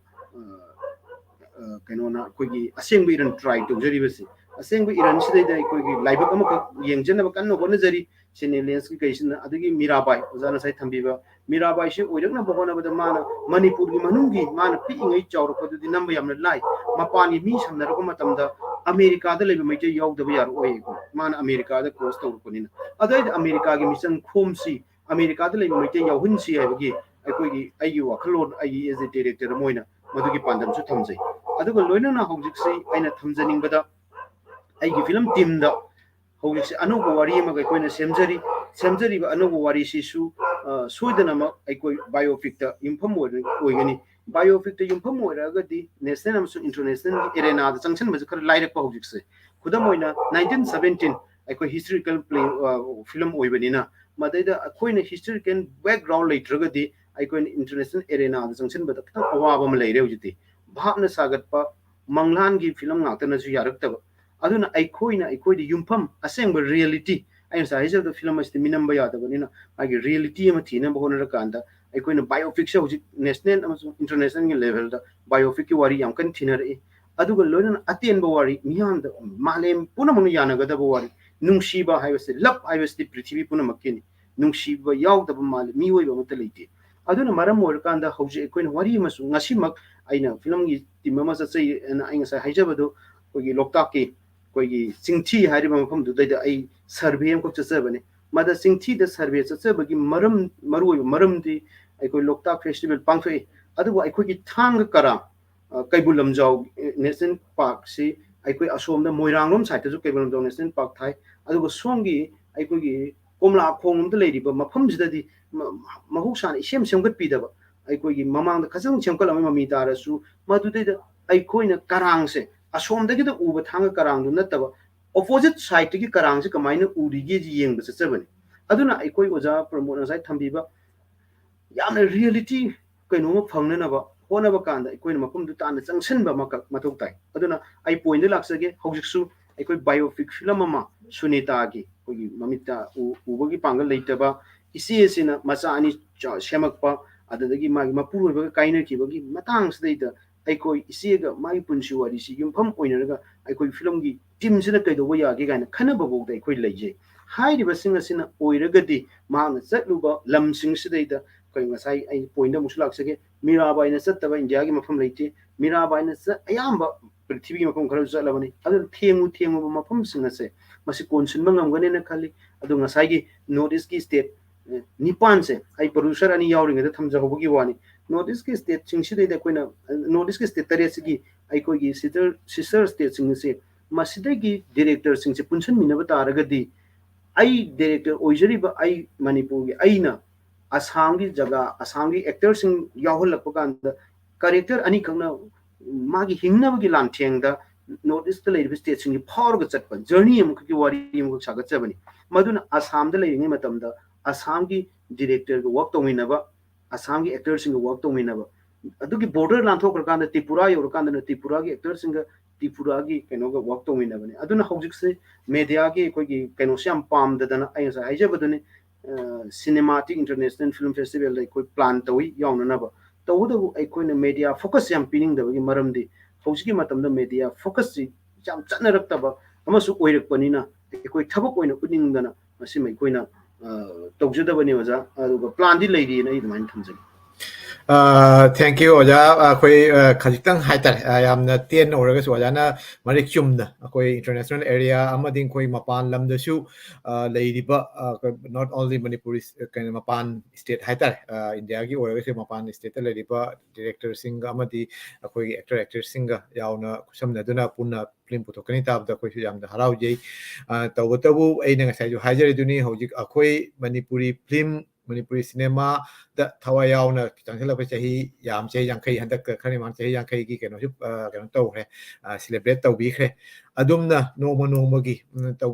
na koigi aseng bi ran try to jari basi aseng bi iran sidai da koigi live am ka yengjana ba kanno hona jari sinalians ki kaisin adugi Mirabai ozana sai thambiba Mirabai shi oirakna bohona ba da mana Manipur gi manungi mana pi ngai chawro ko di number yamna lai mapani mi samna ro matamda America da lebe mai je yaw da yar oi ko mana America da cross to ko ni adai America gi mission khomsi America da lebe mai je yaw hunsi hai bagi aikoi gi ayu wa khalon ai as a director moina madugi pandam su thamjai aduga loina na hojik sei aina thamjaning bada ai gi film team da hojik se anugo wari ma ga koina semjari ba anugo wari si su soidana ma aikoi biopic ta infam oigani biopic ta infam oiraga di national amsu international arena da changchen ma khar lairak pa hojik se khudam oina 1917 aikoi historical play film oibani na madai da koina historical background laitraga di aikoi international arena da changchen ba ta awa ba ma laire hojiti भावना सागत मंगलान की film नाक्तनसु यारक्तब अदुना अखोइदी युमफम असेंब reality अइन साइजब the film अस्ति मिनंबा यादबनिना आगे reality अमा थीना बहोनर कांदा अखोइना biopic से हुजि national अमसु international की level the biopic की वारी याम कन थीनरए अदुगा लोइना अतेनबा वारी मियाम द मालेम पुनमनु यानगदब वारी नुंगसीबा हाइबसे लव हाइबसे पृथ्वी पुनमकिनि नुंगसीबा यावदब माले मिओइबा मत लेइते अदुना मरम ओरकांदा हौजे अखोइना वारी अमसु ngasimak aina film gi timama sa chai na ainga sa haijabado kogi loktak ki kogi singthi hariba mafam du da ai survey am ko chachebane mada singthi da survey chachebagi maru maram di ai koi loktak festival pangthoi adu ai koi ki thang kara kaibulam jaw national park si ai koi asom da moirang rom site ju kaibulam jaw national park thai adu songi ai koi gi komla khongum da leiriba mafam jida di mahuksan isem semgat pidaba अखोई ममांग खजंग चमकल mummy तारसु मदुदे अखोइना Krang से Asom दगी the उब थांग Krang नतब opposite side की करांग से कमाइना उरिगे जी Young बस चबने अदुना अखोई ओजा promote साइ थंबीबा याम reality कइनो फंगननबा होनबा कांदा अखोइना मफम दु तान जंक्शनबा मथौ ताइ अदुना आई पॉइंट लाक्सगे हौजिकसु अखोई बायोपिक फिल्म अमा सुनीता की कोई ममिता उबगी पांगल लेतबा इसी एसिना मचा अनि सेमकपा adadagi magi mapuroi ba kaina ki bagi matang sida aikoi isiga mai punsi wari si yumpham oinaraga aikoi film gi team sina kaido wa yage gaina khana ba bog dai koi leije hairi ba singa sina oiragadi maana chatluba lam sing sida koi ngasai ai point da muslak sage mirabai na chattaba india gi mafam leite mirabai na cha ayamba prithvi gi mafam khara chalabani adu themu ba mafam singa se masi konsin bangam gane na khali adu ngasai gi notice ki state निपान से आई producer अनि यावरिंग the थमजा होबगी वानी notice के state सिंगसिदे the Koyna notice के state तरे सिगी आई कोगी sister state सिंग से मसिदे की director सिंग से पुनसन मिनब तारगदी आई director ओइजरी बा आई मणिपुर की आईना असम की जगह असम की एक्टर सिंग याहोल लपकान द कैरेक्टर अनि खंगना मागी हिंगनब की लांथेंग द नोटिस द लेरि स्टेट सिंग फावर ग चटप जर्नी हम की वारी हम सागत चबनी मदुना असम द लेरि मतम द असम की डायरेक्टर को वर्क तौमिनबा असम की एक्टर सिंग वर्क तौमिनबा अदुगी बॉर्डर लांथोकरकान त्रिपुरा योरकान त्रिपुरा की एक्टर सिंग त्रिपुरा की कनो का वर्क तौमिनबने अदुना हौजिक से मीडिया की कोई कनो से हम पाम ददना आइसा हाइजबदने सिनेमैटिक इंटरनेशनल फिल्म फेस्टिवल लाई कोई प्लान तौई यावननबा तौदबु अखोइना मीडिया फोकस याम पिनिंग दबगी मरमदी हौजिकी मतमदा मीडिया फोकस जी याम चनरक्तबा अमसु ओइरकपनिना अखोइ थबक ओइना उनिंगदना मसिम अखोइना तौजदबनी ओजा अदुगा प्लान दी लेरी नै दुमान थमजै thank you oja akoi khajitang haitar yamna tien oraga su oja na marik chumna akoi international area amading koi mapan lam da su leiriba not only manipuri kind mapan state haitar india gi oraga se mapan state leiriba director singa amadi akoi actor singa yauna kusamna duna punna film putokani tab da koi su yamda harau jei tawtabu aina ngasai ju hajari duni hojik akoi manipuri film Manipuri cinema da thawa yauna changla pa chahi yam chei yankhai handak khani man chahi yankhai ki keno ju keno to he celebrate to bi khe adumna no gi to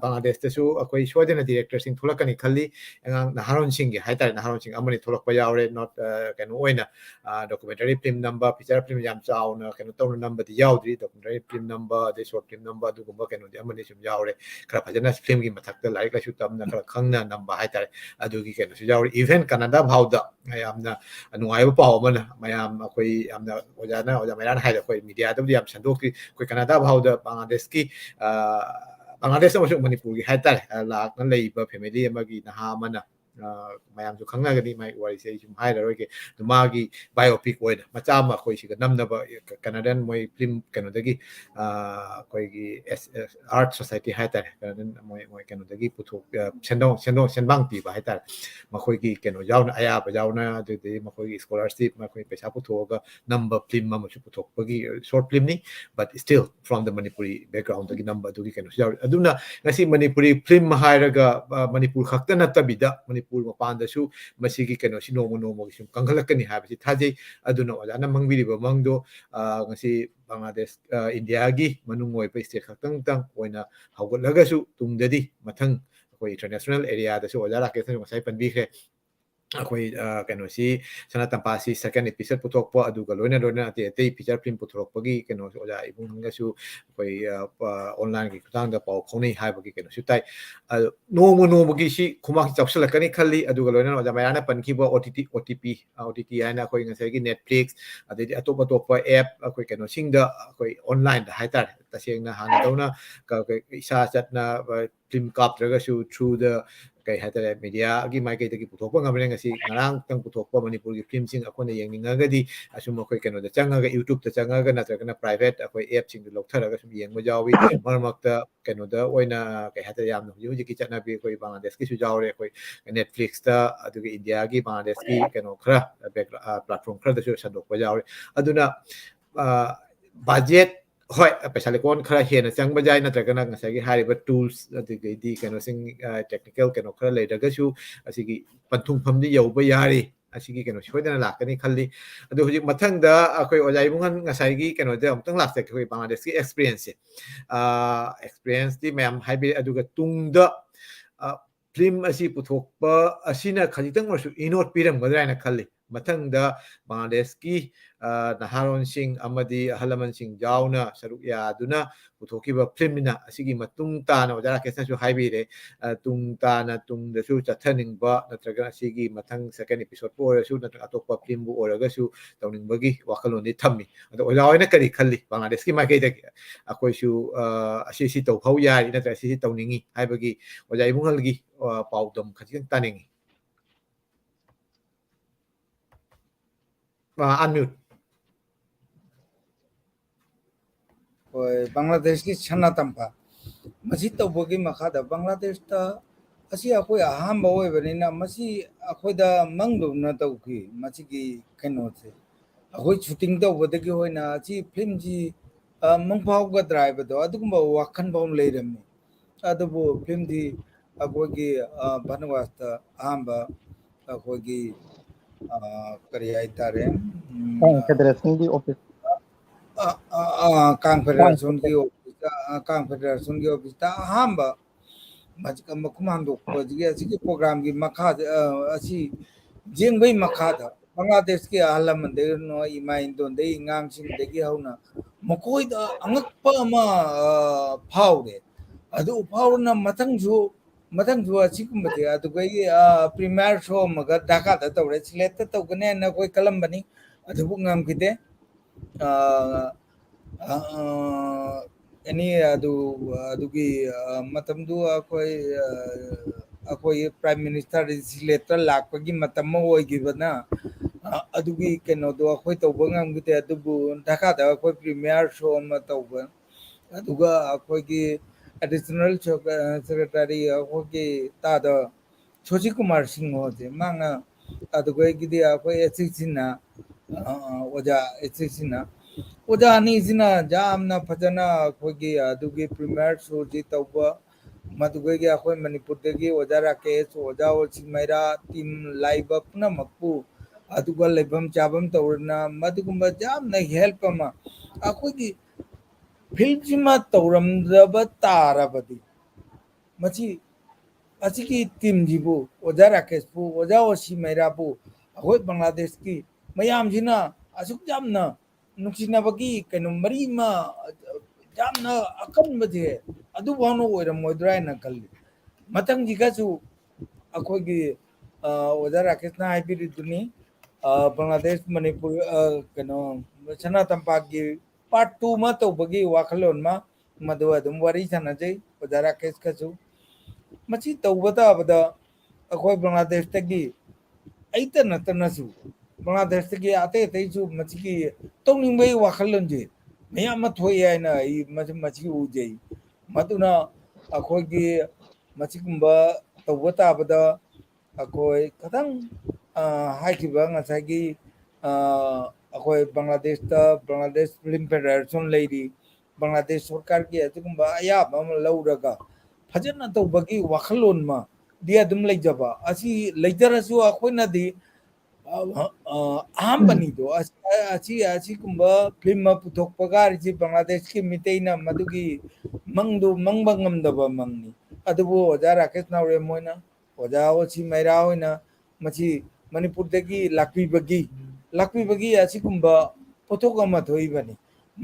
bangladesh te su akoi shodena director sing thulakani khalli engang naharon sing gi haitar naharon sing amani thulak pa yaure not keno oina documentary film number feature film yam chauna keno to number di yaudri documentary film number de short film number du gumba keno di amani sum yaure khara phajana film gi mathak da like la shoot tamna khara khangna number haitar adu gi keno su yaure even canada bhauda yamna nuai ba paw mana mayam akoi yamna ojana oja mairan hai da koi media da yam sandok ki koi canada bhauda bangladesh ki bangladesh amasuk manipur gi haitar lak nan lei ba family amagi naha mana mayam ju khangna gani mai wari se jum hai roi ke magi biopic oina macha ma koi siga namna ba canadian moi film canada gi koi gi art society haitar canadian moi canada gi puthok sendong pi ba haitar ma koi gi keno yauna aya ba yauna de ma koi gi scholarship ma koi pesa puthok ga number film ma chu puthok ba gi short film ni but still from the manipuri background gi number du gi keno aduna ngasi manipuri film hairaga manipur khakta natabida manipur mapan da su masigi keno si nomo gi sum kanghalakani ha bi thajai aduna wala mangwiri ba mangdo ngasi bangladesh india gi manungoi pa state khaktang tang oina hawgalaga su tungdadi mathang koi international area da su wala ke sa sai pan bi khe ꯑꯩꯈꯣꯏ ꯀꯩꯅꯣꯁꯤ ꯁꯅꯥꯇꯝꯄꯥꯁꯤ ꯁꯦꯀꯦꯟ episode ꯄꯨꯊꯣꯛꯄ ꯑꯗꯨꯒ ꯂꯣꯏꯅ ꯑꯇꯩ ꯑꯇꯩ feature film ꯄꯨꯊꯣꯔꯛꯄꯒꯤ ꯀꯩꯅꯣꯁꯨ ꯑꯣꯖꯥ ꯏꯕꯨꯡꯒꯁꯨ ꯑꯩꯈꯣꯏ ꯑꯣꯟꯂꯥꯏꯟꯒꯤ ꯈꯨꯠꯊꯥꯡꯗ ꯄꯥꯎ ꯐꯥꯎꯅꯩ ꯍꯥꯏꯕꯒꯤ ꯀꯩꯅꯣꯁꯨ ꯇꯥꯏ ꯑꯗꯣ ꯅꯣꯡꯃꯒꯤ ꯁꯤ ꯈꯨꯃꯥꯡ ꯆꯥꯎꯁꯜꯂꯛꯀꯅꯤ ꯈꯜꯂꯤ ꯑꯗꯨꯒ ꯂꯣꯏꯅꯅ ꯑꯣꯖꯥ ꯃꯌꯥꯝꯅ ꯄꯟꯈꯤꯕ OTT ꯍꯥꯏꯅ ꯑꯩꯈꯣꯏ ꯉꯁꯥꯏꯒꯤ ꯅꯦꯠꯐ꯭ꯂꯤꯛꯁ ꯑꯗꯩꯗꯤ ꯑꯇꯣꯞꯄ ꯑꯦꯞ ꯑꯩꯈꯣꯏ ꯀꯩꯅꯣꯁꯤꯡꯗ ꯑꯩꯈꯣꯏ ꯑꯣꯟꯂꯥꯏꯟꯗ ꯍꯥꯏꯇꯥꯔꯦ ꯇꯁꯦꯡꯅ ꯍꯥꯟꯅꯗꯧꯅ ꯏꯁꯥ ꯆꯠꯅ ꯐꯤल्म ꯀꯥꯞꯇ꯭ꯔꯒꯁꯨ ꯊ꯭ꯔꯨꯗ ꯀꯩ ꯍꯥꯏꯇꯥꯔꯦ ꯃꯤꯗꯤꯌꯥꯒꯤ ꯃꯥꯏꯀꯩꯗꯒꯤ ꯄꯨꯊꯣꯛꯄ ꯉꯝꯃꯦ ꯉꯁꯤ ꯉꯔꯥꯡꯇꯪ ꯄꯨꯊꯣꯛꯄ ꯃꯅꯤꯄꯨꯔꯒꯤ ꯐꯤल्मꯁꯤꯡ ꯑꯩꯈꯣꯏꯅ ꯌꯦꯡꯅꯤꯡꯉꯒꯗꯤ ꯑꯁꯨꯝ ꯑꯩꯈꯣꯏ ꯀꯩꯅꯣꯗ ꯆꯪꯉꯒ ꯌꯨꯇ꯭ꯌꯨꯕꯇ ꯆꯪꯉꯒ ꯅꯠꯇ꯭ꯔꯒꯅ ꯄ꯭ꯔꯥꯏꯚꯦꯠ ꯑꯩꯈꯣꯏ ꯑꯦꯞꯁꯤꯡꯗꯨ ꯂꯧꯊꯔꯒ ꯁꯨꯝ ꯌꯦꯡꯕ ꯌꯥꯎꯏ ꯃꯔꯛ ꯃꯔꯛꯇ ꯀꯩꯅꯣꯗ ꯑꯣꯏꯅ ꯀꯩ ꯍꯥꯏꯇꯥꯔꯦ ꯌꯥꯝꯅ ꯍꯧꯖꯤꯛꯀꯤ ꯆꯠꯅꯕꯤ ꯑꯩꯈꯣꯏ ꯕꯪꯒ꯭ꯂꯥꯗꯦꯁꯀꯤꯁꯨ ꯌꯥꯎꯔꯦ ꯑꯩꯈꯣꯏ ꯅꯦꯠꯐ꯭ꯂꯤꯛꯁꯇ ꯑꯗꯨꯒ ꯏꯟꯗꯤꯌꯥꯒꯤ ꯕꯪꯒ꯭ꯂꯥꯗꯦꯁꯀꯤ ꯀꯩꯅꯣ ꯈꯔ ꯄ꯭ꯂꯥꯠꯐꯣꯝ ꯈꯔꯗꯁꯨ ꯁꯟꯗꯣꯛꯄ ꯌꯥꯎꯔꯤ ꯑꯗꯨꯅ ꯕꯖꯦꯠ ꯍꯣꯏ ꯄꯩꯁꯥ ꯂꯩꯀꯣꯟ ꯈꯔ ꯍꯦꯟꯅ ꯆꯪꯕ ꯌꯥꯏ ꯅꯠꯇ꯭ꯔꯒꯅ ꯉꯁꯥꯏꯒꯤ ꯍꯥꯏꯔꯤꯕ ꯇꯨꯜꯁ ꯑꯗꯨꯗꯒꯤꯗꯤ ꯀꯩꯅꯣꯁꯤꯡ ꯇꯦꯛꯅꯤꯀꯦꯜ ꯀꯩꯅꯣ ꯈꯔ ꯂꯩꯔꯒꯁꯨ ꯑꯁꯤꯒꯤ ꯄꯟꯊꯨꯡꯐꯝꯗꯤ ꯌꯧꯕ ꯌꯥꯔꯤ ꯑꯁꯤꯒꯤ ꯀꯩꯅꯣ ꯁꯣꯏꯗꯅ ꯂꯥꯛꯀꯅꯤ ꯈꯜꯂꯤ ꯑꯗꯣ ꯍꯧꯖꯤꯛ ꯃꯊꯪꯗ ꯑꯩꯈꯣꯏ ꯑꯣꯖꯥ ꯏꯕꯨꯡꯍꯟ ꯉꯁꯥꯏꯒꯤ ꯀꯩꯅꯣꯗ ꯑꯃꯨꯛꯇꯪ ꯂꯥꯛꯆꯒꯦ ꯑꯩꯈꯣꯏ ꯕꯪꯒ꯭ꯂꯥꯗꯦꯁꯀꯤ ꯑꯦꯛꯁꯄꯤꯔꯤꯌꯦꯟꯁꯁꯦ ꯑꯦꯛꯁꯄꯤꯔꯤꯌꯦꯟꯁꯇꯤ ꯃꯌꯥꯝ ꯍꯥꯏꯕꯤꯔꯦ ꯑꯗꯨꯒ ꯇꯨꯡꯗ ꯐꯤल्म ꯑꯁꯤ ꯄꯨꯊꯣꯛꯄ ꯑꯁꯤꯅ ꯈꯖꯤꯛꯇꯪ ꯑꯣꯏꯔꯁꯨ ꯏꯅꯣꯠ ꯄꯤꯔꯝꯒꯗ꯭ꯔꯥ ꯍꯥꯏꯅ ꯈꯜꯂꯤ ꯃꯊꯪꯗ ꯕꯪꯒ꯭ꯂꯥꯗꯦꯁꯀꯤ ꯅꯍꯥꯔꯣꯟꯁꯤꯡ ꯑꯃꯗꯤ ꯑꯍꯜ ꯂꯃꯟꯁꯤꯡ ꯌꯥꯎꯅ ꯁꯔꯨꯛ ꯌꯥꯗꯨꯅ ꯄꯨꯊꯣꯛꯈꯤꯕ ꯐꯤल्मꯅꯤꯅ ꯑꯁꯤꯒꯤ ꯃꯇꯨꯡ ꯇꯥꯅ ꯑꯣꯖꯥ ꯔꯥꯀꯦꯁꯅꯁꯨ ꯍꯥꯏꯕꯤꯔꯦ ꯇꯨꯡ ꯇꯥꯅ ꯇꯨꯡꯗꯁꯨ ꯆꯠꯊꯅꯤꯡꯕ ꯅꯠꯇ꯭ꯔꯒ ꯑꯁꯤꯒꯤ ꯃꯊꯪ ꯁꯦꯀꯦꯟ ꯑꯦꯄꯤꯁꯣꯗꯄꯨ ꯑꯣꯏꯔꯁꯨ ꯅꯠꯇ꯭ꯔꯒ ꯑꯇꯣꯞꯄ ꯐꯤल्मꯕꯨ ꯑꯣꯏꯔꯒꯁꯨ ꯇꯧꯅꯤꯡꯕꯒꯤ ꯋꯥꯈꯜꯂꯣꯟꯗꯤ ꯊꯝꯃꯤ ꯑꯗꯣ ꯑꯣꯖꯥ ꯍꯣꯏꯅ ꯀꯔꯤ ꯈꯜꯂꯤ ꯕꯪꯒ꯭ꯂꯥꯗꯦꯁꯀꯤ ꯃꯥꯏꯀꯩꯗꯒꯤ ꯑꯩꯈꯣꯏꯁꯨ ꯑꯁꯤ ꯇꯧꯍꯧ ꯌꯥꯔꯤ ꯅꯠꯇ꯭ꯔꯒ ꯑꯁꯤ ꯇꯧꯅꯤꯡꯉꯤ ꯍꯥꯏꯕꯒꯤ ꯑꯣꯖꯥ ꯏꯕꯨꯡꯍꯜꯒꯤ ꯄꯥꯎꯗꯝ ꯈꯖꯤꯛꯇꯪ ꯇꯥꯅꯤꯡꯉꯤ unmute ꯍꯣꯏ ꯕꯪꯒ꯭ꯂꯥꯗꯦꯁꯀꯤ ꯁꯅꯥꯇꯝꯄꯥ ꯃꯁꯤ ꯇꯧꯕꯒꯤ ꯃꯈꯥꯗ ꯕꯪꯒ꯭ꯂꯥꯗꯦꯁꯇ ꯑꯁꯤ ꯑꯩꯈꯣꯏ ꯑꯍꯥꯟꯕ ꯑꯣꯏꯕꯅꯤꯅ ꯃꯁꯤ ꯑꯩꯈꯣꯏꯗ ꯃꯪꯗꯧꯅ ꯇꯧꯈꯤ ꯃꯁꯤꯒꯤ ꯀꯩꯅꯣꯁꯦ ꯑꯩꯈꯣꯏ ꯁꯨꯇꯤꯡ ꯇꯧꯕꯗꯒꯤ ꯑꯣꯏꯅ ꯑꯁꯤ ꯐꯤल्मꯁꯤ ꯃꯪ ꯐꯥꯎꯒꯗ꯭ꯔꯥ ꯍꯥꯏꯕꯗꯣ ꯑꯗꯨꯒꯨꯝꯕ ꯋꯥꯈꯜ ꯐꯥꯎ ꯂꯩꯔꯝꯃꯤ ꯑꯗꯨꯕꯨ ꯐꯤल्मꯗꯤ ꯑꯩꯈꯣꯏꯒꯤ ꯕꯅꯋꯥꯁꯇ ꯑꯍꯥꯟꯕ ꯑꯩꯈꯣꯏꯒꯤ ꯀꯔꯤ ꯍꯥꯏꯇꯥꯔꯦ ꯐꯦꯗꯔꯦꯁꯟꯒꯤ ꯑꯣꯐꯤꯁ ꯀꯥꯡ ꯐꯦꯗꯔꯦꯁꯟꯒꯤ ꯑꯣꯐꯤꯁꯇ ꯑꯍꯥꯟꯕ ꯃꯈꯨꯝ ꯍꯥꯡꯗꯣꯛꯄꯁꯤꯒꯤ ꯑꯁꯤꯒꯤ ꯄ꯭ꯔꯣꯒ꯭ꯔꯥꯝꯒꯤ ꯃꯈꯥꯗ ꯑꯁꯤ ꯌꯦꯡꯕꯒꯤ ꯃꯈꯥꯗ ꯕꯪꯒ꯭ꯂꯥꯗꯦꯁꯀꯤ ꯑꯍꯜ ꯂꯃꯟꯗꯒꯤꯅꯣ ꯏꯃꯥ ꯏꯟꯗꯣꯟꯗꯒꯤ ꯑꯉꯥꯡꯁꯤꯡꯗꯒꯤ ꯍꯧꯅ ꯃꯈꯣꯏꯗ ꯑꯉꯛꯄ ꯑꯃ ꯐꯥꯎꯔꯦ ꯑꯗꯨ ꯐꯥꯎꯔꯅ ꯃꯊꯪꯁꯨ ꯑꯁꯤꯒꯨꯝꯕꯁꯦ ꯑꯗꯨꯒꯩ ꯄ꯭ꯔꯤꯃꯤꯌꯔ ꯁꯣ ꯑꯃꯒ ꯙꯥꯀꯥꯗ ꯇꯧꯔꯦ ꯁꯤꯂꯦꯠꯇ ꯇꯧꯒꯅꯤ ꯍꯥꯏꯅ ꯑꯩꯈꯣꯏ ꯈꯜꯂꯝꯕꯅꯤ ꯑꯗꯨꯕꯨ ꯉꯝꯈꯤꯗꯦ ꯑꯦꯅꯤ ꯑꯗꯨꯒꯤ ꯃꯇꯝꯗꯨ ꯑꯩꯈꯣꯏ ꯄ꯭ꯔꯥꯏꯝ ꯃꯤꯅꯤꯁꯇꯔ ꯁꯤꯂꯦꯠꯇ ꯂꯥꯛꯄꯒꯤ ꯃꯇꯝ ꯑꯃ ꯑꯣꯏꯈꯤꯕꯅ ꯑꯗꯨꯒꯤ ꯀꯩꯅꯣꯗꯣ ꯑꯩꯈꯣꯏ ꯇꯧꯕ ꯉꯝꯈꯤꯗꯦ ꯑꯗꯨꯕꯨ ꯙꯥꯀꯥꯗ ꯑꯩꯈꯣꯏ ꯄ꯭ꯔꯤꯃꯤꯌꯔ ꯁꯣ ꯑꯃ ꯇꯧꯕ ꯑꯗꯨꯒ ꯑꯩꯈꯣꯏꯒꯤ ꯑꯦꯗꯤꯁꯅꯦꯜ ꯁꯦꯀ꯭ꯔꯦꯇꯔꯤ ꯑꯩꯈꯣꯏꯒꯤ ꯇꯥꯗ ꯁꯣꯖꯤ ꯀꯨꯃꯥꯔ ꯁꯤꯡꯍꯣꯁꯦ ꯃꯥꯅ ꯑꯗꯨꯒꯒꯤꯗꯤ ꯑꯩꯈꯣꯏ ꯑꯦꯁꯤꯁꯤꯅ ꯑꯣꯖꯥ ꯑꯦꯁꯤꯁꯤꯅ ꯑꯣꯖꯥ ꯑꯅꯤꯁꯤꯅ ꯌꯥꯝꯅ ꯐꯖꯅ ꯑꯩꯈꯣꯏꯒꯤ ꯑꯗꯨꯒꯤ ꯄ꯭ꯔꯤꯃꯤꯌꯔ ꯁꯣꯁꯤ ꯇꯧꯕ ꯃꯗꯨꯗꯒꯤ ꯑꯩꯈꯣꯏ ꯃꯅꯤꯄꯨꯔꯗꯒꯤ ꯑꯣꯖꯥ ꯔꯥꯀꯦꯁ ꯑꯣꯖꯥ ꯑꯣꯁꯤꯃꯩꯔꯥ ꯇꯤꯝ ꯂꯥꯛꯏꯕ ꯄꯨꯝꯅꯃꯛꯄꯨ ꯑꯗꯨꯒ ꯂꯩꯐꯝ ꯆꯥꯐꯝ ꯇꯧꯔꯅ ꯃꯗꯨꯒꯨꯝꯕ ꯌꯥꯝꯅ ꯍꯦꯜꯞ ꯑꯃ ꯑꯩꯈꯣꯏꯒꯤ ꯐꯤꯜꯝꯁꯤꯃ ꯇꯧꯔꯝꯗꯕ ꯇꯥꯔꯕꯗꯤ ꯃꯁꯤ ꯑꯁꯤꯒꯤ ꯇꯤꯝꯁꯤꯕꯨ ꯑꯣꯖꯥ ꯔꯥꯀꯦꯁꯄꯨ ꯑꯣꯖꯥ ꯑꯣꯁꯤ ꯃꯩꯔꯥꯕꯨ ꯑꯩꯈꯣꯏ ꯕꯪꯒ꯭ꯂꯥꯗꯦꯁꯀꯤ ꯃꯌꯥꯝꯁꯤꯅ ꯑꯁꯨꯛ ꯌꯥꯝꯅ ꯅꯨꯡꯁꯤꯅꯕꯒꯤ ꯀꯩꯅꯣ ꯃꯔꯤ ꯑꯃ ꯌꯥꯝꯅ ꯑꯀꯟꯕꯁꯦ ꯑꯗꯨꯐꯥꯎꯅ ꯑꯣꯏꯔꯝꯃꯣꯏꯗ꯭ꯔꯥ ꯍꯥꯏꯅ ꯈꯜꯂꯤ ꯃꯊꯪꯁꯤꯒꯁꯨ ꯑꯩꯈꯣꯏꯒꯤ ꯑꯣꯖꯥ ꯔꯥꯀꯦꯁꯅ ꯍꯥꯏꯕꯤꯔꯤꯗꯨꯅꯤ ꯕꯪꯒ꯭ꯂꯥꯗꯦꯁ ꯃꯅꯤꯄꯨꯔ ꯀꯩꯅꯣ ꯁꯅꯥ ꯇꯝꯄꯥꯛꯀꯤ ꯄꯥꯔꯠ 2 ꯑꯃ ꯇꯧꯕꯒꯤ ꯋꯥꯈꯜꯂꯣꯟ ꯑꯃ ꯃꯗꯨ ꯑꯗꯨꯝ ꯋꯥꯔꯤ ꯁꯥꯟꯅꯖꯩ ꯑꯣꯖꯥ ꯔꯥꯀꯦꯁꯀꯁꯨ ꯃꯁꯤ ꯇꯧꯕ ꯇꯥꯕꯗ ꯑꯩꯈꯣꯏ ꯕꯪꯒ꯭ꯂꯥꯗꯦꯁꯇꯒꯤ ꯑꯩꯇ ꯅꯠꯇꯅꯁꯨ ꯕꯪꯒ꯭ꯂꯥꯗꯦꯁꯇꯒꯤ ꯑꯇꯩ ꯑꯇꯩꯁꯨ ꯃꯁꯤꯒꯤ ꯇꯧꯅꯤꯡꯕꯒꯤ ꯋꯥꯈꯜꯂꯣꯟꯁꯦ ꯃꯌꯥꯝ ꯑꯃ ꯊꯣꯛꯑꯦ ꯍꯥꯏꯅ ꯑꯩ ꯃꯁꯤ ꯎꯖꯩ ꯃꯗꯨꯅ ꯑꯩꯈꯣꯏꯒꯤ ꯃꯁꯤꯒꯨꯝꯕ ꯇꯧꯕ ꯇꯥꯕꯗ ꯑꯩꯈꯣꯏ ꯈꯤꯇꯪ ꯍꯥꯏꯈꯤꯕ ꯉꯁꯥꯏꯒꯤ ꯑꯩꯈꯣꯏ ꯕꯪꯒ꯭ꯂꯥꯗꯦꯁ ꯐꯤꯜꯝ ꯐꯦꯗꯔꯦꯁꯟ ꯂꯩꯔꯤ ꯕꯪꯒ꯭ꯂꯥꯗꯦꯁ ꯁꯔꯀꯥꯔꯒꯤ ꯑꯗꯨꯒꯨꯝꯕ ꯑꯌꯥꯕ ꯑꯃ ꯂꯧꯔꯒ ꯐꯖꯅ ꯇꯧꯕꯒꯤ ꯋꯥꯈꯜꯂꯣꯟ ꯑꯃꯗꯤ ꯑꯗꯨꯝ ꯂꯩꯖꯕ ꯑꯁꯤ ꯂꯩꯖꯔꯁꯨ ꯑꯩꯈꯣꯏꯅꯗꯤ ꯑꯍꯥꯟꯕꯅꯤꯗꯣ ꯑꯁꯤꯒꯨꯝꯕ ꯐꯤल्म ꯑꯃ ꯄꯨꯊꯣꯛꯄ ꯒꯥꯔꯤꯁꯤ ꯕꯪꯒ꯭ꯂꯥꯗꯦꯁꯀꯤ ꯃꯤꯇꯩꯅ ꯃꯗꯨꯒꯤ ꯃꯪꯗꯨ ꯃꯪꯕ ꯉꯝꯗꯕ ꯃꯪꯅꯤ ꯑꯗꯨꯕꯨ ꯑꯣꯖꯥ ꯔꯥꯀꯦꯁ ꯅꯥꯎꯔꯦꯝ ꯍꯣꯏꯅ ꯑꯣꯖꯥ ꯑꯣꯁꯤ ꯃꯩꯔꯥ ꯍꯣꯏꯅ ꯃꯁꯤ ꯃꯅꯤꯄꯨꯔꯗꯒꯤ ꯂꯥꯛꯄꯤꯕꯒꯤ ꯑꯁꯤꯒꯨꯝꯕ ꯄꯣꯠꯊꯣꯛ ꯑꯃ ꯊꯣꯛꯏꯕꯅꯤ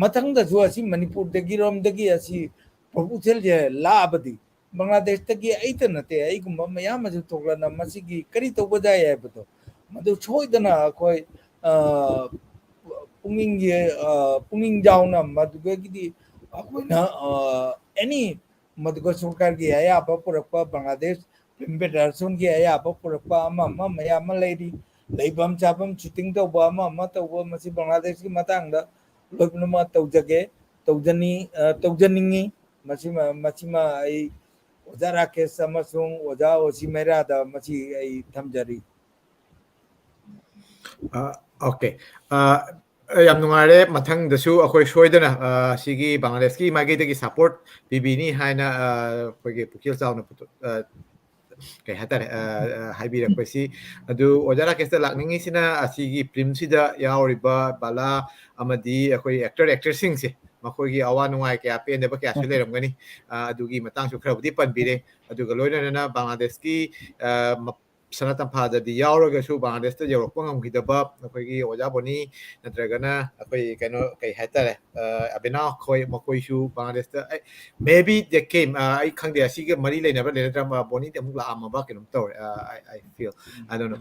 ꯃꯊꯪꯗꯁꯨ ꯑꯁꯤ ꯃꯅꯤꯄꯨꯔꯗꯒꯤꯔꯣꯝꯗꯒꯤ ꯑꯁꯤ ꯄ꯭ꯔꯣꯄꯣꯖꯦꯜꯁꯦ ꯂꯥꯛꯑꯕꯗꯤ ꯕꯪꯒ꯭ꯂꯥꯗꯦꯁꯇꯒꯤ ꯑꯩꯇ ꯅꯠꯇꯦ ꯑꯩꯒꯨꯝꯕ ꯃꯌꯥꯝ ꯑꯃꯁꯨ ꯊꯣꯛꯂꯛꯅ ꯃꯁꯤꯒꯤ ꯀꯔꯤ ꯇꯧꯕ ꯌꯥꯏ ꯍꯥꯏꯕꯗꯣ ꯃꯗꯨ ꯁꯣꯏꯗꯅ ꯑꯩꯈꯣꯏ ꯄꯨꯛꯅꯤꯡ ꯆꯥꯎꯅ ꯃꯗꯨꯗꯒꯤꯗꯤ ꯑꯩꯈꯣꯏꯅ ꯑꯦꯅꯤ ꯃꯗꯨꯒ ꯁꯔꯀꯥꯔꯒꯤ ꯑꯌꯥꯕ ꯄꯨꯔꯛꯄ ꯕꯪꯒ꯭ꯂꯥꯗꯦꯁ ꯐꯤꯜꯝ ꯐꯦꯗꯔꯦꯁꯟꯒꯤ ꯑꯌꯥꯕ ꯄꯨꯔꯛꯄ ꯑꯃ ꯃꯌꯥꯝ ꯑꯃ ꯂꯩꯔꯤ ꯂꯩꯐꯝ ꯆꯥꯐꯝ ꯁꯨꯇꯤꯡ ꯇꯧꯕ ꯑꯃ ꯇꯧꯕ ꯃꯁꯤ ꯕꯪꯒ꯭ꯂꯥꯗꯦꯁꯀꯤ ꯃꯇꯥꯡꯗ ꯂꯣꯏꯅꯃꯛ ꯇꯧꯖꯅꯤꯡꯉꯤ ꯃꯁꯤꯃ ꯑꯩ ꯑꯣꯖꯥ ꯔꯥꯀꯦꯁ ꯑꯃꯁꯨꯡ ꯑꯣꯖꯥ ꯑꯣꯁꯤ ꯃꯩꯔꯥꯗ ꯃꯁꯤ ꯑꯩ ꯊꯝꯖꯔꯤ ꯑꯣꯀꯦ ꯌꯥꯝ ꯅꯨꯡꯉꯥꯏꯔꯦ ꯃꯊꯪꯗꯁꯨ ꯑꯩꯈꯣꯏ ꯁꯣꯏꯗꯅ ꯁꯤꯒꯤ ꯕꯪꯒ꯭ꯂꯥꯗꯦꯁꯀꯤ ꯃꯥꯏꯀꯩꯗꯒꯤ ꯁꯄꯣꯔꯠ ꯄꯤꯕꯤꯅꯤ ꯍꯥꯏꯅ ꯑꯩꯈꯣꯏꯒꯤ ꯄꯨꯛꯆꯦꯜ ꯆꯥꯎꯅ ꯀꯩ ꯍꯥꯏꯇꯥꯔꯦ ꯍꯥꯏꯕꯤꯔꯛꯄꯁꯤ ꯑꯗꯨ ꯑꯣꯖꯥ ꯔꯥꯀꯦꯁꯇ ꯂꯥꯛꯅꯤꯡꯉꯤꯁꯤꯅ ꯑꯁꯤꯒꯤ ꯐꯤल्मꯁꯤꯗ ꯌꯥꯎꯔꯤꯕ ꯕꯥꯂꯥ ꯑꯃꯗꯤ ꯑꯩꯈꯣꯏ ꯑꯦꯛꯇꯔ ꯑꯦꯛꯇ꯭ꯔꯦꯁꯁꯤꯡꯁꯦ ꯃꯈꯣꯏꯒꯤ ꯑꯋꯥ ꯅꯨꯡꯉꯥꯏ ꯀꯌꯥ ꯄꯦꯟꯗꯕ ꯀꯌꯥꯁꯨ ꯂꯩꯔꯝꯒꯅꯤ ꯑꯗꯨꯒꯤ ꯃꯇꯥꯡꯁꯨ ꯈꯔꯕꯨꯗꯤ ꯄꯟꯕꯤꯔꯦ ꯑꯗꯨꯒ ꯂꯣꯏꯅꯅ ꯕꯪꯒ꯭ꯂꯥꯗꯦꯁꯀꯤ ꯁꯅꯥ ꯇꯝꯐꯥꯗꯗꯤ ꯌꯥꯎꯔꯒꯁꯨ ꯕꯪꯒ꯭ꯂꯥꯗꯦꯁꯇ ꯌꯧꯔꯛꯄ ꯉꯝꯈꯤꯗꯕ ꯑꯩꯈꯣꯏꯒꯤ ꯑꯣꯖꯥ ꯕꯣꯅꯤ ꯅꯠꯇ꯭ꯔꯒꯅ ꯑꯩꯈꯣꯏ ꯀꯩꯅꯣ ꯀꯩ ꯍꯥꯏꯇꯥꯔꯦ ꯑꯕꯤꯅꯥ ꯈꯣꯏ ꯃꯈꯣꯏꯁꯨ ꯕꯪꯒ꯭ꯂꯥꯗꯦꯁꯇ ꯃꯦ ꯕꯤ ꯗꯦ ꯀꯦꯝ ꯑꯩ ꯈꯪꯗꯦ ꯑꯁꯤꯒ ꯃꯔꯤ ꯂꯩꯅꯕ ꯂꯩꯅꯗ꯭ꯔꯥ ꯕꯣꯅꯤꯗꯤ ꯑꯃꯨꯛ ꯂꯥꯛꯑꯝꯃꯕ ꯀꯩꯅꯣꯝ ꯇꯧꯔꯦ ꯑꯥꯏ ꯐꯤꯜ ꯑꯗꯨꯅ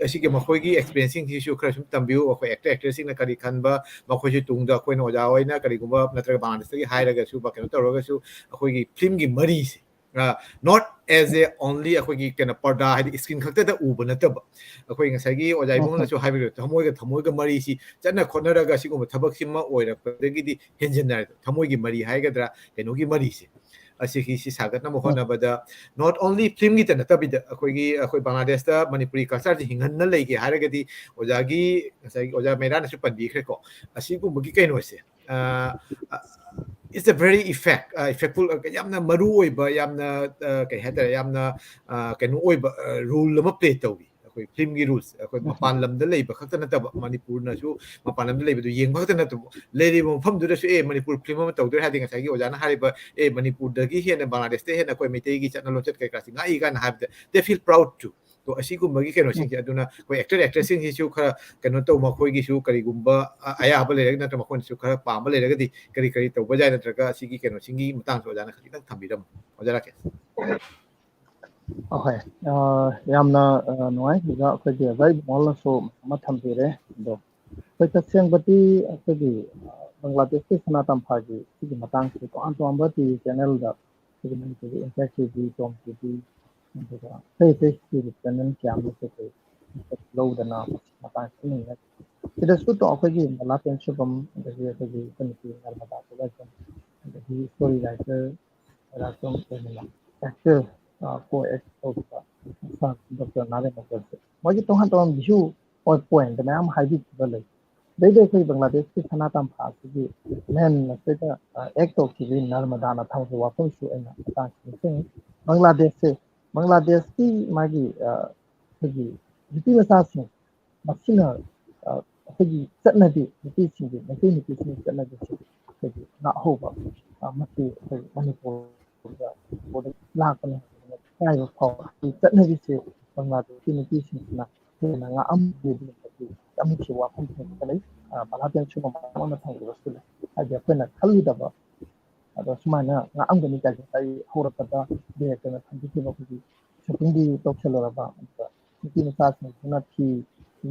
ꯑꯁꯤꯒꯤ ꯃꯈꯣꯏꯒꯤ ꯑꯦꯛꯁꯄꯤꯔꯤꯌꯦꯟꯁꯁꯤꯡꯁꯤꯁꯨ ꯈꯔ ꯁꯨꯝ ꯇꯝꯕꯤꯌꯨ ꯑꯩꯈꯣꯏ ꯑꯦꯛꯇꯔ ꯑꯦꯛꯇ꯭ꯔꯦꯁꯁꯤꯡꯅ ꯀꯔꯤ ꯈꯟꯕ ꯃꯈꯣꯏꯁꯨ ꯇꯨꯡꯗ ꯑꯩꯈꯣꯏꯅ ꯑꯣꯖꯥ ꯍꯣꯏꯅ ꯀꯔꯤꯒꯨꯝꯕ ꯅꯠꯇ꯭ꯔꯒ ꯕꯪꯒ꯭ꯂꯥꯗꯦꯁꯇꯒꯤ ꯍꯥꯏꯔꯒꯁꯨ ꯀꯩꯅꯣ ꯇꯧꯔꯒꯁꯨ ꯑꯩꯈꯣꯏꯒꯤ ꯐꯤल्मꯒꯤ ꯃꯔꯤꯁꯦ ꯅꯣꯠ ꯑꯦज ꯑꯦ ꯑꯣꯟꯂꯤ ꯑꯩꯈꯣꯏꯒꯤ ꯀꯩꯅꯣ ꯄꯔꯗꯥ ꯍꯥꯏꯗꯤ ꯏꯁꯀ꯭ꯔꯤꯟ ꯈꯛꯇꯗ ꯎꯕ ꯅꯠꯇꯕ ꯑꯩꯈꯣꯏ ꯉꯁꯥꯏꯒꯤ ꯑꯣꯖꯥ ꯏꯕꯨꯡꯅꯁꯨ ꯍꯥꯏꯕꯤꯔꯛ ꯊꯃꯣꯏꯒ ꯃꯔꯤꯁꯤ ꯆꯠꯅ ꯈꯣꯠꯅꯔꯒ ꯁꯤꯒꯨꯝꯕ ꯊꯕꯛꯁꯤꯃ ꯑꯣꯏꯔꯛꯄꯗꯒꯤꯗꯤ ꯍꯦꯟꯖꯤꯟꯅꯔꯦ ꯊꯃꯣꯏꯒꯤ ꯃꯔꯤ ꯍꯥꯏꯒꯗ꯭ꯔꯥ ꯀꯩꯅꯣꯒꯤ ꯃꯔꯤꯁꯦ ꯑꯁꯤꯒꯤꯁꯤ ꯁꯥꯒꯠꯅꯕ ꯍꯣꯠꯅꯕꯗ ꯅꯣꯠ ꯑꯣꯟꯂꯤ ꯐꯤल्मꯒꯤꯇ ꯅꯠꯇꯕꯤꯗ ꯑꯩꯈꯣꯏ ꯕꯪꯒ꯭ꯂꯥꯗꯦꯁꯇ ꯃꯅꯤꯄꯨꯔꯤ ꯀꯜꯆꯔꯁꯤ ꯍꯤꯡꯍꯟꯅ ꯂꯩꯒꯦ ꯍꯥꯏꯔꯒꯗꯤ ꯑꯣꯖꯥꯒꯤ ꯉꯁꯥꯏꯒꯤ ꯑꯣꯖꯥ ꯃꯩꯔꯥꯅꯁꯨ ꯄꯟꯕꯤꯈ꯭ꯔꯦꯀꯣ ꯑꯁꯤꯒꯨꯝꯕꯒꯤ ꯀꯩꯅꯣꯁꯦ it's a very effectful ꯌꯥꯝꯅ ꯃꯔꯨ ꯑꯣꯏꯕ ꯌꯥꯝꯅ ꯀꯩ ꯍꯥꯏꯇꯥꯔꯦ ꯌꯥꯝꯅ ꯀꯩꯅꯣ ꯑꯣꯏꯕ ꯔꯨꯜ ꯑꯃ ꯄ꯭ꯂꯦ ꯇꯧꯋꯤ ꯑꯩꯈꯣꯏ ꯐꯤल्मꯒꯤ ꯔꯨꯜꯁ ꯑꯩꯈꯣꯏ ꯃꯄꯥꯟ ꯂꯝꯗ ꯂꯩꯕ ꯈꯛꯇ ꯅꯠꯇꯕ ꯃꯅꯤꯄꯨꯔꯅꯁꯨ ꯃꯄꯥꯟ ꯂꯝꯗ ꯂꯩꯕꯗꯨ ꯌꯦꯡꯕ ꯈꯛꯇ ꯅꯠꯇꯕ ꯂꯩꯔꯤꯕ ꯃꯐꯝꯗꯨꯗꯁꯨ ꯃꯅꯤꯄꯨꯔ ꯐꯤल्म ꯑꯃ ꯇꯧꯗꯣꯏ ꯍꯥꯏꯔꯗꯤ ꯉꯁꯥꯏꯒꯤ ꯑꯣꯖꯥꯅ ꯍꯥꯏꯔꯤꯕ ꯃꯅꯤꯄꯨꯔꯗꯒꯤ ꯍꯦꯟꯅ ꯕꯪꯒ꯭ꯂꯥꯗꯦꯁꯇ ꯍꯦꯟꯅ ꯑꯩꯈꯣꯏ ꯃꯩꯇꯩꯒꯤ ꯆꯠꯅ ꯂꯣꯟꯆꯠ ꯀꯩꯀꯥꯁꯤ ꯉꯥꯛꯏ ꯀꯥꯏꯅ ꯍꯥꯏꯕꯗ ꯗꯦ ꯐꯤꯜ ꯄ꯭ꯔꯥꯎꯗ ꯇꯨ ꯇꯣ ꯑꯁꯤꯒꯨꯝꯕꯒꯤ ꯀꯩꯅꯣꯁꯤꯡꯁꯦ ꯑꯗꯨꯅ ꯑꯩꯈꯣꯏ ꯑꯦꯛꯇꯔ ꯑꯦꯛꯇ꯭ꯔꯦꯁꯁꯤꯡꯁꯤꯁꯨ ꯈꯔ ꯀꯩꯅꯣ ꯇꯧ ꯃꯈꯣꯏꯒꯤꯁꯨ ꯀꯔꯤꯒꯨꯝꯕ ꯑꯌꯥꯕ ꯂꯩꯔꯒ ꯅꯠꯇ꯭ꯔꯒ ꯃꯈꯣꯏꯅꯁꯨ ꯈꯔ ꯄꯥꯝꯕ ꯂꯩꯔꯒꯗꯤ ꯀꯔꯤ ꯇꯧꯕ ꯌꯥꯏ ꯅꯠꯇ꯭ꯔꯒ ꯑꯁꯤꯒꯤ ꯀꯩꯅꯣꯁꯤꯡꯒꯤ ꯃꯇꯥꯡꯁꯨ ꯑꯣꯖꯥꯅ ꯈꯤꯇꯪ ꯊꯝꯕꯤꯔꯝꯃꯨ ꯑꯣꯖꯥ ꯔꯥꯀꯦꯁ ꯑꯍꯣꯏ ꯌꯥꯝꯅ ꯅꯨꯡꯉꯥꯏ ꯑꯣꯖꯥ ꯑꯩꯈꯣꯏꯒꯤ ꯑꯣꯖꯥ ꯏꯕꯨꯡꯉꯣꯅꯁꯨ ꯑꯃ ꯊꯝꯕꯤꯔꯦ ꯑꯗꯣ ꯑꯩꯈꯣꯏ ꯇꯁꯦꯡꯕꯗꯤ ꯑꯩꯈꯣꯏꯒꯤ ꯕꯪꯒ꯭ꯂꯥꯗꯦꯁꯀꯤ ꯁꯅꯥ ꯇꯝꯐꯥꯒꯤ ꯁꯤꯒꯤ ꯃꯇꯥꯡꯁꯤ ꯇꯣꯉꯥꯟ ꯇꯣꯉꯥꯟꯕ ꯇꯤꯚꯤ ꯆꯦꯅꯦꯜꯗ ꯑꯩꯈꯣꯏꯒꯤ ꯃꯅꯤꯄꯨꯔꯒꯤ ꯏꯝꯄꯦꯛ ꯇꯤꯚꯤ ꯇꯣꯝ ꯇꯤꯚꯤ ꯑꯗꯨꯒ ꯑꯇꯩ ꯇꯤꯚꯤ ꯆꯦꯅꯦꯜ ꯀꯌꯥ ꯑꯃꯁꯨ ꯑꯩꯈꯣꯏ ꯂꯧꯗꯅ ꯃꯇꯥꯡꯁꯤ ꯅꯩꯅꯔꯤ ꯁꯤꯗꯁꯨ ꯑꯩꯈꯣꯏꯒꯤ ꯕꯂꯥ ꯄꯦꯟꯁꯨꯕꯝ ꯑꯗꯒꯤ ꯑꯩꯈꯣꯏꯒꯤ ꯃꯅꯤꯄꯨꯔꯤ ꯅꯔꯃꯗꯥ ꯄ꯭ꯔꯣꯗꯛꯁꯟ ꯑꯗꯒꯤ ꯁ꯭ꯇꯣꯔꯤ ꯔꯥꯏꯇꯔ ꯔꯥꯖꯣꯡ ꯂꯣꯏꯅꯅ ꯑꯦꯛꯇꯔ ꯀꯣ ꯑꯦꯛ ꯇꯧꯕ ꯗꯣꯛꯇꯔ ꯅꯥꯔꯦꯟ ꯃꯀꯔꯁꯦ ꯃꯣꯏꯒꯤ ꯇꯣꯉꯥꯟ ꯇꯣꯉꯥꯟꯕ ꯚ꯭ꯌꯨ ꯄꯣꯏꯟꯠ ꯃꯌꯥꯝ ꯍꯥꯏꯕꯤꯈꯤꯕ ꯂꯩ ꯑꯗꯩꯗꯤ ꯑꯩꯈꯣꯏ ꯕꯪꯒ꯭ꯂꯥꯗꯦꯁꯀꯤ ꯁꯅꯥ ꯇꯝꯐꯥ ꯑꯁꯤꯒꯤ ꯃꯦꯟ ꯑꯁꯤꯗ ꯑꯦꯛ ꯇꯧꯈꯤꯕ ꯅꯔꯃꯗꯥꯅ ꯊꯝꯈꯤꯕ ꯋꯥꯐꯝꯁꯨ ꯑꯩꯅ ꯃꯇꯥꯡꯁꯤ ꯅꯤꯡꯁꯤꯡꯉꯤ ꯕꯪꯒ꯭ꯂꯥꯗꯦꯁꯀꯤ ꯃꯥꯒꯤ ꯑꯩꯈꯣꯏꯒꯤ ꯅꯨꯄꯤ ꯃꯆꯥꯁꯤꯡ ꯃꯁꯤꯅ ꯑꯩꯈꯣꯏꯒꯤ ꯆꯠꯅꯕꯤ ꯅꯨꯄꯤꯁꯤꯡꯒꯤ ꯃꯩꯇꯩ ꯅꯨꯄꯤꯁꯤꯡꯒꯤ ꯆꯠꯅꯕꯤꯁꯤ ꯑꯩꯈꯣꯏꯒꯤ ꯉꯥꯛꯍꯧꯕ ꯃꯁꯤ ꯑꯩꯈꯣꯏ ꯃꯅꯤꯄꯨꯔꯗ ꯂꯥꯛꯄꯅꯤ ꯏꯀꯥꯏꯕ ꯐꯥꯎꯕ ꯆꯠꯅꯕꯤꯁꯦ ꯕꯪꯒ꯭ꯂꯥꯗꯦꯁꯀꯤ ꯅꯨꯄꯤꯁꯤꯡꯁꯤꯅ ꯍꯦꯟꯅ ꯉꯥꯛꯑꯝꯃꯤꯕꯒꯤ ꯌꯥꯝ ꯅꯨꯡꯁꯤꯕ ꯋꯥꯐꯝꯁꯤꯡ ꯂꯩ ꯕꯂꯥ ꯄꯦꯟꯁꯨꯕꯝ ꯑꯃ ꯊꯝꯈꯤꯕꯁꯨ ꯂꯩ ꯍꯥꯏꯗꯤ ꯑꯩꯈꯣꯏꯅ ꯈꯜꯂꯨꯗꯕ ꯑꯗꯣ ꯁꯨꯃꯥꯏꯅ ꯉꯥꯛꯑꯝꯒꯅꯤ ꯀꯥꯏꯁꯦ ꯑꯩ ꯍꯧꯔꯛꯄꯗ ꯗꯤꯔꯦꯛꯇꯔꯅ ꯊꯝꯕꯤꯈꯤꯕ ꯑꯩꯈꯣꯏꯒꯤ ꯁꯨꯇꯤꯡꯒꯤ ꯇꯧꯁꯜꯂꯨꯔꯕ ꯑꯗꯨꯒ ꯅꯨꯄꯤ ꯃꯆꯥꯁꯤꯡꯁꯤꯅ ꯐꯤ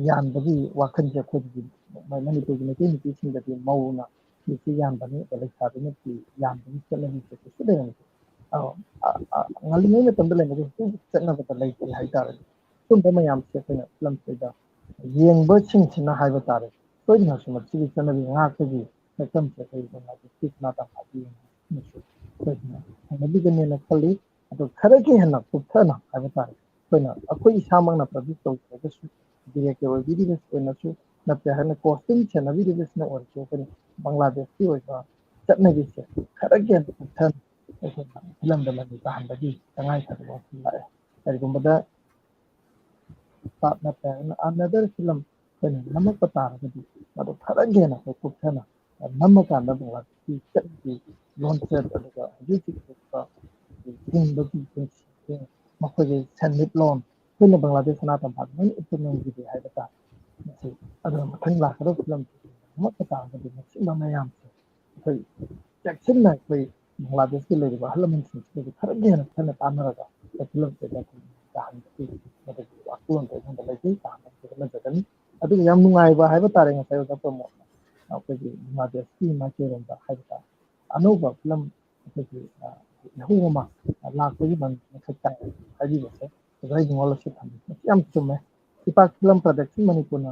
ꯌꯥꯟꯕꯒꯤ ꯋꯥꯈꯜꯁꯦ ꯑꯩꯈꯣꯏꯒꯤ ꯃꯅꯤꯄꯨꯔꯒꯤ ꯃꯩꯇꯩ ꯅꯨꯄꯤꯁꯤꯡꯗꯗꯤ ꯃꯧꯅ ꯐꯤꯁꯤ ꯌꯥꯟꯕꯅꯤ ꯑꯗ ꯂꯩꯁꯥꯕꯤꯅ ꯐꯤ ꯌꯥꯟꯕꯒꯤ ꯆꯠꯅꯕꯤꯁꯦ ꯀꯩꯁꯨ ꯂꯩꯔꯝꯗꯦ ꯉꯜꯂꯤꯉꯩ ꯃꯇꯝꯗ ꯂꯩꯔꯝꯕꯗ ꯍꯧꯖꯤꯛ ꯆꯠꯅꯕꯗ ꯂꯩꯇꯦ ꯍꯥꯏꯇꯥꯔꯦ ꯁꯨꯝꯕ ꯃꯌꯥꯝꯁꯦ ꯑꯩꯈꯣꯏꯅ ꯐꯤꯂꯝꯁꯤꯗ ꯌꯦꯡꯕꯁꯤꯡꯁꯤꯅ ꯍꯥꯏꯕ ꯇꯥꯔꯦ ꯁꯣꯏꯗꯅꯁꯨ ꯃꯁꯤꯒꯤ ꯆꯠꯅꯕꯤ ꯉꯥꯛꯄꯒꯤ ꯁꯛꯇꯝꯁꯦ ꯑꯩꯈꯣꯏ ꯕꯪꯒ꯭ꯂꯥꯗꯦꯁꯀꯤ ꯁꯅꯥ ꯇꯝꯐꯥꯒꯤ ꯌꯦꯡꯕꯁꯤꯡꯅꯁꯨ ꯁꯣꯏꯗꯅ ꯍꯩꯅꯕꯤꯒꯅꯦꯅ ꯈꯜꯂꯤ ꯑꯗꯣ ꯈꯔꯒ ꯍꯦꯟꯅ ꯀꯨꯞꯊꯅ ꯍꯥꯏꯕ ꯇꯥꯔꯦ ꯑꯩꯈꯣꯏ ꯏꯁꯥꯃꯛꯅ ꯄ꯭ꯔꯗ꯭ꯌꯨꯁ ꯇꯧꯖꯔꯒꯁꯨ ꯗꯤꯔꯦꯛꯇꯔ ꯑꯣꯏꯕꯤꯔꯤꯕꯁꯨ ꯑꯣꯏꯅꯁꯨ ꯅꯠꯇꯦ ꯍꯥꯏꯅ ꯀꯣꯁꯇꯤꯡ ꯁꯦꯟꯅꯕꯤꯔꯤꯕꯁꯤꯅ ꯑꯣꯏꯔꯁꯨ ꯑꯩꯈꯣꯏꯅ ꯕꯪꯒ꯭ꯂꯥꯗꯦꯁꯀꯤ ꯑꯣꯏꯕ ꯆꯠꯅꯕꯤꯁꯦ ꯈꯔꯒ ꯍꯦꯟꯅ ꯀꯨꯞꯊꯅ ꯑꯩꯈꯣꯏꯅ ꯐꯤꯂꯝꯗ ꯃꯃꯤ ꯇꯥꯍꯟꯕꯒꯤ ꯇꯉꯥꯏꯐꯗꯕ ꯋꯥꯐꯝ ꯂꯥꯛꯑꯦ ꯀꯔꯤꯒꯨꯝꯕꯗ ꯑꯅꯗꯔ ꯐꯤꯂꯝ ꯑꯩꯈꯣꯏꯅ ꯅꯝꯃꯛꯄ ꯇꯥꯔꯒꯗꯤ ꯃꯗꯨ ꯈꯔꯒ ꯍꯦꯟꯅ ꯑꯩꯈꯣꯏ ꯀꯨꯞꯊꯅ ꯅꯝꯃꯀꯥꯟꯗ ꯕꯪꯒ꯭ꯂꯥꯗꯦꯁꯀꯤ ꯆꯠꯅꯕꯤ ꯂꯣꯟꯆꯠ ꯑꯗꯨꯒ ꯍꯧꯖꯤꯛ ꯍꯧꯖꯤꯛ ꯍꯤꯡꯕꯒꯤ ꯄꯨꯟꯁꯤ ꯃꯈꯣꯏꯒꯤ ꯁꯦꯟꯃꯤꯠꯂꯣꯟ ꯑꯩꯈꯣꯏꯅ ꯕꯪꯒ꯭ꯂꯥꯗꯦꯁ ꯁꯅꯥꯇꯝꯄꯥꯛ ꯂꯣꯏꯅ ꯏꯟꯇꯔꯅꯦꯜꯒꯤꯗꯤ ꯍꯥꯏꯕ ꯇꯥꯔꯦ ꯃꯁꯤ ꯑꯗꯨꯅ ꯃꯊꯪ ꯂꯥꯛꯀꯗꯕ ꯐꯤꯂꯝ ꯑꯃꯠꯇ ꯇꯥꯔꯒꯗꯤ ꯃꯁꯤꯒꯨꯝꯕ ꯃꯌꯥꯝꯁꯦ ꯑꯩꯈꯣꯏ ꯆꯦꯛꯁꯤꯟꯅ ꯑꯩꯈꯣꯏ ꯕꯪꯒ꯭ꯂꯥꯗꯦꯁꯀꯤ ꯂꯩꯔꯤꯕ ꯑꯍꯜ ꯂꯃꯟꯁꯤꯡꯁꯤꯗꯒꯤ ꯈꯔꯗꯤ ꯍꯦꯟꯅ ꯐꯖꯅ ꯇꯥꯟꯅꯔꯒ ꯐꯤꯂꯝꯁꯤꯗ ꯇꯥꯍꯟꯕꯒꯤ ꯃꯗꯨꯒꯤ ꯋꯥꯈꯜꯂꯣꯟꯗꯣ ꯑꯩꯉꯣꯟꯗ ꯂꯩꯖꯩ ꯇꯥꯍꯟꯕꯒꯤ ꯍꯣꯠꯅꯖꯒꯅꯤ ꯑꯗꯨꯒ ꯌꯥꯝ ꯅꯨꯡꯉꯥꯏꯕ ꯍꯥꯏꯕ ꯇꯥꯔꯦ ꯉꯁꯥꯏ ꯑꯣꯖꯥ ꯄ꯭ꯔꯃꯣꯗꯅ ꯑꯩꯈꯣꯏꯒꯤ ꯕꯪꯒ꯭ꯂꯥꯗꯦꯁꯀꯤ ꯃꯥꯏꯀꯩꯔꯣꯝꯗ ꯍꯥꯏꯕ ꯇꯥꯔꯦ ꯑꯅꯧꯕ ꯐꯤꯂꯝ ꯑꯩꯈꯣꯏꯒꯤ ꯏꯍꯧ ꯑꯃ ꯂꯥꯛꯄꯒꯤ ꯃꯁꯛ ꯇꯥꯏ ꯍꯥꯏꯕꯤꯕꯁꯦ ꯑꯣꯖꯥ ꯏꯕꯨꯡꯉꯣꯅꯁꯨ ꯊꯝꯃꯤ ꯃꯁꯤ ꯌꯥꯝ ꯆꯨꯝꯃꯦ ꯏꯄꯥꯛ ꯐꯤꯂꯝ ꯄ꯭ꯔꯗꯛꯁꯟ ꯃꯅꯤꯄꯨꯔꯅ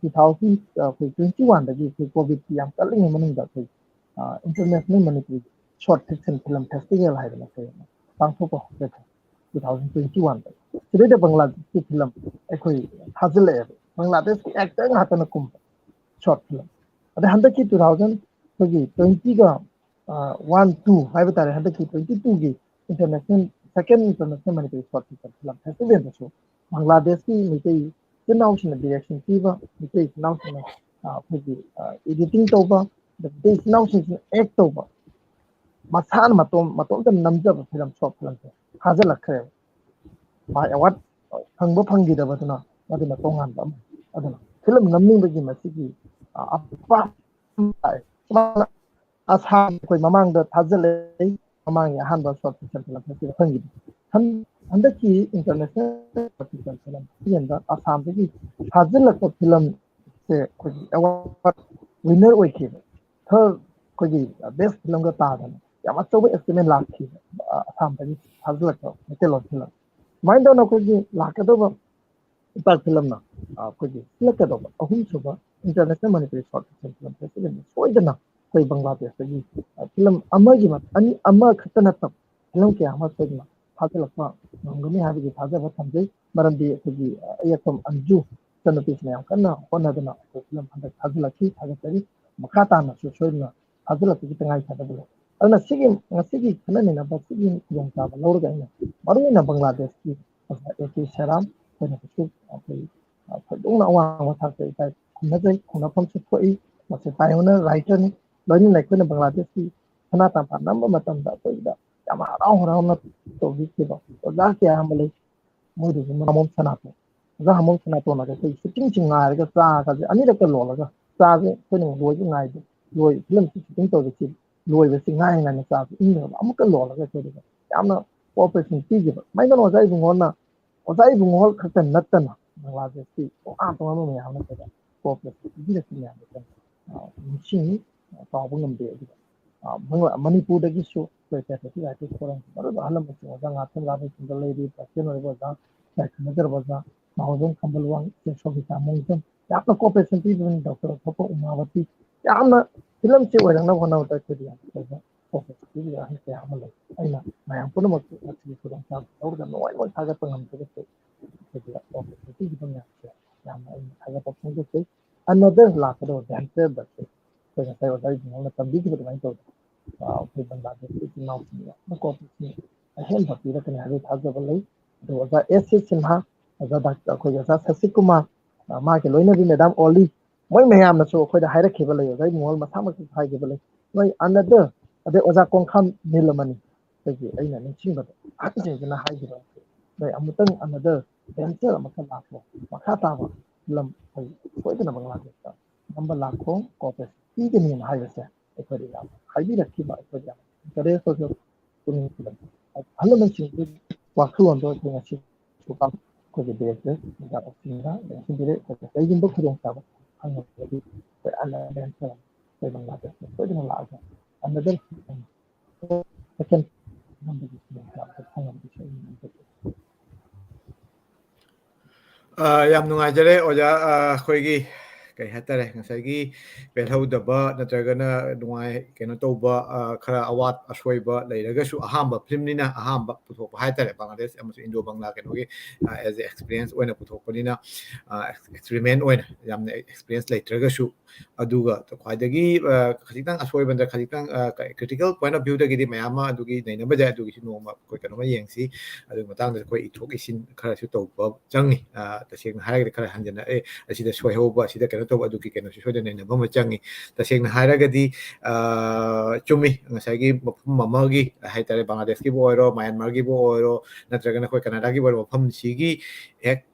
2021ꯗꯒꯤ ꯑꯩꯈꯣꯏ ꯀꯣꯚꯤꯗꯀꯤ ꯌꯥꯝ ꯀꯜꯂꯤꯉꯩ ꯃꯅꯨꯡꯗ ꯑꯩꯈꯣꯏ international Manipuri short fiction film festival ꯍꯥꯏꯗꯅ ꯑꯩꯈꯣꯏ ꯄꯥꯡꯊꯣꯛꯄ ꯍꯧꯖꯈ꯭ꯔꯦ 2021ꯗ ꯁꯤꯗꯩꯗ ꯕꯪꯒ꯭ꯂꯥꯗꯦꯁꯀꯤ ꯐꯤꯂꯝ ꯑꯩꯈꯣꯏ ꯊꯥꯖꯤꯜꯂꯛꯑꯦꯕ ꯕꯪꯒ꯭ꯂꯥꯗꯦꯁꯀꯤ ꯑꯦꯛꯇꯔ ꯉꯥꯛꯇꯅ ꯀꯨꯝꯕ ꯁꯣꯔꯠ ꯐꯤꯂꯝ ꯑꯗꯩ ꯍꯟꯗꯛꯀꯤ 2020 ꯍꯥꯏꯕ ꯇꯥꯔꯦ ꯍꯟꯗꯛꯀꯤ 22ꯒꯤ international second international Manipuri short fiction film ꯐꯦꯁꯇꯤꯚꯦꯜꯗꯁꯨ ꯕꯪꯒ꯭ꯂꯥꯗꯦꯁꯀꯤ ꯃꯩꯇꯩ ꯏꯆꯤꯜ ꯏꯅꯥꯎꯁꯤꯡꯅ ꯗꯤꯔꯦꯛꯁꯟ ꯄꯤꯕ ꯃꯩꯇꯩ ꯏꯆꯤꯜ ꯏꯅꯥꯎꯁꯤꯡꯅ ꯑꯩꯈꯣꯏꯒꯤ ꯏꯗꯤꯇꯤꯡ ꯇꯧꯕ ꯃꯩꯇꯩ ꯏꯆꯤꯜ ꯏꯅꯥꯎꯁꯤꯡꯁꯤꯅ ꯑꯦꯛ ꯇꯧꯕ ꯃꯁꯥꯅ ꯃꯇꯣꯝꯇ ꯅꯝꯖꯕ ꯐꯤꯂꯝ ꯁꯣꯔꯠ ꯐꯤꯂꯝꯁꯦ ꯊꯥꯖꯤꯜꯂꯛꯈ꯭ꯔꯦꯕ ꯃꯥ ꯑꯦꯋꯥꯔꯗ ꯐꯪꯕ ꯐꯪꯈꯤꯗꯕꯗꯨꯅ ꯃꯗꯨꯅ ꯇꯣꯉꯥꯟꯕ ꯑꯃ ꯑꯗꯨꯅ ꯐꯤꯂꯝ ꯅꯝꯅꯤꯡꯕꯒꯤ ꯃꯁꯤꯒꯤ ꯑꯁꯥ ꯑꯩꯈꯣꯏ ꯃꯃꯥꯡꯗ ꯊꯥꯖꯤꯜꯂꯛꯏ ꯃꯃꯥꯡꯒꯤ ꯑꯍꯥꯟꯕ ꯁꯣꯔꯠ ꯐꯤꯛꯁꯟ ꯐꯤꯂꯝ ꯐꯦꯁꯇꯤꯚꯦꯜ ꯐꯪꯈꯤꯗꯦ ꯍꯟꯗꯛꯀꯤ ꯏꯟꯇꯔꯅꯦꯁꯅꯦꯜ ꯁꯣꯔꯠ ꯐꯤꯛꯁꯟ ꯐꯤꯂꯝ ꯐꯦꯁꯇꯤꯚꯦꯜꯗ ꯑꯁꯥꯝꯗꯒꯤ ꯊꯥꯖꯤꯜꯂꯛꯄ ꯐꯤꯂꯝꯁꯦ ꯑꯩꯈꯣꯏꯒꯤ ꯑꯦꯋꯥꯔꯗ ꯋꯤꯟꯅꯔ ꯑꯣꯏꯈꯤꯕ ꯊꯔ ꯑꯩꯈꯣꯏꯒꯤ ꯕꯦꯁ ꯐꯤꯂꯝꯒ ꯇꯥꯗꯅ ꯌꯥꯝ ꯑꯆꯧꯕ ꯑꯦꯆꯤꯞꯃꯦꯟ ꯂꯥꯛꯈꯤꯕ ꯑꯁꯥꯝꯗꯒꯤ ꯊꯥꯖꯤꯜꯂꯛꯄ ꯃꯩꯇꯩꯂꯣꯟ ꯐꯤꯂꯝ ꯁꯨꯃꯥꯏꯅ ꯇꯧꯅ ꯑꯩꯈꯣꯏꯒꯤ ꯂꯥꯛꯀꯗꯧꯕ ꯏꯄꯥꯛ ꯐꯤꯂꯝꯅ ꯑꯩꯈꯣꯏꯒꯤ ꯁꯤꯜꯂꯛꯀꯗꯧꯕ ꯑꯍꯨꯝꯁꯨꯕ international Manipuri short fiction film ꯐꯦꯁꯇꯤꯚꯦꯜꯗ ꯁꯣꯏꯗꯅ ꯑꯩꯈꯣই ꯕꯪꯒ꯭ꯂꯥꯗꯦꯁꯇꯒꯤ ꯐꯤꯂꯝ ꯑꯃꯈꯛꯇ ꯅꯠꯇꯕ ꯐꯤꯂꯝ ꯀꯌꯥ ꯑꯃ ꯁꯣꯏꯗꯅ ꯊꯥꯖꯤꯜꯂꯛꯄ ꯉꯝꯒꯅꯤ ꯍꯥꯏꯕꯒꯤ ꯊꯥꯖꯕ ꯊꯝꯖꯩ ꯃꯔꯝꯗꯤ ꯑꯩꯈꯣꯏꯒꯤ ꯑꯌꯦꯛꯄꯝ ꯑꯟꯖꯨ ꯏꯆꯟꯅꯨꯄꯤꯁꯤꯅ ꯌꯥꯝ ꯀꯟꯅ ꯍꯣꯠꯅꯗꯨꯅ ꯑꯩꯈꯣꯏ ꯐꯤꯂꯝ ꯍꯟꯗꯛ ꯊꯥꯖꯤꯜꯂꯛꯈꯤ ꯊꯥꯒꯠꯆꯔꯤ ꯃꯈꯥ ꯇꯥꯅꯁꯨ ꯁꯣꯏꯗꯅ ꯊꯥꯖꯤꯜꯂꯛꯄꯒꯤ ꯇꯉꯥꯏꯐꯗꯕ ꯂꯩ ꯑꯗꯨꯅ ꯉꯁꯤꯒꯤ ꯈꯟꯅ ꯅꯩꯅꯕ ꯁꯤꯒꯤ ꯈꯨꯗꯣꯡꯆꯥꯕ ꯂꯧꯔꯒ ꯑꯩꯅ ꯃꯔꯨꯑꯣꯏꯅ ꯕꯪꯒ꯭ꯂꯥꯗꯦꯁꯀꯤ ꯑꯦ.ꯀꯦ. ꯁꯦꯔꯥꯝ ꯑꯩꯈꯣꯏꯅꯁꯨ ꯑꯩꯈꯣꯏ ꯊꯣꯏꯗꯣꯛꯅ ꯑꯋꯥꯡꯕ ꯊꯥꯛꯇ ꯏꯀꯥꯏ ꯈꯨꯝꯅꯖꯩ ꯈꯨꯝꯅꯐꯝꯁꯨ ꯊꯣꯛꯏ ꯃꯁꯤ ꯄꯥꯏꯑꯣꯅꯤꯌꯔ ꯔꯥꯏꯇꯔꯅꯤ ꯂꯣꯏꯅꯅ ꯑꯩꯈꯣꯏꯅ ꯕꯪꯒ꯭ꯂꯥꯗꯦꯁꯀꯤ ꯁꯅꯥꯇꯝꯄꯥꯛ ꯅꯝꯕ ꯃꯇꯝꯗ ꯑꯩꯈꯣꯏꯗ ꯌꯥꯝ ꯍꯔꯥꯎ ꯍꯔꯥꯎꯅ ꯇꯧꯕꯤꯈꯤꯕ ꯑꯣꯖꯥ ꯀꯌꯥ ꯑꯃ ꯂꯩ ꯃꯣꯏꯗꯨꯁꯨ ꯍꯥꯃꯣꯝ ꯁꯅꯥꯇꯣꯟ ꯑꯣꯖꯥ ꯍꯥꯃꯣꯝ ꯁꯅꯥꯇꯣꯟꯅꯒ ꯑꯩꯈꯣꯏ ꯁꯨꯇꯤꯡꯁꯤ ꯉꯥꯏꯔꯒ ꯆꯥꯒꯁꯦ ꯑꯅꯤꯔꯛꯀ ꯂꯣꯜꯂꯒ ꯆꯥꯁꯦ ꯑꯩꯈꯣꯏꯅ ꯂꯣꯏꯕ ꯉꯥꯏꯗꯦ ꯐꯤꯂꯝꯁꯤ ꯁꯨꯇꯤꯡ ꯇꯧꯕꯁꯤ ꯂꯣꯏꯕꯁꯤ ꯉꯥꯏꯅ ꯆꯥꯁꯦ ꯏꯪꯅꯕ ꯑꯃꯨꯛꯀ ꯂꯣꯜꯂꯒ ꯑꯩꯈꯣꯏꯗ ꯌꯥꯝꯅ ꯀꯣꯑꯣꯄꯔꯦꯁꯟ ꯄꯤꯈꯤꯕ ꯁꯨꯃꯥꯏꯅ ꯇꯧꯅ ꯑꯣꯖꯥ ꯏꯕꯨꯡꯉꯣ ꯈꯛꯇ ꯅꯠꯇꯅ ꯕꯪꯒ꯭ꯂꯥꯗꯦꯁꯀꯤ ꯇꯣꯉꯥꯟ ꯇꯣꯉꯥꯟꯕ ꯃꯌꯥꯝꯅ ꯑꯩꯈꯣꯏꯗ ꯀꯣꯑꯣꯄꯔꯦꯁꯟ ꯄꯤꯕꯤꯔꯛꯈꯤ ꯃꯌꯥꯝꯗꯣ ꯅꯤꯡꯁꯤꯡꯉꯤ ꯀꯥꯎꯕ ꯉꯝꯗꯦ ꯑꯗꯨꯒ ꯃꯅꯤꯄꯨꯔꯗꯒꯤꯁꯨ ꯑꯩꯈꯣꯏ ꯄꯦꯇ꯭ꯔꯣꯇꯤꯛ ꯔꯥꯏꯇꯔ ꯐꯣꯔꯝ ꯃꯔꯨꯑꯣꯏꯕ ꯑꯍꯜ ꯂꯃꯟꯁꯤꯡ ꯑꯣꯖꯥ ꯉꯥꯊꯦꯝ ꯂꯥꯕꯩꯁꯤꯡꯗ ꯂꯩꯔꯤ ꯄ꯭ꯔꯁꯤꯗꯦꯟ ꯑꯣꯏꯔꯤꯕ ꯑꯣꯖꯥ ꯈꯪꯅꯖꯔꯕ ꯑꯣꯖꯥ ꯃꯍꯥꯎꯖꯝ ꯈꯝꯕꯜꯋꯥꯡ ꯏꯆꯦ ꯁꯣꯚꯤꯇꯥ ꯃꯣꯡꯖꯝ ꯌꯥꯝꯅ ꯀꯣꯑꯣꯄꯔꯦꯁꯟ ꯄꯤꯕꯅꯤ ꯗꯣꯛꯇꯔ ꯑꯊꯣꯛꯄ ꯎꯃꯥꯋꯇꯤ ꯌꯥꯝꯅ ꯐꯤꯂꯝꯁꯤ ꯑꯣꯏꯔꯛꯅꯕ ꯍꯣꯠꯅꯕꯗ ꯑꯩꯈꯣꯏꯗꯤ ꯌꯥꯝ ꯐꯖꯕ ꯀꯣꯑꯣꯄꯔꯦꯁꯟ ꯄꯤꯕꯤꯕ ꯑꯍꯜ ꯀꯌꯥ ꯑꯃ ꯂꯩ ꯑꯩꯅ ꯃꯌꯥꯝ ꯄꯨꯝꯅꯃꯛꯀꯤ ꯃꯁꯤꯒꯤ ꯈꯨꯗꯣꯡꯆꯥꯕ ꯂꯧꯔꯒ ꯂꯣꯏꯅꯃꯛ ꯊꯥꯒꯠꯄ ꯉꯝꯖꯔꯒꯁꯨ ꯑꯩꯈꯣꯏꯒꯤ ꯀꯣꯑꯣꯄꯔꯦꯁꯟ ꯄꯤꯈꯤꯕ ꯃꯌꯥꯝꯁꯦ ꯌꯥꯝꯅ ꯑꯩꯅ ꯊꯥꯒꯠꯄ ꯐꯣꯡꯗꯣꯛꯆꯩ ꯑꯅꯗꯔ ꯂꯥꯛꯀꯗꯕ ꯚꯦꯟꯆꯔꯗꯁꯨ ꯑꯩꯈꯣꯏ ꯉꯁꯥꯏ ꯑꯣꯖꯥ ꯏꯕꯨꯡꯉꯣꯅ ꯇꯝꯕꯤꯈꯤꯕ ꯑꯗꯨꯃꯥꯏꯅ ꯇꯧꯗꯅ ꯑꯩꯈꯣꯏ ꯕꯪꯒ꯭ꯂꯥꯗꯦꯁꯀꯤ ꯏꯆꯤꯜ ꯏꯅꯥꯎꯁꯤꯡ ꯌꯥꯝꯅ ꯀꯣꯑꯣꯄꯔꯦꯁꯟ ꯑꯍꯦꯟꯕ ꯄꯤꯔꯛꯀꯅꯤ ꯍꯥꯏꯕꯒꯤ ꯊꯥꯖꯕ ꯂꯩ ꯑꯗꯨꯒ ꯑꯣꯖꯥ S.C. ꯁꯤꯟꯍꯥ ꯑꯩꯈꯣꯏꯒꯤ ꯑꯣꯖꯥ ꯁꯁꯤꯀꯨꯃꯥꯔ ꯃꯥꯒꯤ ꯂꯣꯏꯅꯕꯤ ꯃꯦꯗꯥꯝ ꯑꯣꯂꯤ ꯃꯣꯏ ꯃꯌꯥꯝꯅꯁꯨ ꯑꯩꯈꯣꯏꯗ ꯍꯥꯏꯔꯛꯈꯤꯕ ꯂꯩ ꯑꯣꯖꯥ ꯏꯕꯨꯡꯉꯣ ꯃꯁꯥꯃꯛꯁꯨ ꯍꯥꯏꯈꯤꯕ ꯂꯩ ꯅꯣꯏ ꯑꯅꯗꯔ ꯑꯗꯩ ꯑꯣꯖꯥ ꯀꯣꯡꯈꯥꯝ ꯅꯤꯂꯃꯅꯤ ꯑꯩꯈꯣꯏꯒꯤ ꯑꯩꯅ ꯅꯤꯡꯁꯤꯡꯕꯗ ꯑꯍꯟꯁꯤꯡꯁꯤꯅ ꯍꯥꯏꯈꯤꯕ ꯅꯣꯏ ꯑꯃꯨꯛꯇꯪ ꯑꯅꯗꯔ ꯚꯦꯟꯆꯔ ꯑꯃꯈꯛ ꯂꯥꯛꯈꯣ ꯃꯈꯥ ꯇꯥꯕ ꯐꯤꯂꯝ ꯑꯩꯈꯣꯏ ꯁꯣꯏꯗꯅ ꯕꯪꯒ꯭ꯂꯥꯗꯦꯁꯇ ꯅꯝꯕ ꯂꯥꯛꯈꯣ ꯀꯣꯑꯣꯄꯔꯦꯁꯟ ꯄꯤꯒꯅꯤꯅ ꯍꯥꯏꯕꯁꯦ ꯑꯩꯈꯣꯏꯗ ꯌꯥꯝ ꯍꯥꯏꯕꯤꯔꯛꯈꯤꯕ ꯑꯩꯈꯣꯏꯗ ꯌꯥꯝ ꯏꯟꯀꯔꯦꯖ ꯇꯧꯖꯕ ꯄꯨꯛꯅꯤꯡ ꯑꯍꯜ ꯂꯃꯟꯁꯤꯡꯒꯤ ꯋꯥꯈꯜꯂꯣꯟꯗꯣ ꯑꯩꯈꯣꯏ ꯉꯁꯤ ꯑꯩꯈꯣꯏꯒꯤ ꯗꯤꯔꯦꯛꯇꯔꯁꯤꯡꯅ ꯌꯦꯡꯁꯤꯟꯕꯤꯔꯦ ꯀꯔꯤꯒꯨꯝꯕ ꯈꯨꯗꯣꯡꯆꯥꯕ ꯐꯪꯉꯕꯗꯤ ꯑꯩꯈꯣꯏ ꯑꯩꯈꯣꯏ ꯕꯪꯒ꯭ꯂꯥꯗꯦꯁꯇ ꯁꯣꯏꯗꯅ ꯂꯥꯛꯑꯒ ꯑꯅꯗꯔ ꯁꯦꯀꯦꯟ ꯅꯝꯕꯒꯤ ꯈꯨꯗꯣꯡꯆꯥꯕꯗꯣ ꯐꯪꯉꯕꯗꯤ ꯌꯥꯝ ꯅꯨꯡꯉꯥꯏꯖꯔꯦ ꯑꯣꯖꯥ ꯑꯩꯈꯣꯏꯒꯤ ꯀꯩ ꯍꯥꯏꯇꯥꯔꯦ ꯉꯁꯥꯏꯒꯤ ꯄꯦꯜꯍꯧꯗꯕ ꯅꯠꯇ꯭ꯔꯒꯅ ꯀꯩꯅꯣ ꯇꯧꯕ ꯈꯔ ꯑꯋꯥꯠ ꯑꯁꯣꯏꯕ ꯂꯩꯔꯒꯁꯨ ꯑꯍꯥꯝꯕ ꯐꯤꯂꯝꯅꯤꯅ ꯑꯍꯥꯝꯕ ꯄꯨꯊꯣꯛꯄ ꯍꯥꯏꯇꯥꯔꯦ ꯕꯪꯒ꯭ꯂꯥꯗꯦꯁ ꯑꯃꯁꯨꯡ ꯏꯟꯗꯣ ꯕꯪꯒ꯭ꯂꯥ ꯀꯩꯅꯣꯒꯤ ꯑꯦꯖ ꯑꯦ ꯑꯦꯛꯁꯄꯤꯔꯤꯌꯦꯟꯁ ꯑꯣꯏꯅ ꯄꯨꯊꯣꯛꯄꯅꯤꯅ ꯑꯦꯛꯁꯄꯦꯔꯤꯃꯦꯟ ꯑꯣꯏꯅ ꯌꯥꯝꯅ ꯑꯦꯛꯁꯄꯤꯔꯤꯌꯦꯟꯁ ꯂꯩꯇ꯭ꯔꯒꯁꯨ ꯑꯗꯨꯒ ꯈ꯭ꯋꯥꯏꯗꯒꯤ ꯈꯖꯤꯛꯇꯪ ꯑꯁꯣꯏꯕꯗ ꯈꯖꯤꯛꯇꯪ ꯀ꯭ꯔꯤꯇꯤꯀꯦꯜ ꯄꯣꯏꯟ ꯑꯣꯐ ꯚ꯭ꯌꯨꯗꯒꯤꯗꯤ ꯃꯌꯥꯝ ꯑꯃ ꯑꯗꯨꯒꯤ ꯅꯩꯅꯕ ꯌꯥꯏ ꯑꯗꯨꯒꯤꯁꯨ ꯅꯣꯡꯃ ꯑꯩꯈꯣꯏ ꯀꯩꯅꯣꯃ ꯌꯦꯡꯁꯤ ꯑꯗꯨꯒꯤ ꯃꯇꯥꯡꯗ ꯑꯩꯈꯣꯏ ꯏꯊꯣꯛ ꯏꯁꯤꯟ ꯈꯔꯁꯨ ꯇꯧꯕ ꯆꯪꯉꯤ ꯇꯁꯦꯡꯅ ꯍꯥꯏꯔꯒꯗꯤ ꯈꯔ ꯍꯟꯖꯤꯟꯅ ꯑꯁꯤꯗ ꯁꯣꯏꯍꯧꯕ ꯑꯁꯤꯗ ꯀꯩꯅꯣ kena tau adu ki kena soida ne ba ma changi taseng na hairagadi chumi ngasai mafam mamagi hai tare Bangladesh ki bo oiro Myanmar ki bo oiro natraga na koi Canada ki bo mafam sigi ek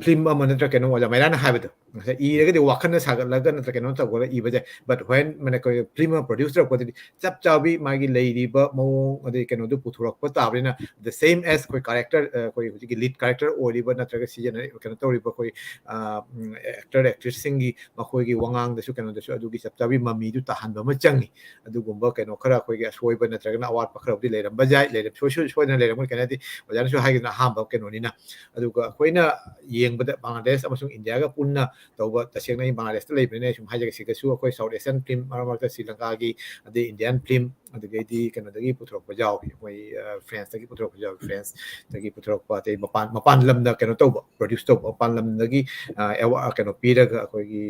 film ama natra kena wala mairana habito iragadi wakana sagalaga natra kena tawala ibaja but when mana koi film producer ko chap chabi magi leiriba mo ade kena du puthurok pa tabrina the same as koi character koi lead character oriba natraga season kena toriba koi actor actress singi makoi gi wangang dasu kena dasu adu gi chap chabi mami du tahan ba ma changi adu gumba kena khara koi gi asoi ba natraga na award pakra di leiram bajai leiram soi na leiram kena di wajana su haigina hamba kena ni na adu ga koina yengba Bangladesh amasung India ga punna tawba tasengna Bangladesh ta leibne sum haja ga su akoi South Asian film marmarta Sri Lanka gi ade Indian film ade di Canada gi putrok ba jaw koi France ta gi putrok ba jaw France ta gi putrok pa te mapan lam da kena tawba produce tawba mapan lam da gi ewa kena pira ga koi gi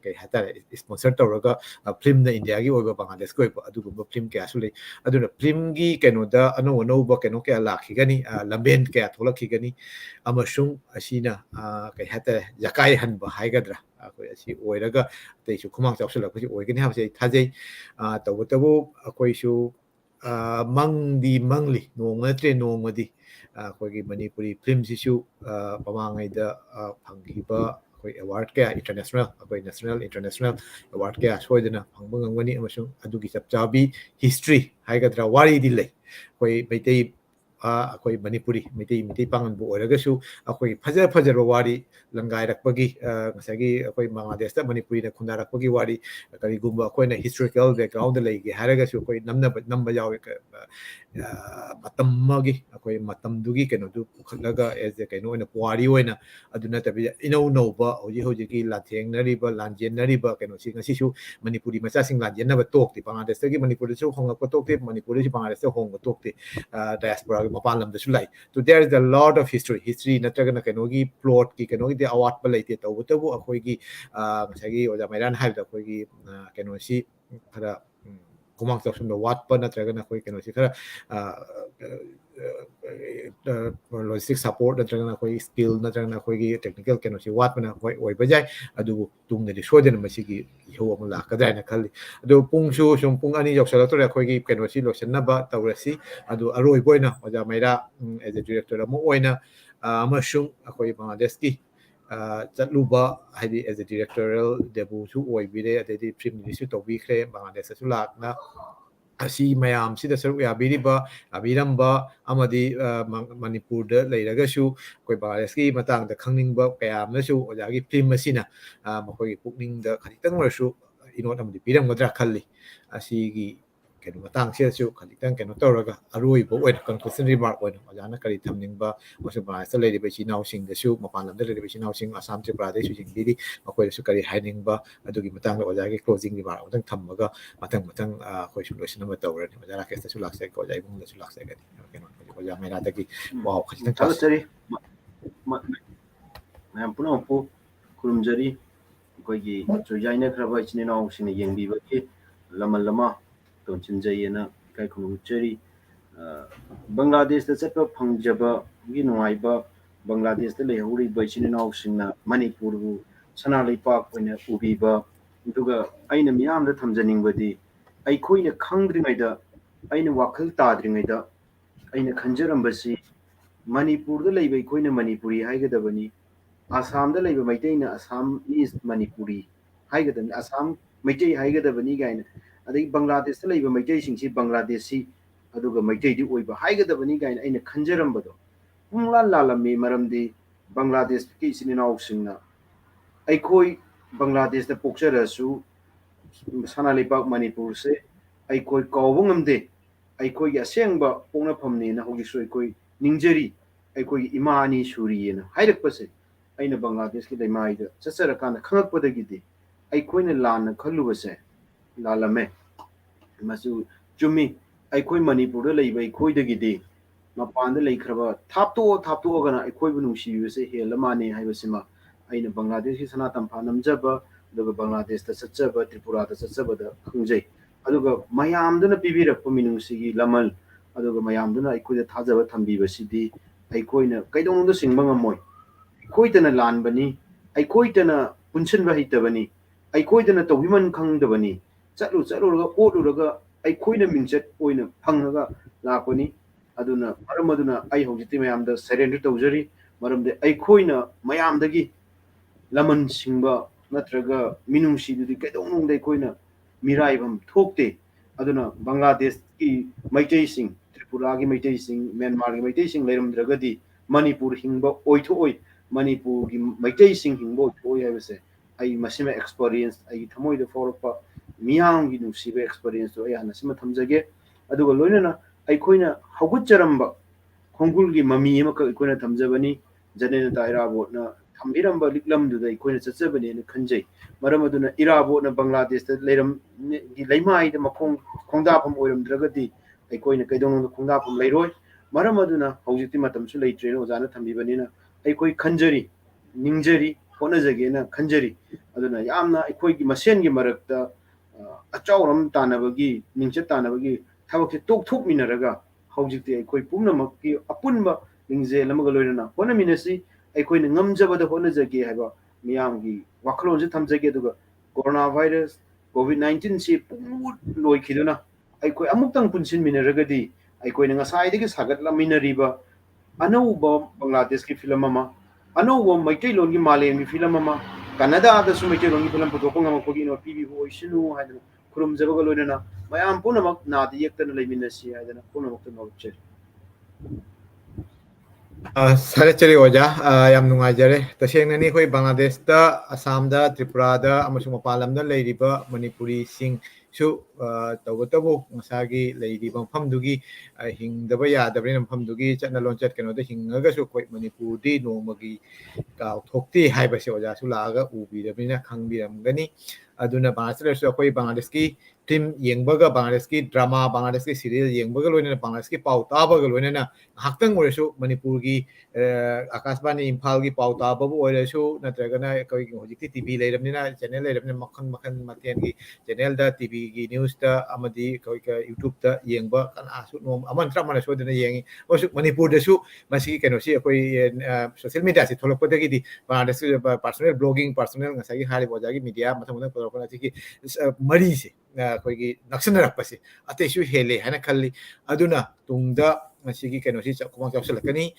kai hata sponsor tawraga film na India gi oiba Bangladesh ko adu gumba film ke asule adu na film gi kena da ano ba kena ke lakhi gani lamben ke atholakhi gani amasung asina kai hata yakai han ba haigadra akoi asi oiraga te su khumang chawsula ko oigani ha se thajai tabu akoi su mangli nonga tre nongadi akoi gi Manipuri film si su pamangai da phanghiba akoi award kaya international akoi national international award kaya soidana phangba ngangani amasung adugi chapchabi history haigadra wari dilai akoi baitai akoi Manipuri miti pangan bu oiragasu akoi fajar wari langai rakpagi ngasagi akoi Bangladesh ta Manipuri na khunda rakpagi wari kari gumba akoi na historical background lai gi haragasu akoi namba yawe matam magi akoi matam dugi keno du pukhatlaga as a keno na puari oina aduna tabi ino no ba hoji ki latheng nari ba lanjen nari ba keno si ngasi su Manipuri macha sing lanjen na ba tok ti Bangladesh ta gi Manipuri su honga ko tok ti Manipuri si Bangladesh ta honga tok ti diaspora mapan lam da su lai so there is a lot of history natraga na keno gi plot ki keno gi award pa lai ti tawu tabu akoi gi ngasagi oja mairan haib da akoi gi keno si khara kumang chawsum da wat pa natraga na koi keno si khara logistic support natraga na koi skill natraga na koi gi technical keno si wat pa na koi oi bajai adu tung de soden ma si gi ho ma la ka dai na khali adu pung su sum pung ani yok sala to ra koi gi keno si losen na ba tawrasi adu aroi boina oja maira as a director amo oina amasung akoi Bangladesh ki chatluba haidi as a directorial debut su oibire adedi film ni su tobi khre Bangladesh su lakna asi mayam sida saru ya biriba abiramba amadi Manipur da leiraga su koi Bangladesh ki matang da khangningba kayam na su ojagi film asina makoi pukning da khalitang rasu inot amadi piram gadra khalli asi gi kenu matang sia su khalitang kenu toraga arui bo oin conclusion remark oin ojana kari thamningba mosu Bangladesh lei be chinau sing da su mapan lam da lei be chinau sing Assam Tripura de su sing diri makoi su kari hainingba adugi matang da ojagi closing remark otang thammaga matang koi su losin ma tawrani ojana kesta su lakse ko jai bung da su lakse gani kenu oja mera ta ki wow khalitang Kalau cari mayam puno po kurumjari koi gi jojaina kraba chine na sing yengbi ba ki lama ton chinjai na kai khunu chari Bangladesh ta chatpa phangjaba gi nuai ba Bangladesh ta lehuri ba chine na sing na Manipur bu sana leipak oina ubi ba duga aina miyam da thamjaning badi ai khoina khangdringai da aina wakhal tadringai da aina khanjaram basi Manipur da leibai khoina Manipuri haigadabani Assam da leiba maitaina Assam is Manipuri haigadabani Assam maitai haigadabani gaina adai Bangladesh da leiba maitai singsi Bangladeshi aduga maitai di oiba haigadabani gaina aina khanjaram bado pungla lalami maramdi Bangladesh ki sininaw singna ai khoi Bangladesh da pokcharasu sana leipak Manipur se ai khoi kawbungamde ai khoi ya sengba pongna phamni na hogi soi khoi ningjari ai khoi imani suri na hairak pase aina Bangladesh ki daimai da chachara kana khangak padagi di ai khoi na lan khalu base lalame masu chumi ai khoi Manipur da leiba ai khoi dagi di mapan da leikraba thapto gana ai khoi bu nusi base helamani haibasima aina Bangladesh ki sana tampa namjaba daga Bangladesh ta chachaba Tripura ta chachaba da khungjai aduga mayam duna pibirak paminungsi gi lamal aduga mayam duna ai khoi da thajaba thambi basidi ai khoi na kaidong da singba ngamoy khoi tana lan bani ai khoi tana punchen ba hitabani ai koi dana tawhiman khangdabani chatlu oduraga ai koina mingchet oina phangnaga lakoni aduna maramaduna ai hojiti mayamda surrender tawjari maramde ai koina mayamdagi laman singba natraga minungsi dudi kaidong dai koina miraibam thokte aduna Bangladesh ki maitai sing Tripura ki maitai sing Myanmar ki maitai sing leiram dragadi Manipur hingba oithoi Manipur ki maitai sing hingba oithoi habese ai masima experience ai thamoi da forpa miyang gi nusibe experience to ai hanasima thamjage aduga loinana ai koina hagut charamba khongul gi mami ma ka koina thamjabani janena daira botna thambiramba liklam du dai koina chachabani ne khanjai maramaduna irabo na Bangladesh ta leiram gi leimai da makong khongda pham oiram dragadi ai koina kaidong khongda pham leiroi maramaduna hojiti matam su leitre no jana thambibani na ai koi khanjari ningjari honajage na khanjari aduna yamna ai koi gi masen gi marakta achauram tanabagi ningchet tanabagi thabak tok thok minaraga hojiti ai koi pumna makki apunba ningje lamaga loinana hona minasi ai koi ngamjabada honajage haiba miyamgi wakhlon je thamjage duga corona virus covid 19 si pumut loi khiduna ai koi amuktang punsin minaragadi ai koi nga sai digi sagat la minariba anauba Bangladesh ki film ama anauba maitai lon gi malem gi film ama Canada da su maitai lon gi film puto ngam ko gi no pb ho isinu haidana kurum jabaga loinana mayam punamak na di yektana leiminasi haidana punamak no che Sarachari Oja, Yam Nungajare, Tashengani Hoi Bangladesh, Assam, Tripura, Amasuma Palam, Lady Manipuri Sing, Shu, Tawatabu, Masagi, Lady Pamdugi, Hing the Baya, the Brenham Pamdugi, Chanalon Chat Canada, Hingasu, quite Manipuri, no Magi, Tokti, Hybasoja, Sulaga, Ubi, the Bina Kangi, Gani, Aduna Bangladesh, Bangladeski, Tim Yengburger, Bangladeski, drama, Bangladeski, serial, Yengburger, Bangladeski, Pautaba, Lunena, Haktang or so, Manipurgi, Akasbani, Impalgi, Pautaba, or so, Natragana, Hojiki TV, Ledamina, Channel, Makan Matiangi, Channel, TV News, Amadi, YouTube, Yengba, and Asum, Amantraman, so the Yang, or Manipur, the shoe, Masi can see a social media, Tolopotagi, personal blogging, personal, Nasagi, Hari, Wajagi, media, Matamuna, Marisi. Koigi Naxanarapasi, Ateshu Hele, Hanakali, Aduna, Tunda, Masigi Kenosi, Kumakani,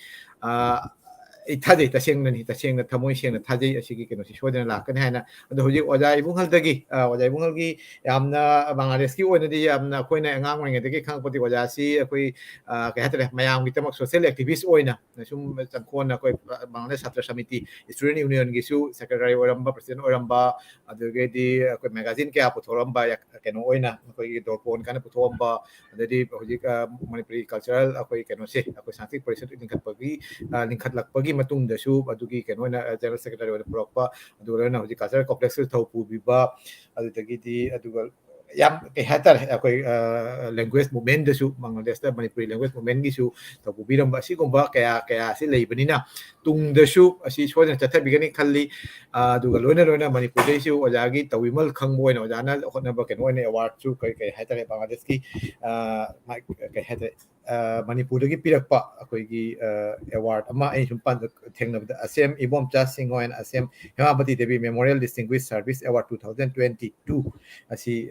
Itadi, Tashing, Tashing, the Tamoish, and Tadi, Ashiki Kenosi, Shodan Lakan, and the Hoji Oja Bungaltagi, Oja Bungalgi, Amna Bangladeski, when the Amna Koina and Angwing, the Kampoti Wajasi, a Koi, Kahat Mayam, with the social activist Oina, Nasum Kona, Bangladesh after Samiti, Student Union Gisu, Secretary Oramba, President Oramba, the Gedi magazine Cap, Toramba, Kanoina, Dorpon, Kanaputomba, the deep Manipuri cultural, a Kano say, a Santi President in Kapagi, Linkatlakwagi Matung the Shoe, Aduki Kanona, General Secretary of the Propa, Durana of the Cultural Complexes, Topu Biba, Adutagiti, Adugal. Yam hatar ako'y language movement dasu Bangladesh da Manipuri language movement gisu tabubiram ba si kumba kaya sila ibanina tung dasu asi so na chatha bigani khalli duga loina Manipur dasu wajagi tawimal khangboy na wajana hotna ba kenoi ne award su kai hatar Bangladesh ki kai hatar Manipur gi pirakpa ako'y gi award ama ay sumpan thengna da Assam Ibom Cha Singhoy and Assam Hemabati Devi Memorial Distinguished Service Award 2022 asi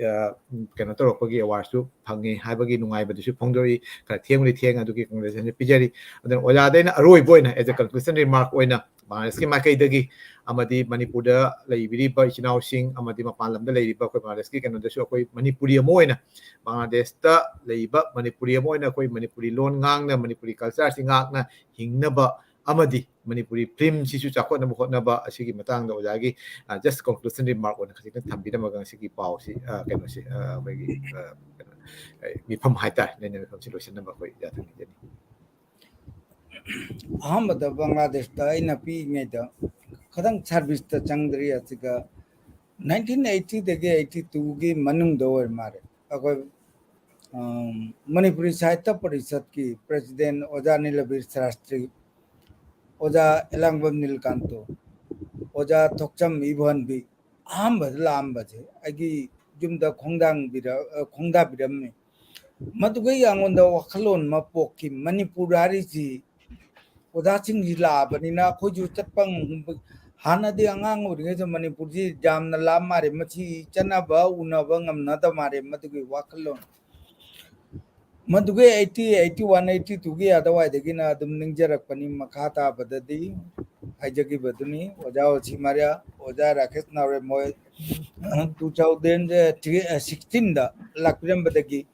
kena to rokogi awards phangi haibagi nungai badu phongdori ka thiengli thieng adugi congratulation pijari adan oja dena aroi boina as a conclusion remark oina Bangladesh ki makai dagi amadi Manipur da leibiri ba chinau sing amadi mapalam da leiba ko Bangladesh ki kena dasu koi Manipuri moina Bangladesh da leiba Manipuri moina koi Manipuri lon ngang na Manipuri culture singak na hingna ba amadi Manipuri film sisu chakot na bukot na ba asigi matang da ojagi just conclusion remark on kasi kan thambi na magang sigi pau si kano si bagi mi pham haita ne ne solution na ba koi ja thang ni Ahmad Bangladesh ta ina pi ngai da khadang service ta changdri asiga 1980 dege 82 gi manung do or mare akoi Manipuri Sahitya Parishad ki president Oja Nilabir Sarastri Oja Elangbam Nilkanto Oja Thokcham Ibhan bi ahambad lambaje agi jumda khongdang biram me madugai angonda wakhalon mapoki Manipurari ji Oja sing la banina khoju chatpang ꯍꯥꯟꯅꯗꯤ ꯑꯉꯥꯡ ꯑꯣꯏꯔꯤꯉꯩꯗ ꯃꯅꯤꯄꯨꯔꯁꯤ ꯌꯥꯝꯅ ꯂꯥꯞ ꯃꯥꯔꯦ ꯃꯁꯤ ꯆꯠꯅꯕ ꯎꯅꯕ ꯉꯝꯅꯗ ꯃꯥꯔꯦ ꯃꯗꯨꯒꯤ ꯋꯥꯈꯜꯂꯣꯟ ꯃꯗꯨꯒꯤ 80 81 82ꯒꯤ ꯑꯗꯨꯋꯥꯏꯗꯒꯤꯅ ꯑꯗꯨꯝ ꯅꯤꯡꯖꯔꯛꯄꯅꯤ ꯃꯈꯥ ꯇꯥꯕꯗꯗꯤ ꯍꯥꯏꯖꯈꯤꯕꯗꯨꯅꯤ ꯑꯣꯖꯥ ꯑꯣꯁꯤꯃꯥꯔꯤꯌꯥ ꯑꯣꯖꯥ ꯔꯥꯀꯦꯁ ꯅꯥꯎꯔꯦ ꯃꯣꯏ 2016ꯗ ꯂꯥꯛꯄꯤꯔꯝꯕꯗꯒꯤ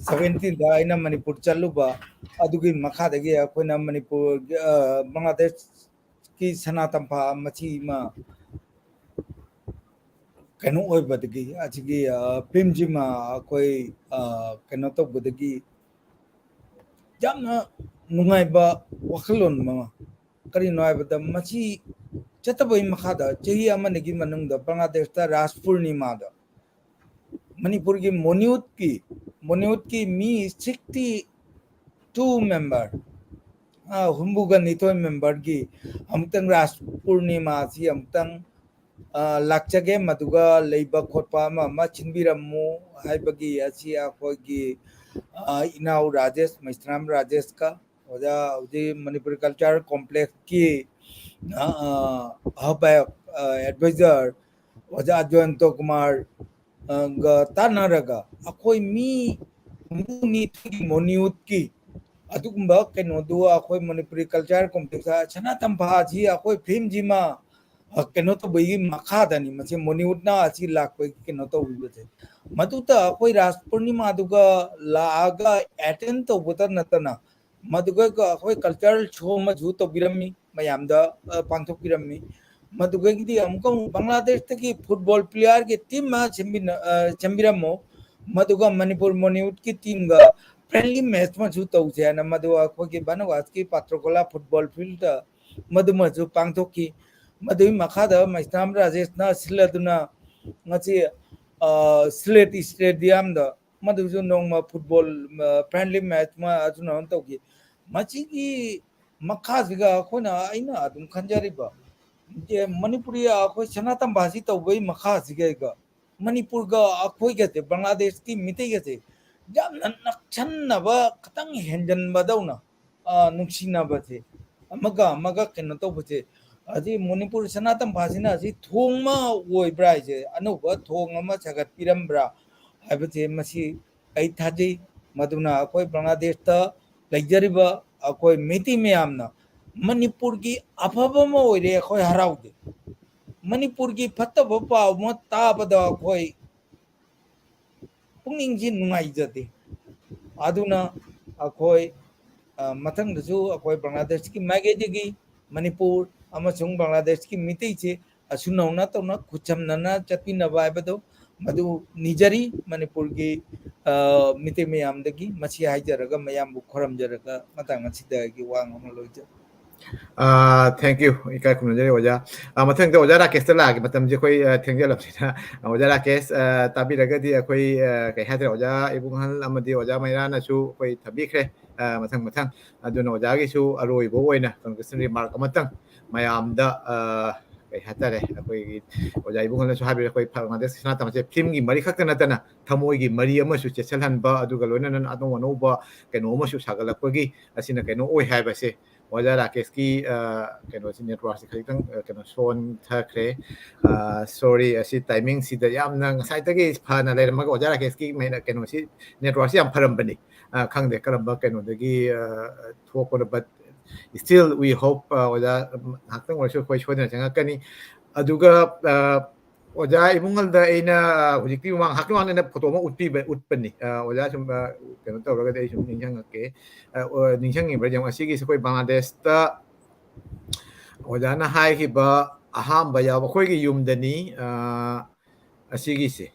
17ꯗ ꯑꯩꯅ ꯃꯅꯤꯄꯨꯔ ꯆꯠꯂꯨꯕ ꯑꯗꯨꯒꯤ ꯃꯈꯥꯗꯒꯤ ꯑꯩꯈꯣꯏꯅ ꯃꯅꯤꯄꯨꯔ ꯕꯪꯒ꯭ꯂꯥꯗꯦꯁꯀꯤ ꯁꯅꯥꯇꯝꯐꯥ ꯃꯁꯤꯃ ꯀꯩꯅꯣ ꯑꯣꯏꯕꯗꯒꯤ ꯑꯁꯤꯒꯤ ꯐꯤल्मꯁꯤꯃ ꯑꯩꯈꯣꯏ ꯀꯩꯅꯣ ꯇꯧꯕꯗꯒꯤ ꯌꯥꯝꯅ ꯅꯨꯡꯉꯥꯏꯕ ꯋꯥꯈꯜꯂꯣꯟ ꯑꯃ ꯀꯔꯤꯅꯣ ꯍꯥꯏꯕꯗ ꯃꯁꯤ ꯆꯠꯇꯕꯒꯤ ꯃꯈꯥꯗ ꯆꯍꯤ ꯑꯃꯅꯤꯒꯤ ꯃꯅꯨꯡꯗ ꯕꯪꯒ꯭ꯂꯥꯗꯦꯁꯇ ꯔꯥꯁ ꯄꯨꯔꯅꯤꯃꯥꯗ ꯃꯅꯤꯄꯨꯔꯒꯤ ꯃꯣꯅꯤꯌꯨꯠꯀꯤ ꯃꯤ 62 ꯃꯦꯝꯕꯔ ꯍꯨꯝꯕꯨꯒ ꯅꯤꯊꯣꯏ ꯃꯦꯝꯕꯔꯒꯤ ꯑꯃꯨꯛꯇꯪ ꯔꯥꯁ ꯄꯨꯔꯅꯤꯃꯥ ꯑꯁꯤ ꯑꯃꯨꯛꯇꯪ ꯂꯥꯛꯆꯒꯦ ꯃꯗꯨꯒ ꯂꯩꯕ ꯈꯣꯠꯄ ꯑꯃ ꯁꯤꯟꯕꯤꯔꯝꯃꯨ ꯍꯥꯏꯕꯒꯤ ꯑꯁꯤ ꯑꯩꯈꯣꯏꯒꯤ इनाउ राजेश मैस्त्राम राजेश का ओजा उदी मणिपुर कल्चर कॉम्प्लेक्स की हब एडवाइजर ओजा जयंत कुमार तानरगा अखोई मी मोन्यूट की अदुगुम्बा कइनोदु अखोई मणिपुरी कल्चर कॉम्प्लेक्स सनातन भाजी अखोई फिल्म जिमा कइनो तो बई मखादनी मसे मोन्यूटना असि लाखपै कइनो तो उबे मदुता अखोई रास पूर्णिमा दुगा लागा अटेंड तो बुता नतना मदुगा अखोई कल्चरल शो मजु तो बिरमी मयामदा पांथोक बिरमी मदुगा गिदी हमको बांग्लादेश तकी फुटबॉल प्लेयर के टीम मा चंबिरमो मदुगा मणिपुर मोन्यूट की टीम गा फ्रेंडली मैच मजु तो जे न मदु अखोई के बनवास की पात्रोकोला फुटबॉल फील्ड मदु मजु पांथोकी मदुई मखादा मैस्ताम राजेश ना सिलदुना ngasi स्लेट स्टेडियम द मदुजु नोंग फुटबॉल फ्रेंडली मैच मा अजुना तौकी मचिगी मखाजिगा खोना आइना अदुम खंजरिबा जे मणिपुरी अखोई सनातन भाषी तौबई मखाजिगा मणिपुर गा अखोई गते बांग्लादेश की मिते गते यामना नक्छन्नबा खतंग हेंजनबदौना नुक्सिनाबसे अमगा केनो तौबसे अजी मणिपुर सनातन भाषीना अजी थोंगमा ओइब्रा जे अनौबा थोंग अमा सगत पिरमब्रा हाइबजे मसी आई थाजी मदुना अखोई बांग्लादेशता लैजरिबा अखोई मिति मयामना मणिपुर की अफबम ओइरे अखोई हराउदे मणिपुर की फत्तब पाव म ताबदा अखोई पुंगिंगजि नुंगाइजते अदुना अखोई मथंगदसु अखोई बांग्लादेश की मागेदिगी मणिपुर अमसुंग बांग्लादेश की मिति से असुनौना तौना खुचमनना चपिनबा हाइबदो मदु निजरी मणिपुर की मिति मयामदगी मसी हाइजरगा मयामबु खरमजरगा मतंग असिदगी वांग अमा लोइज थैंक यू इकाई खुमनजरी ओजा मथंग ओजा राकेश लागे मतम जे कोई थेंगे लबसिना ओजा राकेश ताबिरगदी अखोई कई हादरे ओजा इबुंगहल अमदी ओजा मैरानासु कोई थबिखरे मथंग मथंग अदुना ओजागिसु अरोइबो ओइना कंक्लूजन रिमार्क अमतंग मयामदा कई हादरे अखोई ओजा इबुंगहलसु हाबि अखोई बांग्लादेश सनातन से फिल्म की मरी खक्ता नतना थमोई की मरी अमसु चेसलहनबा अदुगा लोइनन अनो अनोबा कइनो अमसु सागलपगी असिना कइनो ओइ हाइबसे ओजा राकेश की कइनो सि नेटवर्क से खरितंग कइनो सोन थखरे सॉरी असि टाइमिंग सिदा यामना ngसाइतगी फाना लेरमगा ओजा राकेश की मेना कइनो सि नेटवर्क से याम फरमबनी खंगदे करमबा कइनो दगी थोकोन but still we hope oja hakang warsu koi chodna changa kani aduga oja imungal da ina hujikti wang hakang wang na photo ma utpani oja sum kano to raga dei sum ninjang ke ninjang ngi brajang asigi se koi bangladesh ta oja na hai ki ba aham ba ya khoi gi yum dani asigi se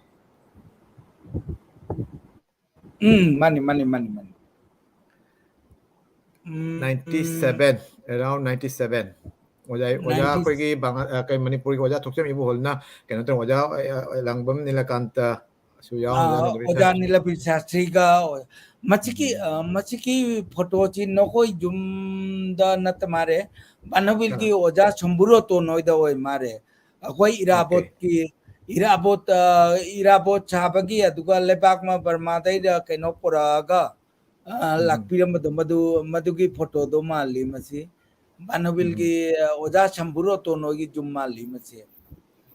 mani 97 around 97 oja khoi gi bang kai manipur gi oja thokchem ibu holna kano to oja langbam nilakanta suyaw ओजा नीलपी शास्त्री का मचिकी photo ची नकोई जुम दा नत मारे बनविल की ओजा शंभुरो तो नोइदा ओय मारे अकोई इराबोत छाबगी अदुगा लेबाक मा बर्मादै दा कइनो पोरागा लाकपिरम मदुगी फोटो दो माली मसी Manavilgi Oja Shamburo Tonogi Jumali Mase.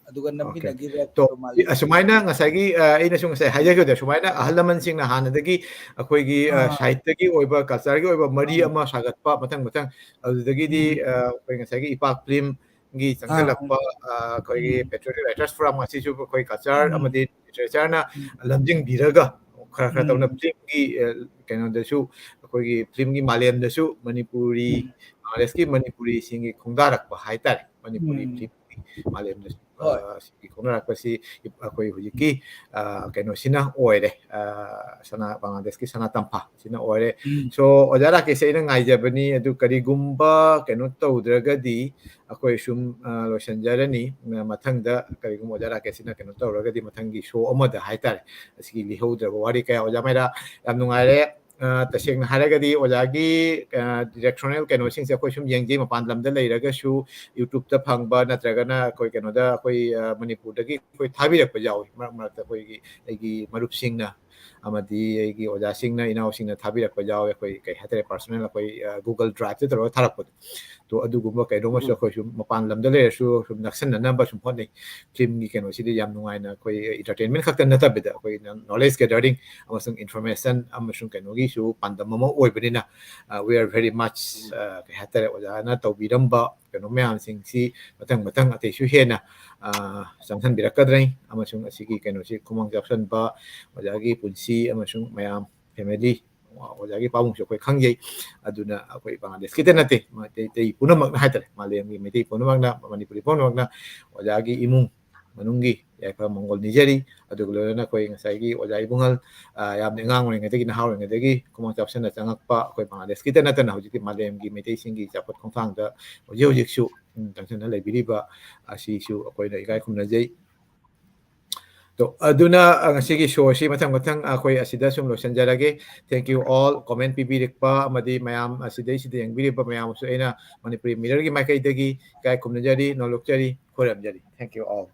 Aduga Okay. Namina Gira To Mali. asumana ngasagi ina sung say haja ko sumana ahalaman sing na hanadagi akoigi sahitya oiba culture gi oiba mari ama sagatpa matang adudagi di koi ngasagi ipak film gi changsalakpa akoigi patriotic writers forum asi su koi culture amadi literature na lamjing biraga khara khara tawna film gi kaino da su akoigi film gi malem da su manipuri reski manipuri singi khongdarak pa haitar manipuri film malem da si akoi hujiki kaino sina oire sana Bangladesh ki sana tampa sina oire so ojara ke se ngai jabani adu karigumba kaino tawdragadi akoi sum losanjarani mathangda karigum ojara ke sina kaino tawragadi mathangi show amada haitare asigi lihudra wari ka ojamera yam nungaire taseng haragadi ojagi directional kaino sing se akoi sum yengji mapan lamda leiragashu YouTube ta phangba natragana koi kaino da koi Manipur dagi koi thabirak pa jawi marak ta koi gi marup singna amadi gi oja singna inau singna thabirak pa jawi koi kai hatare personal koi Google Drive te taro tharak pa to adu gumba kai doma so koi sum mapan lam da le su sum naksan na number sum phone film gi kaino sidi yam nungai na koi entertainment khakta na tabida koi knowledge gathering amasung information amasung kaino gi su pandamama oibani we are very much kai hatare oja na tawbiramba kaino myam sing si matang ate su hena samsan birakadrai amasung asigi kaino si kumang japsan ba ojagi punsi amasung mayam family ojagi pabung so koi khangjai aduna koi Bangladesh kita nate te punamak na hatare malem gi mete punamak na Manipuri punamak na ojagi imung manunggi yaipa Mongol Nijeri adugulo na koi ngasai oja ibungal yam ngang ngeng ngati na hawl ngati kumang japsan na changakpa koi Bangladesh kita nate na hujiti malem gi mete singi japat khongthang da hojik su tangsan na lebiriba asi su koi na ikai khumna jai to aduna ang sige show si matang akoi asida sum lo sanjarage thank you all comment pibirik pa amadi mayam asida yang biri pa mayam so ena Manipuri mirror gi makai dagi kai khumna jari nolok jari khoram jari thank you all